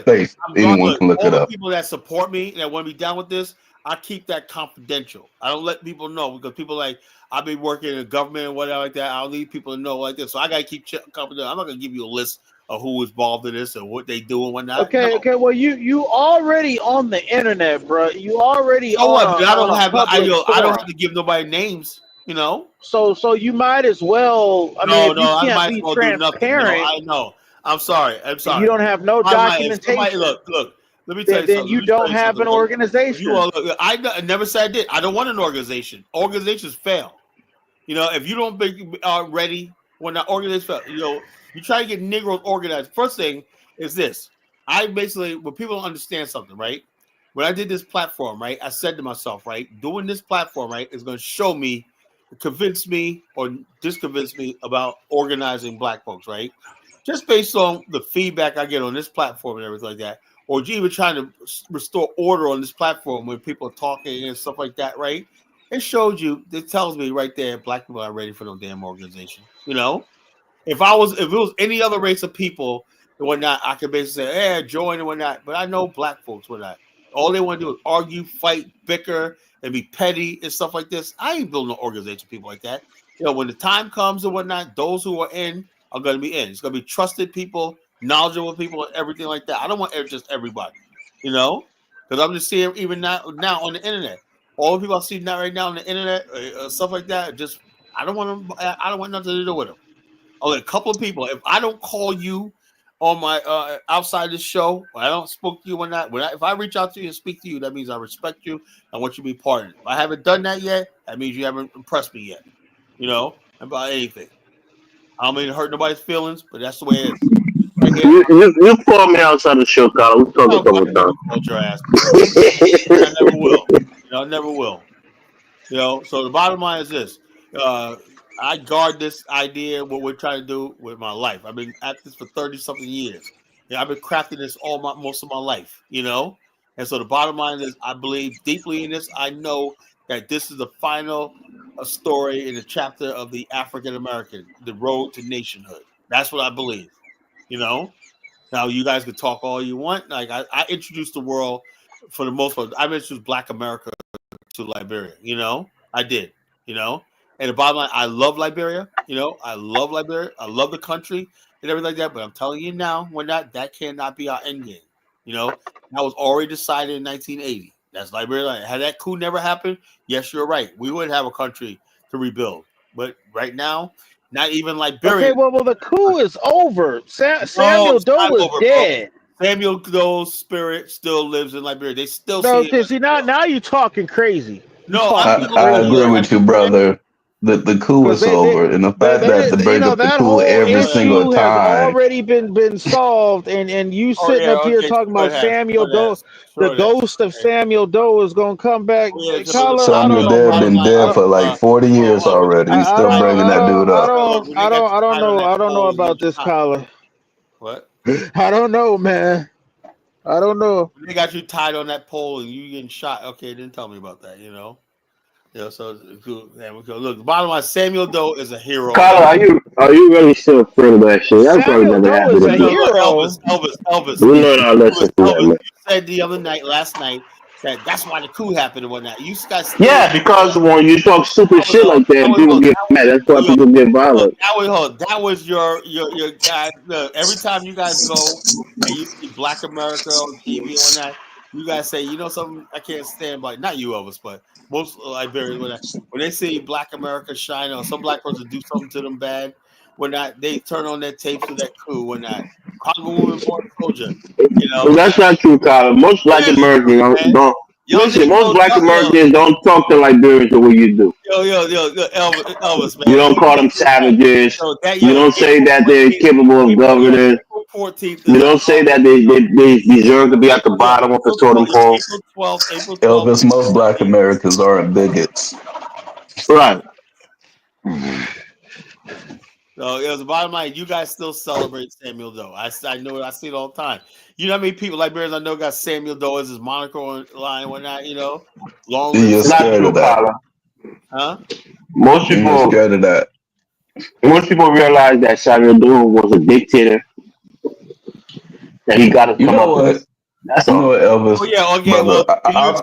space. Anyone can look it up. People that support me that want to be down with this, I keep that confidential. I don't let people know because people like I've been working in the government and whatever like that. I'll need people to know like this. So I gotta keep confidential. I'm not gonna give you a list of who was involved in this and what they do and whatnot. Okay. Well, you already on the internet, bro. You already. I don't have to give nobody names. You know. So you might as well. I mean, you can't be transparent. I know. I'm sorry. You don't have no documentation. Look. Let me tell you something. Then you don't have an organization. I never said I did. I don't want an organization. Organizations fail. You know, if you don't be ready when the organization fail, you know. You try to get Negroes organized. First thing is this. When people don't understand something, right? When I did this platform, right, I said to myself, right, doing this platform, right, is going to show me, convince me or disconvince me about organizing Black folks, right? Just based on the feedback I get on this platform and everything like that, or even trying to restore order on this platform when people are talking and stuff like that, right? It shows you, it tells me right there, Black people are ready for no damn organization, you know? If it was any other race of people and whatnot, I could basically say, "Hey, join and whatnot." But I know Black folks whatnot. All they want to do is argue, fight, bicker, and be petty and stuff like this. I ain't building no organization of people like that. You know, when the time comes and whatnot, those who are in are going to be in. It's going to be trusted people, knowledgeable people, and everything like that. I don't want just everybody, you know, because I'm just seeing even now on the internet, all the people I see now right now on the internet, stuff like that. Just I don't want nothing to do with them. Only a couple of people. If I don't call you on my outside this show, or I don't speak to you or not. If I reach out to you and speak to you, that means I respect you. I want you to be part of it. If I haven't done that yet, that means you haven't impressed me yet. about anything. I don't mean to hurt nobody's feelings, but that's the way it is. Right here. You called me outside the show, Colin. We talked a couple I of never times. called your ass before. I never will. I never will. So the bottom line is this. I guard this idea, what we're trying to do with my life. I've been at this for 30-something years. I've been crafting this most of my life, And so the bottom line is I believe deeply in this. I know that this is the final story in the chapter of the African American, the road to nationhood. That's what I believe, Now you guys can talk all you want. Like I introduced the world for the most part. I introduced Black America to Liberia, I did, And the bottom line, I love Liberia, I love Liberia, I love the country and everything like that. But I'm telling you now, that cannot be our end game. That was already decided in 1980. That's Liberia. Had that coup never happened, yes, you're right. We would have a country to rebuild. But right now, not even Liberia. Okay, well, the coup is over. Samuel Doe is dead. Samuel Doe's spirit still lives in Liberia. They still No, see it. see, now you're talking crazy. I agree with you, brother. The coup is over, and the fact that they bring up the that coup whole every single issue has time. already been solved, and you sitting up here talking about Samuel Doe, the ghost of Samuel Doe is gonna come back. Colin, Samuel Dead been dead for like 40 years already. You still bringing that dude up? I don't know about this, Colin. What? I don't know, man. I don't know. They got you tied on that pole and you getting shot. Okay, didn't tell me about that. So look. The bottom line, Samuel Doe is a hero. Colin, are you really still afraid of that shit? That probably never happened to me. Elvis. We learn our lesson from that, man. You said the other night, last night, that's why the coup happened and whatnot. You guys yeah, because when you talk stupid shit like that, people get mad. That's why people get violent. That was your guy. Every time you guys go and you see Black America on TV and whatnot, you guys say, something I can't stand by. Not you, Elvis, but most Liberians when they see Black America shine or some black person do something to them bad, they turn on their tapes for that coup. Congresswoman born soldier. Well, that's not true, Colin. Most Black Americans don't. Listen, most Black Americans don't talk to Liberians the way you do. Elvis, man. You don't call them savages. You don't say that they're capable of governing. 14th. You don't say that they deserve to be at the bottom of the totem pole. Elvis, most Black Americans aren't bigots. Right. So the bottom line, you guys still celebrate Samuel Doe. I know it. I see it all the time. You know how many people, Liberians I know, got Samuel Doe as his moniker on line and whatnot, Long live. You're scared of that. Huh? Most people scared of that. Most people realize that Samuel Doe was a dictator. That he got to come up with. That's all. Elvis. Brother, Elvis,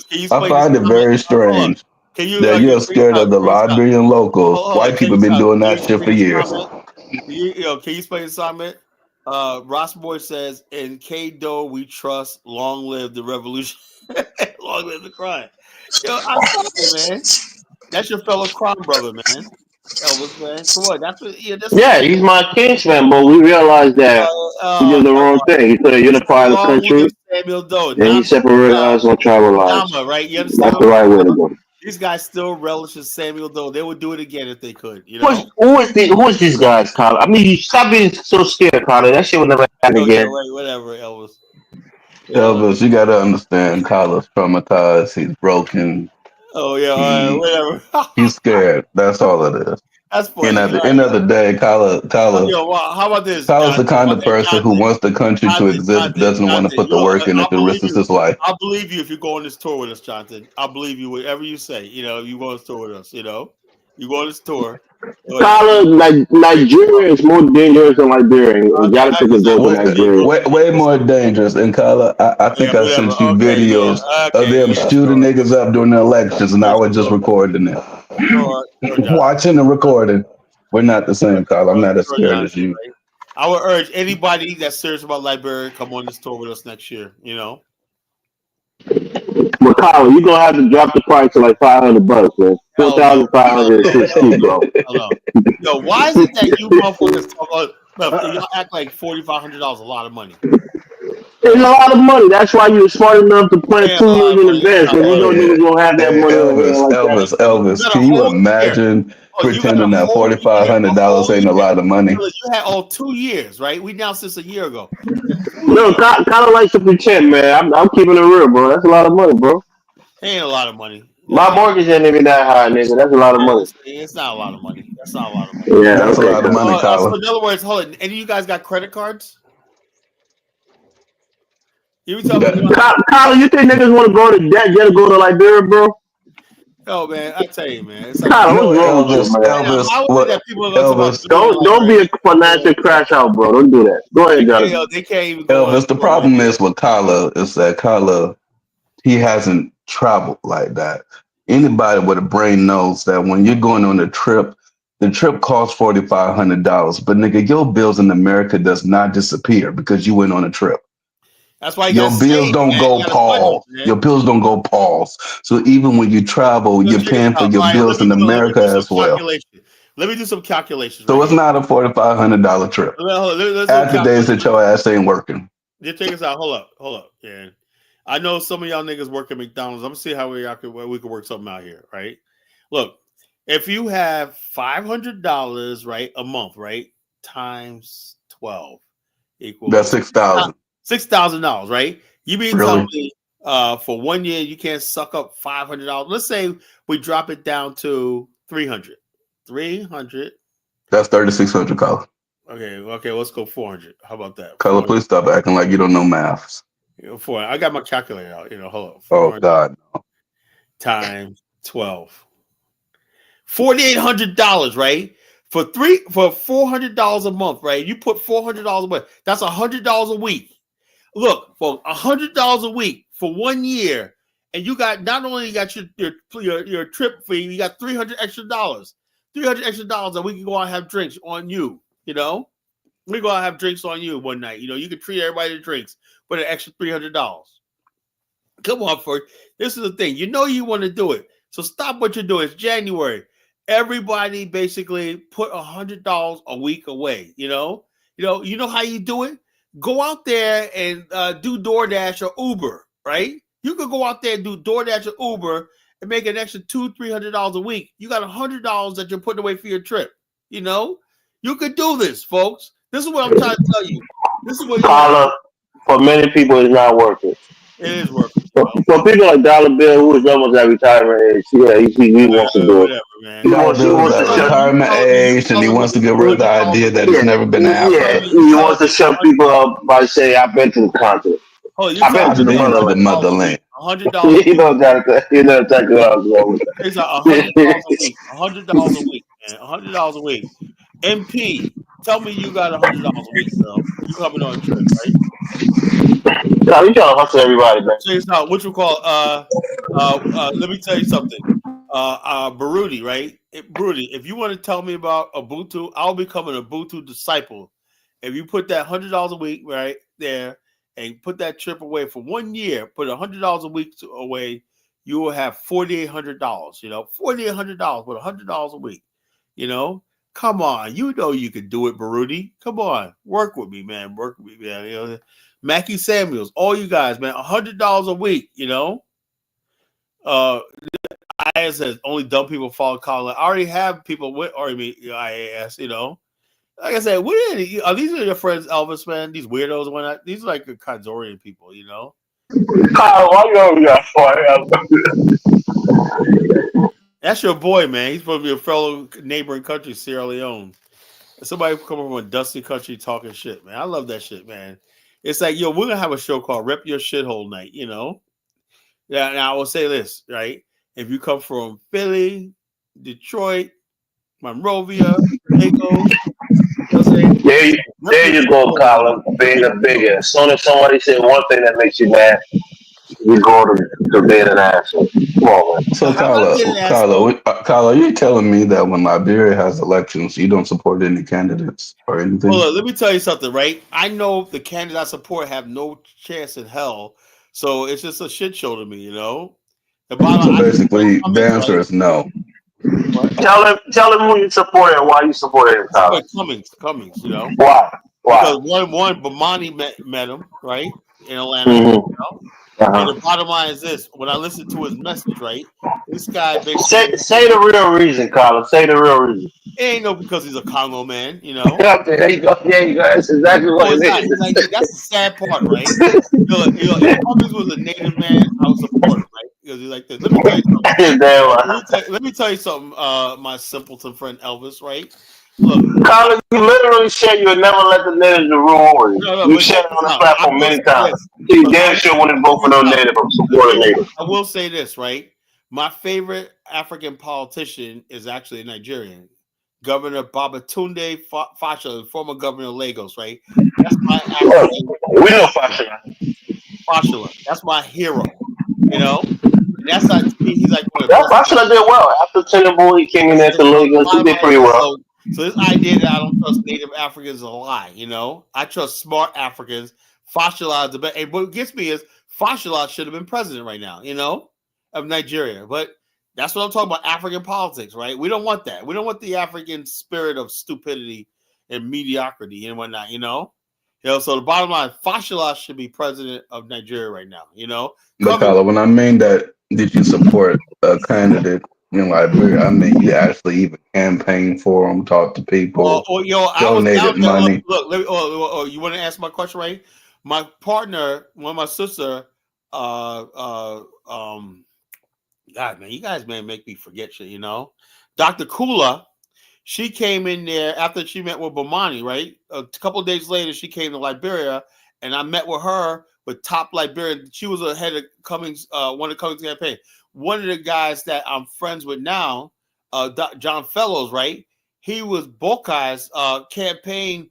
can you I find it very strange that you're scared of the Liberian locals. White people been doing that shit for years. Can you explain this comment? Ross Boy says, "In K Doe we trust. Long live the revolution. Long live the crime." I'm sorry, man. That's your fellow crime brother, man. Elvis, man. Come on, that's he's my kinsman, but we realized that he did the wrong thing. He could have unified the country. Samuel Doe. Then he separated us on tribal lines. Right? You understand? That's the right way to go. These guys still relishes Samuel Doe. They would do it again if they could. Who is these guys, Colin? I mean, you stop being so scared, Colin. That shit will never happen again. Whatever, Elvis. Elvis, you gotta understand, Colin's traumatized. He's broken. Oh yeah, all right, whatever. He's scared. That's all it is. That's funny. And at the end of the day, Colin, how about this? Colin's the kind of person who wants the country to exist, doesn't want to put the work in if it risks his life. I'll believe you if you go on this tour with us, Jonathan. I'll believe you whatever you say. You go on this tour with us. You go on this tour. Colin, Nigeria is more dangerous than Liberia. You gotta take a go to Nigeria. Way more dangerous. And Colin, I think I sent you videos of them shooting niggas up during the elections, and I was just recording it. Watching and recording. We're not the same, Colin. I'm not as scared as you. I would urge anybody that's serious about Liberia come on this tour with us next year. But Colin, you're gonna have to drop the price to like $500, man. 4,560, bro. Yo, why is it that you motherfuckers y'all act like $4,500 a lot of money? It's a lot of money. That's why you're smart enough to plan Yeah, 2 a lot years of in money. advance, because you know niggas gonna have that Hey, money on hand like that. Elvis, You got a can you whole year. imagine Oh, you got a pretending that whole year. $4,500 ain't a lot of money? You had all 2 years, right? We announced this a year ago. No, kind of like to pretend, man. I'm keeping it real, bro. That's a lot of money, bro. Ain't a lot of money. My mortgage ain't even that high, nigga. That's a lot of money. It's not a lot of money. That's not a lot of money. Yeah, That's a okay. lot of money, So Kyla. in other words, hold on. Any of you guys got credit cards? You tell me. Kyle, you think niggas want to go to debt just to go to Liberia, bro? Oh man, I tell you, man. It's like Kyle, what's wrong with you, man? how is it that people are going to talk about Don't be a financial crash out, bro. Don't do that. Go ahead, Jonathan. they can't even go Elvis, the problem is with Kyla is that Kyla, he hasn't traveled like that. Anybody with a brain knows that when you're going on a trip, the trip costs $4,500. But nigga, your bills in America does not disappear because you went on a trip. That's why you Your bills don't go pause. Your bills don't go pause. So even when you travel, you're paying for your bills in America as well. Let me do some calculations. So it's not a $4,500 trip. Add the days that your ass ain't working. Just check this out. Hold up. Yeah, I know some of y'all niggas work at McDonald's. I'm gonna see how we could work something out here, right? Look, if you have $500, right, a month, right, times 12 equals that's $6,000. $6,000, right? You mean tell me for 1 year you can't suck up $500? Let's say we drop it down to 300. 300. That's 3,600, Kyla. Okay, let's go 400. How about that? Kyla, please stop acting like you don't know maths. 400. I got my calculator out. Hold on. Oh God. Times 12. $4,800, right? For $400 a month, right? You put $400 away. That's $100 a week. Look, for $100 a week for 1 year, and you got not only you got your trip fee, you got $300 extra. $300 extra that we can go out and have drinks on you. We go out and have drinks on you one night. You can treat everybody to drinks for an extra $300. Come on, folks. This is the thing. You want to do it. So stop what you're doing. It's January. Everybody basically put $100 a week away. You know how you do it? Go out there and do DoorDash or Uber, right? You could go out there and do DoorDash or Uber and make an extra $200-$300 a week. You got $100 that you're putting away for your trip. You could do this, folks. This is what I'm trying to tell you. This is what for many people, it's not worth it. It is worth it. For people like Dollar Bill, who is almost at retirement age, he wants to do it. Dollar Bill is at retirement age, and he wants to get rid of the idea that he's never been an athlete. He wants to shut people up by saying, "I've been to the continent. I've been to the motherland." $100. You know that. You know exactly what I was going with that. It's $100 a week. $100 a week, man. $100 a week. MP, tell me you got $100 a week, girl. You coming on a trip, right? No, you trying to hustle everybody, man. So it's not what you call. Let me tell you something. Baruti, right? Baruti, if you want to tell me about Ubuntu, I'll become an Ubuntu disciple. If you put that $100 a week right there and put that trip away for 1 year, put $100 a week away, you will have $4,800. $4,800 with $100 a week. Come on, you can do it, Baruti. Come on, work with me, man. Mackie Samuels, all you guys, man, $100 a week. IAS says only dumb people follow Colin. I already have people with IAS. Like I said, are these your friends, Elvis, man? These weirdos, whatnot. These are like the Kazorian people, Kyle, why you over there for? That's your boy, man. He's supposed to be a fellow neighboring country, Sierra Leone. Somebody coming from a dusty country talking shit, man. I love that shit, man. It's like, we're gonna have a show called "Rep Your Shithole Night." Yeah. Now I will say this, right? If you come from Philly, Detroit, Monrovia, Waco, there you go, Colin. Being a bigot. As soon as somebody said one thing that makes you mad, you go to being an asshole. Come on, man. So, Kyla, are you telling me that when Liberia has elections, you don't support any candidates or anything? Well, let me tell you something, right? I know the candidates I support have no chance in hell, so it's just a shit show to me, So basically, the answer is no. Tell him who you support and why you support him, Tyler. Cummings, Why? Because one Bomani met him, right? in Atlanta. Mm-hmm. You know? And the bottom line is this: when I listen to his message, right, this guy basically say the real reason, Colin. Say the real reason. it ain't no because he's a Congo man, you know. Okay, there you go. There you go. That's exactly what Oh, it's it not. is. Like, that's the sad part, right? If Cummings was a native man, I would support him, right? Because he's like this. Let me tell you something. Let me tell you something, my simpleton friend Elvis, right? Look, Colin, you literally said you would never let the natives rule over you. no, You but said check it this on the out. I platform will many say times. this. You Look, damn sure wouldn't vote for no native or support a native. I will say this, right? My favorite African politician is actually a Nigerian. Governor Babatunde Fashola, former governor of Lagos, right? That's my African. We know Fashola. Fashola. That's my hero. You know? And that's like, to me, he's like one of the Yeah, best. Fashola did well. After Tinubu, he came in there to Lagos. He did pretty well. So this idea that I don't trust Native Africans is a lie, you know? I trust smart Africans. Fashola is the best. And what gets me is Fashola should have been president right now, you know, of Nigeria. But that's what I'm talking about, African politics, right? We don't want that. We don't want the African spirit of stupidity and mediocrity and whatnot, you know? So the bottom line, Fashola should be president of Nigeria right now, you know? Makala, when I mean that, did you support a candidate in Liberia? I mean, you actually even campaigned for them, talked to people, I was down donated there. money. Look, you want to ask my question, right? My partner, my sister, God, man, you guys may make me forget shit, you know? Dr. Kula, she came in there after she met with Bomani, right? A couple of days later, she came to Liberia, and I met with her with top Liberian. She was a head of Cummings, one of Cummings' campaign. One of the guys that I'm friends with now, John Fellows, right? He was Bokai's campaign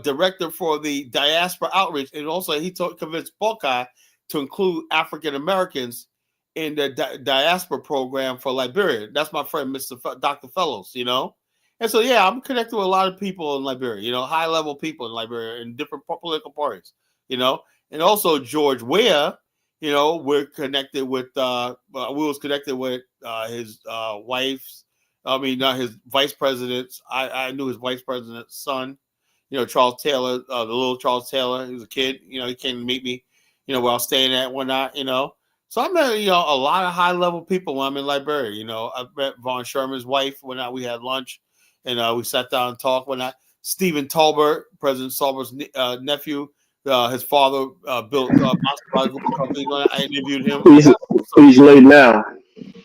director for the diaspora outreach, and also he convinced Bokai to include African Americans in the diaspora program for Liberia. That's my friend, Dr. Fellows, you know? And so, yeah, I'm connected with a lot of people in Liberia, you know, high-level people in Liberia in different political parties, you know? And also George Weah, you know, we're connected with, we was connected with his wife's, his vice president's, I knew his vice president's son, you know, Charles Taylor, the little Charles Taylor. He was a kid, you know, he came to meet me, you know, where I was staying at and whatnot, you know? So I met, you know, a lot of high-level people when I'm in Liberia. You know, I met Von Sherman's wife when we had lunch, and we sat down and talked. Stephen Tolbert, President Tolbert's nephew, his father built a basketball group company. I interviewed him. He's late now.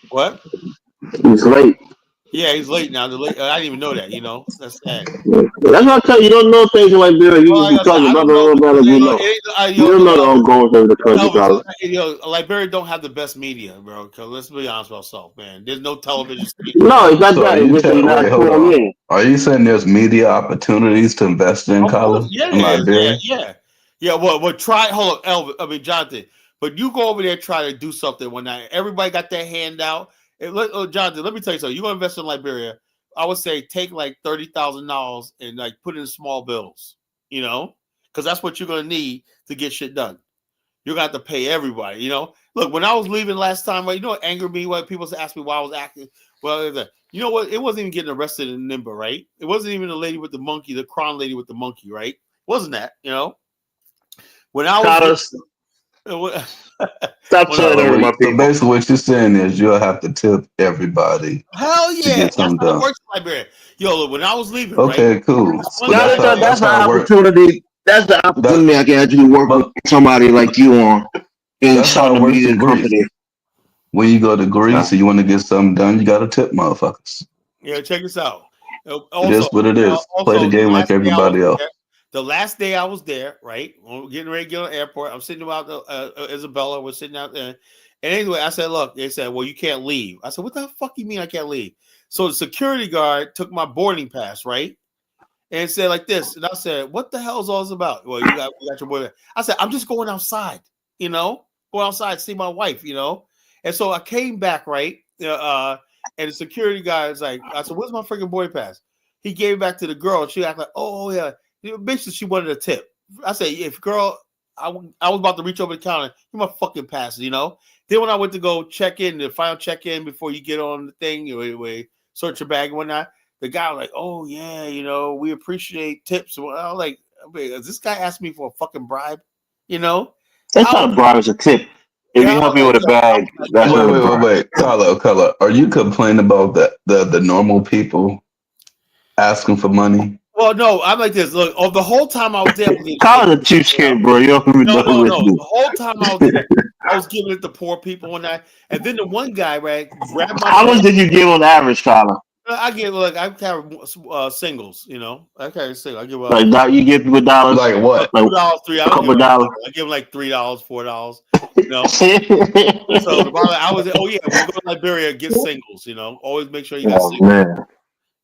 What? He's late. Yeah, he's late now. I didn't even know that. You know, that's sad. That's why I tell you, you don't know things in Liberia. You just because of brother, you know. You don't know the ongoings of the country. You know, Liberia don't have the best media, bro. Because let's be honest with ourselves, man. There's no television. No, it's not that. It's just not hold on. Are you saying there's media opportunities to invest in college in Liberia? Yeah. Well, try. Hold on, Elvis. Jonathan. But you go over there and try to do something one night. Everybody got their hand out. Jonathan, let me tell you something. You're gonna invest in Liberia. I would say take like $30,000 and like put in small bills. You know, because that's what you're gonna need to get shit done. You're gonna have to pay everybody. You know, look, when I was leaving last time, you know what angered me? When people asked me why I was acting. Well, you know what? It wasn't even getting arrested in Nimba, right? It wasn't even the lady with the monkey, the crown lady with the monkey, right? Wasn't that? You know, when I was. Stop saying that about people. So basically, what you're saying is you'll have to tip everybody. Hell yeah, to get something that's how done. it works in Liberia. Yo, look, when I was leaving, okay, right? cool. That's the opportunity. That's the opportunity I can actually work with somebody like you on and start a media company. When you go to Greece and you want to get something done, you got to tip motherfuckers. Yeah, check this out. It is what it is. Play the game like everybody else. The last day I was there, right? Getting ready to get on the airport. I'm sitting out Isabella. We're sitting out there. And anyway, I said, look, they said, well, you can't leave. I said, what the fuck you mean I can't leave? So the security guard took my boarding pass, right? And said like this. And I said, what the hell is all this about? Well, you got your boarding pass. I said, I'm just going outside, you know? Go outside, see my wife, you know? And so I came back, right? And the security guy is like, I said, where's my freaking boarding pass? He gave it back to the girl. She acted like, oh, yeah. Basically, she wanted a tip. I said, if girl, I was about to reach over the counter, give my fucking pass, you know? Then when I went to go check in, the final check in before you get on the thing, you search your bag and whatnot, the guy was like, oh, yeah, you know, we appreciate tips. I was like, is this guy asking me for a fucking bribe? You know? That's not a bribe, it's a tip. If you help me with a bag, that's not a bribe. Wait. Color. Are you complaining about the normal people asking for money? Well, no, I'm like this. Look, the whole time I was there, Call it a cheapskate, bro. You don't even know who it's The whole time I was there, I was giving it to poor people and that. And then the one guy, right, grabbed my. How much did you give on average, Colin? I give I carry singles, you know. I carry singles. I give like you give people dollars, like what? $2, $3. I couple dollars. I give them like $3, $4. You know. So I was when you go to Liberia, get singles. You know, always make sure you got singles. Man.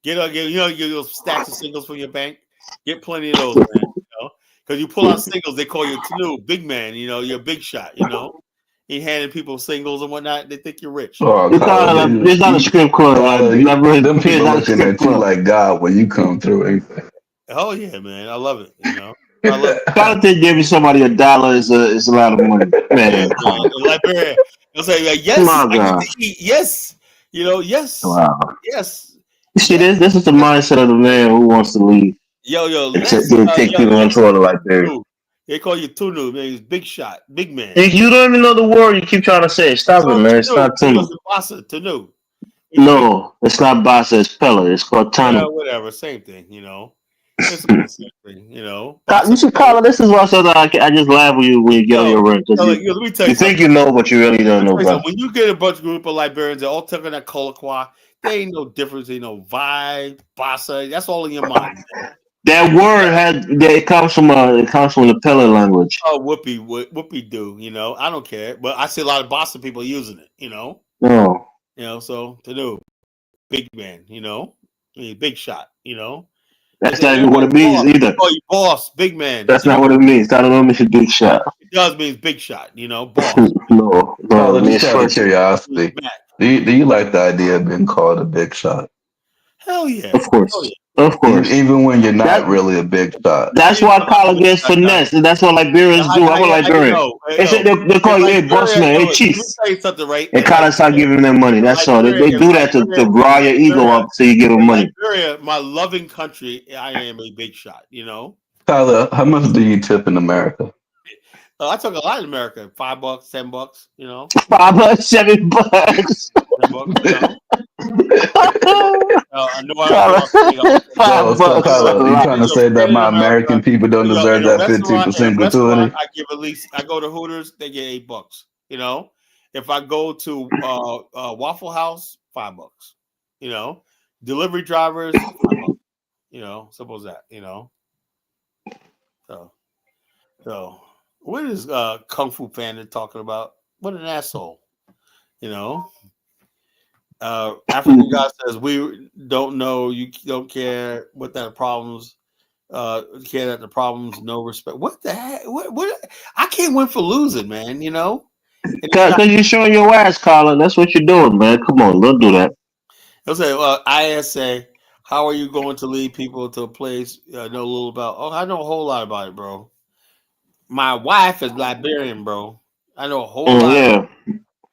Get those stacks of singles from your bank. Get plenty of those, man. You know, because you pull out singles, they call you Tanu, big man. You know, you're a big shot. You know. He handing people singles and whatnot. They think you're rich. Oh, it's not a script club. Them people looking at you like God when you come through. Oh yeah, man, I love it. You know, Gotta think giving somebody $1 is a lot of money, man. Liberia, they'll say yes, I get to eat. Yes, you know, yes, wow, yes. You see, this is the mindset of the man who wants to leave. Yo, take people on tour like that. They call you Tunu, man. He's big shot, big man. You don't even know the word you keep trying to say. Stop it, man. It's not Tunu. Tunu. No, it's not Basa. It's Pella. It's called Tanu. Yeah, whatever. Same thing, you know. It's the same thing, you know. You should call it. This is why I just laugh when you get on your rent. Let me tell you think you know, but you really don't know. When you get a bunch of group of Liberians, they're all talking that Colloqua. There ain't no difference. Ain't no vibe, Basa. That's all in your mind. Man. That word it comes from the Pella language. Oh, whoopee do, you know. I don't care, but I see a lot of Boston people using it, you know. No. You know, so to do big man, you know, big shot, you know. That's not even what it means either. Oh, you boss, big man. That's not what it means. That don't mean big shot. It does mean big shot, you know, boss. no. Just out of curiosity, do you like the idea of being called a big shot? Hell yeah. Of course. Hell yeah. Of course. Even when you're not really a big shot. That's why Colin gets finesse, and that's what Liberians do. I'm a Liberian. They call you, hey, boss man, hey, chief. Let me tell you something, right? And Colin start giving them money. That's all. They do that to rile your ego up so you give them money. Liberia, my loving country, I am a big shot, you know? Tyler, how much do you tip in America? I took a lot in America. $5, $10, you know? $5, $7. $10, you know? I know you trying to say that my American people don't deserve that 15% gratuity? I go to Hooters, they get $8. You know, if I go to Waffle House, $5. You know, delivery drivers, $5. You know, simple as that. You know, so what is Kung Fu Panda talking about? What an asshole. You know. African God says we don't know, you don't care what that problems care that the problems no respect. What the heck? What I can't win for losing, man, you know? Because you're showing your ass, Colin. That's what you're doing, man. Come on, don't do that. I'll say ISA, how are you going to lead people to a place know a little about? Oh, I know a whole lot about it, bro. My wife is Liberian, bro. I know a whole lot. Yeah.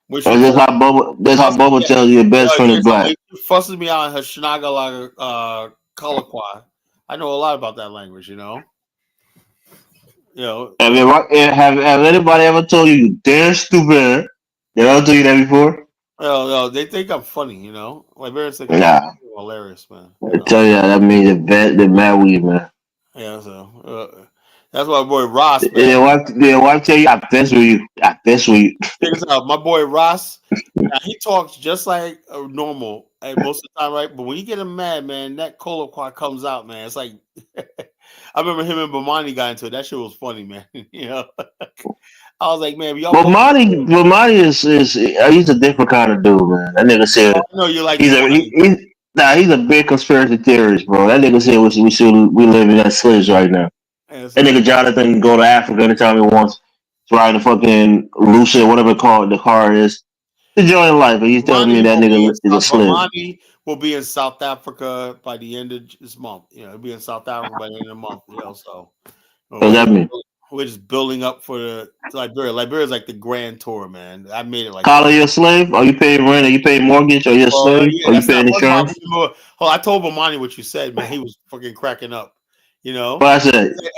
That's how Bubba tells you your best friend is black. She fusses me out in her Shenagala Colloqua. I know a lot about that language, you know. You know. Have anybody ever told you they're stupid? Did I tell you that before? No, they think I'm funny, you know. Liberians think I'm hilarious, man. I tell you that means they're mad weed, man. Yeah, so that's my boy Ross, man. Their wife tell you, I piss with you. I piss with you. Check this out. My boy Ross, he talks just like normal most of the time, right? But when you get him mad, man, that colloquy comes out, man. It's like I remember him and Bomani got into it. That shit was funny, man. You know, I was like, man, y'all. Bomani is he's a different kind of dude, man. That nigga said, no, you're like he's a big conspiracy theorist, bro. That nigga said we live in that slaves right now. That nigga Jonathan can go to Africa anytime he wants to ride a fucking Lucia, whatever the car is. Enjoying life, but he's telling me that nigga is a slave. Bomani will be in South Africa by the end of this month. You know, he'll be in South Africa by the end of the month. You know, so what does that mean? We're just building up for the Liberia. Liberia is like the grand tour, man. I made it like. Collar, you a slave? Are you paying rent? Are you paying mortgage? Are you a slave? Are you paying insurance? I told Bomani what you said, man. He was fucking cracking up. You know, what I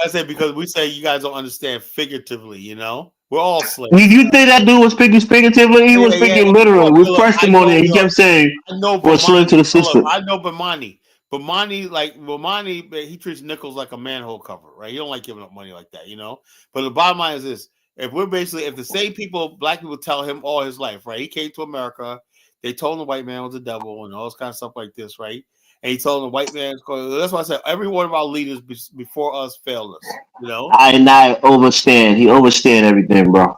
said. Because we say you guys don't understand figuratively. You know. We're all slaves. You think that dude was speaking figuratively? He was speaking literally with testimony. He kept saying, "We're slave to the system." I know Bomani. Bomani, he treats nickels like a manhole cover, right? He don't like giving up money like that, you know. But the bottom line is this: if the same people, black people tell him all his life, right? He came to America. They told him the white man was the devil and all this kind of stuff like this, right? And he told him the white man. That's why I said every one of our leaders before us failed us, you know. I overstand. He overstand everything, bro.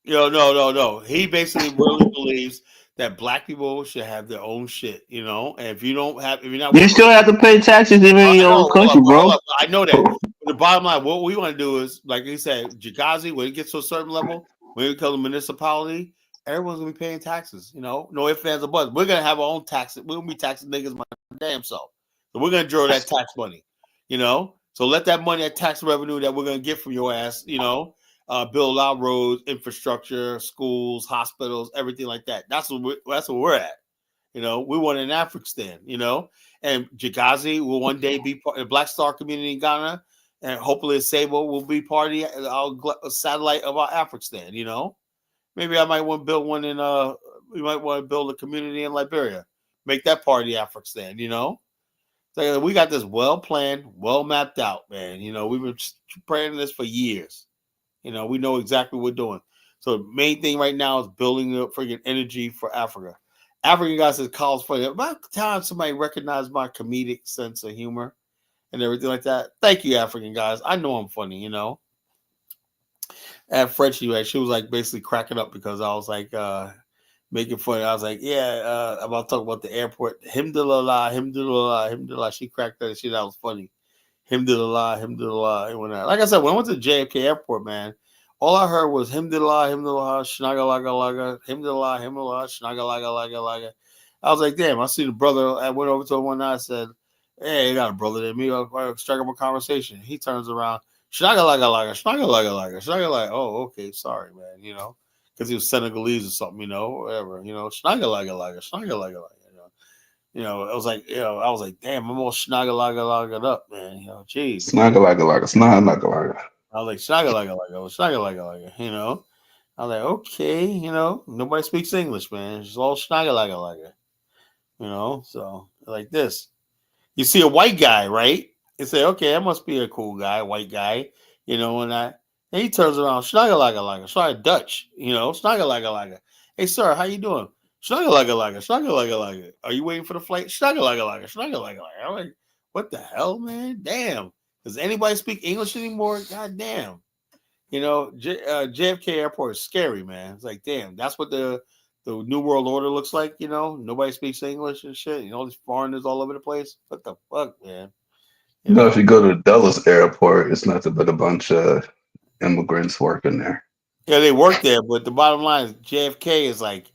No. He basically really believes that black people should have their own shit, you know. And if you're not, You still have to pay taxes even in your own country, bro. I know that. But the bottom line, what we want to do is, like he said, Jagazi, when it gets to a certain level, when it becomes a municipality, everyone's gonna be paying taxes. You know, no ifs, ands, or buts. We're gonna have our own taxes. We're gonna be taxing niggas my damn self. So we're gonna draw that tax money. You know, so let that money, that tax revenue that we're gonna get from your ass, you know. Build our roads, infrastructure, schools, hospitals, everything like that. That's what we're at. You know, we want an African, you know, and Jagazi will one day be part of the Black Star community in Ghana, and hopefully Sable will be part of our satellite of our African, you know. Maybe I might want to build one we might want to build a community in Liberia, make that part of the African, you know. So we got this well planned, well mapped out, man. You know, we've been praying this for years. You know, we know exactly what we're doing. So the main thing right now is building the freaking energy for Africa. African guys says calls for it. About time somebody recognized my comedic sense of humor and everything like that. Thank you, African guys. I know I'm funny, you know. At Frenchie, right, she was like basically cracking up because I was like making fun. I was like, yeah, about talking about the airport. Himdulillah. She cracked that shit. That was funny. Himdulillah. Like I said, when I went to JFK Airport, man, all I heard was Himdulillah, Shnagalaga, Himdulillah, Shnagalaga. I was like, damn, I see the brother. I went over to him one night. I said, hey, you got a brother there. Me, I strike up a conversation. He turns around, Shnagalaga. Oh, okay, sorry, man, you know, because he was Senegalese or something, you know, whatever, you know, Shnagalaga. You know, I was like, damn, I'm all snagalaga up, man. You know, geez. Snagalaga, snagalaga. I was like, snagalaga, you know. I was like, okay, you know, nobody speaks English, man. It's all snagalaga, you know. So like this, you see a white guy, right? You say, okay, that must be a cool guy, white guy, you know. And he turns around, snagalaga, sorry, Dutch, you know, snagalaga. Hey, sir, how you doing? Snuggle. Are you waiting for the flight? Snuggle. I'm like, what the hell, man? Damn. Does anybody speak English anymore? God damn. You know, JFK Airport is scary, man. It's like, damn, that's what the New World Order looks like, you know? Nobody speaks English and shit. You know, these foreigners all over the place. What the fuck, man? You know, if you go to Dulles Airport, it's nothing but a bunch of immigrants working there. Yeah, they work there, but the bottom line is JFK is like,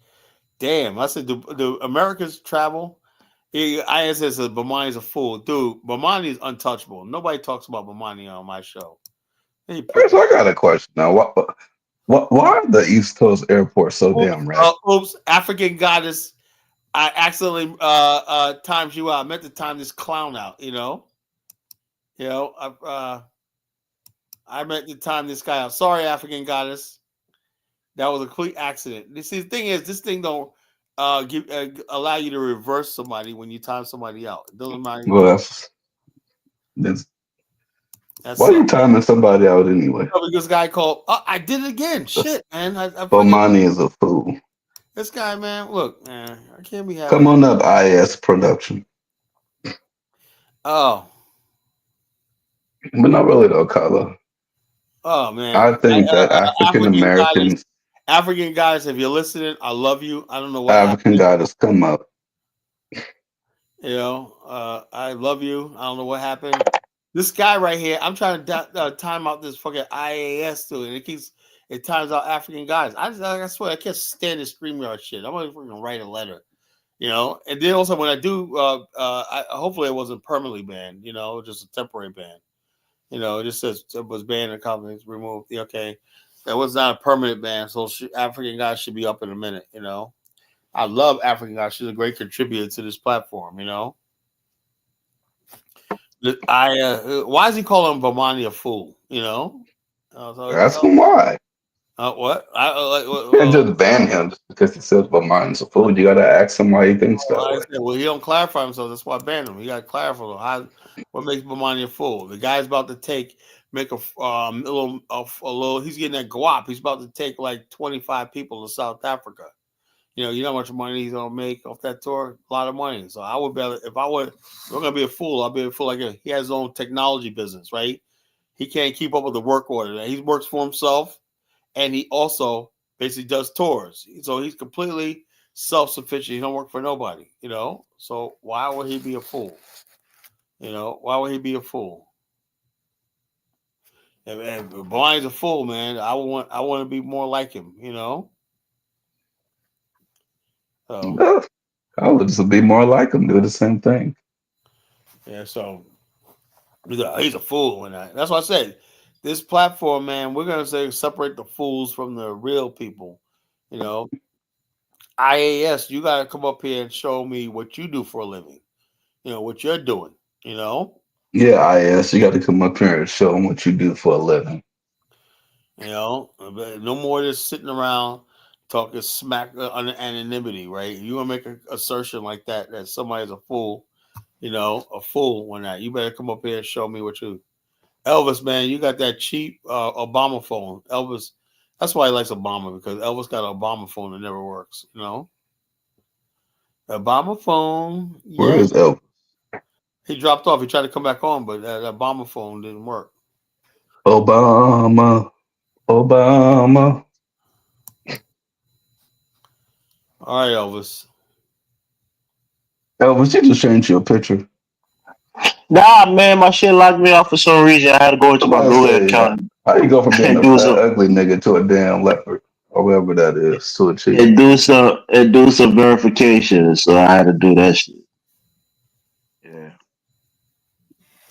damn, I said the Americans travel. I said Bomani's a fool, dude. Bomani is untouchable. Nobody talks about Bomani on my show. Chris, I got a question now. Why are the East Coast airports so damn red? Oops, African goddess. I accidentally timed you out. I meant to time this clown out. You know, I meant to time this guy out. Sorry, African goddess. That was a complete accident. See, the thing is, this thing don't allow you to reverse somebody when you time somebody out. It doesn't matter. Well, that's why are you timing somebody out anyway? Because this guy called. I did it again. Shit, man. Bomani is a fool. This guy, man. Look, man. I can't be having. Come on up, IS production. Oh. But not really though, Carla. Oh man. I think that African Americans. African guys, if you're listening, I love you. I don't know what African guys come up. You know, I love you. I don't know what happened. This guy right here, I'm trying to time out this fucking IAS too, and it times out African guys. I swear I can't stand this StreamYard shit. I'm gonna freaking write a letter, you know. And then also when I do, hopefully it wasn't permanently banned, you know, just a temporary ban. You know, it just says it was banned and companies removed. Okay. That was not a permanent ban, so African guys should be up in a minute. You know, I love African guys. She's a great contributor to this platform. You know, why is he calling Bomani a fool? You know, That's why. What? You can't just ban him just because he says Bomani's a fool. You gotta ask him why he thinks that way. Well, he don't clarify himself. That's why I banned him. You got to clarify what makes Bomani a fool. The guy's about to make a little. He's getting that guap. He's about to take like 25 people to South Africa. You know how much money he's gonna make off that tour? A lot of money. So I would bet if I'm gonna be a fool, I'll be a fool. He has his own technology business, right? He can't keep up with the work order. He works for himself, and he also basically does tours. So he's completely self-sufficient. He don't work for nobody, So why would he be a fool? Why would he be a fool? And Blind's a fool, man. I want to be more like him, So I would just be more like him, do the same thing. Yeah, so he's a fool, and that's why I said this platform, man. We're gonna separate the fools from the real people. IAS, you gotta come up here and show me what you do for a living. What you're doing. Yeah, IAS, you got to come up here and show them what you do for a living. No more just sitting around talking smack on anonymity, right? You want to make an assertion like that somebody's a fool, a fool when that. You better come up here and show me what you. Elvis, man, you got that cheap Obama phone. Elvis, that's why he likes Obama, because Elvis got an Obama phone that never works, Obama phone. Yeah. Where is Elvis? He dropped off. He tried to come back on, but that Obama phone didn't work. Obama. All right, Elvis. Elvis, you just changed your picture. Nah, man, my shit locked me off for some reason. I had to go into my Google account. How you go from being a fat, ugly nigga to a damn leopard, or whatever that is, to a chief? It do some verification, so I had to do that shit. Yeah.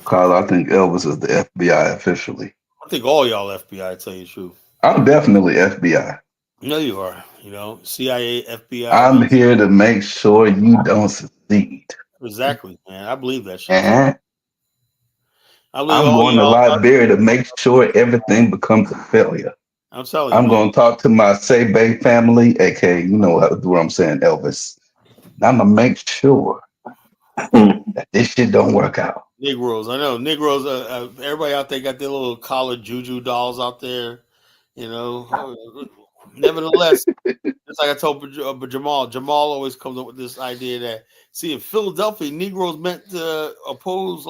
Kyle, I think Elvis is the FBI officially. I think all y'all FBI, to tell you the truth. I'm definitely FBI. No, you are. CIA, FBI. I'm here to make sure you don't succeed. Exactly, man. I believe that shit. I'm going to Liberia to make sure everything becomes a failure. I'm telling you. I'm going to talk to my Sebe family, aka, you know what I'm saying, Elvis. I'm going to make sure that this shit don't work out. Negroes. I know. Negroes, everybody out there got their little collar juju dolls out there. Nevertheless, just like I told Jamal always comes up with this idea that, see, in Philadelphia, Negroes meant to oppose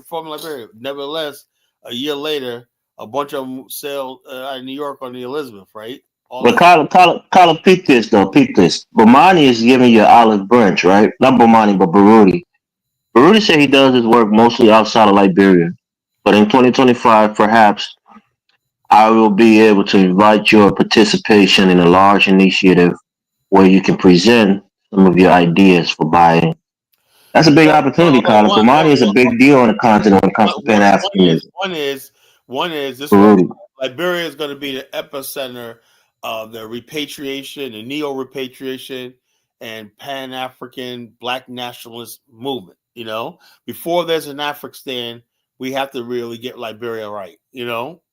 from Liberia. Nevertheless, a year later, a bunch of them sailed out of New York on the Elizabeth, right? But Kyle, peep this, though. Peep this. Bomani is giving you olive branch, right? Not Bomani, but Baruti. Baruti said he does his work mostly outside of Liberia. But in 2025, perhaps, I will be able to invite your participation in a large initiative where you can present some of your ideas for buying. That's a big opportunity, Colin. Bomani is a big deal on the continent when it comes to Pan-Africanism. One is this one, Liberia is going to be the epicenter of the repatriation, the neo-repatriation, and Pan-African Black nationalist movement. Before there's an Afghanistan, we have to really get Liberia right.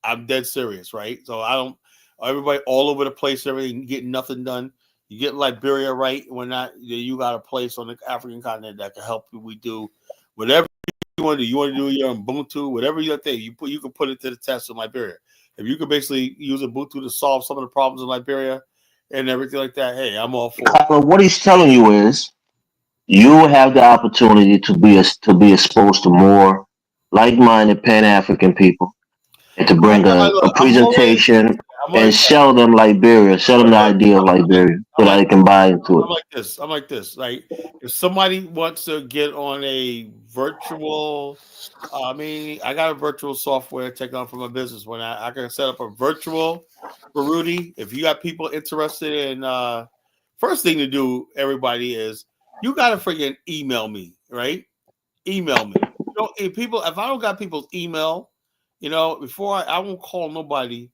I'm dead serious, right? So everybody all over the place, everything, getting nothing done. You get Liberia right, you got a place on the African continent that can help you. We do whatever you want to do. You want to do your Ubuntu, whatever you think, you can put it to the test in Liberia. If you could basically use Ubuntu to solve some of the problems in Liberia and everything like that, hey, I'm all for it. What he's telling you is you will have the opportunity to be exposed to more like-minded Pan-African people and to bring a presentation and sell them Liberia, sell them the idea of Liberia so that they can buy into it. I'm like this. Like, if somebody wants to get on a virtual, I got a virtual software taken on for my business. When I can set up a virtual Baruti. If you got people interested in, first thing to do, everybody, is you got to freaking email me, right? Email me. If I don't got people's email, before I won't call nobody.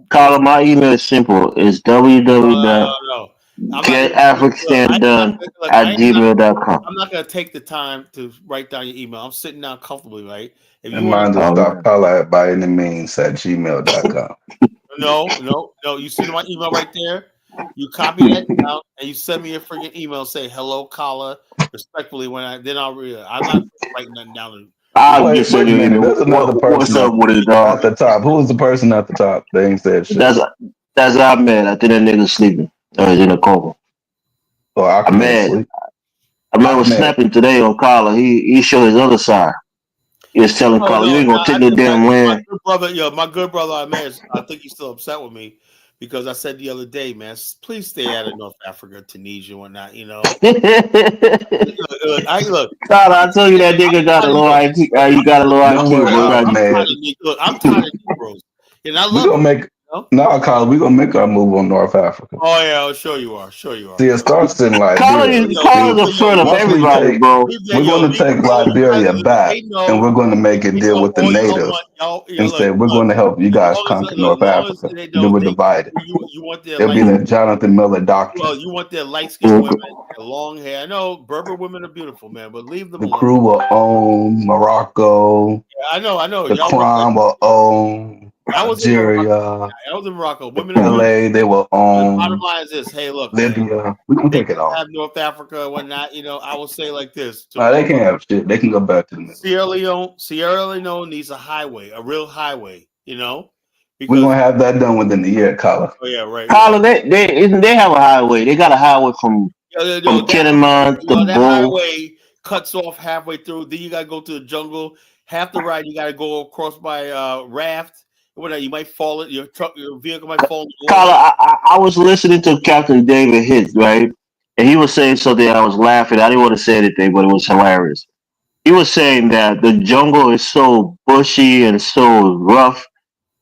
Carla, my email is simple. It's www.getafricsandone@gmail.com. I'm not going to take the time to write down your email. I'm sitting down comfortably, right? If you want to stop Carla by any means at gmail.com. No. You see my email right there. You copy that down and you send me a freaking email. Say hello, Kala, respectfully. I'm not writing nothing down. Wait a minute. There's another person What's up with it, at dog? the top. Who was the person at the top? They ain't said shit. That's Ahmed. I think that nigga sleeping. He's in a coma. Oh, Ahmed sleep. Ahmed was snapping today on Kala. He showed his other side. He was telling Kala, you ain't gonna take no damn land. My good brother Ahmed, I think he's still upset with me because I said the other day, man, please stay out of North Africa, Tunisia, and whatnot. You know. Look, Kala, I told you that nigga got a low IQ. You got a low IQ, bro. I'm tired of Negroes, and I love. We gonna make Kala. We gonna make our move on North Africa. Oh yeah, sure you are. See, it starts in Liberia. Kala's a friend of everybody, bro. We're going to take Liberia back, and we're going to make a deal with the natives and say we're going to help you guys conquer North Africa. Then we're divided. It'll be the Jonathan Miller doctrine. Well, you want their light-skinned women, their long hair. I know Berber women are beautiful, man, but leave them alone. The crew will own Morocco. Yeah, I know. The Crown will own Algeria. I was in Morocco. Women LA, they will own. The bottom line is this: hey, look, Libya. We can take it all. Have North Africa and whatnot. You know, I will say like this: they can't have shit. They can go back to the middle. Sierra Leone needs a highway, a real highway. You know, we're gonna have that done within the year, Kala. Oh yeah, right. Kala, they have a highway. They got a highway from Kenneman to that highway cuts off halfway through. Then you gotta go to the jungle. Half the ride you gotta go across by raft. Whatever, you might fall. Your vehicle might fall. Kala, I was listening to Captain David Hitz, right? And he was saying something. I was laughing. I didn't want to say anything, but it was hilarious. He was saying that the jungle is so bushy and so rough,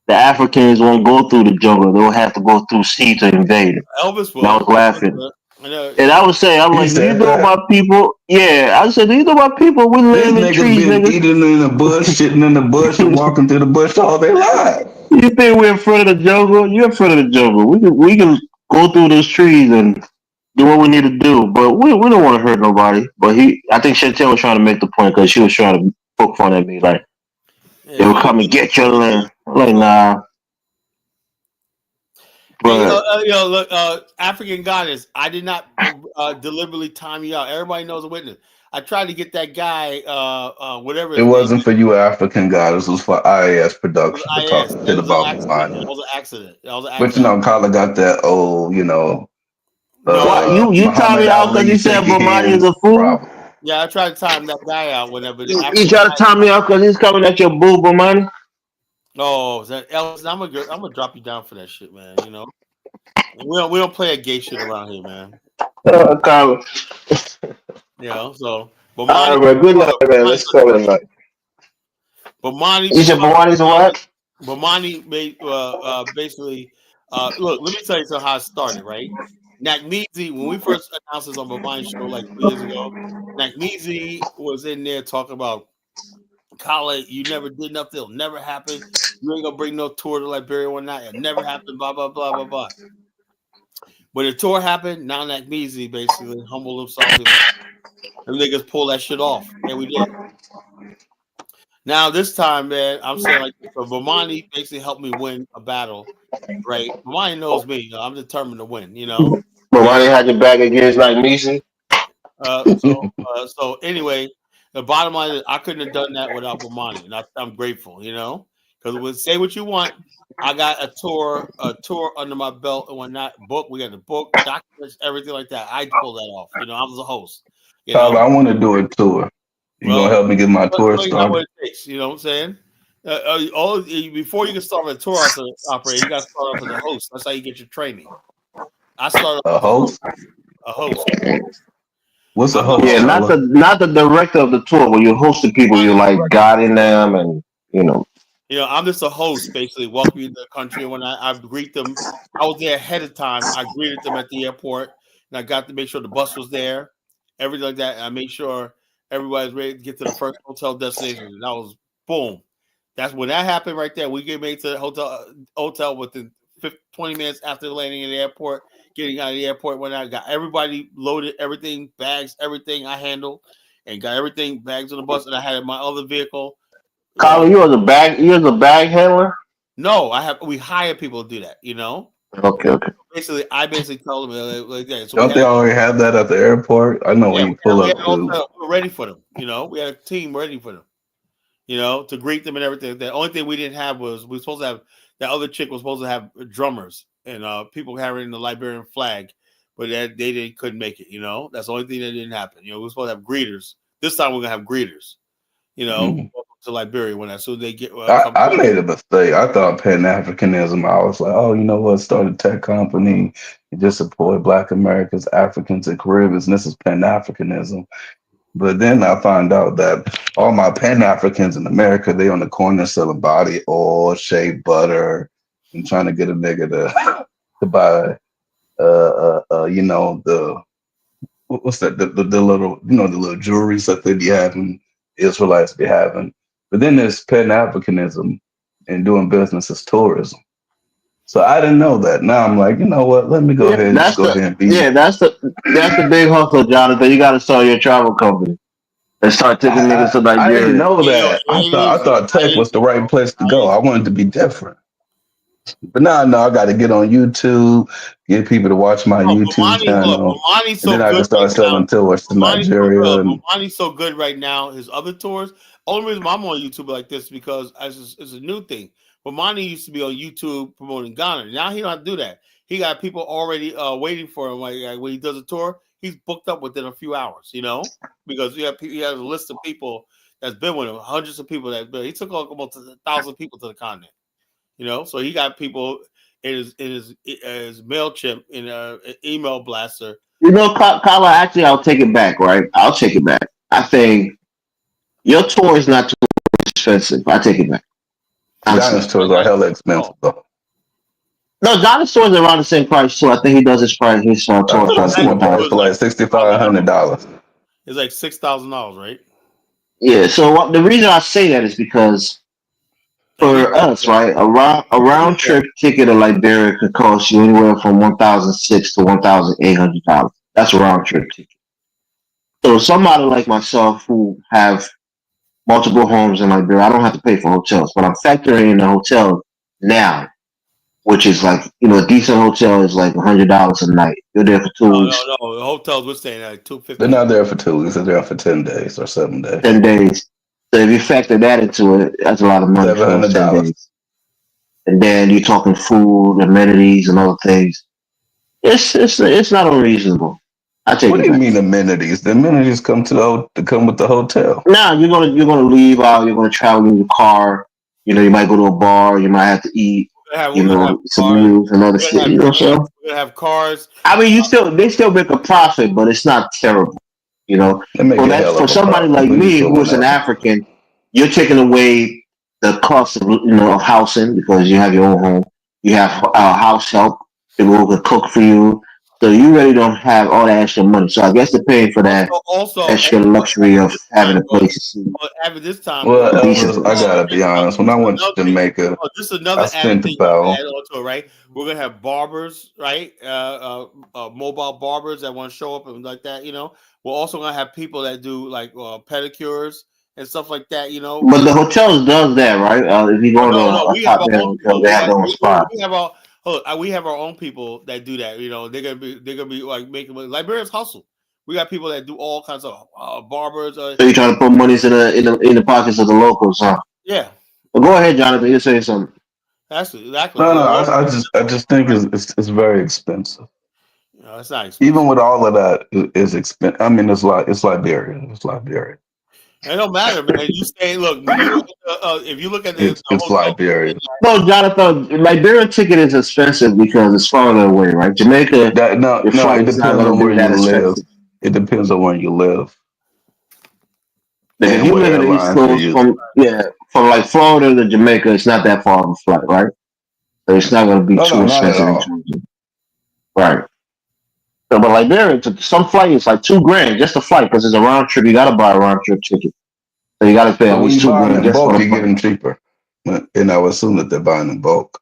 the Africans won't go through the jungle. They'll have to go through sea to invade it. Elvis will. And I was laughing. And I was saying, I'm like, do you know about people? Yeah, I said, do you know about people? We live in trees, been eating in the bush, sitting in the bush, and walking through the bush all day long. You think we're in front of the jungle? You're in front of the jungle. We can go through those trees and do what we need to do, but we don't want to hurt nobody. But I think Chantel was trying to make the point because she was trying to poke fun at me, like they will come and get your land. I'm like, nah. Look, African goddess. I did not deliberately time you out. Everybody knows a witness. I tried to get that guy, whatever. It wasn't for you, African goddess. It was for IAS production to talk shit about Bomani. It was an accident. But you know, Kala got that old, you know. You time me out because you said Bomani is a fool. Yeah, I tried to time that guy out whenever. You try to time me out because he's coming at your boo, Bomani. Oh, Elvis, I'm gonna drop you down for that shit, man. You know, we don't play a gay shit around here, man. You know, so Bomani, good luck, man. Let's call it night. Bomani, you said Bomani's what? Bomani made basically. Look, let me tell you how it started, right? Nakmeezy, when we first announced this on Bomani's show like 2 years ago, Nakmeezy was in there talking about Kala, you never did nothing, it'll never happen. You ain't gonna bring no tour to Liberia one night, it never happened, blah, blah, blah, blah, blah. When the tour happened, now Nakmeezy basically humbled himself and niggas pull that shit off. And we did. Now this time, man, I'm saying like so Bomani basically helped me win a battle, right? Bomani knows me, you know, I'm determined to win, you know. Bomani had your back against Nakmeezy. So anyway, the bottom line is I couldn't have done that without Bomani, and I'm grateful, you know, because say what you want. I got a tour under my belt and whatnot. We got the book, documents, everything like that. I pulled that off. You know, I was a host. Tyler, I want to do a tour. You gonna help me get my tour started? What it takes, you know what I'm saying? Before you can start a tour operator, you got to start off as a host. That's how you get your training. I started a host. A host. What's a host? Yeah, not the director of the tour. When you host the people, you're like guiding them, and you know. You know, I'm just a host, basically, welcoming to the country. When I greet them, I was there ahead of time. I greeted them at the airport, and I got to make sure the bus was there, everything like that. And I made sure everybody's ready to get to the first hotel destination. And that was boom. That's when that happened right there. We get made to the hotel within 20 minutes after landing in the airport, getting out of the airport. When I got everybody loaded, everything, bags, everything I handled, and got everything, bags on the bus, and I had my other vehicle. Colin, you was a bag handler? No, we hire people to do that. You know. Okay. I basically tell them like that. So don't they already have that at the airport? I know when you pull up to. We're ready for them. You know, we had a team ready for them. You know, to greet them and everything. The only thing we didn't have was we were supposed to have that other chick was supposed to have drummers and people carrying the Liberian flag, but they couldn't make it. You know, that's the only thing that didn't happen. You know, we were supposed to have greeters. This time we're gonna have greeters. You know, welcome to Liberia when as soon as they get. I made a mistake. I thought Pan Africanism. I was like, oh, you know what? Start a tech company and just support Black Americans, Africans, and Caribbeans. And this is Pan Africanism. But then I found out that all my Pan Africans in America, they on the corner selling body oil, shea butter, and trying to get a nigga to buy, you know, the what's that? The little, you know, the little jewelries that they be having, Israelites be having. But then there's Pan Africanism and doing business as tourism. So I didn't know that. Now I'm like, you know what? Let me go ahead and That's go ahead and be. Yeah, that's the big hustle, Jonathan. You got to start your travel company and start taking niggas to Nigeria. I didn't know that. I thought tech was the right place to go. I wanted to be different. But now I know I got to get on YouTube, get people to watch my YouTube channel, and then I can start selling tours to Nigeria. Money's so good right now. His other tours. Only reason I'm on YouTube like this because it's a new thing. But Monty used to be on YouTube promoting Ghana. Now he don't do that. He got people already waiting for him. Like when he does a tour, he's booked up within a few hours. You know, because he has a list of people that's been with him, hundreds of people he took almost 1,000 people to the continent. You know, so he got people in his MailChimp in an email blaster. You know, Kala, actually, I'll take it back, right? I'll take it back. I think your tour is not too expensive. I take it back. John's tours are hella expensive, though. No, John's tours are around the same price, too. I think he does his price. His tour for like $6,500. It's like $6,000, right? Yeah. So the reason I say that is because for us, right, a round trip ticket to Liberia could cost you anywhere from $1,600 to $1,800. That's a round trip ticket. So somebody like myself who have multiple homes in Liberia, I don't have to pay for hotels, but I'm factoring in the hotel now, which is like, you know, a decent hotel is like $100 a night. You're there for 2 weeks. No, the hotels we're staying at $250. They're not there for 2 weeks. They're there for 10 days or 7 days. 10 days. So if you factor that into it, that's a lot of money for 10 days. And then you're talking food, amenities, and other things. It's not unreasonable. What do you mean amenities? The amenities come come with the hotel. Nah, you're gonna leave out. You're gonna travel in your car. You know, you might go to a bar. You might have to eat. Some meals and other shit. You know what I'm saying? We're gonna have cars. I mean, they still make a profit, but it's not terrible. You know, for somebody like me who is an African, you're taking away the cost of of housing because you have your own home. You have house help. People who can cook for you. So you really don't have all that extra money. So I guess they're paying for that extra luxury of having a place to see. This time, well, Elvis, I gotta be honest. When I went to Jamaica, this is another added thing add on to it, right? We're gonna have barbers, right? Mobile barbers that want to show up and like that. You know, we're also gonna have people that do like pedicures and stuff like that. You know, but the hotels does that, right? If you go to a top hotel, they have their own spot. We have our own people that do that. You know, they're gonna be like making money. Liberians hustle. We got people that do all kinds of barbers. So you're trying to put money in the pockets of the locals, huh? Yeah. Well, go ahead, Jonathan. You're saying something. That's exactly. No, I just think it's very expensive. No, it's not expensive. Even with all of that, it's expensive. I mean, it's Liberia. It's Liberia. It don't matter, man. You say, look, if you look at it's Liberia. No, Jonathan, Liberian ticket is expensive because it's farther away, right? Jamaica. It depends on where you live. It depends on where you live. If you live in the East Coast, from like Florida to Jamaica, it's not that far of a flight, right? So it's not going to be too expensive. Right. So, but Liberia, some flight is like $2,000 just a flight because it's a round trip. You got to buy a round trip ticket, so you got to pay at least $2,000. In bulk, you get them cheaper, and I would assume that they're buying in bulk.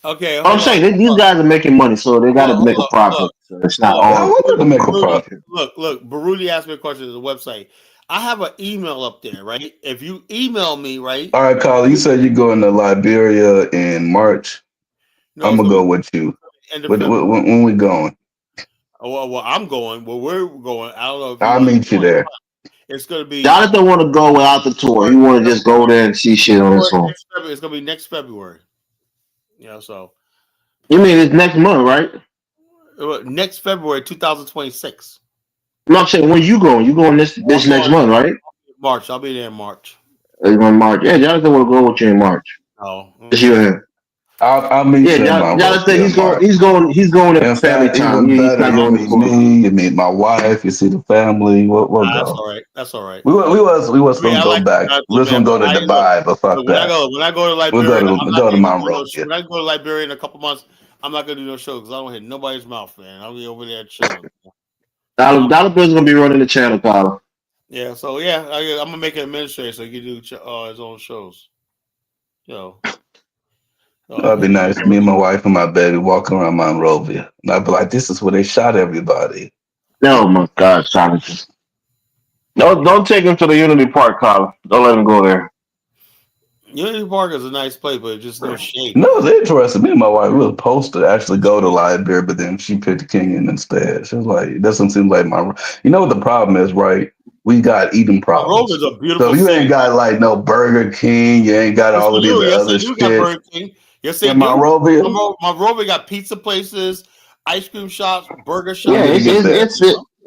Okay, I'm saying these guys are making money, so they got to make a profit. So it's not all. I want them to make a profit. Look, Baruti asked me a question on the website. I have an email up there, right? If you email me, right? All right, Carl, you said you're going to Liberia in March. No, I'm it's gonna gonna go be with you. end of February. When we going? Well, I'm going. Well, we're going. I don't know if you I'll want to meet you join. there. It's gonna be. Jonathan want to go without the tour. He want to just go there and see shit on his own. It's gonna be next February. So. You mean it's next month, right? Next February, 2026. No, I'm saying when you going? You going this next month, right? March. I'll be there in March. Are you going March? Yeah, Jonathan want to go with you in March. Oh, just you and him. I'll meet you in Jonathan, he's going at in family fact, time. even He's better, not you going meet before. me, you meet my wife, you see the family. We'll That's go. all right. That's all right. We was gonna go like back. We was gonna go to Dubai, but fuck when that. I go to We'll Liberia, I'm not go to gonna do no. Monrovia. When I go to Liberia in a couple months, I'm not gonna do no show because I don't hit nobody's mouth, man. I'll be over there chilling. Dollar Bill's gonna be running the channel, Tyler. Yeah, so yeah, I'm gonna make an administrator so he can do his own shows. That'd be nice. Me and my wife and my baby walking around Monrovia. And I'd be like, this is where they shot everybody. Oh my God, Jonathan. Don't take him to the Unity Park, Tyler. Don't let him go there. Unity Park is a nice place, but just no shade. No, it's interesting. Me and my wife, we were supposed to actually go to Liberia, but then she picked Kenyan instead. She was like, it doesn't seem like my. You know what the problem is, right? We got eating problems. Monrovia's a beautiful So you city. ain't got like no Burger King. You ain't got all of these other you got shit. Burger King. Yes, they in do. Monrovia? Monrovia got pizza places, ice cream shops, burger shops. Yeah,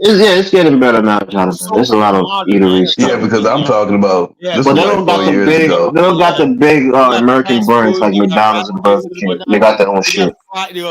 it's getting better now, Jonathan. There's a lot of eateries. Yeah, because I'm talking about this But was they like don't 4 got the years big. ago. They don't got the big American fast brands food, like they got McDonald's and Burger places, King. whatnot. They got their own They shit.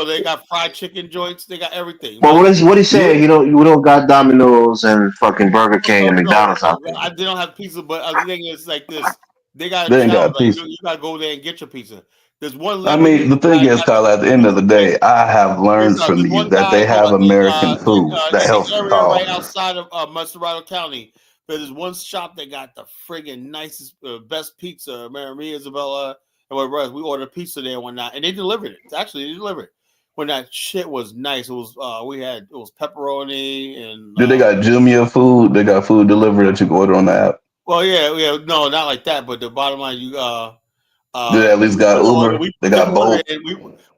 they got fried chicken joints. They got everything. But what he saying? You don't got Domino's and fucking Burger King and McDonald's out there. They don't have pizza, but the thing is like this: they got a They ain't challenge. got Like, pizza. you gotta go there and get your pizza. There's one. I mean, the thing is, Kyle, at the end of the day, I have learned from you that they have American food that in the helps the area right cause. outside of Macerado County. There's one shop that got the friggin' nicest, best pizza. Me, Isabella, and my brothers, we ordered pizza there one night, and they delivered it. Actually, they delivered it. When that shit was nice, it was it was pepperoni and. Do they got Jumia food? They got food delivered that you can order on the app. Well, yeah, no, not like that. But the bottom line, They at least got Uber. They got Bolt.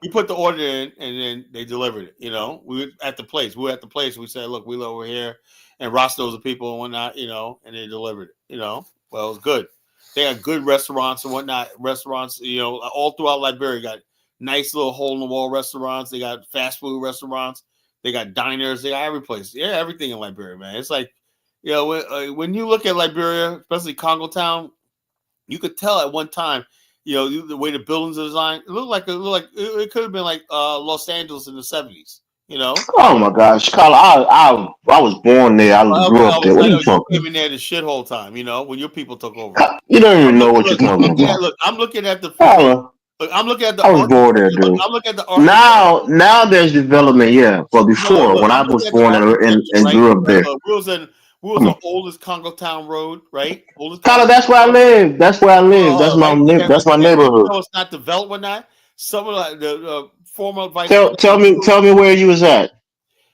We put the order in, and then they delivered it. We were at the place. We said, "Look, we live over here," and Ross knows the people and whatnot. And they delivered it. Well, it was good. They got good restaurants and whatnot. Restaurants, all throughout Liberia, got nice little hole in the wall restaurants. They got fast food restaurants. They got diners. They got every place. Yeah, everything in Liberia, man. It's like, when you look at Liberia, especially Congo Town, you could tell at one time. The way the buildings are designed, it could have been like Los Angeles in the 70s. Oh my gosh, Carla, I was born there. I grew up there. What are you talking? You came in there the shithole time, when your people took over. You don't even know what you're talking about. Look, I'm looking at the. I'm looking at the. I was born there, dude. I'm looking at the. Now there's development, yeah. But before, when I was born and grew up there. We was the oldest Congo Town road, right? Carla, that's where I live. That's where I live. That's my neighborhood. It's not developed or not. Some of the former vice. Tell me where you was at.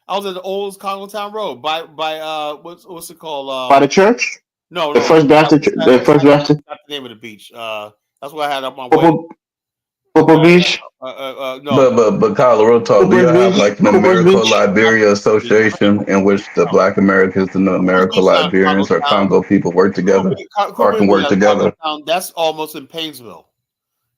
I was at the oldest Congo Town road by what's it called? By the church? No, the First Baptist. The First Baptist. That's the name of the beach. That's what I had up my way. Purple Beach. No. But Kyle, real talk. Do you have like an American Liberia Association in which the Black Americans and the American Liberians or Congo people work together or can work together? That's almost in Painesville.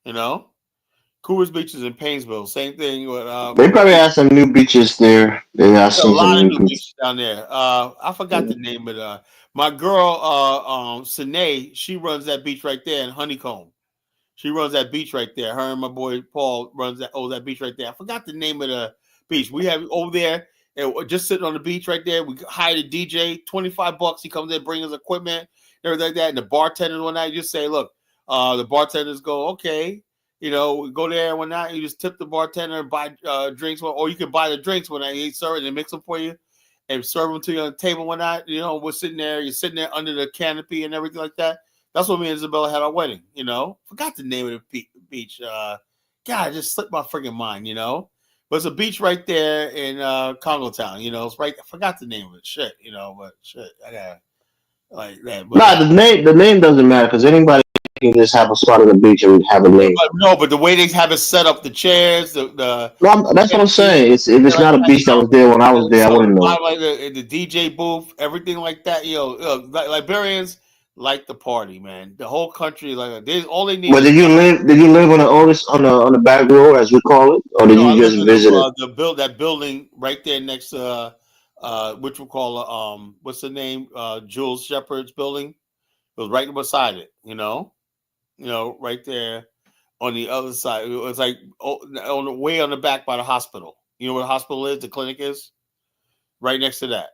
Coors Beach is in Painesville. Same thing with. They probably have some new beaches there. They have a lot of new beaches down there. I forgot the name of it. My girl, Sine, she runs that beach right there in Honeycomb. She runs that beach right there. Her and my boy Paul runs that beach right there. I forgot the name of the beach. We have over there and just sitting on the beach right there. We hired a DJ, $25. He comes in, brings his equipment, everything like that. And the bartenders one night, you just say, look, the bartenders go, okay. We go there one night. You just tip the bartender and buy drinks, or you can buy the drinks when they serve it and mix them for you and serve them to you on the table one night. We're sitting there. You're sitting there under the canopy and everything like that. That's when me and Isabella had our wedding. Forgot the name of the beach. God, it just slipped my freaking mind. But it's a beach right there in Congo Town. It's right. I forgot the name of it. Shit. But shit, I like that. But Nah, the name doesn't matter because anybody can just have a spot on the beach and have a name. but the way they have it set up, the chairs, No, that's what I'm saying. If it's not a beach that was there when I was there, I wouldn't know. Like the DJ booth, everything like that. Liberians like the party, man. The whole country, like, all they need. But did you live on the back row, as we call it, or did you just visit it? That building right there next to which we call what's the name? Jules Shepard's building. It was right beside it. Right there on the other side. It was like on the way on the back by the hospital. You know where the hospital is? The clinic is right next to that.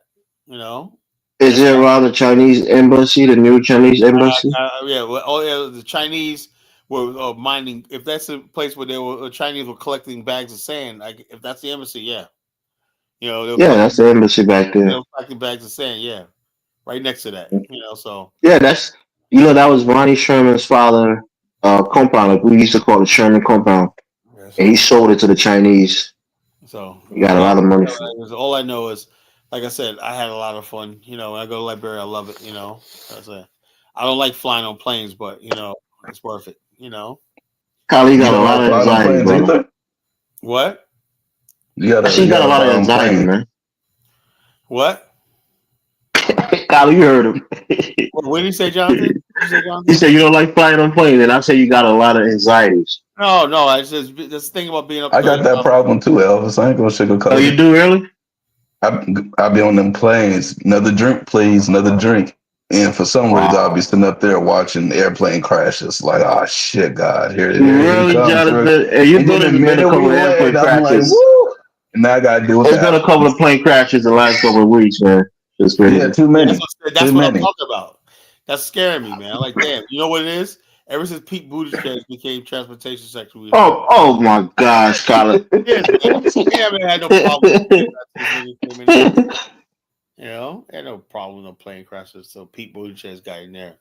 Is it around the Chinese embassy, the new Chinese embassy? The Chinese were mining. If that's a place where the Chinese were collecting bags of sand, if that's the embassy, yeah. That's the embassy back there. They were collecting bags of sand, yeah, right next to that. So that was Ronnie Sherman's father compound. Like we used to call it Sherman compound, and he sold it to the Chinese. So he got a lot of money. All I know is, like I said, I had a lot of fun. When I go to Liberia, I love it. I don't like flying on planes, but it's worth it. Kyle, you got a lot of anxiety, bro. What? You got a lot of anxiety, man. What? Kyle, you heard him. What did you say, Jonathan? He said you don't like flying on planes, and I say you got a lot of anxieties. No, I just think about being up. I got that problem too, Elvis. I ain't gonna sugarcoat. Oh, you do really? I be on them planes. Another drink, please. Another drink. And for some reason, I'll be sitting up there watching airplane crashes. Like, oh shit, God, here really, Jonathan? And you've been in a couple of airplane crashes. Like, and now I gotta deal with that. There's been a couple of plane crashes the last couple of weeks, man. Yeah, too many. That's what I'm talking about. That's scaring me, man. I'm like, damn, you know what it is? Ever since Pete Buttigieg became transportation secretary. Oh my gosh, Colin. Yeah, man, had no problem. Had no problem with plane crashes. So Pete Buttigieg got in there.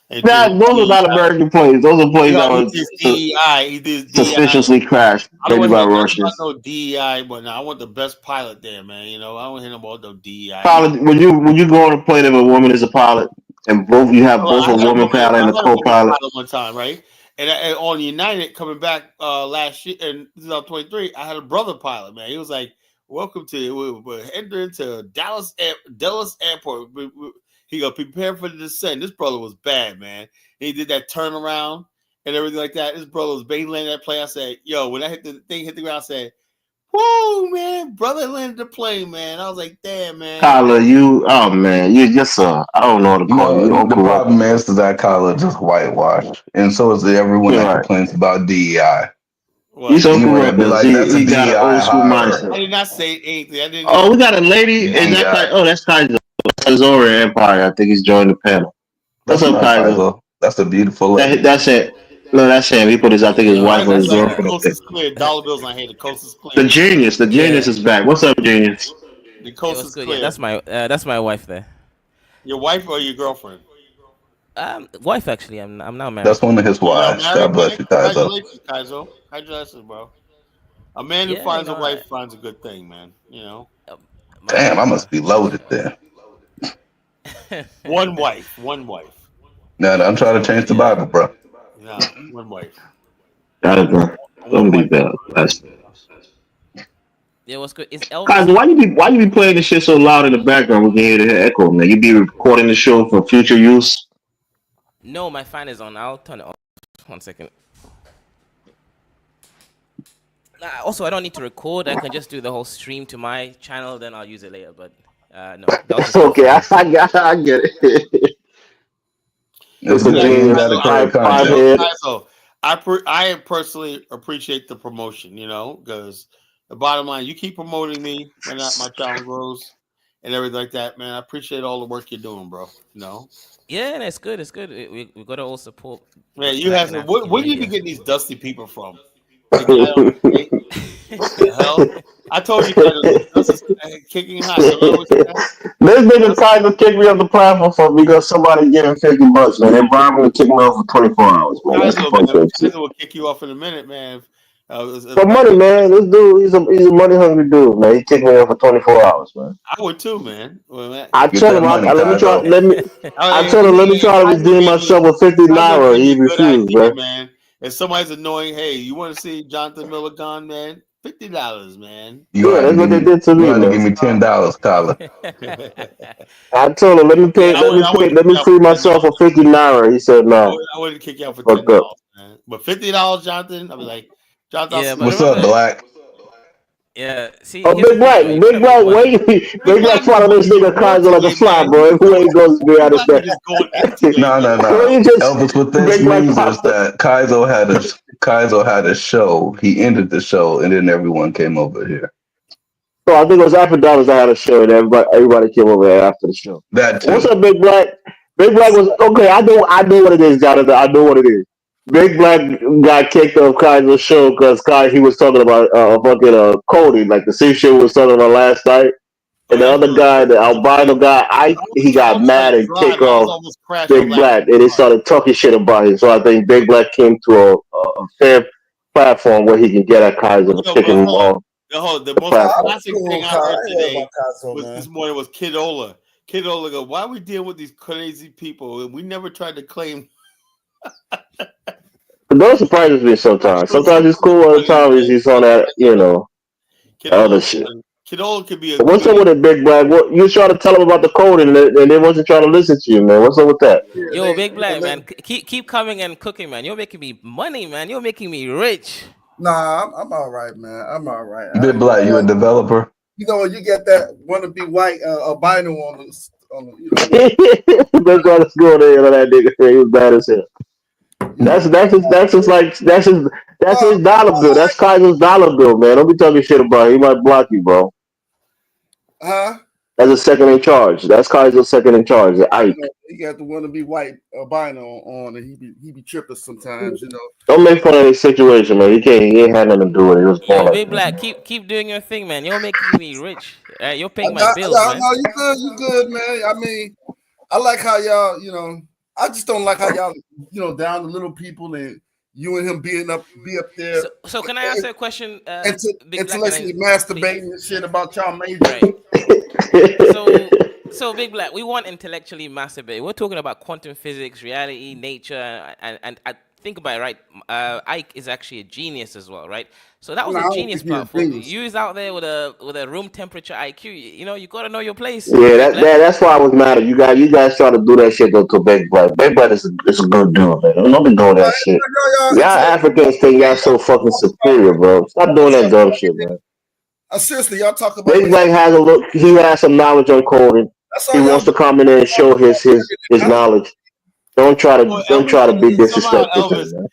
Those are not American planes. Those are planes that was DEI. He did suspiciously crashed. I don't want no DEI, but I want the best pilot there, man. I don't hear about no DEI. Pilot, when you go on a plane if a woman is a pilot, and both a woman pilot and a co-pilot. One time, right? And on United coming back last year in 2023, I had a brother pilot, man. He was like, "Welcome to we're entering to Dallas Airport." He go prepare for the descent. This brother was bad, man. He did that turnaround and everything like that. This brother was bait landing that plane. I said, "Yo," when I hit the ground, I said, "Whoa, man, brother landed the plane, man." I was like, "Damn, man." Kyler, you just I don't know what to call you. The problem is that Kyler just whitewashed, and so is everyone that complains about DEI. He's anyway, like, he got an old school mindset. I did not say anything. We got a lady, and that's Kaiser. Azorian Empire. I think he's joined the panel. What's up, Kaiser? That's a beautiful lady. That's it. No, that's him. He put his, I think, his wife or his girlfriend. The coast is clear. Dollar bills on here. The coast is clear. The genius is back. What's up, genius? The coast is clear. Yeah, that's my wife there. Your wife or your girlfriend? Wife, actually. I'm now married. That's one of his wives. God bless you, Kaiser. Congratulations, bro. A man who finds a wife finds a good thing, man. Damn, I must be loaded there. One wife. No, I'm trying to change the Bible, bro. No, one wife. Don't be bad. Yeah, what's good? Is Elvis? Guys, why you be playing this shit so loud in the background? We can hear the echo, man. You be recording the show for future use? No, my fan is on. I'll turn it off. 1 second. Also, I don't need to record. I can just do the whole stream to my channel. Then I'll use it later. But no. Okay, I get it. I personally appreciate the promotion, because the bottom line, you keep promoting me when my channel grows and everything like that, man. I appreciate all the work you're doing, bro. Yeah, and it's good. It's good. We got to all support. Man, you have to. Where do you get these dusty people from? The hell? I told you this is kicking high. This nigga tried to kick me off the platform because somebody gave him $50, man. And Brian will kick me off for 24 hours, man. Kaiser will kick you off in a minute, man. For money, man. This dude, he's a money hungry dude, man. He kicked me out for 24 hours, man. I would too, man. I Get tell that him, money, let me try. Kaizo. I told him, let me try to redeem myself with 50 naira. He refused, idea, man. man. If somebody's annoying, hey, you want to see Jonathan Miller gone, man? $50, man. You That's what they did to you me, had to man. give me $10, Tyler. I told him, let me free myself for 50 naira. He said, no. I wouldn't kick you out for Fuck $10, up. man. But $50, Jonathan, I'd be like, Jonathan, Yeah, but What's up, remember, Black? yeah. See, Oh, here's the Big thing, Black, bro. You Big can't make Black, money. Big Black follow this nigga Kaiser like a fly, bro. Who ain't going to be out of that? just going into it. No. You just Elvis, what this Big Black means is popped up. that Kaizo had a show. He ended the show, and then everyone came over here. So I think it was after Dallas I had a show, and everybody came over there after the show. That What's too. up, Big Black? Big Black was okay. I know what it is, Jonathan. I know what it is. Big Black got kicked off Kaiser's show because he was talking about fucking Cody, like the same shit we was talking about last night. And the other guy, the albino guy, he got mad and kicked off Big Black, and they started talking shit about him. So I think Big Black came to a fair platform where he can get at Kaiser for kicking him off. The most classic thing I heard today this morning was Kid Ola. Kid Ola go, why are we dealing with these crazy people? And we never tried to claim. Those surprises me sometimes. Sometimes he's cool, other times he's on that, other shit. Kid Ola could be What's up with it, Big Black? What you trying to tell him about the code and they wasn't trying to listen to you, man? What's up with that? Yo, Big Black, man, keep coming and cooking, man. You're making me money, man. You're making me rich. Nah, I'm all right, man. I'm all right. Big Black, you a developer? You know, you get that want to be white albino on the Let's go there on that nigga. He was bad as hell. That's his dollar bill. That's Kaiser's dollar bill, man. Don't be talking shit about him. He might block you, bro. Huh? That's a second in charge. That's Kaiser's second in charge. Ike. He got the want to be white albino on, and he be tripping sometimes, Don't make fun of his situation, man. He ain't had nothing to do with it. It was Yo, fun. Big Black, keep doing your thing, man. You're making me rich. You're paying my bills, man. No, you good, man. I mean, I like how y'all, I just don't like how y'all, down the little people and you and him be up there. So can I ask you a question? Intellectually masturbating and shit about y'all major. Right. So Big Black, we want intellectually masturbate. We're talking about quantum physics, reality, nature, and I think about it, right? Ike is actually a genius as well, right? So that was a genius platform. You is out there with a room temperature IQ. You got to know your place. Yeah, that's why I was mad at you guys. You guys try to do that shit to Big Black. Big Black is a good dude, man. Don't be doing that shit. Y'all Africans think y'all so fucking superior, bro. Stop doing that dumb shit, man. Seriously, y'all talk about Big Black has a look. He has some knowledge on coding. He wants to come in there and show his knowledge. Don't try to be disrespectful, man.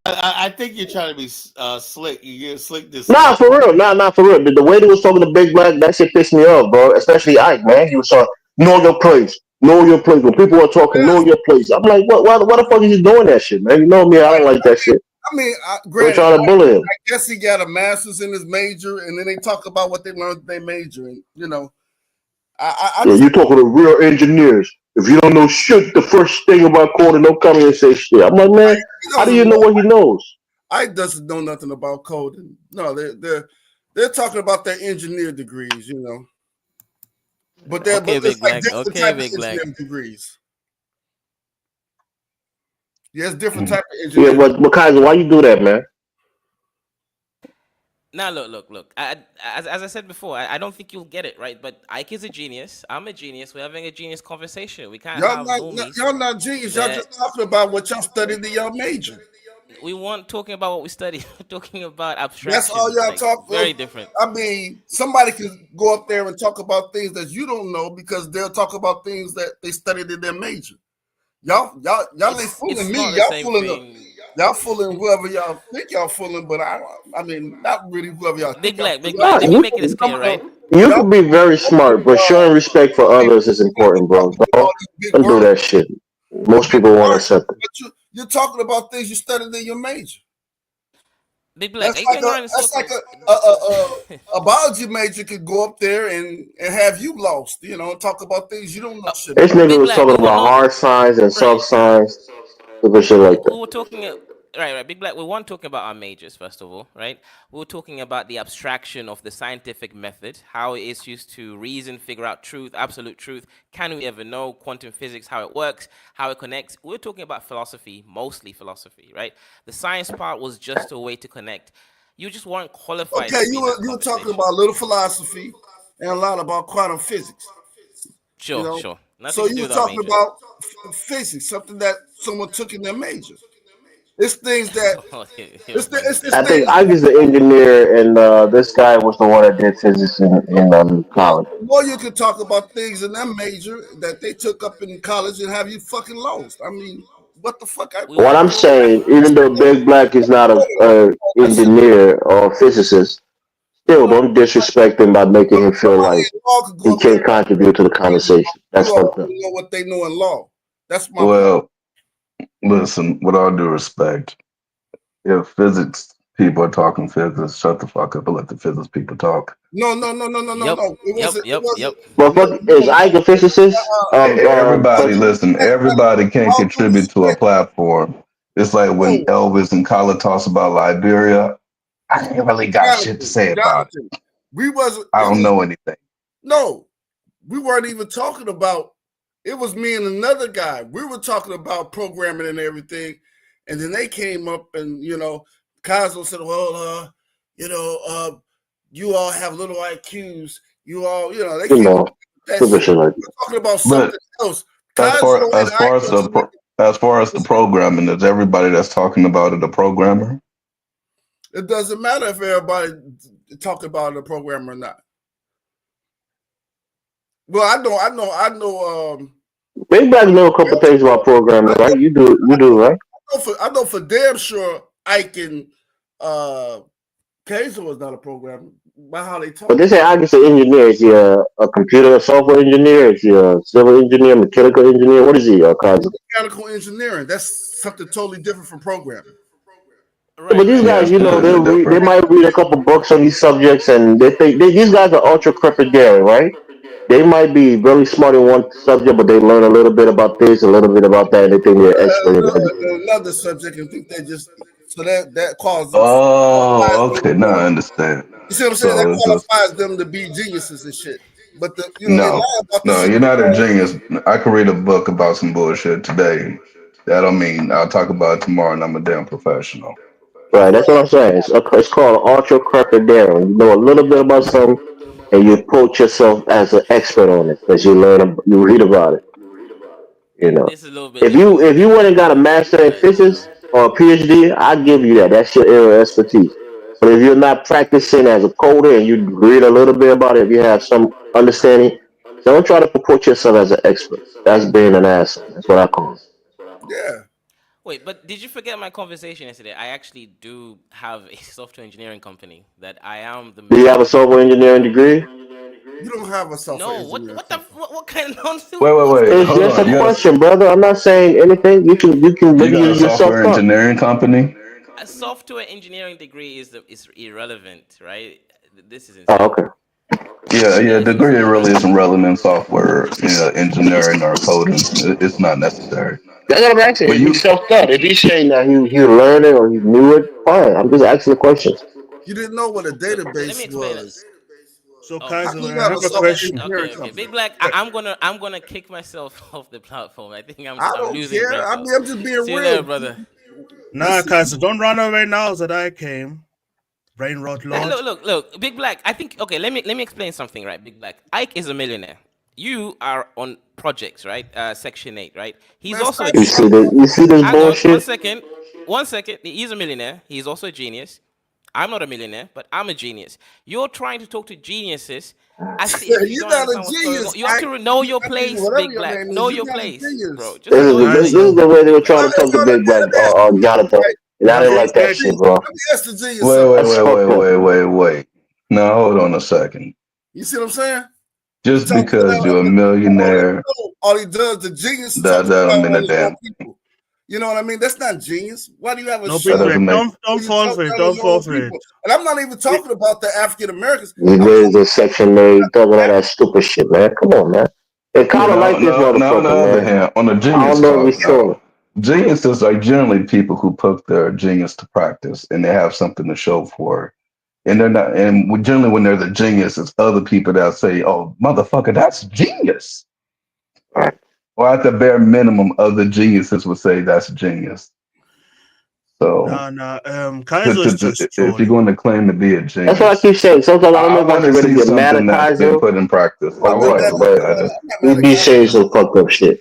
I think you're trying to be slick. You're slick. Nah, for real. Nah, for real. The way they was talking to Big Black, that shit pissed me off, bro. Especially Ike, man. He was saying, know your place. Know your place. When people are talking, know your place. I'm like, what the fuck is he doing that shit, man? You know me, I don't like that shit. I mean, They're trying to bully him. I guess he got a master's in his major, and then they talk about what they learned they major in. You talking to real engineers. If you don't know shit, the first thing about coding, don't come here and say shit. I'm like, man, how do you know what he knows? Ike doesn't know nothing about coding. No, they're talking about their engineer degrees, But they're different type of engineering degrees. Yes, different type of engineering. Yeah, but Kaiser, why you do that, man? Now look. As I said before, I don't think you'll get it right. But Ike is a genius. I'm a genius. We're having a genius conversation. We can't have normies. Y'all not genius. Y'all just talking about what y'all studied in your major. We weren't talking about what we studied. We're talking about abstraction. That's all y'all talk. Very different. I mean, somebody can go up there and talk about things that you don't know because they'll talk about things that they studied in their major. Y'all ain't fooling me. Y'all fooling whoever y'all think y'all fooling, but I mean, not really whoever y'all think. Big Black. Let me make it clear, right? You can be very smart, but showing respect for others is important, bro. Don't do that shit. Most people won't accept it. But you're talking about things you studied in your major. Big Black. That's like a biology major could go up there and have you lost, talk about things you don't know shit about. This nigga was talking about hard science and soft science. Shit like that. Right. Big Black, we weren't talking about our majors, first of all, right? We were talking about the abstraction of the scientific method, how it is used to reason, figure out truth, absolute truth. Can we ever know quantum physics, how it works, how it connects? We're talking about philosophy, mostly philosophy, right? The science part was just a way to connect. You just weren't qualified Okay, to be you in that were talking conversation. about a little philosophy and a lot about quantum physics. Sure. So Nothing to you do were with our talking majors. about physics, something that someone took in their major. It's things that it's I think things. I was the engineer, and this guy was the one that did physics in college. Or you could talk about things in their major that they took up in college and have you fucking lost. I mean, what the fuck? What I'm saying, even though Big Black is not a engineer or physicist, still don't disrespect him by making him feel like he can't contribute to the conversation. That's fucked up. know what they know in law. That's my Well, listen, with all due respect, if physics people are talking physics, shut the fuck up and let the physics people talk. No. It wasn't. Well, fuck, is Ike a physicist? Everybody, listen, everybody can contribute to a platform. It's like when Elvis and Khaled talks about Liberia. I ain't really got shit to say about it. We wasn't. I don't know anything. No, we weren't even talking about. It was me and another guy. We were talking about programming and everything, and then they came up and Cosmo said, "Well, you all have little IQs. You all, they came up with that shit. We're talking about something else." As far as the programming, is everybody that's talking about it a programmer? It doesn't matter if everybody talk about the program or not. Well, I know. Big Black know a couple things about programming, right? You do, right? I know for damn sure Ike and Kaiser was not a programmer. By how they talk. But they say Ike is an engineer. Is he a computer, a software engineer? Is he a civil engineer, mechanical engineer? What is he, Kaiser? Mechanical engineering. That's something totally different from programming. Right, but these guys, they might read a couple books on these subjects, and they think these guys are ultra crepidarian, right? They might be really smart in one subject, but they learn a little bit about this, a little bit about that, and they think they're expert in everything. Another subject, and think they just that causes. Oh, okay, now I understand. You see what I'm saying? That qualifies them to be geniuses and shit. But they lie about the shit. You're not a genius. I could read a book about some bullshit today. That don't mean I'll talk about it tomorrow, and I'm a damn professional. Right, that's what I'm saying. It's called ultra crepidarian. You know a little bit about something, and you approach yourself as an expert on it because you read about it. If you went and got a master in physics or a PhD, I give you that. That's your area of expertise. But if you're not practicing as a coder and you read a little bit about it, if you have some understanding, don't try to purport yourself as an expert. That's being an asshole. That's what I call it. Yeah. Wait, but did you forget my conversation yesterday? I actually do have a software engineering company that I am the. Do you have a software engineering degree? You don't have a software engineering. What kind of nonsense? Wait. It's just a question, brother. I'm not saying anything. You can You got a yourself software engineering company? A software engineering degree is irrelevant, right? This is insane. Oh, okay. Yeah, degree really isn't relevant in software engineering or coding. It's not necessary. That's what I'm asking. If he's self-taught, if he's saying that he learned it or he knew it, fine. I'm just asking the questions. You didn't know what a database was. So, Kaiser, I have a question. Okay. Big Black, I'm gonna kick myself off the platform. I think I'm losing. I don't care. I'm just being See real, you later, brother. Nah, Kaiser, don't run away now that I came. Brain rot Lord. Look, Big Black. I think let me explain something, right? Big Black. Ike is a millionaire. You are on projects, right? Section 8, right? He's also a genius. You see this bullshit? One second. He's a millionaire. He's also a genius. I'm not a millionaire, but I'm a genius. You're trying to talk to geniuses as if you don't understand what's going on. You have to know your place, Big Black. Know your place, bro. This is the way they were trying to talk to Big Black or Jonathan. And I didn't like that shit, bro. Wait. Now hold on a second. You see what I'm saying? Just because you're a millionaire, all he does, the genius. That don't mean a damn thing. You know what I mean? That's not genius. Why do you have a show? Don't fall for it. Don't fall for it. And I'm not even talking about the African Americans. There's a Section 8 talking about that stupid shit, man. Come on, man. They kind of like this motherfucker, man. On the genius I don't know if he's trolling. Geniuses are generally people who put their genius to practice and they have something to show for it. And they're not, and generally when they're the genius, it's other people that say, "Oh, motherfucker, that's genius." Or at the bare minimum, other geniuses would say that's genius. So, Kaiser is just if you're going to claim to be a genius, that's what I keep saying. Sometimes I don't know if I should really get mad at that's been Kaiser put in practice. or what, but we be saying some fucked up shit.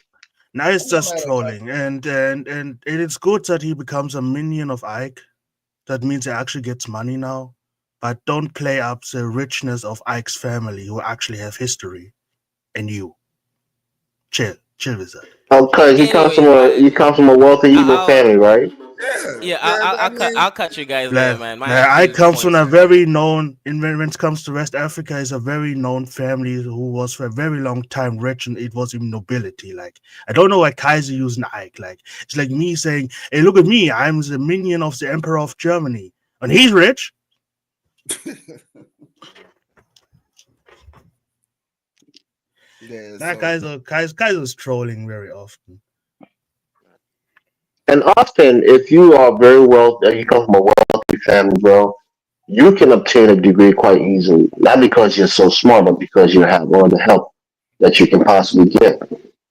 Now it's just trolling, and it is good that he becomes a minion of Ike. That means he actually gets money now. But don't play up the richness of Ike's family, who actually have history, and you. Chill with that. Oh, cause he comes from a wealthy Igbo family, right? I'll cut you guys there, man. I comes from a very known, when it comes to West Africa, is a very known family who was for a very long time rich, and it was even nobility. Like, I don't know why Kaiser using Ike. Like, it's like me saying, "Hey, look at me! I'm the minion of the Emperor of Germany, and he's rich." Kaiser's trolling very often. And often, if you are very wealthy, you come from a wealthy family, bro, you can obtain a degree quite easily. Not because you're so smart, but because you have all the help that you can possibly get.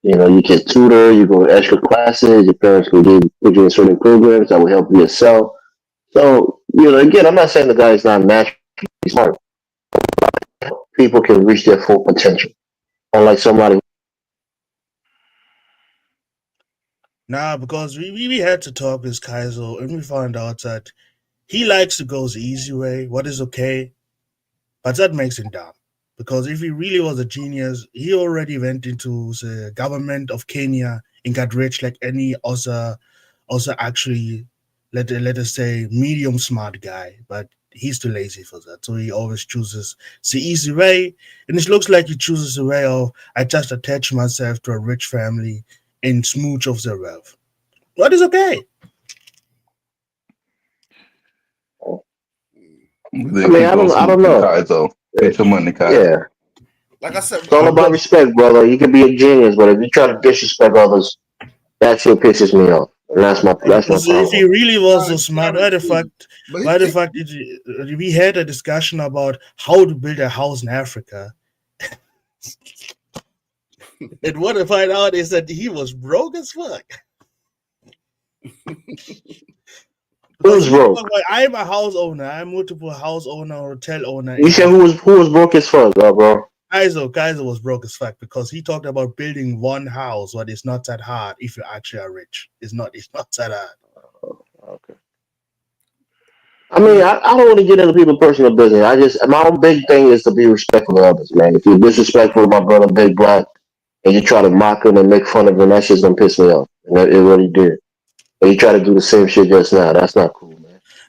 You know, you can tutor, you go to extra classes, your parents can put you in certain programs that will help you excel. So, you know, again, I'm not saying the guy's not naturally smart. People can reach their full potential. Unlike somebody. Nah, because we had to talk with Kaiser, and we found out that he likes to go the easy way, what is okay, but that makes him dumb. Because if he really was a genius, he already went into the government of Kenya and got rich like any other actually, let us say, medium smart guy. But he's too lazy for that. So he always chooses the easy way. And it looks like he chooses the way of, I just attach myself to a rich family and smooch of their wealth. What is okay? I mean, I don't know. Kaizo. Get your money, Kaizo. Yeah. Like I said, it's all about respect, brother. You can be a genius, but if you try to disrespect others, that shit pisses me off. And that's my problem. If he really was so smart, why the fact we had a discussion about how to build a house in Africa. And what I find out is that he was broke as fuck. Who's broke? I'm a house owner. I'm multiple house owner, hotel owner. You said who was broke as fuck, bro? Kaiser was broke as fuck because he talked about building one house, but it's not that hard if you actually are rich. It's not that hard. Okay. I mean, I don't want to get into people's personal business. My own big thing is to be respectful of others, man. If you're disrespectful to my brother Big Black and you try to mock him and make fun of him, that shit's gonna piss me off. And it really did. And you try to do the same shit just now. That's not cool.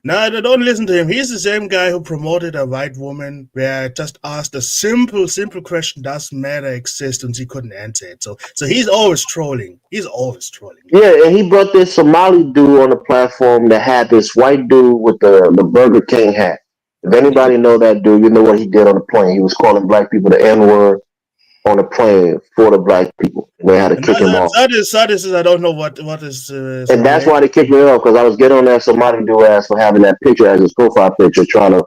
No, don't listen to him. He's the same guy who promoted a white woman where I just asked a simple question, does matter exist? And he couldn't answer it. So he's always trolling. Yeah, and he brought this Somali dude on the platform that had this white dude with the Burger King hat. If anybody know that dude, you know what he did on the plane. He was calling black people the N-word on the plane for the black people. And they had to kick him off. That is I don't know what is. And that's why they kicked me off, because I was getting on that Somali dude ass for having that picture as his profile picture, trying to,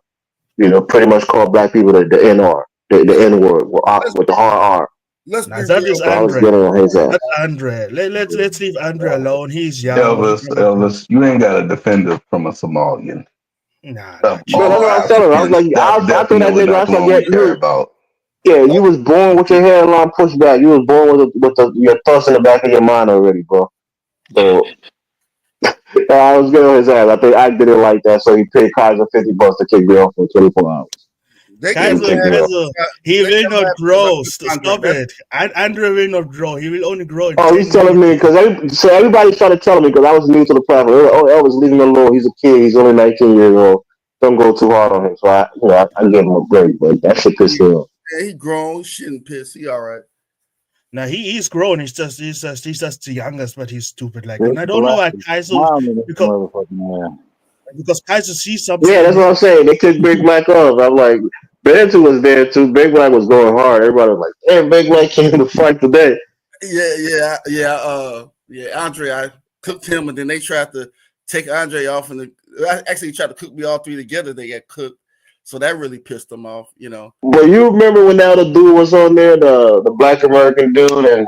you know, pretty much call black people the N-R, the N-word with the hard R. That is Andre. That's Andre. Let's leave Andre alone. He's young. Elvis, you ain't got to defend it from a Somalian. Nah. That's what I was telling him. I was like, I thought that nigga. I was like, yeah, you was born with your hairline pushed back. You was born with your thoughts in the back of your mind already, bro. So I was getting on his ass. I think I didn't like that, so he paid Kaiser $50 to kick me off for 24 hours. Kaiser, he will not grow. Stop it. Andre will not grow. He will only grow. He's telling me because everybody's trying to tell me because I was new to the platform. Elvis, leave him alone. He's a kid. He's only 19 years old. Don't go too hard on him. So I give him a break, but that shit pissed me off. Yeah, he grown. He shouldn't piss. He all right. Now he's grown. He's just the youngest, but he's stupid. Like, and I don't know why Kaiser because Kaiser sees something. Yeah, that's what I'm saying. They took Big Black off. I'm like, Benton was there too. Big Black was going hard. Everybody was like, "Hey, Big Black came to fight today." Yeah. Andre, cooked him, and then they tried to take Andre off, and actually tried to cook me all three together. They got cooked, so that really pissed them off, you know. But you remember when that other dude was on there, the Black American dude, and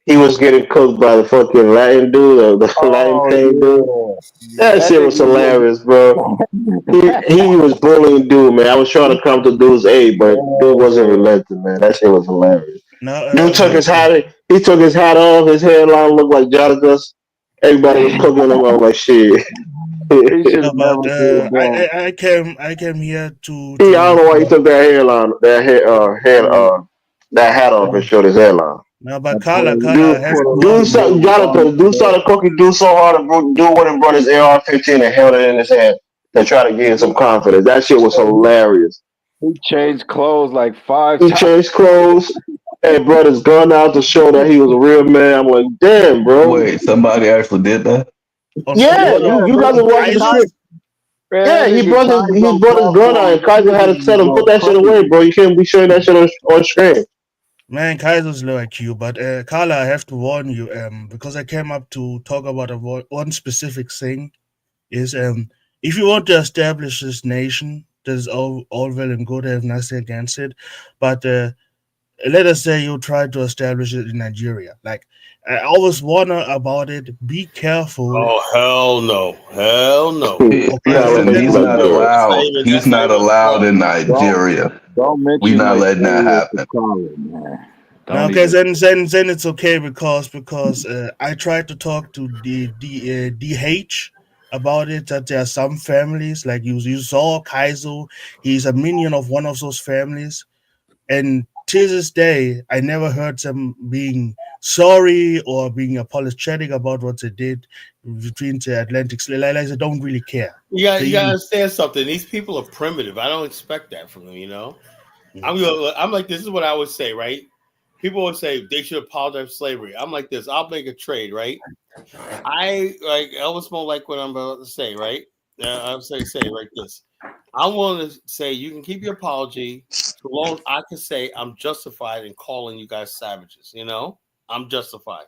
he was getting cooked by the fucking Latin dude, the Latin pain dude. That shit was hilarious, bro. He was bullying dude, man. I was trying to come to dude's aid, but dude wasn't relenting, man. That shit was hilarious. Dude took his hat. He took his hat off. His hairline looked like Jonathan's. Everybody was cooking him. I was like, shit. I came here to. I don't know why he took that hairline, that hat off and showed his hairline. No, but Carla, Jonathan, dude started cooking dude so hard, dude went and brought his AR-15 and held it in his hand to try to gain some confidence. That shit was hilarious. He changed clothes like 5 times. He changed clothes and brought his gun out to show that he was a real man. I'm like, damn, bro. Wait, somebody actually did that? Yeah, you guys are watching the script. Yeah, he brought his gun out, and Kaiser had to tell him, put that shit away, bro. You can't be showing that shit on screen. Man, Kaiser's like you, but Carla, I have to warn you, because I came up to talk about one specific thing, is if you want to establish this nation, that is all well and good. I have nothing against it, but let us say you try to establish it in Nigeria. Like, I always warn about it. Be careful. Oh, hell no. Hell no. Listen, he's not allowed. He's not allowed in Nigeria. We're not letting that happen. Okay, then it's okay because I tried to talk to the DH about it, that there are some families, like you saw Kaizo, he's a minion of one of those families, and to this day, I never heard them being sorry or being apologetic about what they did between the Atlantic. Like they don't really care. You gotta understand something. These people are primitive. I don't expect that from them, you know? I'm like, this is what I would say, right? People would say they should apologize for slavery. I'm like this. I'll make a trade, right? I almost more like what I'm about to say, right? I'm saying like this. I'm willing to say you can keep your apology so long as I can say I'm justified in calling you guys savages. You know, I'm justified.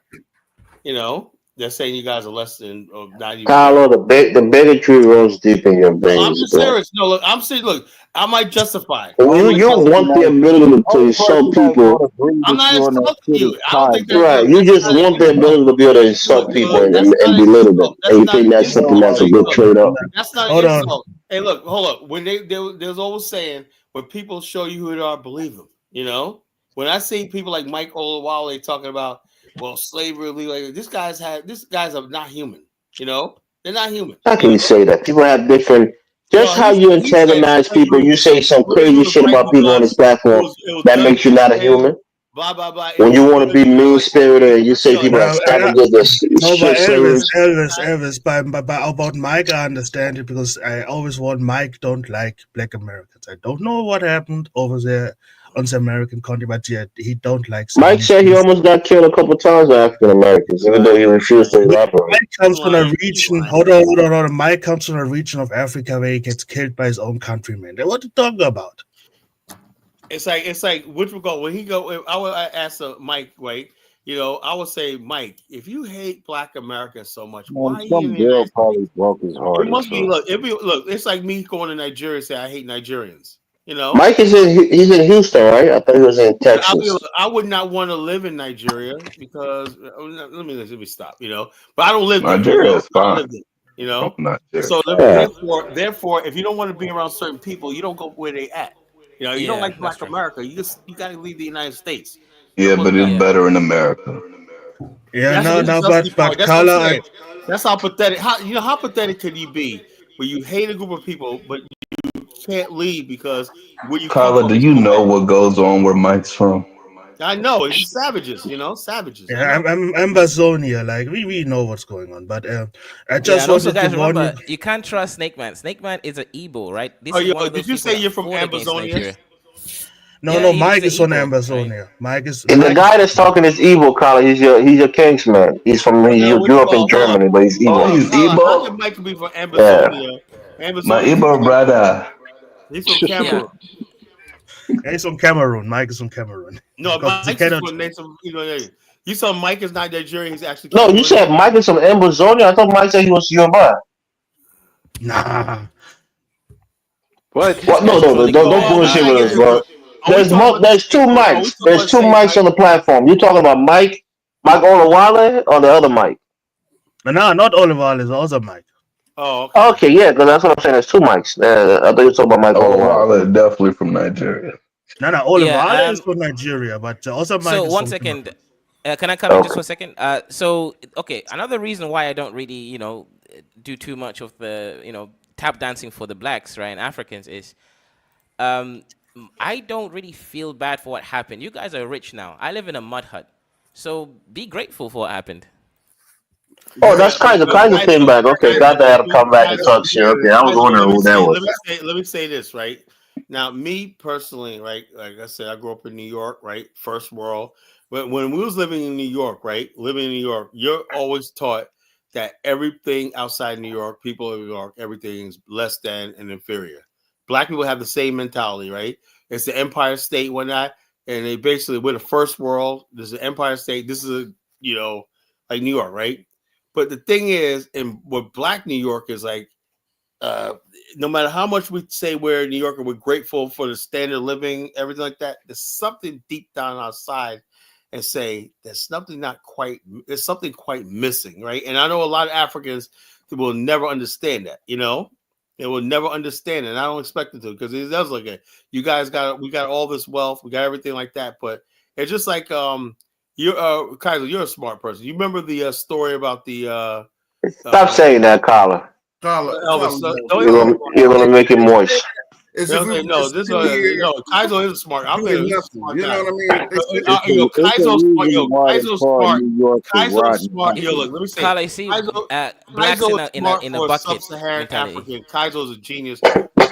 You know, they're saying you guys are less than or not even. Carlo, the bigotry runs deep in your veins. I'm just serious. No, look, I'm saying, look, I might justify. You want the ability to insult people. I'm not insulting you. I don't think that's right. You just want the ability to be able to insult people and belittle them. And you think that's something that's a good trade off. That's not an insult. Hey, look, hold up. When there's always saying when people show you who they are, believe them. You know, when I see people like Mike Olawale talking about, well, slavery, like these guys are not human. You know, they're not human. How can you say that? People have different. Just how you antagonize people, you say some crazy shit about people on this platform that makes you not a human. Blah blah blah. When you want to be mean spirited and you say people are savages, Elvis, but about Mike, I understand it because I always warn Mike don't like Black Americans. I don't know what happened over there on the American continent, but yet he don't like. Mike said he almost got killed a couple times by African Americans, even though he refused to elaborate. Mike comes from a region. Hold on. Mike comes from a region of Africa where he gets killed by his own countrymen. What to talk about? It's like which will go when he go. I would ask Mike, right? You know, I would say, Mike, if you hate Black Americans so much, why some girl probably broke his heart? It must be look. It's like me going to Nigeria and say I hate Nigerians. You know, Mike he's in Houston, right? I thought he was in Texas. I would not want to live in Nigeria because let me stop. You know, but I don't live there. Nigeria is fine. You know, so therefore, if you don't want to be around certain people, you don't go where they at. You know, you don't like Black America. You got to leave the United States. Yeah, but it's better in America. Yeah, but Carla, that's how pathetic. How pathetic could you be where you hate a group of people, but you can't leave because where you. Carla, do you know what goes on where Mike's from? I know it's savages. You know, savages. Yeah, I'm Ambazonia. Like we know what's going on, but I just also guys remember you can't trust Snake Man. Snake Man is an Igbo, right? This did you say you're from Ambazonia? No, Mike is from Ambazonia. Right? Mike is. And the guy that's talking is evil, Carla. He's your Kingsman. He grew up in Germany, but he's evil. Oh, he's Igbo. How can Mike be from Ambazonia? Yeah. My Igbo brother. He's from Cameroon. He's from Cameroon. Mike is from Cameroon. No, Mike's from you You saw Mike is not Nigerian. He's actually No, you said Mike is from Ambazonia. I thought Mike said he was Yoruba. Nah. What? What? No, don't bullshit with us, bro. There's two mics. There's two mics on the platform. You talking about Mike Olawale, or the other Mike? No, not Oliver. It's also Mike. Oh, okay, yeah, because that's what I'm saying. There's two mics. I thought you were talking about Mike Olawale. Definitely from Nigeria. No, Oliver is from Nigeria, but also Mike. So is one from second, can I come in just for a second? So okay, another reason why I don't really, do too much of the, tap dancing for the blacks, right, and Africans is, I don't really feel bad for what happened. You guys are rich now. I live in a mud hut, so be grateful for what happened. Oh, that's Kaiser. Kaiser came back. Okay, got to have to come back and talk shit. Okay, I was wondering who that was. Let me say this, right? Now, me personally, right? Like I said, I grew up in New York, right? First world. But when we was living in New York, right? Living in New York, you're always taught that everything outside New York, people of New York, everything's less than and inferior. Black people have the same mentality, right? It's the Empire State, whatnot, and they basically we're the first world. This is an Empire State. This is like New York, right? But the thing is, and what Black New York is like, no matter how much we say we're in New York and we're grateful for the standard of living, everything like that, there's something deep down outside and say there's something quite missing, right? And I know a lot of Africans will never understand that, they will never understand it. And I don't expect them to, because it does look at we got all this wealth, we got everything like that, but it's just like you're Kaiser, you're a smart person. You remember the story about the Stop saying that, Carla. Elvis, You're gonna make it moist. Kaiser is smart. I'm you know what I mean? Kaiser's smart. Kaiser's smart. Yo, Look, let me say, Carla, see, blacks in a bucket Sub-Saharan mentality. African. Kaiser is a genius.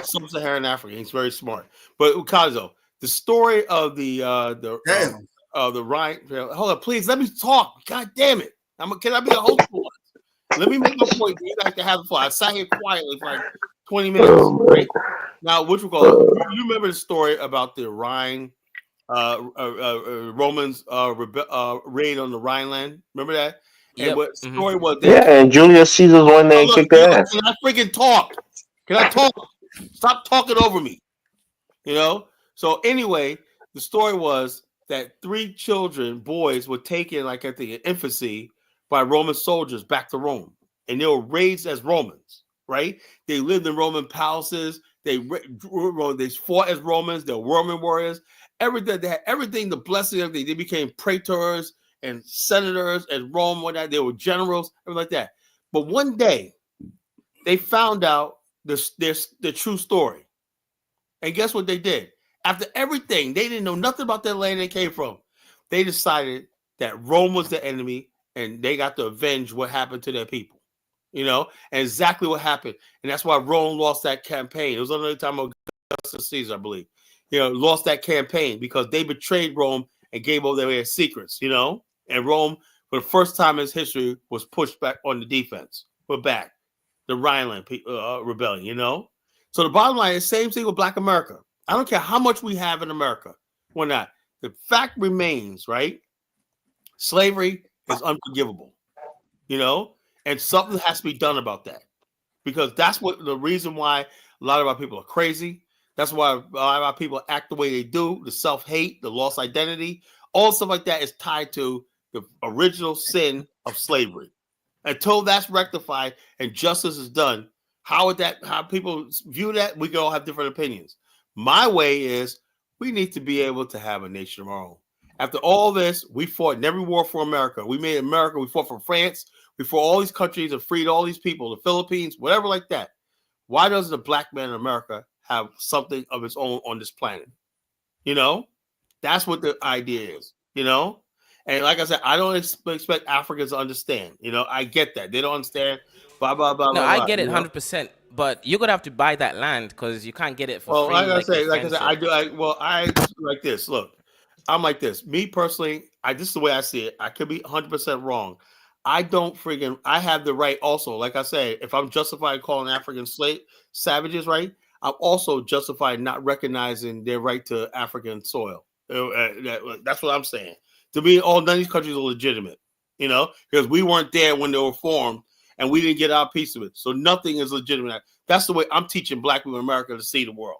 Sub-Saharan African. He's very smart. But Kaiser, the story of the Rhine. Hold on, please let me talk. God damn it! Can I be the host for once? Let me make my point. You guys can have the floor. I sat here quietly for like 20 minutes. Right? Now, you remember the story about the Rhine Romans raid on the Rhineland? Remember that? Yep. And what story was that? Yeah, and Julius Caesar's one day kicked their ass. Can I freaking talk? Can I talk? Stop talking over me. So anyway, the story was that 3 boys were taken, like I think in infancy, by Roman soldiers back to Rome, and they were raised as Romans. Right? They lived in Roman palaces. They fought as Romans. They're Roman warriors. Everything they had, everything, the blessing, everything. They became praetors and senators at Rome. Whatnot. They were generals, everything like that. But one day, they found out the true story. And guess what they did? After everything, they didn't know nothing about that land they came from. They decided that Rome was the enemy, and they got to avenge what happened to their people. And exactly what happened. And that's why Rome lost that campaign. It was another time of Augustus Caesar, I believe. Lost that campaign because they betrayed Rome and gave over their secrets, And Rome, for the first time in its history, was pushed back on the defense. We're back. The Rhineland rebellion, So the bottom line is same thing with Black America. I don't care how much we have in America. We're not. The fact remains, right? Slavery is unforgivable, and something has to be done about that, because that's what the reason why a lot of our people are crazy. That's why a lot of our people act the way they do. The self-hate, the lost identity, all stuff like that is tied to the original sin of slavery. Until that's rectified and justice is done, how people view that, we can all have different opinions. My way is we need to be able to have a nation of our own. After all this, we fought in every war for America. We made America. We fought for France. We fought all these countries and freed all these people, the Philippines, whatever like that. Why doesn't a black man in America have something of its own on this planet? That's what the idea is, And like I said, I don't expect Africans to understand. I get that. They don't understand. Blah, blah, blah, No, blah, I blah, get it 100%. But you're going to have to buy that land because you can't get it for free. Like I said, I like this. Look, I'm like this. Me personally, this is the way I see it. I could be 100% wrong. I have the right also. Like I say, if I'm justified calling African savages, right? I'm also justified not recognizing their right to African soil. That's what I'm saying. To me, none of these countries are legitimate, because we weren't there when they were formed and we didn't get our piece of it. So nothing is legitimate. That's the way I'm teaching Black people in America to see the world.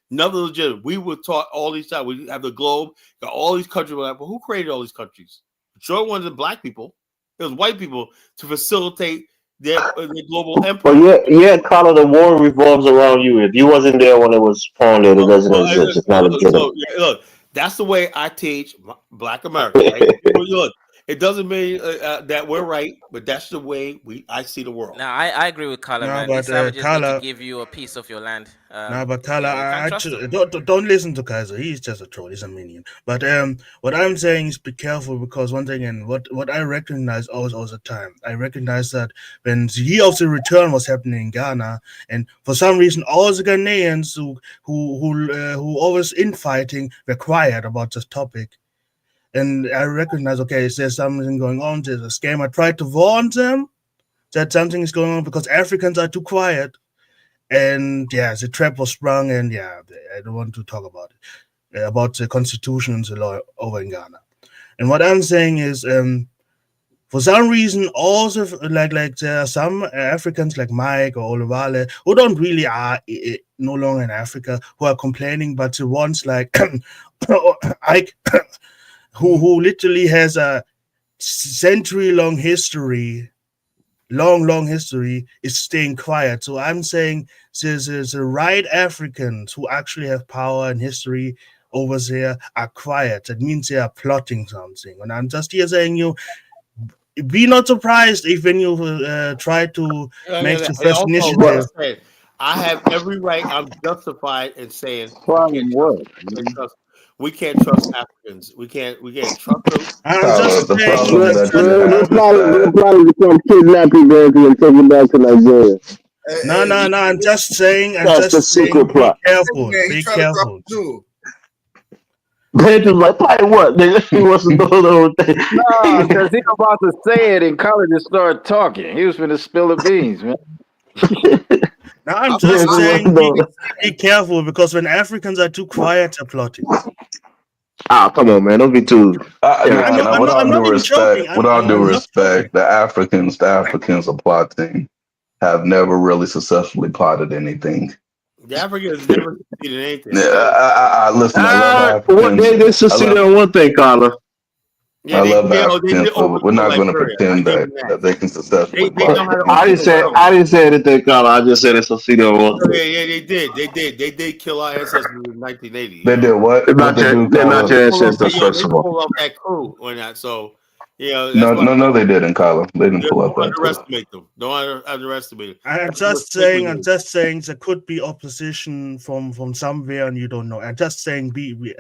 Nothing legitimate. We were taught all these times. We have the globe, got all these countries. But who created all these countries? Sure, it wasn't Black people. It was white people to facilitate their global empire. But Carla, the war revolves around you. If you wasn't there when it was founded, it doesn't exist. It's not legitimate. Look, that's the way I teach Black America. Right? Look, it doesn't mean that we're right, but that's the way I see the world. Now, I agree with Carla, man. These savages need to give you a piece of your land. But Carla, you can't trust them. don't listen to Kaiser. He's just a troll. He's a minion. But what I'm saying is be careful, because one thing, and what I recognize all the time, I recognize that when the year of the return was happening in Ghana, and for some reason all the Ghanaians who always infighting were quiet about this topic. And I recognize, okay, there's something going on, there's a scam. I tried to warn them that something is going on because Africans are too quiet. And the trap was sprung, and I don't want to talk about it, about the constitution and the law over in Ghana. And what I'm saying is, for some reason, also like there are some Africans like Mike or Oluvale who don't really are no longer in Africa, who are complaining, but the ones like Ike, who literally has a century-long history, long history, is staying quiet. So I'm saying there's the right Africans who actually have power and history over there are quiet. That means they are plotting something. And I'm just here saying be not surprised if when you try to make the first initiative. I have every right. I'm justified in saying we can't trust Africans. We can't trust them. They'll probably become kidnapping baby and take it back to Nigeria. No. I'm just saying. That's the secret plot. Be careful. Ben's like, probably what? He wants to know the whole thing. No, because he about to say it and Colin just started talking. He was going to spill the beans, man. Now I'm just saying, be careful, because when Africans are too quiet, they're plotting. Come on, man! Don't be too. With all due respect, the Africans are plotting have never really successfully plotted anything. The Africans never succeeded in anything. Listen, I love Africans. They succeeded on one thing, Carla. I love Africans, but we're not going to pretend that they can successfully plot. I didn't say anything, Carla. I just said they succeeded on one thing. Yeah, they did kill our ancestors in 1980. They did what? They're not your ancestors, first of all. They pulled off that coup or not, so. No, they didn't, Carla. They didn't pull up that. Underestimate them. Don't underestimate them. I'm just saying there could be opposition from somewhere and you don't know. I'm just saying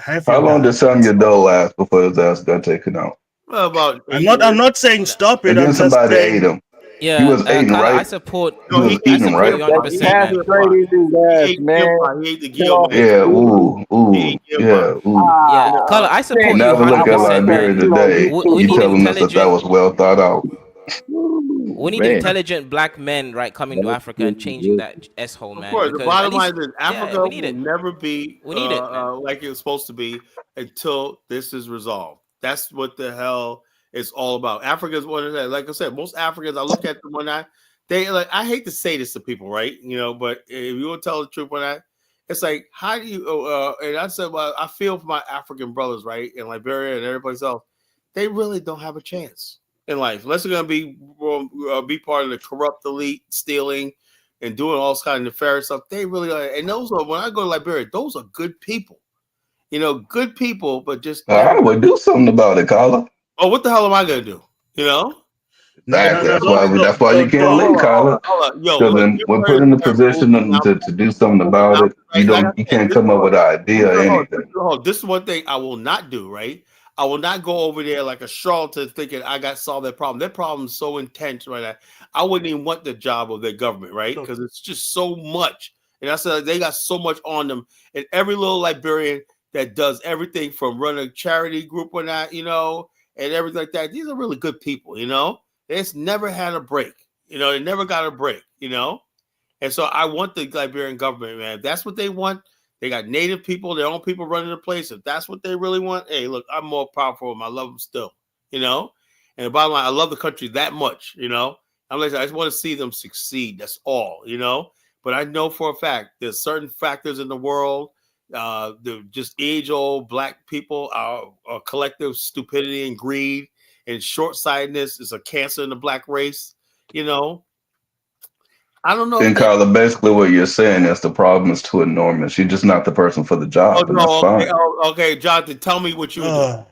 How long did Samuel Doe last before his ass got taken out? Well, I'm not saying stop it. And then somebody ate him. Yeah, he was eating, right? I support. He was eating, right? 100%. Yeah, Carla, I support. Never look at Liberia today. You telling us that was well thought out. We need intelligent Black men, right, coming to Africa and changing that s-hole, man. Of course, the bottom line is Africa will never be like it was supposed to be until this is resolved. That's what the hell it's all about. Africa is one of that. Like I said, most Africans, I look at them when I hate to say this to people, right? But if you will tell the truth when it's like, how do you? And I said, well, I feel for my African brothers, right, in Liberia and everybody else. They really don't have a chance in life unless they're going to be part of the corrupt elite, stealing and doing all kinds of nefarious stuff. They really are. And those are, when I go to Liberia, those are good people. Good people, but just I would do something about it, Carla. Oh, what the hell am I gonna do? That's why you can't leave, Carla. Because when put in the position to do something about it, you can't come up with an idea or anything. This is one thing I will not do, right? I will not go over there like a charlatan thinking I got to solve that problem. That problem is so intense right now. I wouldn't even want the job of their government, right? Because it's just so much. And I said they got so much on them. And every little Liberian that does everything from running a charity group or not, and everything like that. These are really good people, It's never had a break, They never got a break, And so I want the Liberian government, man. If that's what they want, They got native people, their own people running the place. If that's what they really want, hey, look, I'm more powerful. I love them still, you know. And the bottom line, I love the country that much, you know. I'm like, I just want to see them succeed. That's all, you know. But I know for a fact there's certain factors in the world. The just age-old black people, our collective stupidity and greed and short-sightedness is a cancer in the black race, you know. I don't know. Then, Carla, basically what you're saying is the problem is too enormous. You're just not the person for the Oh job, and that's no, okay, fine. okay, Jonathan, tell me what you would do.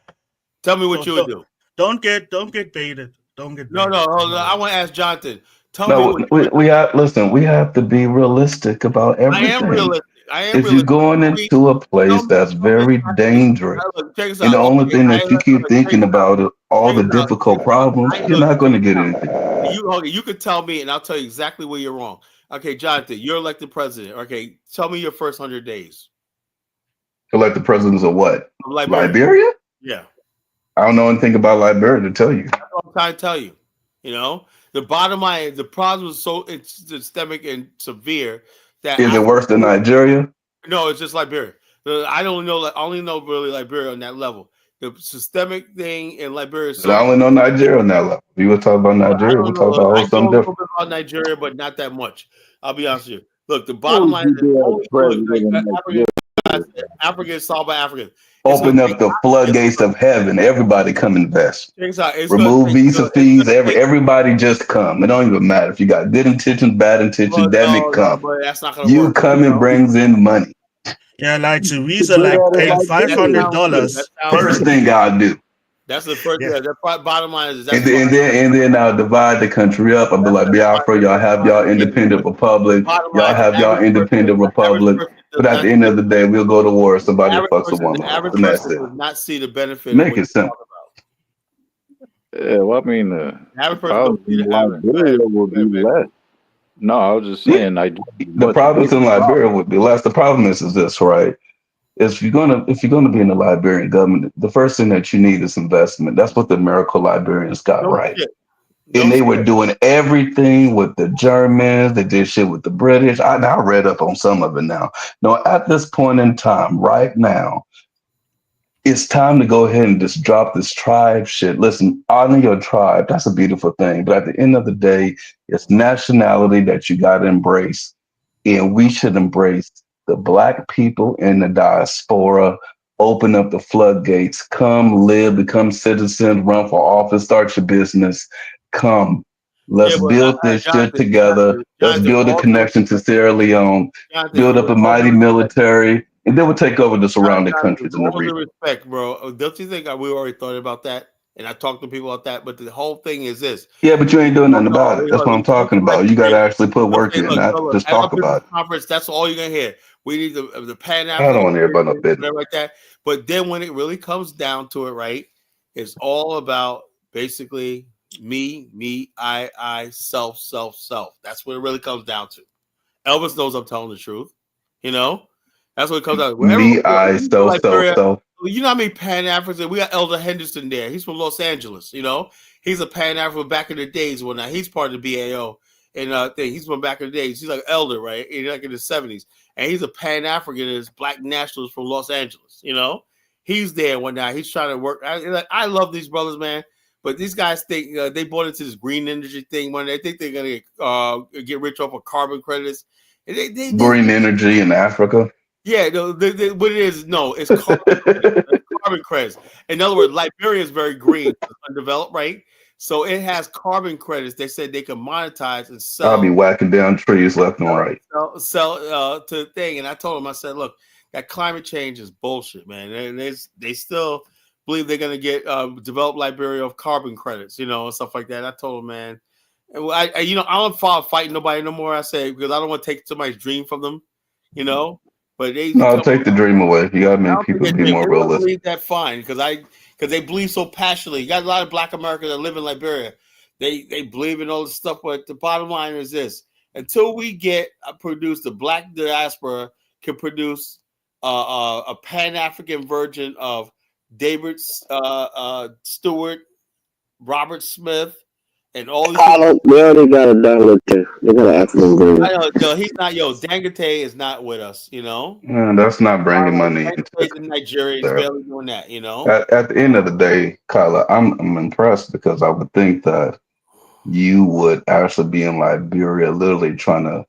Tell me what you would do. Don't get baited. Don't get No, baited. no, I want to ask Jonathan. Tell me No, what you would do. we have listen. We have to be realistic about I am everything. realistic. I am If you're realistic. going into a place that's very dangerous, Look, check this and the out. only Okay, thing that you keep thinking about is all check the this out. difficult problems, you're not going to get anything. You could tell me, and I'll tell you exactly where you're wrong. Okay, Jonathan, you're elected president. Okay, tell me your first 100 days. Elect the presidents of what? Liberia. Liberia? Yeah. I don't know anything about Liberia to tell you. That's what I'm trying to tell you. You know, the bottom line, the problem is so it's systemic and severe that Is it worse than Nigeria? No, it's just Liberia. I don't know. I only know really Liberia on that level. The systemic thing in Liberia is But I only know Nigeria on that level. If you would talk about Nigeria, we'll talk about I know something a little different. bit about Nigeria, but not that much. I'll be honest with you. Look, the Who bottom would line you is do as only president of Africa is solved by Africans. Open up the floodgates of heaven. Everybody come invest. It's Remove visa fees. Everybody just come. It don't even matter if you got good intentions, bad intentions. Damn it, come. but that's not gonna You work. coming brings in money. Yeah, like Teresa, like paying $500. First thing I'll do. That's the first. Yeah, the bottom line is And then I'll divide the country up. I'll be like, Biafra, y'all have y'all independent republic. Y'all have y'all independent republic. But at the end of the day, we'll go to war. Somebody fucks a woman. And that's it. does not see the benefit. Make it simple. Yeah, well, I mean, average problem in Liberia would be less. No, I was just saying, the problems in Liberia would be less. The problem is this, right? If you're gonna be in the Liberian government, the first thing that you need is investment. That's what the miracle Liberians got right. And they were doing everything with the Germans. They did shit with the British. I read up on some of it now. No, at this point in time, right now, it's time to go ahead and just drop this tribe shit. Listen, honor your tribe. That's a beautiful thing. But at the end of the day, it's nationality that you got to embrace. And we should embrace the Black people in the diaspora. Open up the floodgates. Come live, become citizens, run for office, start your business. Come. Let's build this shit together. Let's build a connection to Sierra Leone. Build up a mighty military. And then we'll take over the surrounding countries in the All due region. respect, bro. Don't you think we already thought about that? And I talked to people about that. But the whole thing is this. Yeah, but you ain't doing nothing about it. That's what I'm talking about. You got to actually put work in, not just talk about it. Conference, that's all you're going to hear. We need the Pan I don't want to hear about no business. like that. But then when it really comes down to it, right, it's all about basically me, I, self. That's what it really comes down to. Elvis knows I'm telling the truth. You know? That's what it comes out. Me, I, self. You know how many Pan-Africans? We got Elder Henderson there. He's from Los Angeles, you know? He's a Pan-African back in the days when he's part of the BAO. And he's from back in the days. He's like elder, right? He's like in the 70s. And he's a Pan-Africanist, black nationalist from Los Angeles, you know? He's there one night. He's trying to work. I love these brothers, man. But these guys think they bought into this green energy thing. When they think they're going to get rich off of carbon credits. Green energy in Africa. Yeah, what it is, it's carbon credits. In other words, Liberia is very green, undeveloped, right? So it has carbon credits. They said they can monetize and sell. I'll be whacking down trees left and right. Sell to the thing. And I told them, I said, look, that climate change is bullshit, man. And they still believe they're going to get develop Liberia of carbon credits, and stuff like that. I told them, man, I don't follow fighting nobody no more. I say, because I don't want to take somebody's dream from them, But I'll take the dream away. You gotta make people be more realistic. Believe that fine because they believe so passionately. You got a lot of Black Americans that live in Liberia. They believe in all this stuff, but the bottom line is this: until we get produce the Black diaspora can produce a Pan-African version of David Stewart, Robert Smith, and all these Carlo, people. they already got a Dangote. They got an African I girl. know, yo, he's not. Yo, Dangote is not with us. You know, That's not bringing money into the Dangote's in Nigeria. He's there. barely doing that. You know. At the end of the day, Kyla, I'm impressed because I would think that you would actually be in Liberia, literally trying to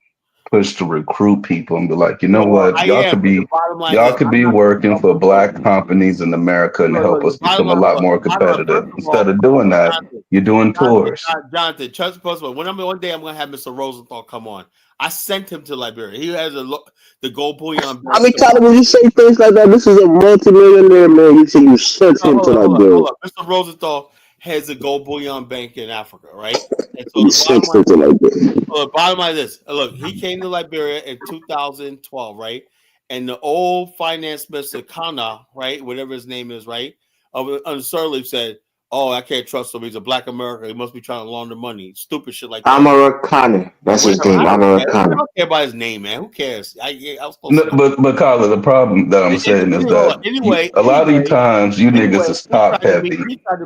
push to recruit people and be like, you know Well, what, I am. But the bottom line y'all is, could I'm be not working for going black companies in America and Look, help the us bottom become a line, lot look, more bottom line, competitive. first of Instead all, of doing that, you're doing tours. Jonathan, trust first of all, one day I'm going to have Mr. Rosenthal come on. I sent him to Liberia. He has the gold bullion I bank. mean, Tyler, when you say things like that, this is a multi-millionaire man. You say you sent him to Liberia. Hold on. Mr. Rosenthal has a gold bullion bank in Africa, right? And so You sent him to Liberia. the bottom line is this. Look, he came to Liberia in 2012, right? And the old finance minister, Kana, right? Whatever his name is, right? On Sirleaf said, oh, I can't trust him. He's a black American. He must be trying to launder money. Stupid shit like that. Amara Khan. That's his name. Amara I Khan. don't care about his name, man. Who cares? I was supposed to No, know. but Carla, the problem that I'm saying is that a lot of these times you niggas is top heavy.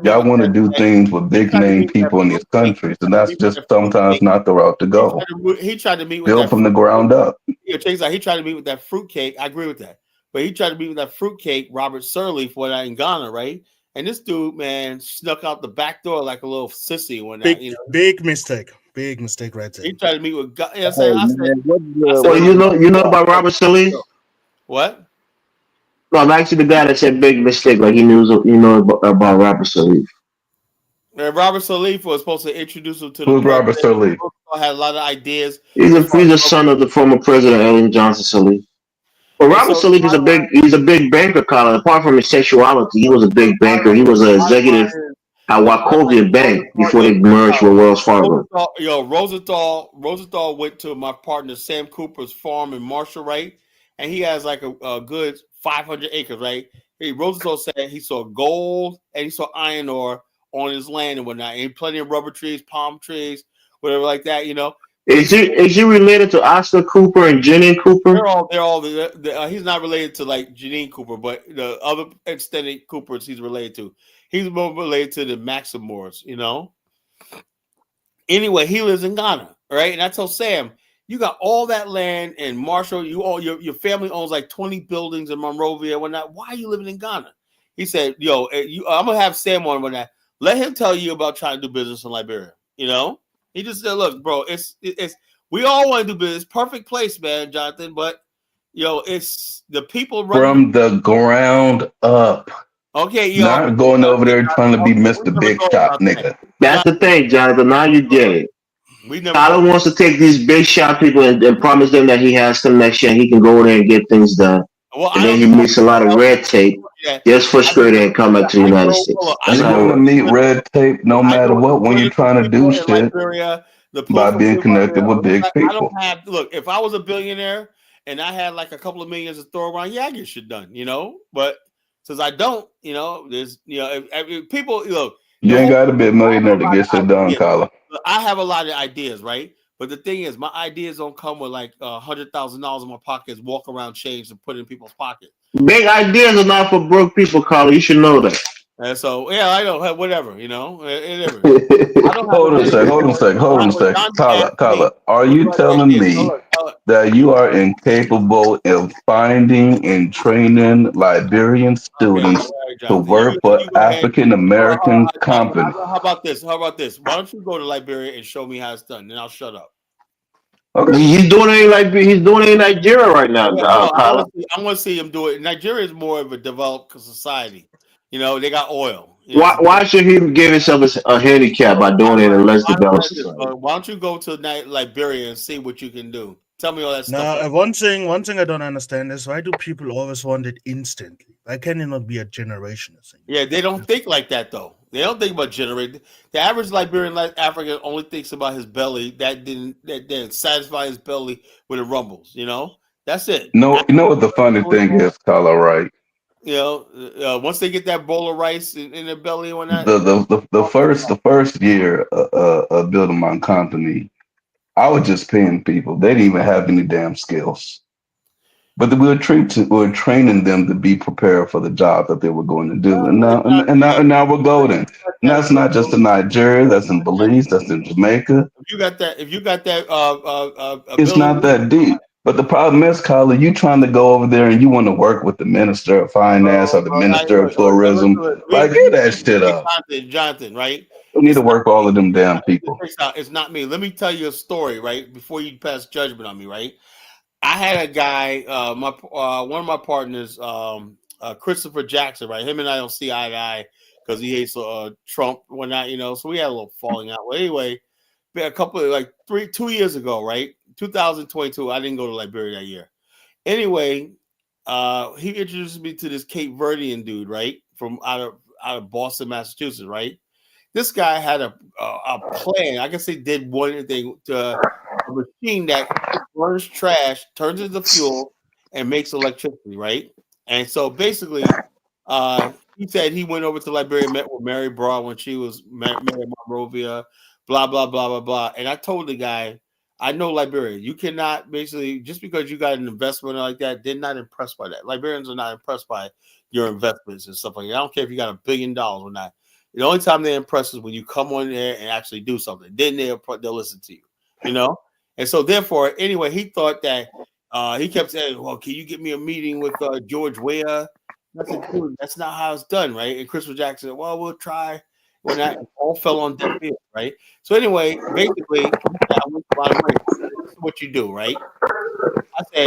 Y'all want to do things with big name people in these countries, and that's just sometimes not the route to go. He tried to meet with Build that from the ground up. Yeah, Chase, he tried to meet with that fruitcake. I agree with that. But he tried to meet with that fruitcake, Robert Sirleaf, for that in Ghana, right? And this dude, man, snuck out the back door like a little sissy when that, you know. Big mistake. Big mistake right there. He tried to meet with God. You know Hey, what I'm saying? well, you know about Robert Salih? What? No, I'm actually the guy that said big mistake. Like he knew, about Robert Salih. Robert Sirleaf was supposed to introduce him to the Who's Robert president. Sirleaf? Had a lot of ideas. He's a son of the former president Ellen Johnson Salih. But Robert Salih is a big banker, Colin. Apart from his sexuality, he was a big banker. He was an executive at Wachovia Bank before they merged with Wells Fargo. Rosenthal went to my partner Sam Cooper's farm in Marshall, right? And he has like a good 500 acres, right? Rosenthal said he saw gold and he saw iron ore on his land and whatnot, and plenty of rubber trees, palm trees, whatever like that, you know. Is he related to Oscar Cooper and Janine Cooper? They're all he's not related to like Janine Cooper, but the other extended Coopers he's related to. He's more related to the Maximores, you know. Anyway, he lives in Ghana, right? And I told Sam, you got all that land in Marshall. Your family owns like 20 buildings in Monrovia and whatnot. Why are you living in Ghana? He said, "Yo, I'm gonna have Sam on when that. Let him tell you about trying to do business in Liberia." You know, he just said, "Look, bro, it's we all want to do business. Perfect place, man, Jonathan. But it's the people From the ground up. Okay, not going over there trying to be Mr. Big Shot, nigga. That's the thing, Jonathan. Now you get it. Tyler wants to take these big shot people and promise them that he has connection. He can go there and get things done. And then he meets a lot of red tape. Gets frustrated and come back to the United States. That's You're how it gonna works. meet red tape no matter what when you're trying to do shit by being connected with big people. If I was a billionaire and I had like a couple of millions to throw around, yeah, I get shit done, you know. But since I don't, there's if people You ain't got to be a millionaire to get shit done, Kyla. I have a lot of ideas, right? But the thing is, my ideas don't come with like $100,000 in my pockets, walk around change and put in people's pockets. Big ideas are not for broke people, Carla. You should know that. And so, yeah, I know, whatever, whatever. Hold on a sec. Kyla, are you telling me that you are incapable of finding and training Liberian students to work for African American companies? How about this? Why don't you go to Liberia and show me how it's done, then I'll shut up. Okay. He's doing it in Nigeria right now. I want to see him do it. Nigeria is more of a developed society. They got oil. Why should he give himself a handicap by doing it in less developed society? Why don't you go to Liberia and see what you can do? Tell me all that stuff. Now, one thing I don't understand is why do people always want it instantly? Why can it not be a generation? Yeah, they don't think like that though. They don't think about generating. The average Liberian African only thinks about his belly. That didn't satisfy his belly when it rumbles. That's it. No, you know what the funny thing is, Kyla, right? Once they get that bowl of rice in their belly or not. The first year of building my company, I was just paying people. They didn't even have any damn skills. But we're training them to be prepared for the job that they were going to do, and now we're golden. And that's not just in Nigeria. That's in Belize. That's in Jamaica. If you got that It's ability, not that deep. But the problem is, Carla, you trying to go over there and you want to work with the minister of finance or the minister of tourism. Like, get that shit up. Jonathan, right? We need to work with all of them damn people. It's not me. Let me tell you a story, right? Before you pass judgment on me, right? I had a guy, one of my partners, Christopher Jackson, right? Him and I don't see eye to eye because he hates Trump, whatnot, So we had a little falling out. Well, anyway, a couple of 2 years ago, right? 2022. I didn't go to Liberia that year. Anyway, he introduced me to this Cape Verdean dude, right? From out of Boston, Massachusetts, right? This guy had a plan. I guess they did one thing to a machine that burns trash, turns into fuel, and makes electricity, right? And so basically, he said he went over to Liberia, met with Mary Broad when she was Mary Monrovia, blah, blah, blah, blah, blah. And I told the guy, I know Liberia. You cannot basically, just because you got an investment like that, they're not impressed by that. Liberians are not impressed by your investments and stuff like that. I don't care if you got $1 billion or not. The only time they're impressed is when you come on there and actually do something. Then they'll listen to you, And so therefore, anyway, he thought that he kept saying, well, can you get me a meeting with George Weah? I said, dude, that's not how it's done, right? And Christopher Jackson said, well, we'll try. When that all fell on deaf ears, right? So anyway, basically, I went a lot of money. This is what you do, right? I said,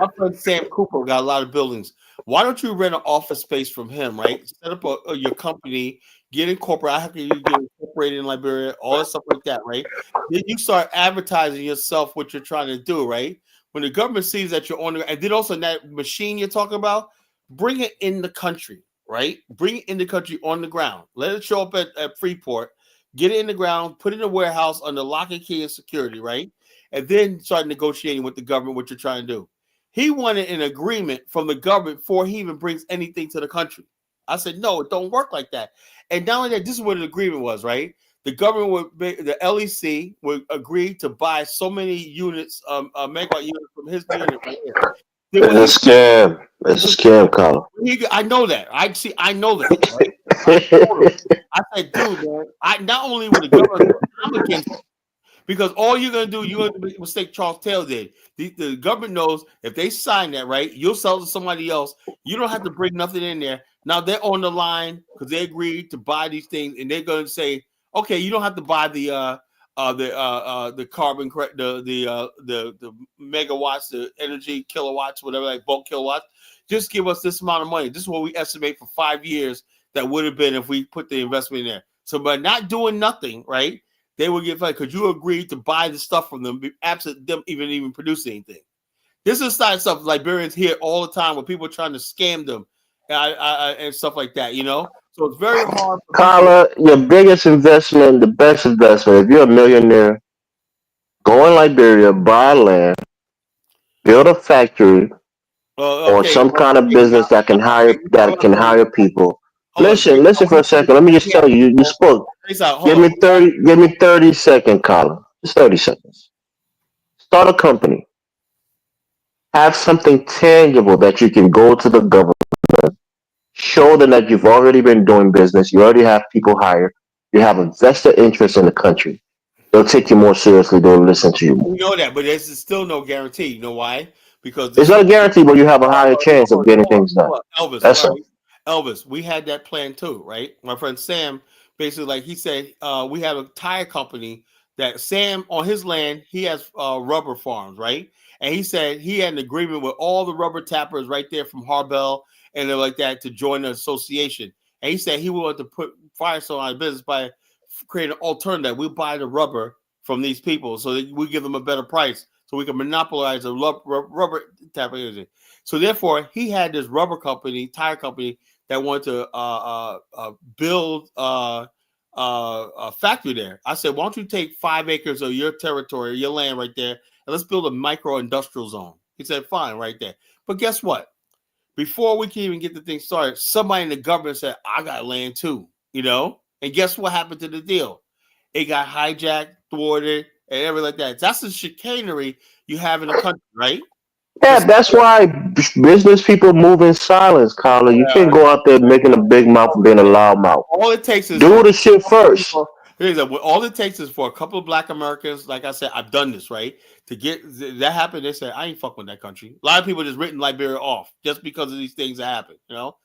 my friend Sam Cooper got a lot of buildings. Why don't you rent an office space from him, right? Set up your company, get incorporated. I have to get incorporated in Liberia, all that stuff like that, right? Then you start advertising yourself, what you're trying to do, right? When the government sees that you're on the, and then also that machine you're talking about, bring it in the country, right? Bring it in the country on the ground. Let it show up at Freeport. Get it in the ground, put it in a warehouse under lock and key and security, right? And then start negotiating with the government what you're trying to do. He wanted an agreement from the government before he even brings anything to the country. I said, no, it don't work like that. And not only that, this is what an agreement was, right? The government would, the LEC would agree to buy so many units, megawatt units from his unit right here. It's a scam. It's a scam, Colin. I know that. I know that. Right? I said, dude, man, not only with the government, I'm against it. Because all you're going to do, you're going to make a mistake Charles Taylor did. The government knows if they sign that, right, you'll sell to somebody else. You don't have to bring nothing in there. Now they're on the line because they agreed to buy these things, and they're going to say, okay, you don't have to buy the carbon the megawatts, the energy kilowatts, whatever, like bulk kilowatts. Just give us this amount of money. This is what we estimate for 5 years that would have been if we put the investment in there. So by not doing nothing, right? They will get fired because you agreed to buy the stuff from them, absent them even producing anything. This is the stuff Liberians hear all the time when people are trying to scam them and stuff like that, So it's very hard. Carla, your biggest investment, the best investment, if you're a millionaire, go in Liberia, buy land, build a factory, or some kind of business that can hire people. Listen for a second. Let me just tell you, you spoke. Give me 30 seconds, Colin. Just 30 seconds. Start a company. Have something tangible that you can go to the government, show them that you've already been doing business, you already have people hired, you have a vested interest in the country. They'll take you more seriously, they'll listen to you more. We know that, but there's still no guarantee. You know why? Because it's not a guarantee, but you have a higher chance of getting things done. Elvis, we had that plan too, right? My friend Sam, basically, like he said, we have a tire company that Sam, on his land, he has rubber farms, right? And he said he had an agreement with all the rubber tappers right there from Harbel and they're like that to join the association. And he said he wanted to put Firestone out of business by creating an alternative. We'll buy the rubber from these people so that we give them a better price so we can monopolize the rubber tapping. So therefore, he had this rubber company, tire company, that wanted to build a factory there. I said, why don't you take 5 acres of your territory, your land right there, and let's build a micro-industrial zone. He said, fine, right there. But guess what? Before we can even get the thing started, somebody in the government said, I got land too, And guess what happened to the deal? It got hijacked, thwarted, and everything like that. That's the chicanery you have in the country, right? Yeah, that's why business people move in silence, Colin. You can't go out there making a big mouth and being a loud mouth. All it takes is do the shit first. All it takes is for a couple of Black Americans, like I said, I've done this, right? To get that happened, they said, I ain't fucking with that country. A lot of people just written Liberia off just because of these things that happen, you know.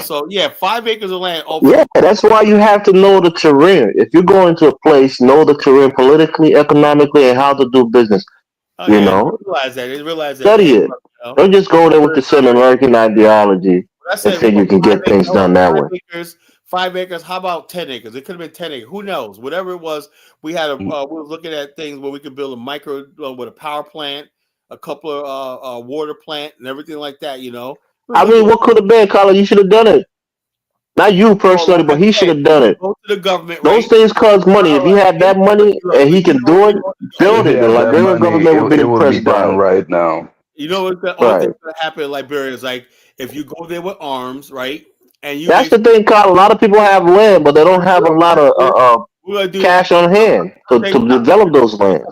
So yeah, 5 acres of land. Yeah, that's why you have to know the terrain. If you go into a place, know the terrain politically, economically, and how to do business. You know, They realize that. study Hey, it. look, you know, Don't just go there with the same American ideology and think you can get things done that way. 5 acres. How about 10 acres? It could have been 10 acres. Who knows? Whatever it was, we had we were looking at things where we could build a micro with a power plant, a couple of water plant, and everything like that. You know. I mean, what could have been, Colin? You should have done it. Not you personally, but he should have done it. Go to the government. Those things cost money. If he had that money and he can do it, build it. The Liberian government would be impressed by it right now. You know what the only thing that happened in Liberia is like if you go there with arms, right? And you that's the thing, Colin. A lot of people have land, but they don't have a lot of cash on hand to develop those lands.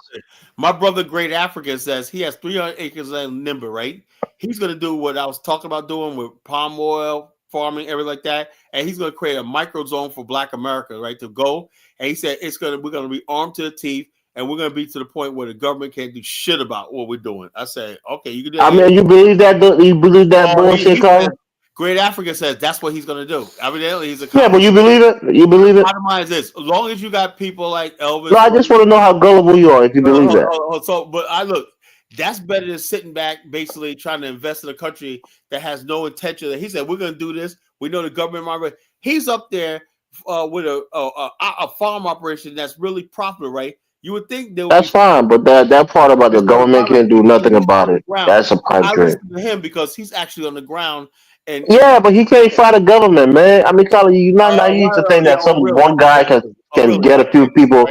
My brother, Great Africa, says he has 300 acres in Nimba, right? He's going to do what I was talking about doing with palm oil farming, everything like that, and he's going to create a micro zone for Black America, right? To go, and he said we're going to be armed to the teeth, and we're going to be to the point where the government can't do shit about what we're doing. I said, okay, you can do that. I mean, you believe that? You believe that bullshit, Colin? Great Africa says that's what he's going to do. Evidently, he's a yeah, but you believe it? You believe it? Bottom line is this: as long as you got people like Elvis. No, I just want to know how gullible you are if you believe that. But I look, that's better than sitting back, basically trying to invest in a country that has no intention. That he said we're going to do this. We know the government might. He's up there with a farm operation that's really profitable, right? You would think that's fine, but that part about the government can't do nothing about it. That's a pipe dream. I listen to him because he's actually on the ground. And yeah, but he can't fight the government, man. I mean, Colin, you're not naive to think that one guy can get a few people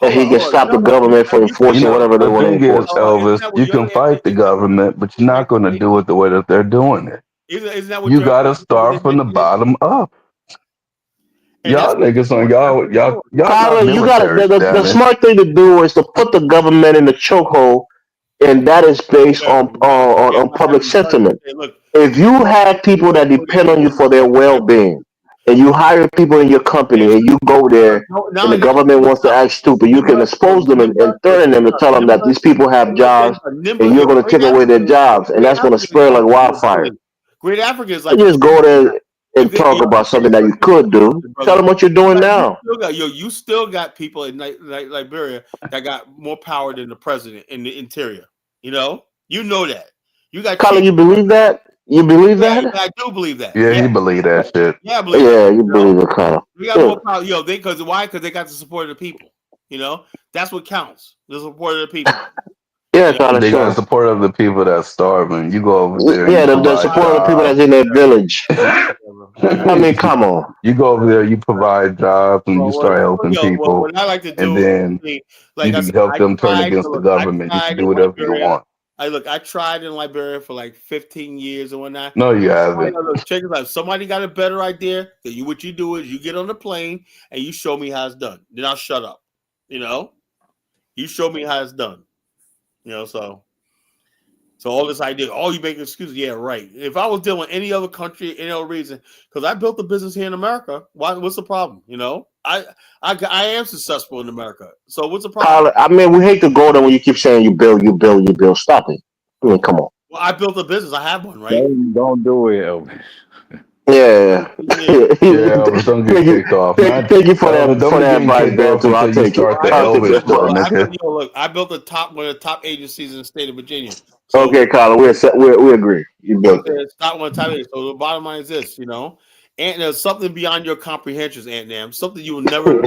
and he can stop the government from enforcing whatever they want to enforce. Elvis, you can fight the government, but you're not going to do it the way that they're doing it. Isn't that what you got to start from the bottom up. Y'all niggas on y'all. Colin, you got the smart thing to do is to put the government in the chokehold, and that is based on public sentiment. If you have people that depend on you for their well-being, and you hire people in your company, and you go there, and the government wants to act stupid, you can expose them and threaten them to tell them that these people have jobs, and you're going to take away their jobs, and that's going to spread like wildfire. Great Africa is like you just go there and talk about something that you could do. Tell them what you're doing now. You still got people in Liberia that got more power than the president in the interior. You know that. You got Colin, you believe that? You believe that? I do believe that. Yeah, you believe that shit. Yeah, I believe you believe it, Colin. We got more power. Why? Because they got the support of the people. You know, that's what counts. The support of the people. Yeah, Colin, they got the support of the people that's starving. You go over there. Yeah, the support of the people that's in their village. I mean, come on. You go over there, you provide jobs, and you start helping people. What I like to do, and then you can help them turn against the government. You can do whatever you want. I tried in Liberia for like 15 years and whatnot. No, you haven't. Check it out. Somebody got a better idea. Then what you do is you get on the plane and you show me how it's done. Then I'll shut up. You know, you show me how it's done. You know, so all this idea, you make excuses. Yeah, right. If I was dealing with any other country, any other reason, because I built a business here in America, what's the problem? You know, I am successful in America. So what's the problem? I mean, we hate to go there when you keep saying you build. Stop it. I mean, come on. Well, I built a business. I have one, right? Don't do it, Elvis. Yeah. Don't get kicked off. Thank you for that advice, man. Too. I'll take it. Look, I built one of the top agencies in the state of Virginia. So, okay, Colin, we agree. You built it. Not one time. So the bottom line is this, you know, and there's something beyond your comprehensions, Aunt Nam, something you will never.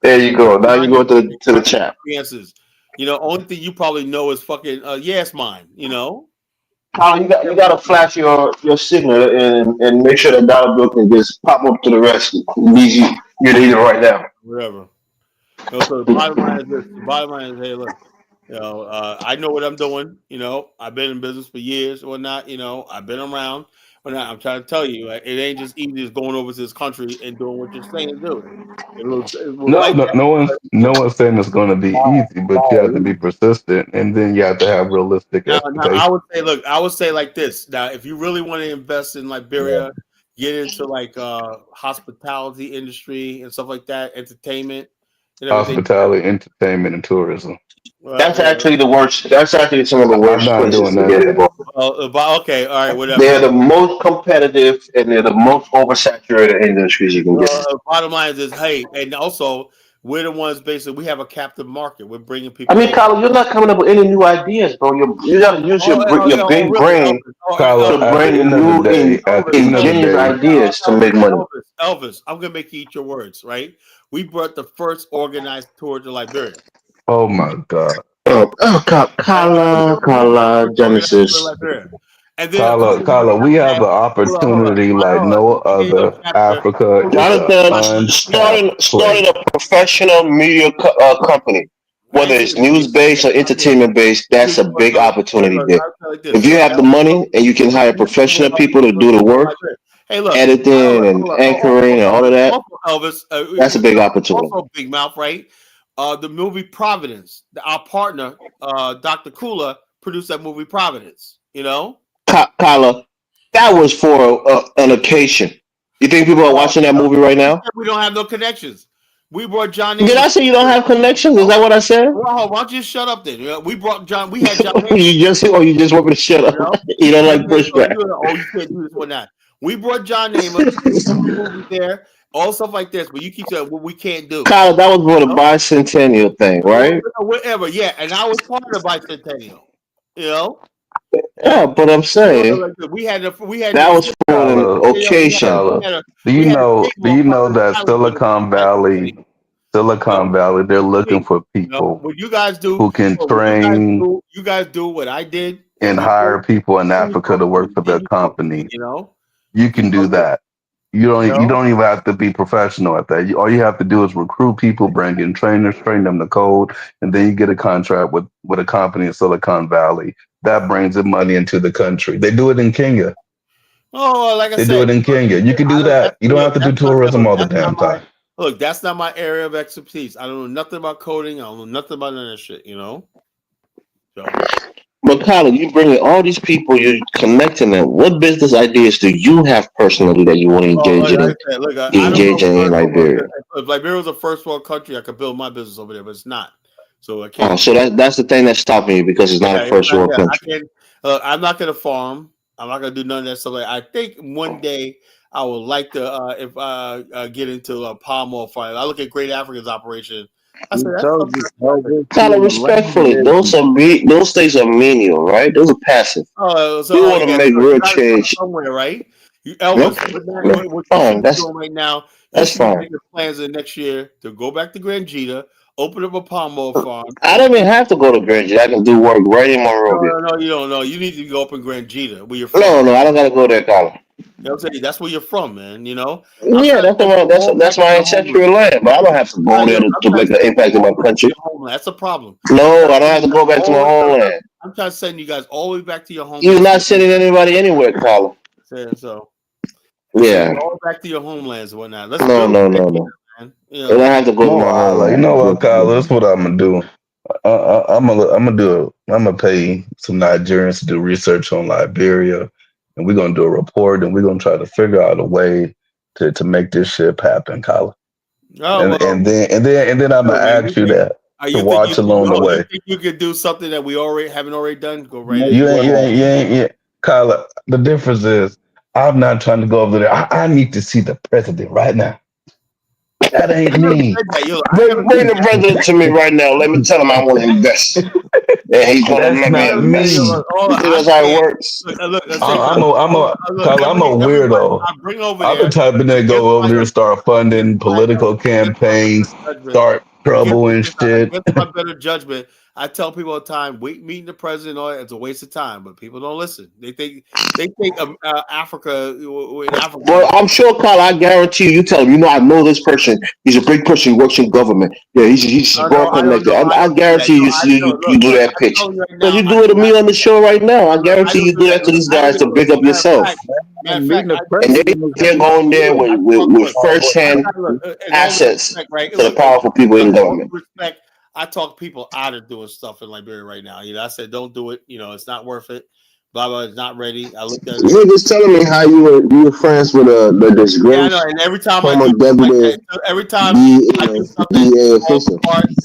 There you go. Now you go to the chat. Answers. You know, only thing you probably know is fucking yes, mine. You know. Colin, you got to flash your signal and make sure that dollar bill can just pop up to the rest. You need it right now. Whatever. So the bottom line is this. The bottom line is, hey, look, you know, I know what I'm doing. You know, I've been in business for years or whatnot. You know, I've been around. But now I'm trying to tell you, it ain't just easy as going over to this country and doing what you're saying to do. It was No, like no, that. no one's saying it's going to be easy, but you have to be persistent, and then you have to have realistic Now, I expectations. would say, look, I would say like this. Now, if you really want to invest in Liberia, get into like hospitality industry and stuff like that, entertainment and everything. Hospitality, entertainment, and tourism. That's actually the worst. That's actually some of the I'm worst not places doing to none get of that. involved. Okay, all right, whatever. They're the most competitive and they're the most oversaturated industries you can get. Bottom line is, hey, and also we're the ones basically we have a captive market. We're bringing I people mean, in. Colin, you're not coming up with any new ideas, bro. You got to use your big Really? brain Carla, to at the bring end of the new day, ingenious ideas to make money. Elvis, I'm gonna make you eat your words, right? We brought the first organized tour to Liberia. oh my God. Kala, Genesis. And then Carla, we have an opportunity like no other. Africa is an Jonathan, untapped starting place. a professional media company, whether it's news based or entertainment based, that's a big opportunity there. If you have the money and you can hire professional people to do the work, Hey, look, editing and anchoring and all of that, Elvis, that's a big opportunity. also big mouth, right? The movie Providence, our partner, Dr. Kula, produced that movie Providence. You know, Kala, that was for an occasion. You think people are watching that movie right now? we don't have no connections. We brought John. Did I say you don't have connections? Is that what I said? Well, why don't you shut up then? We brought John. We had John. you just want me to shut up? You don't like pushback. You can't do this one that. We brought John Namath. We put the movie there, all stuff like this. But you keep saying what we can't do. Kyle, that was for the bicentennial thing, right? Whatever, yeah. And I was part of the bicentennial. You know. Yeah, but I'm saying we had that was for an occasion. Do you know that Silicon Valley, they're looking for people what you guys do, who can train you guys do what I did and hire people in Africa to work for their company. You know, you can do that. You don't even have to be professional at that. All you have to do is recruit people, bring in trainers, train them to code, and then you get a contract with a company in Silicon Valley. That brings the money into the country. They do it in Kenya. Oh, like I said, they do it in Kenya. You can do that. You don't have to do tourism all the damn time. Look, that's not my area of expertise. I don't know nothing about coding. I don't know nothing about none of that shit. You know. So. But Colin, you bring in all these people, you're connecting them. What business ideas do you have personally that you want to engage in Liberia? If Liberia was a first world country, I could build my business over there, but it's not. So I can't. Oh, so that's the thing that's stopping you because it's not a first world country. I'm not going to farm. I'm not going to do none of that stuff. I think one day I would like to get into palm oil farming. I look at Great Africa's operation. I said, Colin, respectfully, those things are menial, right? Those are passive. You want to make real change somewhere, right? Elvis, what you're doing right now, that's fine. Make your plans in next year to go back to Grand Jita, open up a palm oil farm. I don't even have to go to Grand Jita. I can do work right in Monrovia. No, you don't know. You need to go up in Grand Jita, where you're from. No, I don't got to go there, Colin. You know what I'm saying? That's where you're from, man. You know. Yeah, that's my ancestral land, but I don't have to go there to make an impact in my country. That's a problem. No, I don't have to go back to my homeland. I'm trying to send you guys all the way back to your homeland. You're not sending anybody anywhere, Colin. So. Yeah. All back to your homelands and whatnot. No. Man. You don't have to go to my homeland. You know what, Kyle? That's what I'm gonna do. I'm gonna pay some Nigerians to do research on Liberia. And we're gonna do a report, and we're gonna try to figure out a way to make this shit happen, Colin. And then I'm gonna ask you that to watch along the way. You think you could do something that we haven't already done? Go right. You ain't, Colin. The difference is I'm not trying to go over there. I need to see the president right now. That ain't me. Bring the president to me right now. Let me tell him I want to invest. And he's going to let me invest. That's how it works. I'm a weirdo. I'm the type of that go over there and start funding political campaigns, start trouble and shit. Against my better judgment, I tell people all the time, meeting the president, all that, it's a waste of time. But people don't listen. They think Africa. Well, I'm sure, Carl. I guarantee you tell him. I know this person. He's a big person. He works in government. Yeah, he's well connected. I guarantee you do that pitch. Because you do it to me on the show right now. I guarantee you do that to these guys to big up yourself. meeting the And president. they're going there with first-hand assets right? to the powerful people in government. Respect. I talk people out of doing stuff in Liberia right now. I said, don't do it. It's not worth it. Blah blah. It's not ready. I looked at it. You were just telling me how you were friends with the disgraced. Yeah, I know. And every time former deputy, every time I do something,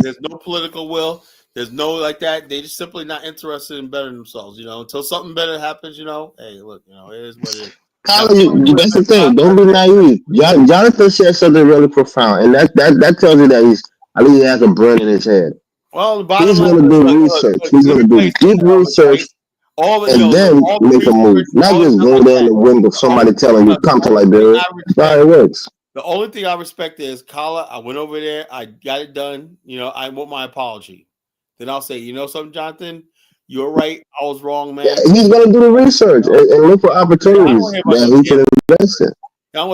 there's no political will. There's no like that. They just simply not interested in bettering themselves. Until something better happens. Hey, look. It is what it is. Colin, that's the thing. Don't be naive. Jonathan said something really profound, and that tells you that I think he has a brain in his head. Well, the bottom he's going to do research. He's going to do deep research, and then make a move. Not just go there in the wind of somebody telling you come to Liberia. That's how it works. The only thing I respect is Kala. I went over there. I got it done. I want my apology. Then I'll say, something, Jonathan. You're right. I was wrong, man. Yeah, he's going to do the research and look for opportunities that he can invest in. No,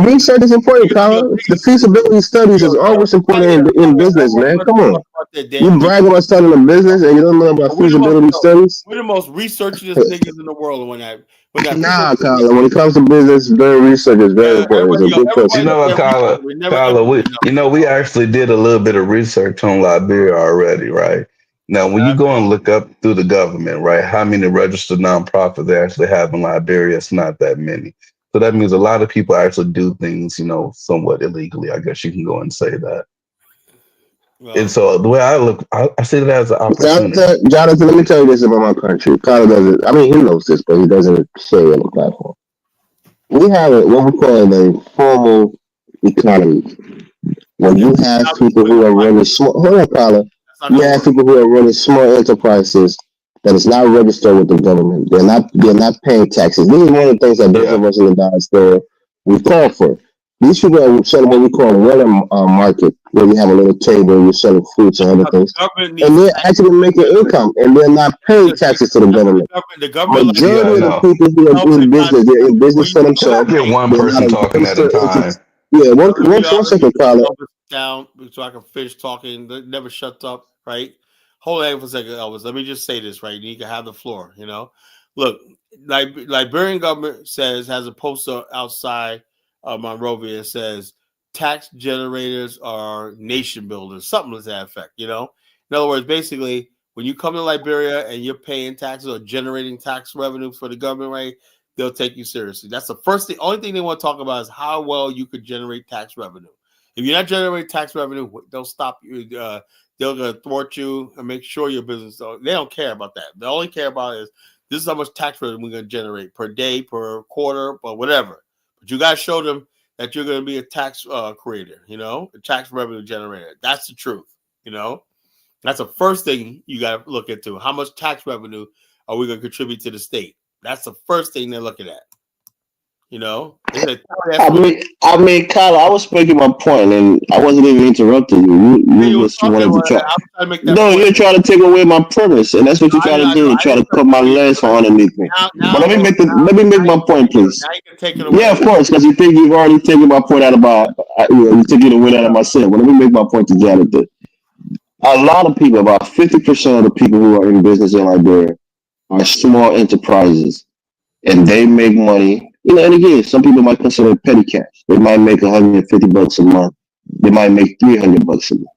research is important, Kyle. The feasibility studies is always important in business, man. Come on. You brag about starting a business and you don't know about feasibility studies? We're the most researchist niggas in the world when that. Nah, Kyle. When it comes to business, research is very important. It's a good question. You know what, Kyle? We actually did a little bit of research on Liberia already, right? Now, when you go and look up through the government, right, how many registered nonprofits they actually have in Liberia, it's not that many. So that means a lot of people actually do things, somewhat illegally. I guess you can go and say that. And so the way I look, I see that as an opportunity. Jonathan, let me tell you this about my country. Kyle doesn't, he knows this, but he doesn't say it on the platform. We have what we call a formal economy. When you have people who are running small, hold on, Kyle. You have people who are running small enterprises that is not registered with the government. They're not paying taxes. This is one of the things that those of us in the diaspora we call for. These people are selling what we call a water market, where you have a little table, you're selling fruits and other things, and they're actually making income, and they're not paying taxes to the government. Majority of the people who are in business, they're in business for themselves. Get one person talking at a time. Yeah, one second, Carla. Down so I can finish talking. It never shuts up, right? Hold on for a second, Elvis. Let me just say this, right? You can have the floor. Look, Liberian government has a poster outside of Monrovia. It says tax generators are nation builders, something to that effect. In other words, basically, when you come to Liberia and you're paying taxes or generating tax revenue for the government, right? They'll take you seriously. That's the first thing. Only thing they want to talk about is how well you could generate tax revenue. If you're not generating tax revenue, they'll stop you. They're going to thwart you and make sure your business. They don't care about that. They only care about is this is how much tax revenue we're going to generate per day, per quarter, or whatever. But you got to show them that you're going to be a tax creator, a tax revenue generator. That's the truth, That's the first thing you got to look into. How much tax revenue are we going to contribute to the state? That's the first thing they're looking at. Kyle, I was making my point, and I wasn't even interrupting you. You just wanted to try. No, you're trying to take away my premise, and that's what you're trying to do. You're trying to cut my legs from underneath me. But let me make my point, please. Yeah, of course, because you think you've already taken my point out of you took it away out of my set. But let me make my point to Jonathan. A lot of people, about 50% of the people who are in business in Liberia, are small enterprises, and they make money. And again, some people might consider it petty cash. They might make $150 a month. They might make $300 a month.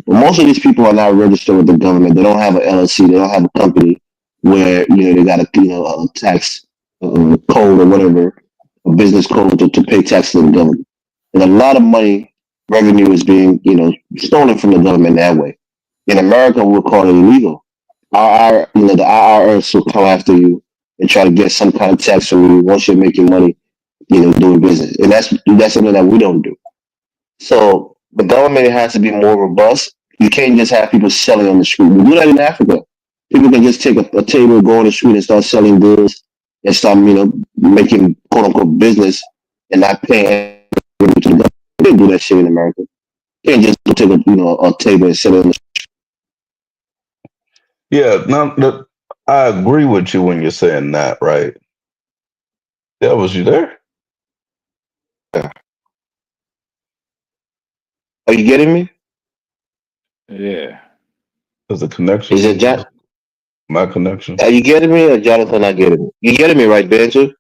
But most of these people are not registered with the government. They don't have an LLC. They don't have a company where they got a tax code or whatever, a business code to pay tax to the government. And a lot of revenue is being stolen from the government that way. In America, we'll call it illegal. The IRS will come after you and try to get some kind of tax from you once you're making money, doing business. And that's something that we don't do. So the government has to be more robust. You can't just have people selling on the street. We do that in Africa. People can just take a table, go on the street and start selling goods and start, making quote unquote business and not paying to the government. We didn't do that shit in America. You can't just take a table and sell it on the street. Yeah, no, I agree with you when you're saying that, right? Yeah, was you there? Yeah. Are you getting me? Yeah. There's a connection. Is it my connection? Are you getting me or Jonathan not getting me? You getting me right, Benji?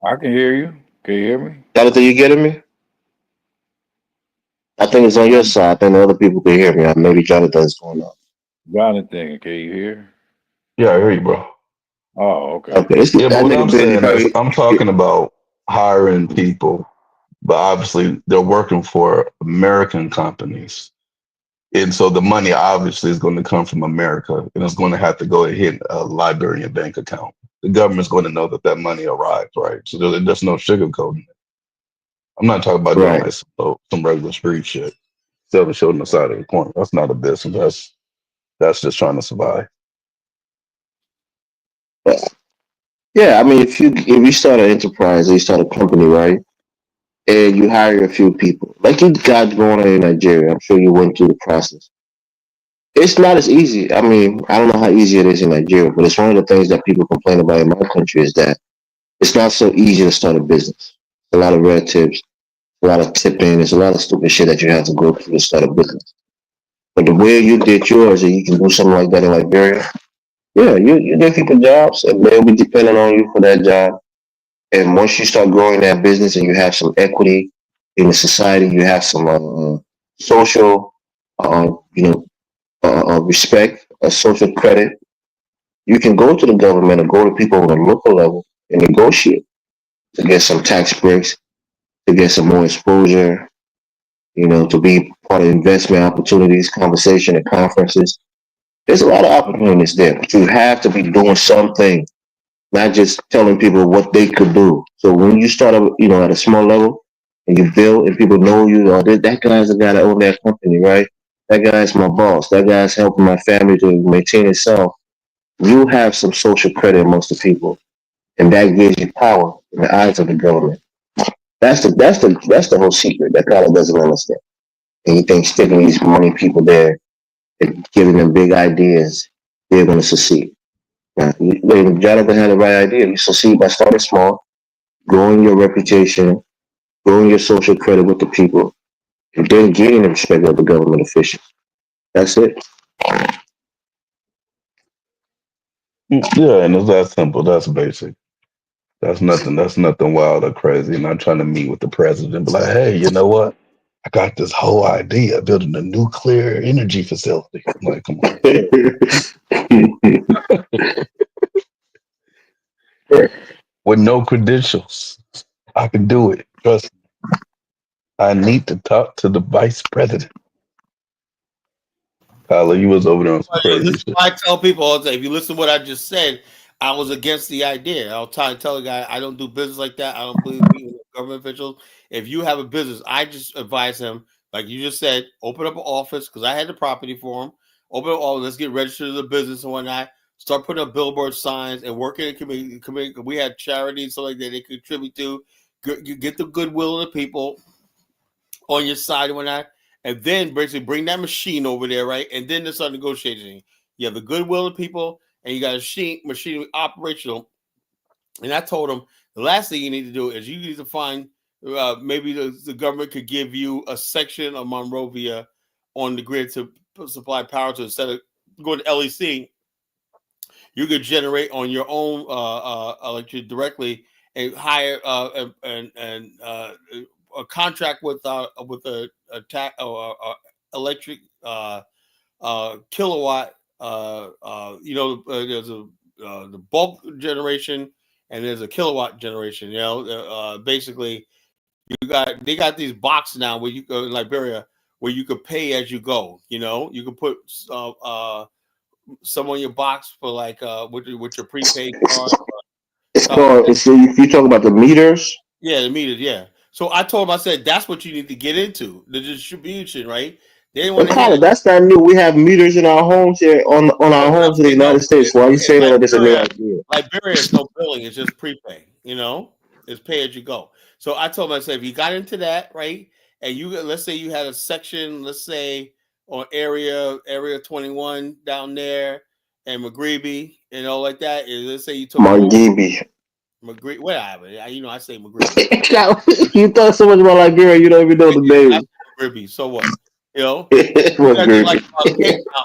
I can hear you. Can you hear me? Jonathan, you getting me? I think it's on your side. I think the other people can hear me. Maybe Jonathan's going on. Jonathan, can you hear? Yeah, I hear you, bro. Oh, okay. Okay, Yeah, but that what nigga I'm busy saying is, probably. I'm talking about hiring people, but obviously they're working for American companies. And so the money obviously is going to come from America, and it's going to have to go and hit a Liberian bank account. The government's going to know that that money arrived, right? So there's no sugarcoating it. I'm not talking about doing Right. like some regular street shit, selling shit on the side of the corner. That's not a business. That's just trying to survive. Yeah, I mean, if you start an enterprise, you start a company, right, and you hire a few people, like you got going on in Nigeria, I'm sure you went through the process. It's not as easy. I mean, I don't know how easy it is in Nigeria, but it's one of the things that people complain about in my country is that it's not so easy to start a business. A lot of red tips, a lot of tipping, there's a lot of stupid shit that you have to go through to start a business. But the way you did yours, and you can do something like that in Liberia, yeah, you give people jobs, and they'll be depending on you for that job. And once you start growing that business, and you have some equity in the society, you have some social, you know, respect, a social credit. You can go to the government or go to people on a local level and negotiate to get some tax breaks, to get some more exposure, to be part of investment opportunities, conversation at conferences. There's a lot of opportunities there, but you have to be doing something, not just telling people what they could do. So when you start, at a small level and you build and people know you, that guy's the guy that owns that company, right? That guy's my boss. That guy's helping my family to maintain itself. You have some social credit amongst the people, and that gives you power in the eyes of the government. That's the whole secret that kind of doesn't understand. And you think sticking these money people there and giving them big ideas, they're going to succeed. Now, Jonathan had the right idea. You succeed by starting small, growing your reputation, growing your social credit with the people, and then gaining the respect of the government officials. That's it. Yeah, and it's that simple. That's basic. That's nothing. That's nothing wild or crazy. And I'm trying to meet with the president, be like, hey, you know what? I got this whole idea of building a nuclear energy facility. I'm like, come on. With no credentials, I can do it. Trust me. I need to talk to the vice president. Tyler, you was over there on some crazy shit. I tell people all the time, if you listen to what I just said, I was against the idea. I'll tell a guy, I don't do business like that. I don't believe in government officials. If you have a business, I just advise him, like you just said, open up an office, because I had the property for him. Open up all, let's get registered as a business and whatnot. Start putting up billboard signs and working in community. We had charity and stuff like that they contribute to. Get the goodwill of the people on your side and whatnot, and then basically bring that machine over there, right? And then there's start negotiating. You have the goodwill of people, and you got a machine operational. And I told them the last thing you need to do is you need to find maybe the government could give you a section of Monrovia on the grid to supply power to, instead of going to LEC. You could generate on your own electricity directly and hire a contract with a electric kilowatt. There's the bulk generation and there's a kilowatt generation. Basically, they got these boxes now where you go in Liberia where you could pay as you go. You can put some on your box for like with your prepaid card. So you talk about the meters? Yeah, the meters. Yeah. So I told him, I said, that's what you need to get into, the distribution, right? They didn't want to hear. That's not new. We have meters in our homes here on our homes in the United States. Why are you saying that it's a new idea? Liberia is no billing; it's just prepay. It's pay as you go. So I told him, I said, if you got into that, right, and let's say you had a section, let's say on area 21 down there, and McGreevy, like that. Let's say you took McGreevy. Whatever. I say McGreevy. You thought so much about Liberia, you don't even know the name. McGreevy. So what? Like Cape Mount,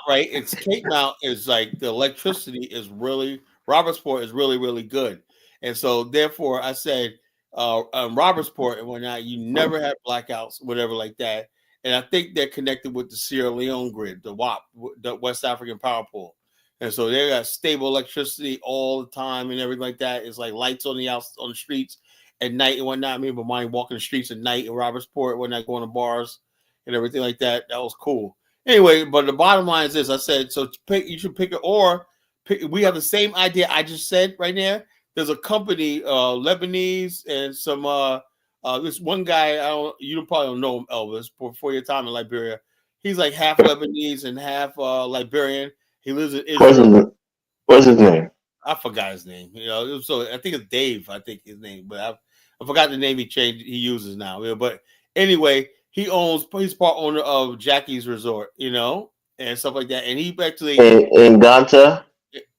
right? It's Cape Mount is like the electricity is really Robertsport is really, really good. And so therefore I said, Robertsport and whatnot, you never had blackouts, whatever like that. And I think they're connected with the Sierra Leone grid, the WAP, the West African Power Pool. And so they got stable electricity all the time and everything like that. It's like lights on the streets at night and whatnot. I mean, but mine walking the streets at night in Robertsport, when I going to bars and everything like that. That was cool. Anyway, but the bottom line is this: I said, so you should pick it, or we have the same idea I just said right there. There's a company, Lebanese, and some this one guy. You probably don't know him, Elvis. Before your time in Liberia, he's like half Lebanese and half Liberian. He lives in Israel. What's his name? I forgot his name. So I think it's Dave. I think his name, but I forgot the name he uses now. But anyway, he's part owner of Jackie's Resort, and stuff like that. And he actually in Ganta.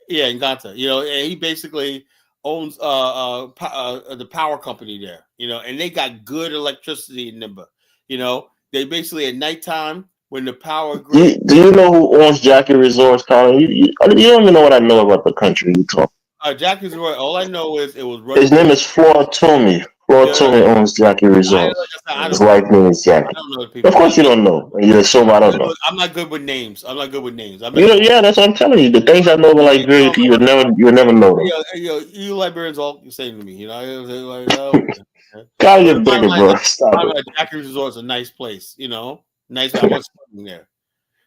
Yeah, in Ganta, and he basically owns the power company there, and they got good electricity in Nimba. They basically at nighttime when the power grid. Do you know who owns Jackie Resorts, Colin? You don't even know what I know about the country you talk. Jackie's Resort. All I know is it was. His name is Flora Toomey. Flora Toomey owns Jackie Resorts. His wife name is Jackie. Of course you don't know. You assume I don't know. I'm not good with names. Yeah, that's what I'm telling you. The things I know about Liberia, you would never know them. You Liberians all saying to me, Kyle, you're bigger, bro. Stop it. Jackie Resort's a nice place, nice. I was swimming there.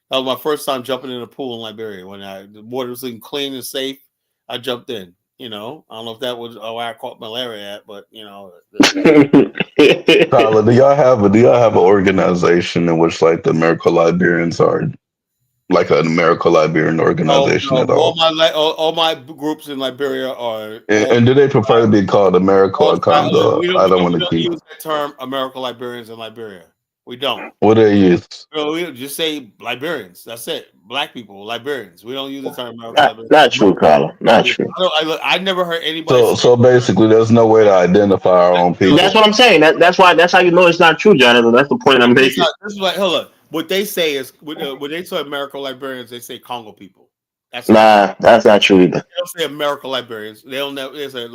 That was my first time jumping in a pool in Liberia when the water was looking clean and safe. I jumped in. I don't know if that was where I caught malaria at, but Tyler, do y'all have an organization in which like the American Liberians are like an American Liberian organization at all? All my groups in Liberia are. And do they prefer to be called America or Congo? I don't want to keep use that term, American Liberians in Liberia. We don't. What do they use? We just say Liberians. That's it. Black people, Liberians. We don't use the term American. Not true, Carla. Not true. I never heard anybody. So basically, there's no way to identify our own people. That's what I'm saying. That's how you know it's not true, Jonathan. That's the point I'm making. This is what. Hold on. What they say is when they say American Liberians, they say Congo people. That's not true either. They don't say American Liberians. They don't know. They say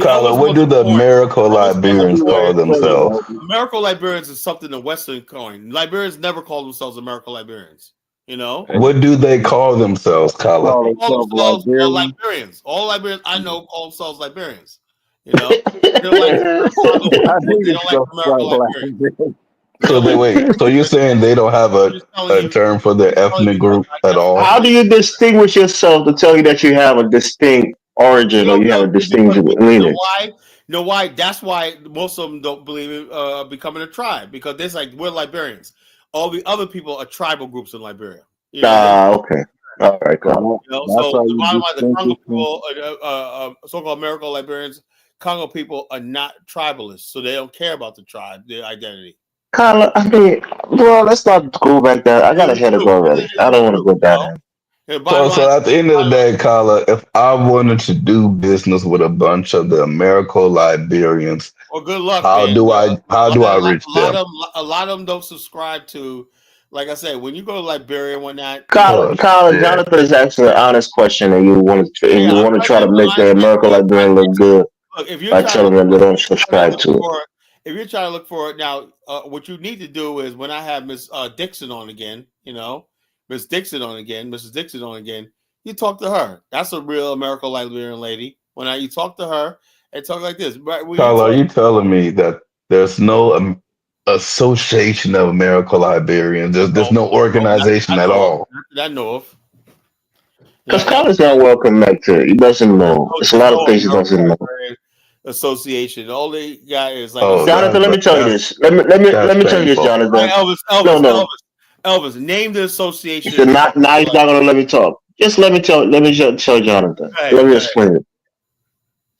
Carla, what do the American Liberians call themselves? American Liberians is something the Western coin. Liberians never call themselves American Liberians. What do they call themselves, Carla? They call themselves Liberians. All Liberians I know call themselves Liberians. They don't like American Liberians. So you're saying they don't have a term for their ethnic group at all? How do you distinguish yourself to tell you that you have a distinct origin or you have a distinct lineage? Why? That's why most of them don't believe in becoming a tribe, because they're like, we're Liberians. All the other people are tribal groups in Liberia. Okay. All right, cool. So the bottom line, the Congo people, so-called American Liberians, Congo people are not tribalists, so they don't care about their identity. Carla, I mean, bro, let's not go back there. I got a headache already. I don't want to go down. So at the end of the day, Carla, if I wanted to do business with a bunch of the American Liberians, well, good luck. How do I reach them? A lot of them don't subscribe to. Like I said, when you go to Liberia, when that Colin, Jonathan is asking an honest question, and you want to try to make the American Liberian look good by telling them they don't subscribe to it. If you're trying to look for it now, what you need to do is when I have Miss Dixon on again, Mrs. Dixon on again, you talk to her. That's a real American Liberian lady. When you talk to her and talk like this, right? Carla, are you telling me that there's no association of American Liberians? There's no organization at all. That I know of. Because Colin's not well connected. He doesn't know. There's a lot of things he doesn't know. Association. All they got is like Jonathan. Let me tell you this. Let me tell you this, Jonathan. Elvis, name the association. So now he's not gonna let me talk. Just let me tell Jonathan. Let me explain it.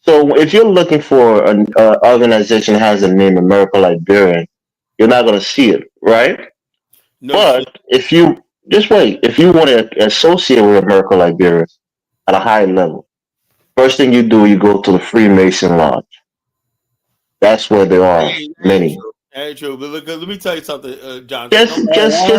So if you're looking for an organization that has the name American Liberian, you're not gonna see it, right? No, but if you want to associate with American Liberian at a high level, first thing you do, you go to the Freemason Lodge. That's where there are many. That's true. But look, let me tell you something, John. Just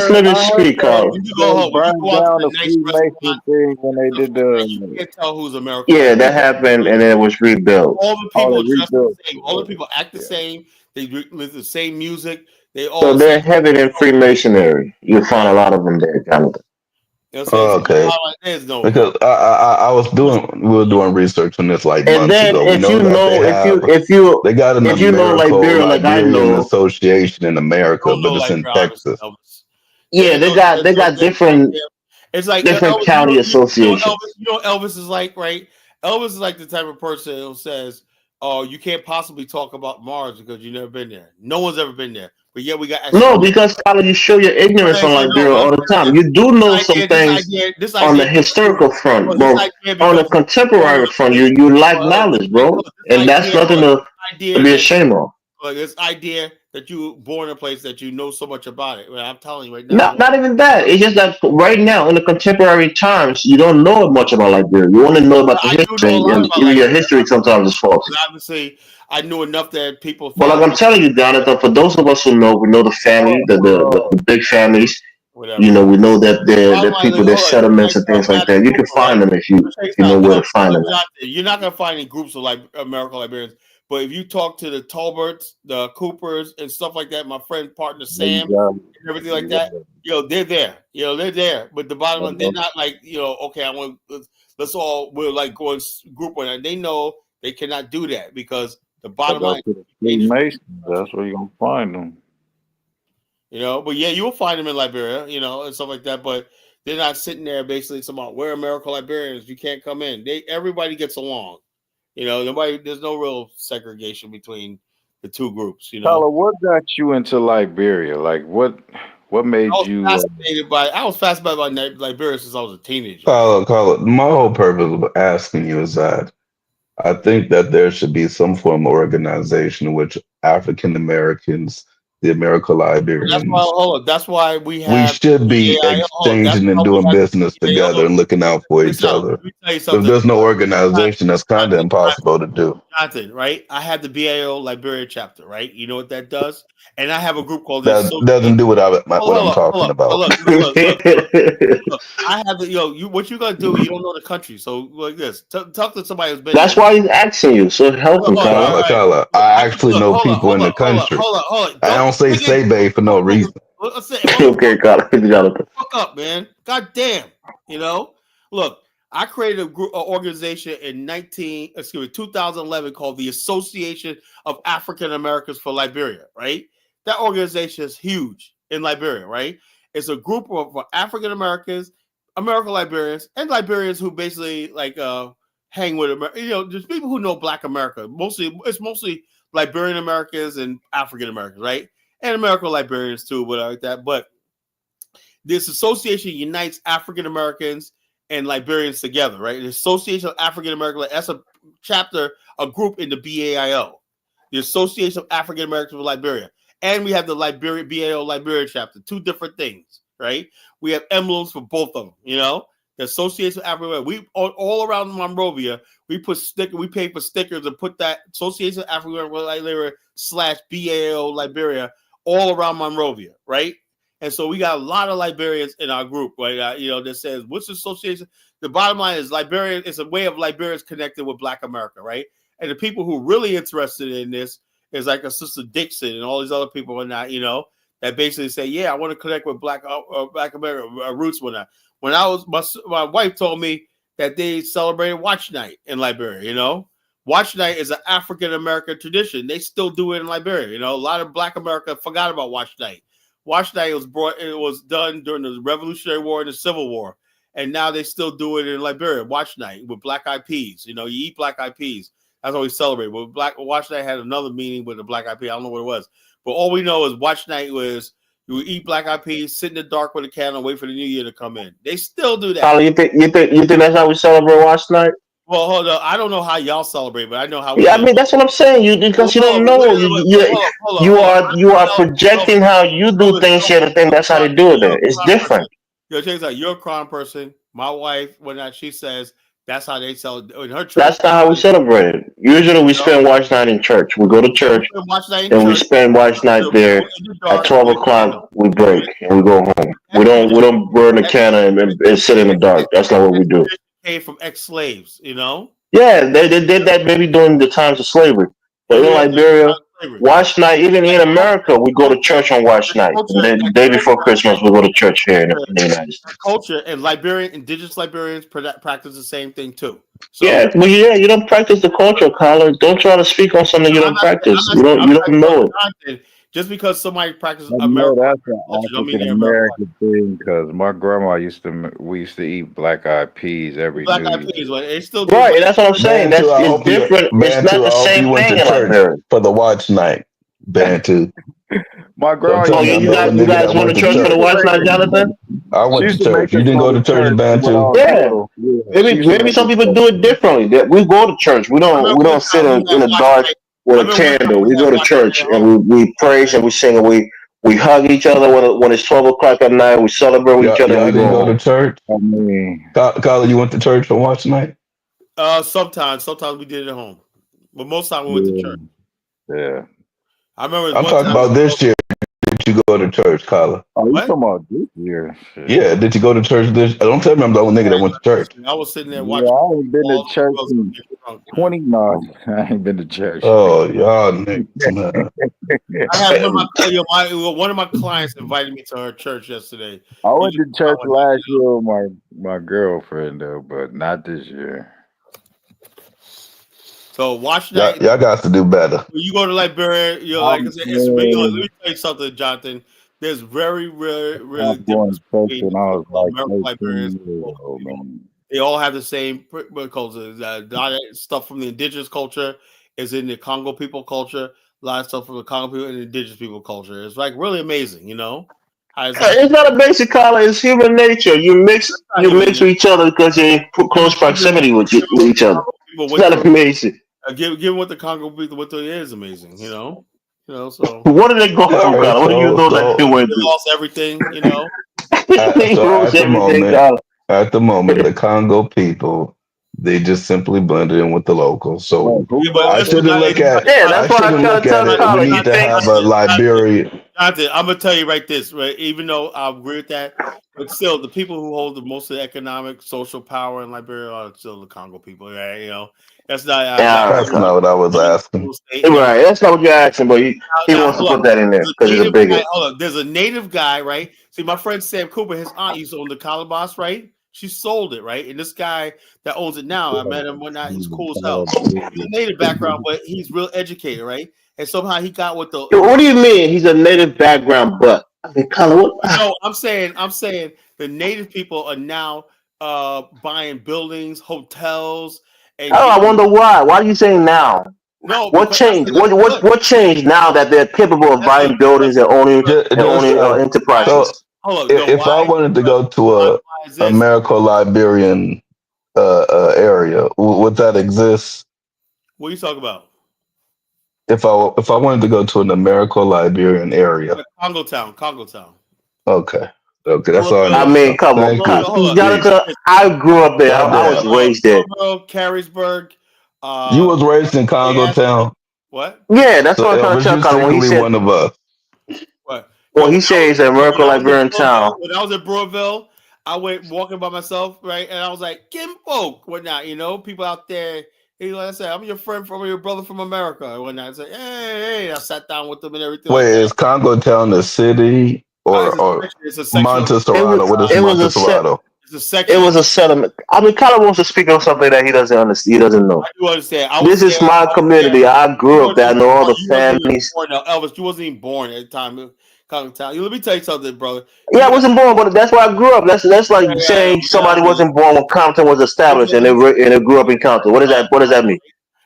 let it speak out. You can they go home. You burned go out to down the the nice Freemason restaurant. thing when they did You the. can't tell who's American. Yeah, Like that happened, and then it was rebuilt. all the Oh, people they dress the rebuilt. same. All the people act the same. They listen to the same music. They So all say, they're heavy in Freemasonry. You'll find a lot of them there, Jonathan. you know what I'm saying? So Okay. there's no Because we were doing research on this like And months then ago. We if know you that know, they got an if you know Liberia, like I Liberian know, Association in America, don't but know it's like in obviously Texas. Elvis. yeah, they got different It's like Elvis, county Elvis. associations. You know what Elvis is like, right? Elvis is like the type of person who says, "Oh, you can't possibly talk about Mars because you've never been there. No one's ever been there." But yeah, we got No, astronauts. because Tyler, you show your ignorance on Liberia all the time. You do know some things This on the idea, historical front, this but idea on the because contemporary front, you lack knowledge, bro, and that's nothing to be that ashamed of. like this idea that you born in a place that you know so much about it. Well, I'm telling you right now, Not even that. It's just that right now, in the contemporary times, you don't know much about Liberia. You want to know about the I do know history, a lot and about even your Liberia. history sometimes is faulty. Obviously, I knew enough that people But find like I'm telling you, Jonathan, for those of us who know, we know the family, the big families. whatever. You know, we know that they're people, their Hold on, settlements and things like that. You can find them if you know where to find them. You're not gonna find any groups of like American Liberians, but if you talk to the Tolberts, the Coopers, and stuff like that, my friend partner Sam, and everything like that, they're there. They're there. But the bottom line, they're not like okay, I want let's all we're like going group on that. They know they cannot do that because the bottom Go line. to the Freemasons. That's where you're gonna find them. But yeah, you'll find them in Liberia, and stuff like that. But they're not sitting there basically talking about we're American Liberians. You can't come in. Everybody gets along. There's no real segregation between the two groups. Tyler, what got you into Liberia? Like, what made you? I was fascinated by Liberia since I was a teenager. Carla, my whole purpose of asking you is that I think that there should be some form of organization in which African Americans, the American Liberians, That's why we we have should be BAIO. That's exchanging and why we doing have business together and looking out for each other. Let me tell you If something. there's no organization, that's kind of impossible to do. Jonathan, right? I have the BAO Liberia chapter, right? You know what that does? And I have a group called That doesn't do what I'm talking about. Look. I have the what you gonna do? You don't know the country, so like this. Talk to somebody who's been That's there. why he's asking you. So help him, Tyler. Carla, I actually know people in the country. Hold on. I don't say Sebe for no reason. Okay, Jonathan. Fuck up, man. God damn. Look, I created an organization in 2011 called the Association of African Americans for Liberia, right? That organization is huge in Liberia, right? It's a group of African Americans, American Liberians, and Liberians who basically hang with America. There's people who know Black America. It's mostly Liberian Americans and African Americans, right? And American Liberians too, whatever like that. But this association unites African Americans and Liberians together, right? The Association of African Americans, that's a chapter, a group in the BAIO, the Association of African Americans of Liberia. And we have the BAO Liberia chapter, two different things, right? We have emblems for both of them, The Association of African Americans. We all around Monrovia, we pay for stickers and put that Association of African Americans Liberia /BAO Liberia all around Monrovia, right? And so we got a lot of Liberians in our group, right? That says, what's the association? The bottom line is Liberian is a way of Liberians connected with Black America, right? And the people who are really interested in this is like a Sister Dixon and all these other people and that, that basically say, yeah, I want to connect with Black America roots. When I was, my wife told me that they celebrated Watch Night in Liberia, Watch Night is an African American tradition. They still do it in Liberia. A lot of Black America forgot about Watch Night. Watch Night was done during the Revolutionary War and the Civil War, and now they still do it in Liberia. Watch Night with Black Eyed Peas. You eat Black Eyed Peas. That's how we celebrate. But Watch Night had another meaning with the Black Eyed Peas. I don't know what it was, but all we know is Watch Night was you would eat Black Eyed Peas, sit in the dark with a candle, wait for the New Year to come in. They still do that. Tyler, you think that's how we celebrate Watch Night? Well, hold on. I don't know how y'all celebrate, but I know how. I mean, that's what I'm saying. Because you don't know. You are projecting how you do things here to think that's how they do it there. It's different. Check this out. You're a crime person. My wife, she says That's how they sell in her church. That's not how we celebrate it. Usually, we spend watch night in church. We go to church, and we spend watch night there. At 12 o'clock, we break and we go home. We don't burn the candle and sit in the dark. That's not what we do. Came from ex-slaves, you know. Yeah, they did that maybe during the times of slavery. But in Liberia, watch night, even in America, we go to church on watch night. And then the day before Christmas, we go to church here in the United States. Culture and indigenous Liberians practice the same thing too. So, you don't practice the culture, Colin. Don't try to speak on something you don't practice. You don't know it. Just because somebody practices American American that's an culture, don't mean African they're American. American thing because my grandma we used to eat black eyed peas every Black New eyed Year. peas, but they still do. Right, that's what I'm saying. That's it's different. It's not the same thing in Liberia. For the watch night, Bantu. My grandma. Oh, you guys went to church for the watch night, Jonathan? I went to church. You didn't go to church, Bantu? Yeah. Maybe some people do it differently. We go to church. We don't sit in the dark with a candle. We go to church and we praise and we sing and we hug each other when it's 12 o'clock at night. We celebrate with each other. Y'all And we didn't go go to church? I mean, Colin, you went to church for watch night? Sometimes we did it at home, but most time we went to church. Yeah. I remember. I'm talking about this year. Did you go to church, Colin? Oh, you talking about this year? Shit. Yeah, did you go to church this? Don't tell me I'm the only nigga that went to church. I was sitting there watching. Yeah, I ain't been to church in 20. No, I ain't been to church. Oh, y'all niggas, man. I had one of my clients invited me to her church yesterday. I went to church last year with my girlfriend though, but not this year. So watch night. Y'all got to do better. When you go to Liberia, like I said, it's really. Let me tell you something, Jonathan. There's very difference between American Liberians. They all have the same culture. A lot of stuff from the indigenous culture is in the Congo people culture. A lot of stuff from the Congo people and the indigenous people culture. It's like really amazing, you know. It's not a basic color. It's human nature. You mix with each other because you're in close proximity with each other. It's not amazing. Given what the Congo people, what it is amazing, you know. So what did they go through, Colin? What do you know that they went through? Lost everything, you know. At the moment, the Congo people, they just simply blended in with the locals. So I shouldn't look at. That's why I'm trying to tell the Colin. We need to have a Liberian. Jonathan, I'm gonna tell you right. Even though I agree with that, but still, the people who hold the most of the economic, social power in Liberia are still the Congo people. Right? You know, that's not. That's not what I was asking. Right, that's not what you're asking, but he wants to put that in there because he's a bigot. Hold on, there's a native guy, right? See, my friend Sam Cooper, his aunt used to own the Calabash, right? She sold it, right? And this guy that owns it now, I met him one night. He's cool as hell. He's a native background, but he's real educated, right? And somehow he got with the. What do you mean? He's a native background, but I mean, Colin, what? No, I'm saying the native people are now buying buildings, hotels. And I wonder why. Why are you saying now? No, what changed? What changed now that they're capable of buying buildings and owning enterprises? If I wanted to go to a Americo-Liberian area, would that exist? What are you talking about? If I wanted to go to an Americo-Liberian area, Congo Town. Okay, that's all. I mean, come on, Jonathan. I grew up there. I was raised there. Carysburg. You was raised in Congo Town. What? Yeah, that's what I'm trying to tell you. When he said one of us. What? Well, he says Americo-Liberian town. When I was at Broadville, I went walking by myself, right, and I was like, "Kimfolk," whatnot. You know, people out there. Like I said, I'm your brother from America, and whatnot. I said, hey, I sat down with them and everything. Wait, is Congo Town a city or Montserrat? What is Montserrat? It was a settlement. I mean, Colin wants to speak on something that he doesn't understand. He doesn't know. I do understand. This is my community. I grew up there. I know all the families. Elvis, you wasn't even born at the time. Let me tell you something, brother. Yeah, I wasn't born, but that's where I grew up. That's like saying somebody wasn't born when Compton was established and they grew up in Compton. What does that mean?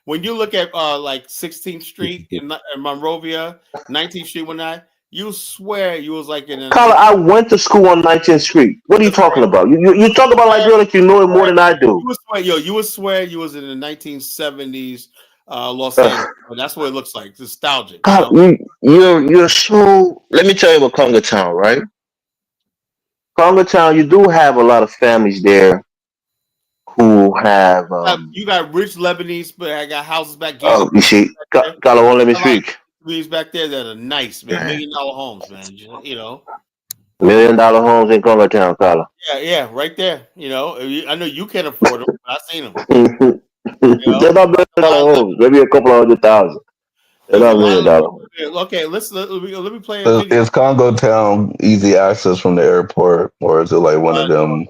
When you look at like 16th Street in Monrovia, 19th Street, whatnot, you swear you was like in. Colin, I went to school on 19th Street. What are you talking about? You talk about Liberia like you know it more than I do. You would swear you was in the 1970s. Los Angeles. That's what it looks like. It's nostalgic. You're so. Let me tell you about Congo Town, right? Congo Town, you do have a lot of families there who have You got rich Lebanese, but I got houses back. oh, you see, Carla won't let me speak. Communities back there that are nice, man. $1 million homes, man. You know. $1 million homes in Congo Town, Carla. Yeah, right there. You know, I know you can't afford them, but I've seen them. They're not $1 million homes. Maybe a couple $100,000. They're not $1 million homes. Okay, let me play a video. Is Congo Town easy access from the airport, or is it like one of them?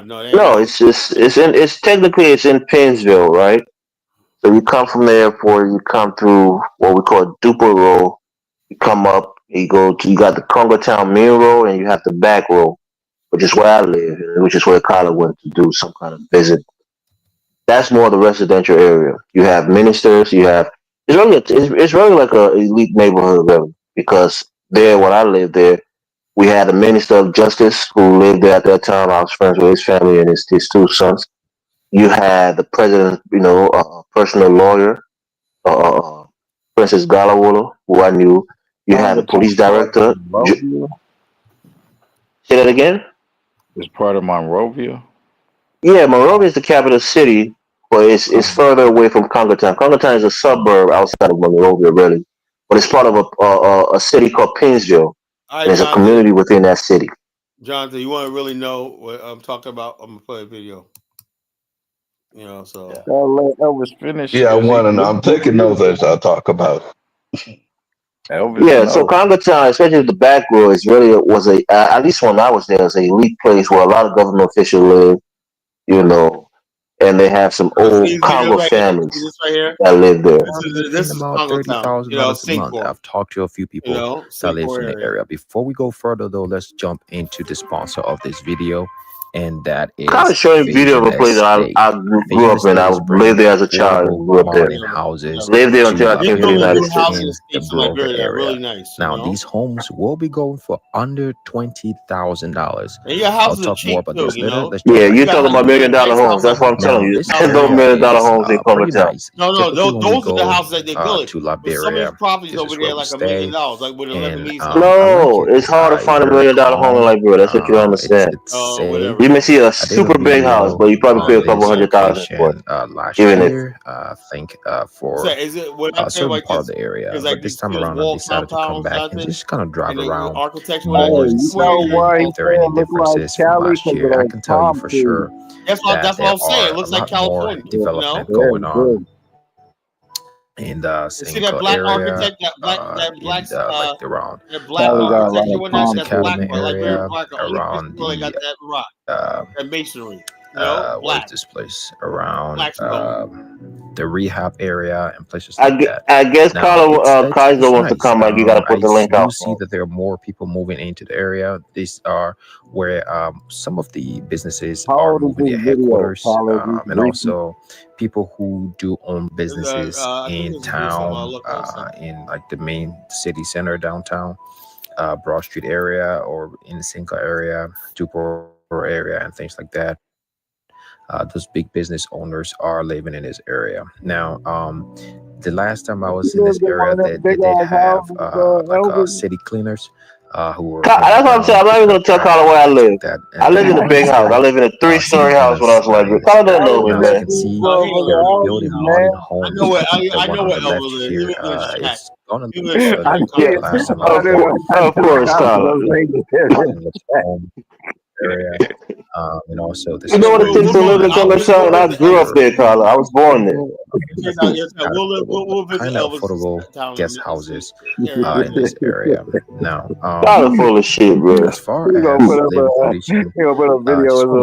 No, it's technically it's in Pennsville, right? So you come from the airport, you come through what we call Duper Road. You come up, you got the Congo Town main road, and you have the back road, which is where I live, which is where Kyla went to do some kind of visit. That's more the residential area. You have ministers, it's really like a elite neighborhood, really, because there, when I lived there, we had a minister of justice who lived there at that time. I was friends with his family and his two sons. You had the president, personal lawyer, Princess Galawolo, who I knew. You had the police director. Say that again? It's part of Monrovia. Yeah, Monrovia is the capital city, but it's further away from Congo Town. Congo Town is a suburb outside of Monrovia, really, but it's part of a city called Pennsville. And there's a community within that city. Jonathan, you want to really know what I'm talking about? I'm gonna play a video. You know, so I'll let Elvis finish. Yeah, I want to know. I'm taking notes as y'all talk about. Yeah, so Congo Town, especially the back road, was at least when I was there, it was an elite place where a lot of government officials live, and they have some old Congo families that live there. This is about $30,000 a month. I've talked to a few people that live in the area. Before we go further, though, let's jump into the sponsor of this video, and that is kind of showing video of a place that I grew up in. I lived there as a child and grew up there. Houses lived there until I came to the United States. In the Liberia area. Really nice, now, these homes will be going for under $20,000. I'll talk more about this later. Yeah, you're talking about $1 million homes. That's what I'm telling you. Those $1 million homes in Congo Town. No, those are the houses that they built. To Liberia, some of these properties over there like $1 million, like with Lebanese. No, it's hard to find $1 million home in Liberia. That's what you understand. You may see a super big house, but you probably pay a couple $100,000 for it. Last year, I think for a certain part of the area, but this time around I decided to come back and just kind of drive around more and see if there are any differences from last year. I can tell you for sure that's what I'm saying. It looks like California. Development going on in the Seneca area, like around the Cabinet area, around the masonry. Where's this place? Around the rehab area and places like that. I guess Kaiser wants to come back. You got to put the link out. You see that there are more people moving into the area. These are where some of the businesses are moving their headquarters, and also people who do own businesses in town, in like the main city center downtown, Broad Street area, or in the Cinco area, Tupor area, and things like that. Those big business owners are living in this area. Now, the last time I was in this area, they did have city cleaners who were. That's what I'm saying. I'm not even going to tell Carla where I live. I live in a big house. I live in a 3-story house when I was like, Carla don't know me, man. You can see they're building modern homes. I know where Elvis is. It's gonna be the last time of course, Carla. Area, and also you know what it takes to live in Congo Town? I grew up there, Carla. I was born there. Kind of affordable guest houses in this area. Now, full of shit, bro. As far as living condition, just want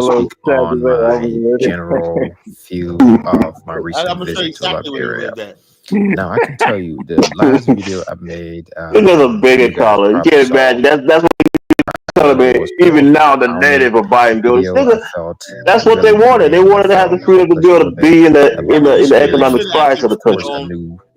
to speak on my general view of my recent visit to Liberia. Now, I can tell you the last video I made. It was a bigger Carla. You can't imagine. That's what. Even now, the native are buying buildings. That's what they wanted. They wanted to have the freedom to be able to be in the economic price of the country.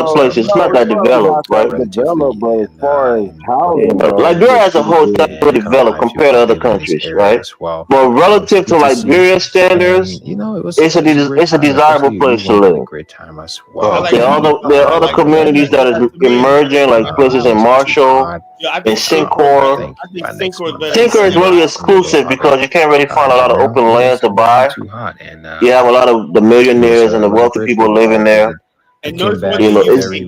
other places. It's not that developed, right? developed, but as far as housing Yeah, goes, Liberia it's as a pretty whole is good. definitely developed compared to other countries, right? But It's relative good to to see. Liberian standards, And it was it's a great a time. desirable Especially we place to went at a live. great time as I well. like There are other communities that is emerging, like places in Marshall, Yeah, I in think Syncor is better. Sincor. I think Syncor is better than Tinker is really exclusive because you can't really find a lot of open land to buy. You have a lot of the millionaires and the wealthy people living there. And notice what You know, you it's see.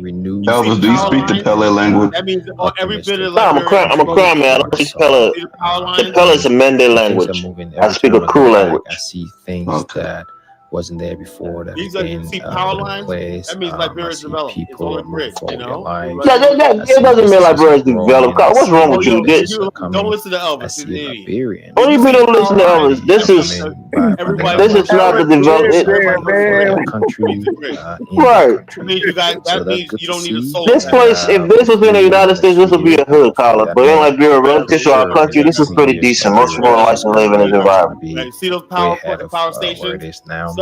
Elvis, do you Power speak the lines. Pele language? That means every bit of no, Liberia I'm a goes. crime man. I don't speak Pella. See the power lines. Pella is a Mende language. I speak a Kru I language. see things that wasn't there before that These have are you been see power put in lines. place. That means I Liberia's see developed. It's on the people moving grid. You forward their know. lives. Yeah, I it see doesn't mean businesses Liberia is growing. developed. I What's see wrong with you? businesses are Don't coming. listen to Elvis. I He's an see idiot. Liberians. What do you mean don't listen to Power Elvis? lines. That means everybody This goes is to not the grid. development. Everybody goes to grid. Country Means the grid. Right. That means you got. So That that's means good you to don't need a see. solar This panel. place, if this was in the United States, this would be a hood, Hopefully Carla. that But in next Liberia, relative to our year, country, maybe this is 2 pretty years, decent. Most people Liberia like is to live in this going to environment. be You see those way power ahead of power where it stations. is now.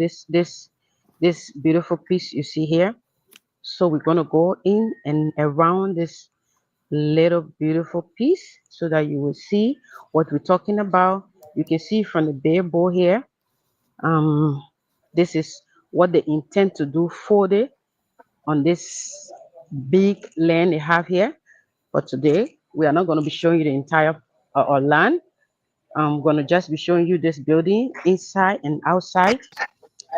this beautiful piece you see here. So we're gonna go in and around this little beautiful piece so that you will see what we're talking about. You can see from the bare board here. This is what they intend to do further on this big land they have here. But today we are not going to be showing you the entire land. I'm going to just be showing you this building inside and outside.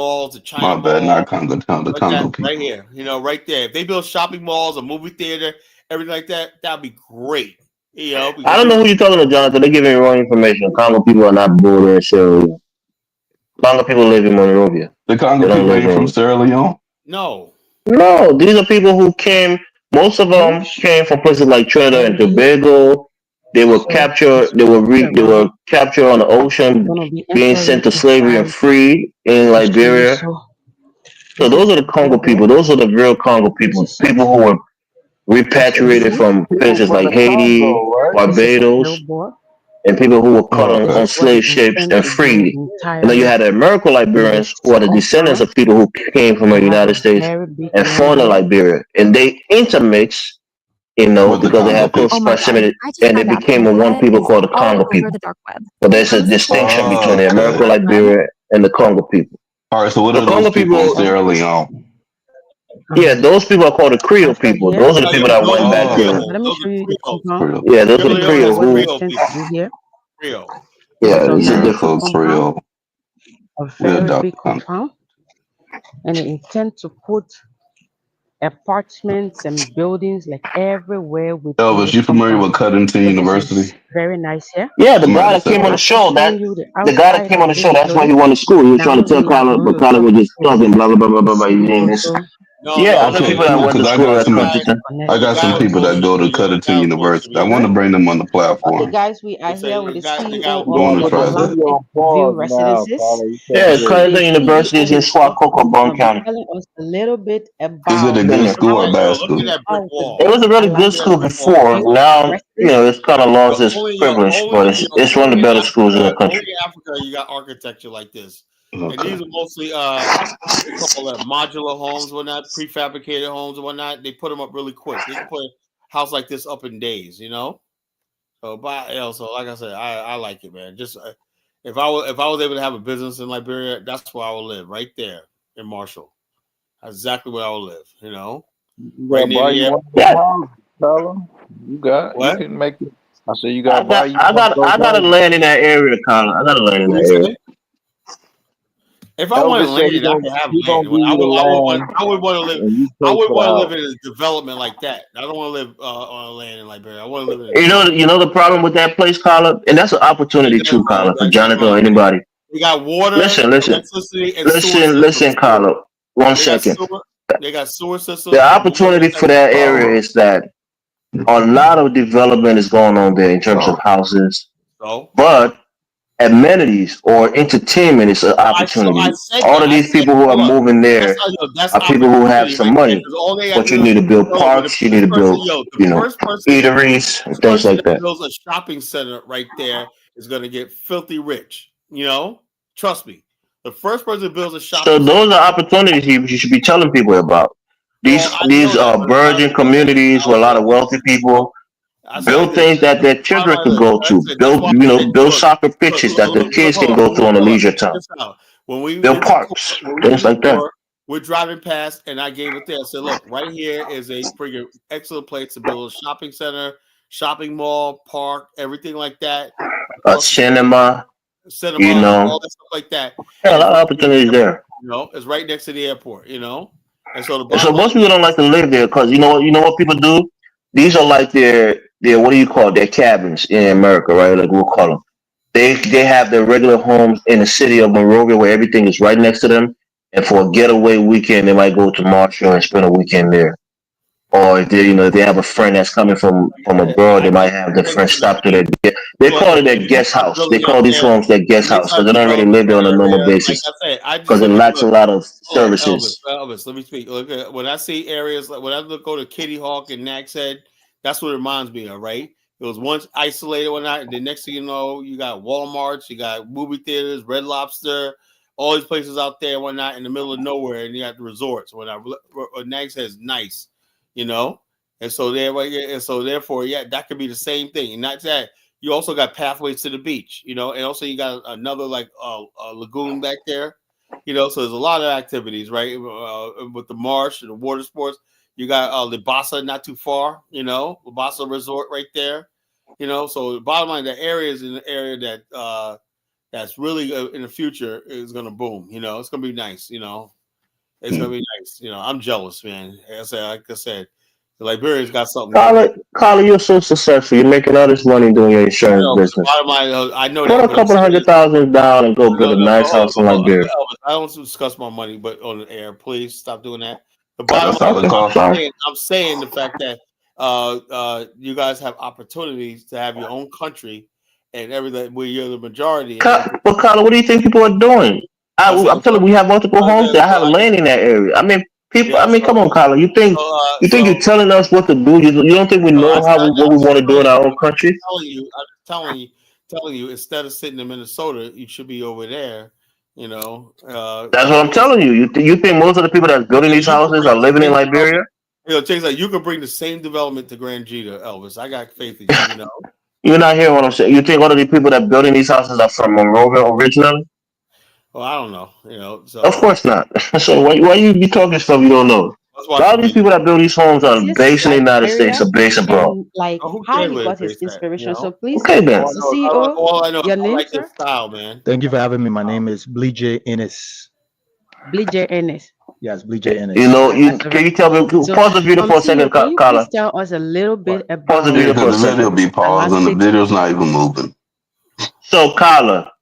malls, the China My bad, Mall, not Congo Town, the like Congo that, right people. here. Right there. If they build shopping malls, a movie theater, everything like that, that'd be great. I Because don't know who you're talking to, Jonathan. They're giving you wrong information. Congo people are not born in Sierra Leone. Congo people live in Monrovia. The Congo They don't people live ain't from in. Sierra Leone. no. No, these are people who came. Most of them came from places like Trinidad and Tobago. They were captured. They were captured on the ocean, Gonna be being sent entering to slavery and inside free in the stream. Liberia. So This So is those are the Congo people. Those are the real Congo people. People who were repatriated from places like Haiti, This is a Barbados, billboard. and people who were caught Oh, on okay. What slave they ships intend and to do freed. And then you entirely had the American in this Liberians who are the descendants conference. of people who came from We the have a United States very big and man fought in here. Liberia. And they intermixed, With the because they Congo had close people. Oh my God. proximity, I just and they found out became that one that people is called the all Congo over people. the dark web. But there's a This is all distinction over between Oh, the the American okay. dark web. Liberia and the Congo people. All right. So what The are those Congo people in people, Sierra Leone? yeah, those people are called the Creole After people. here, Those are the people that went back Oh, there. okay. let me show you the compound. Creole. Yeah, those are the This is Creole what they who, intend to do here. This is yeah, a this is very Yeah, big different. so compound, Creole. a We're very dark big country. compound, and they intend to put apartments and buildings like everywhere within Elvis, the you familiar with compound. Cuttington So this University? is very nice here. Yeah, the Somebody guy that said came on the that. After show, showing you the the guy that outside came of on the show, this that's why he building, went to school. He was trying now to tell we are Carla, going but to Carla talk was just to talking, blah, blah, blah, blah, blah, blah. this His name is, beautiful yeah, I know Okay, people that cool. went Because to I school got at some, Confronting. I got some people that go to Cuttington University. I want to bring them on the Okay, platform. guys, we are here with the CEO I of want to the try Atlantic that. on View pause now, Residences. Carla. You can't Yeah, hear you. The Confronting University is CEO in is going Swakoko, to Bone be County. telling us a little bit Is it about a Been good there. school or bad how school? It was a really good Atlantic school before. View Now, residents. it's kind of lost its privilege, but it's one of the better schools in the country. Only in Africa you got architecture like this, and Okay. these are mostly what they call modular homes, whatnot, prefabricated homes and whatnot. They put them up really quick. They can put a house like this up in days, So, so like I said, I like it, man. Just if I was able to have a business in Liberia, that's where I would live, right there in Marshall. That's exactly where I would live, You right gotta near buy the you one of airport. them houses, fella. You What? can make it. I said you gotta buy you one of those I got to houses. land in that area, Colin. I got to land in What that you area. say? If I wanted Elvis said land, I could have he land. gonna give you the land I would want to live. and you I pay would for the want to live house. in a development like that. I don't want to live on land in Liberia. I want to live in a You development. know the problem with that place, Colin, and that's an opportunity too, Colin, for Jonathan or anybody. They got water, Listen, electricity, and sewer listen, systems too. Colin. One They got second. sewer. They got sewer The systems and water. opportunity for that area is that a lot of development is going on there in terms of houses, So but amenities or entertainment is an I opportunity. said All that. of I these said, people who are hold on. moving there That's are people who have opportunity some right there. money, Because all they got but to you do is, need to build bro, when the parks, you need first to person, build, eateries and first things person like that that. builds a shopping center right there is going to get filthy rich. Trust me. The first person that builds a So shopping center. those are opportunities you should be telling people about. Well, I know These that, are but a lot of virgin people don't communities with a lot of wealthy people. I said like Build this. things that their Bottom children line could is, go to. that's why I said, Build look, soccer pitches that the kids hold can on. go to on a leisure Check time. this out. When we Build in the parks, in things the like that. store, we're driving past, and I gave it there. I said, look, right here is a freaking excellent place to build a shopping center, shopping mall, park, everything like that. A cinema, All that stuff like that. Yeah, a And it's lot of right near the opportunities airport, there. it's right next to the airport, And so the And so bottom line most people don't like to live there because you know what people do? These are like their what do you call it? Their cabins in America, right? Like we'll call them. They have their regular homes in the city of Monrovia where everything is right next to them. And for a getaway weekend, they might go to Marshall and spend a weekend there. Or if if they have a friend that's coming from abroad, they might have the friend stop to their. They call it their guest house. They call these homes their guest house because they don't really live there on a normal like basis I said, I just because it look at lacks a lot of hold on, services. Elvis, let me speak. Look at when I see areas like when I go to Kitty Hawk and Nax Head, that's what it reminds me of, right? It was once isolated one night, and the next thing you know, you got Walmarts, you got movie theaters, Red Lobster, all these places out there one night in the middle of nowhere, and you got the resorts. Nax Head is nice, you know, and so therefore, yeah, that could be the same thing. And not that you also got pathways to the beach, and also you got another like a lagoon back there. So there's a lot of activities, right? With the marsh and the water sports. You got Libasa not too far, Libasa Resort right there. So the bottom line, the area is in the area that that's really in the future is going to boom. It's going to be nice. It's going to be nice. I'm jealous, man. Like I said, the Liberians got something going. Carla, you're so successful. You're making all this money doing your insurance business. Bottom line, I know Put that. a couple $100,000 down and go build a nice house in Liberia. I don't discuss my money, but on the air, please stop doing that. The That's bottom not line, the cost. I'm saying the fact that you guys have opportunities to have your own country and everything where you're the majority. But Carla, what do you think people are doing? I'm telling you, we have multiple homes there. I have land in that area. I mean, people. I mean, come on, Colin. You think you're telling us what to do? You don't think we know what we want to do in our own country? I'm telling you. Instead of sitting in Minnesota, you should be over there. You know, that's what I'm telling you. You think most of the people that's building these houses are living in Liberia? You know, Chase, like you could bring the same development to Grand Gita, Elvis. I got faith in you. You know. You're not hearing what I'm saying. You think all of the people that building these houses are from Monrovia originally? Well, I don't know. You know, so of course not. So why you be talking stuff you don't know? A lot of these people that build these homes are based in the United States or based abroad. And like how he got his inspiration. So please, Okay, then. Mr. CEO, all I know, your I name, like sir? this style, man. Thank you for having me. My name is Bleej Ennis. Bleej Ennis. Yes, Bleej Ennis. You know, can you tell me? Pause the video for a second, can you Carla. please tell us a little bit Pause about the video for a Because the video second. be paused and the video's not even moving. So, Carla,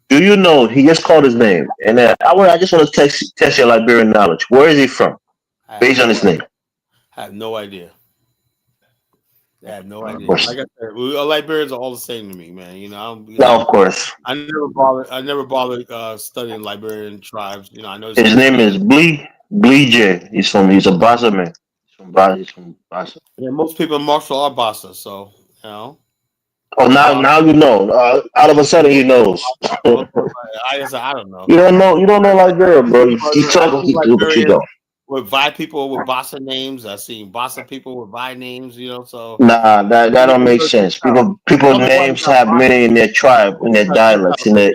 do you know he just called his name? And I just want to test your Liberian knowledge. Where is he from? Based on his name. I have no idea. I have no idea. Like I said, Liberians are all the same to me, man. You know, of course. I never bothered studying Liberian tribes. You know, I know his name is Bleej. He's a Bassa man. He's from Bassa. Yeah, most people in Marshall are Bassa, so you know. Oh, now you know. Out of a sudden, he knows. I guess I don't know. You don't know Liberia, bro. You talk what you don't. With people with Bassa names, I've seen Bassa people with Vi names. You know, so nah, that don't make sense. People's names have meaning in their tribe, in their dialects, in their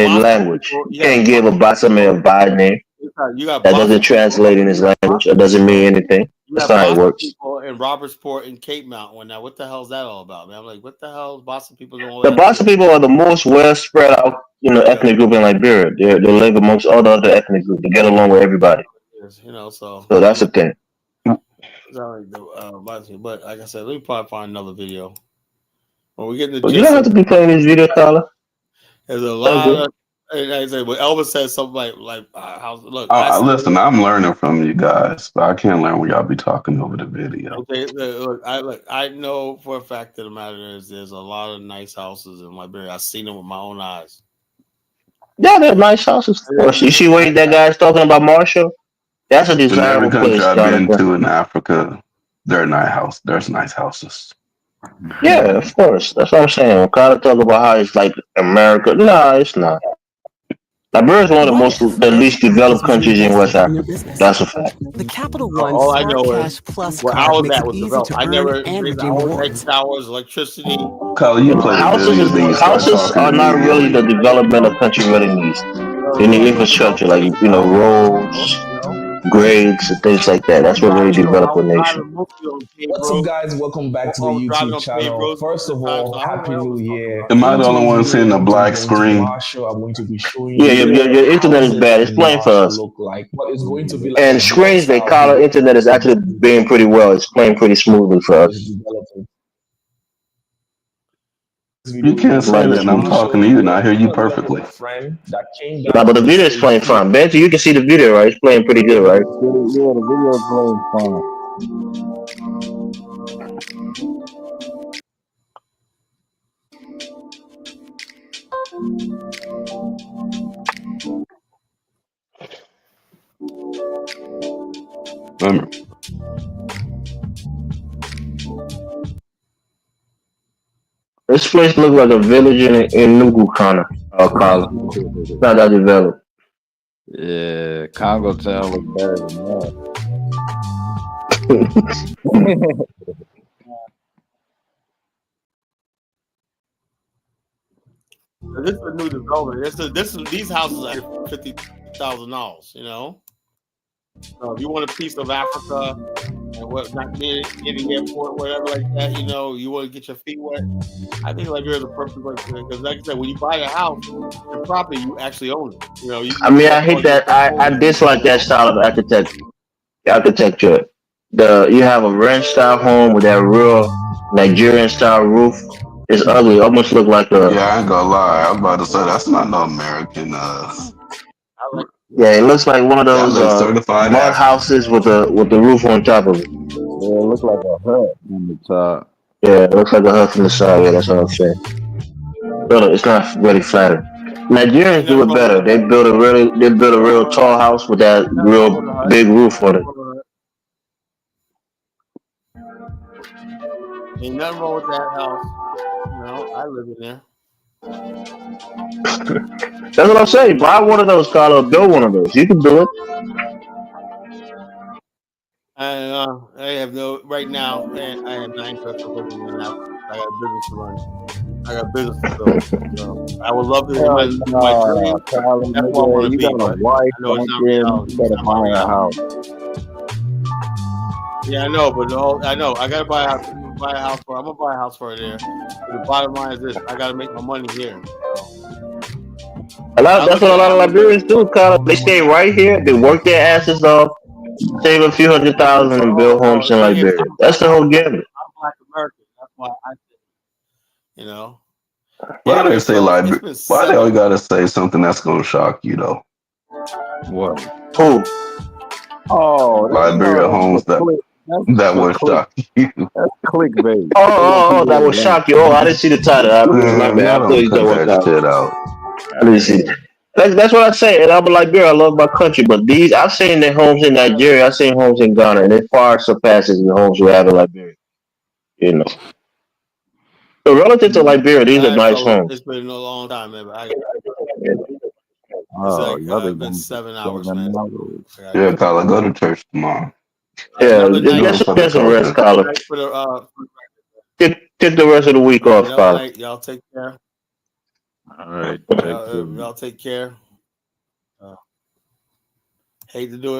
language. You can't give a Bassa man a Vi name. That doesn't translate in his language. That doesn't mean anything. That's not how it works. People in Robertsport and Cape Mountain. Now, what the hell is that all about, man? I'm like, what the hell is Bassa people doing? The Bassa people are the most well spread out, ethnic group in Liberia. They live amongst all the other ethnic groups. They get along with everybody. You know, so that's the thing. But like I said, let me probably find another video. When we get you don't have to be playing this video, Tyler. There's a lot of. Like I said, but Elvis said something like look. Listen, I'm learning from you guys, but I can't learn when y'all be talking over the video. Okay, I know for a fact that the matter is there's a lot of nice houses in Liberia. I've seen them with my own eyes. Yeah, they're nice houses. Of course. You see what that guy's talking about, Marshall? That's a desirable in every place. country I've been to in Africa, there's nice houses. Yeah, of course. That's what I'm saying. When Carter talk about how it's like America, no, it's not. Liberia is one of the least developed countries in West Africa. That's a fact. The Capital One all I know Cash is Plus where card all makes that it was easy developed. to I earn never and redeem rewards. towers, electricity. Carl, you play Houses are not really the development a country really needs. They need infrastructure like roads, grades, and things like that. That's what really develop a nation. What's up, guys? Welcome back to the YouTube channel. First of all, Happy New Year. Am I the only one seeing the black screen? I'm going to be showing yeah, your internet is bad. It's playing for us. What is going to be like and screens they call it internet is actually being pretty well. It's playing pretty smoothly for us. You can't say that, and I'm talking to you, and I hear you perfectly. Nah, but the video is playing fine. Benji, you can see the video, right? It's playing pretty good, right? Yeah, the video is playing fine. This place looks like a village in Nugukana, Kala. It's not that developed. Yeah, Congo Town looks better than that. This is a new development. These houses are $50,000. You know, so if you want a piece of Africa, not near the airport, whatever like that, you know, you want to get your feet wet. I think Liberia is a perfect place because, like I said, when you buy a house, the property you actually own it. You know, I hate that. I dislike that style of architecture. You have a ranch style home with that real Nigerian style roof. It's ugly. It almost look like a. Yeah, I ain't gonna lie. I was about to say that's not no American. Yeah, it looks like one of those mud houses with the roof on top of it. Yeah, it looks like a hut on the top. Yeah, it looks like a hut from the side. Yeah, that's what I'm saying. But it's not really flattering. Nigerians do it better. They build a real tall house with that real big roof on it. Ain't nothing wrong with that house. I live in there. That's what I'm saying. Buy one of those, Carlo. Build one of those. You can do it. I have no right now. I have 9 interest in living in that. I got a business to run. I got business to build. So I would love to in my dream. Colin, That's where I want to you be. got a But wife, I know it's not you reality. gotta It's not my buy a reality. house. Yeah, I know, but I know I gotta buy a house. I'm gonna buy a house for her there. But the bottom line is this: I gotta make my money here. That's what a lot of Liberians do, Carlo. They stay right here. They work their asses off, save a few $100,000, and build homes in Liberia. That's the whole game. I'm Black American. That's why I think, Why they say fellas, Liberia? Why they always gotta say something that's gonna shock you though? What? Who? Oh, Liberia homes that would shock you. That's clickbait. Oh, that will shock you. Oh, I didn't see the title. My bad. Y'all I thought don't you cut said that shit out. I didn't see. That's what I say. And I'm a Liberia. I love my country, but I've seen the homes in Nigeria. I've seen homes in Ghana, and it far surpasses the homes we have in Liberia. So relative to Liberia, these are nice homes. It's been a long time, man. Oh, It's been 7 hours, man. Yeah, Colin, go to church tomorrow. Yeah, get some rest, Colin. Take the rest of the week off, Colin. Y'all take care. All right. Y'all take care. Hate to do it.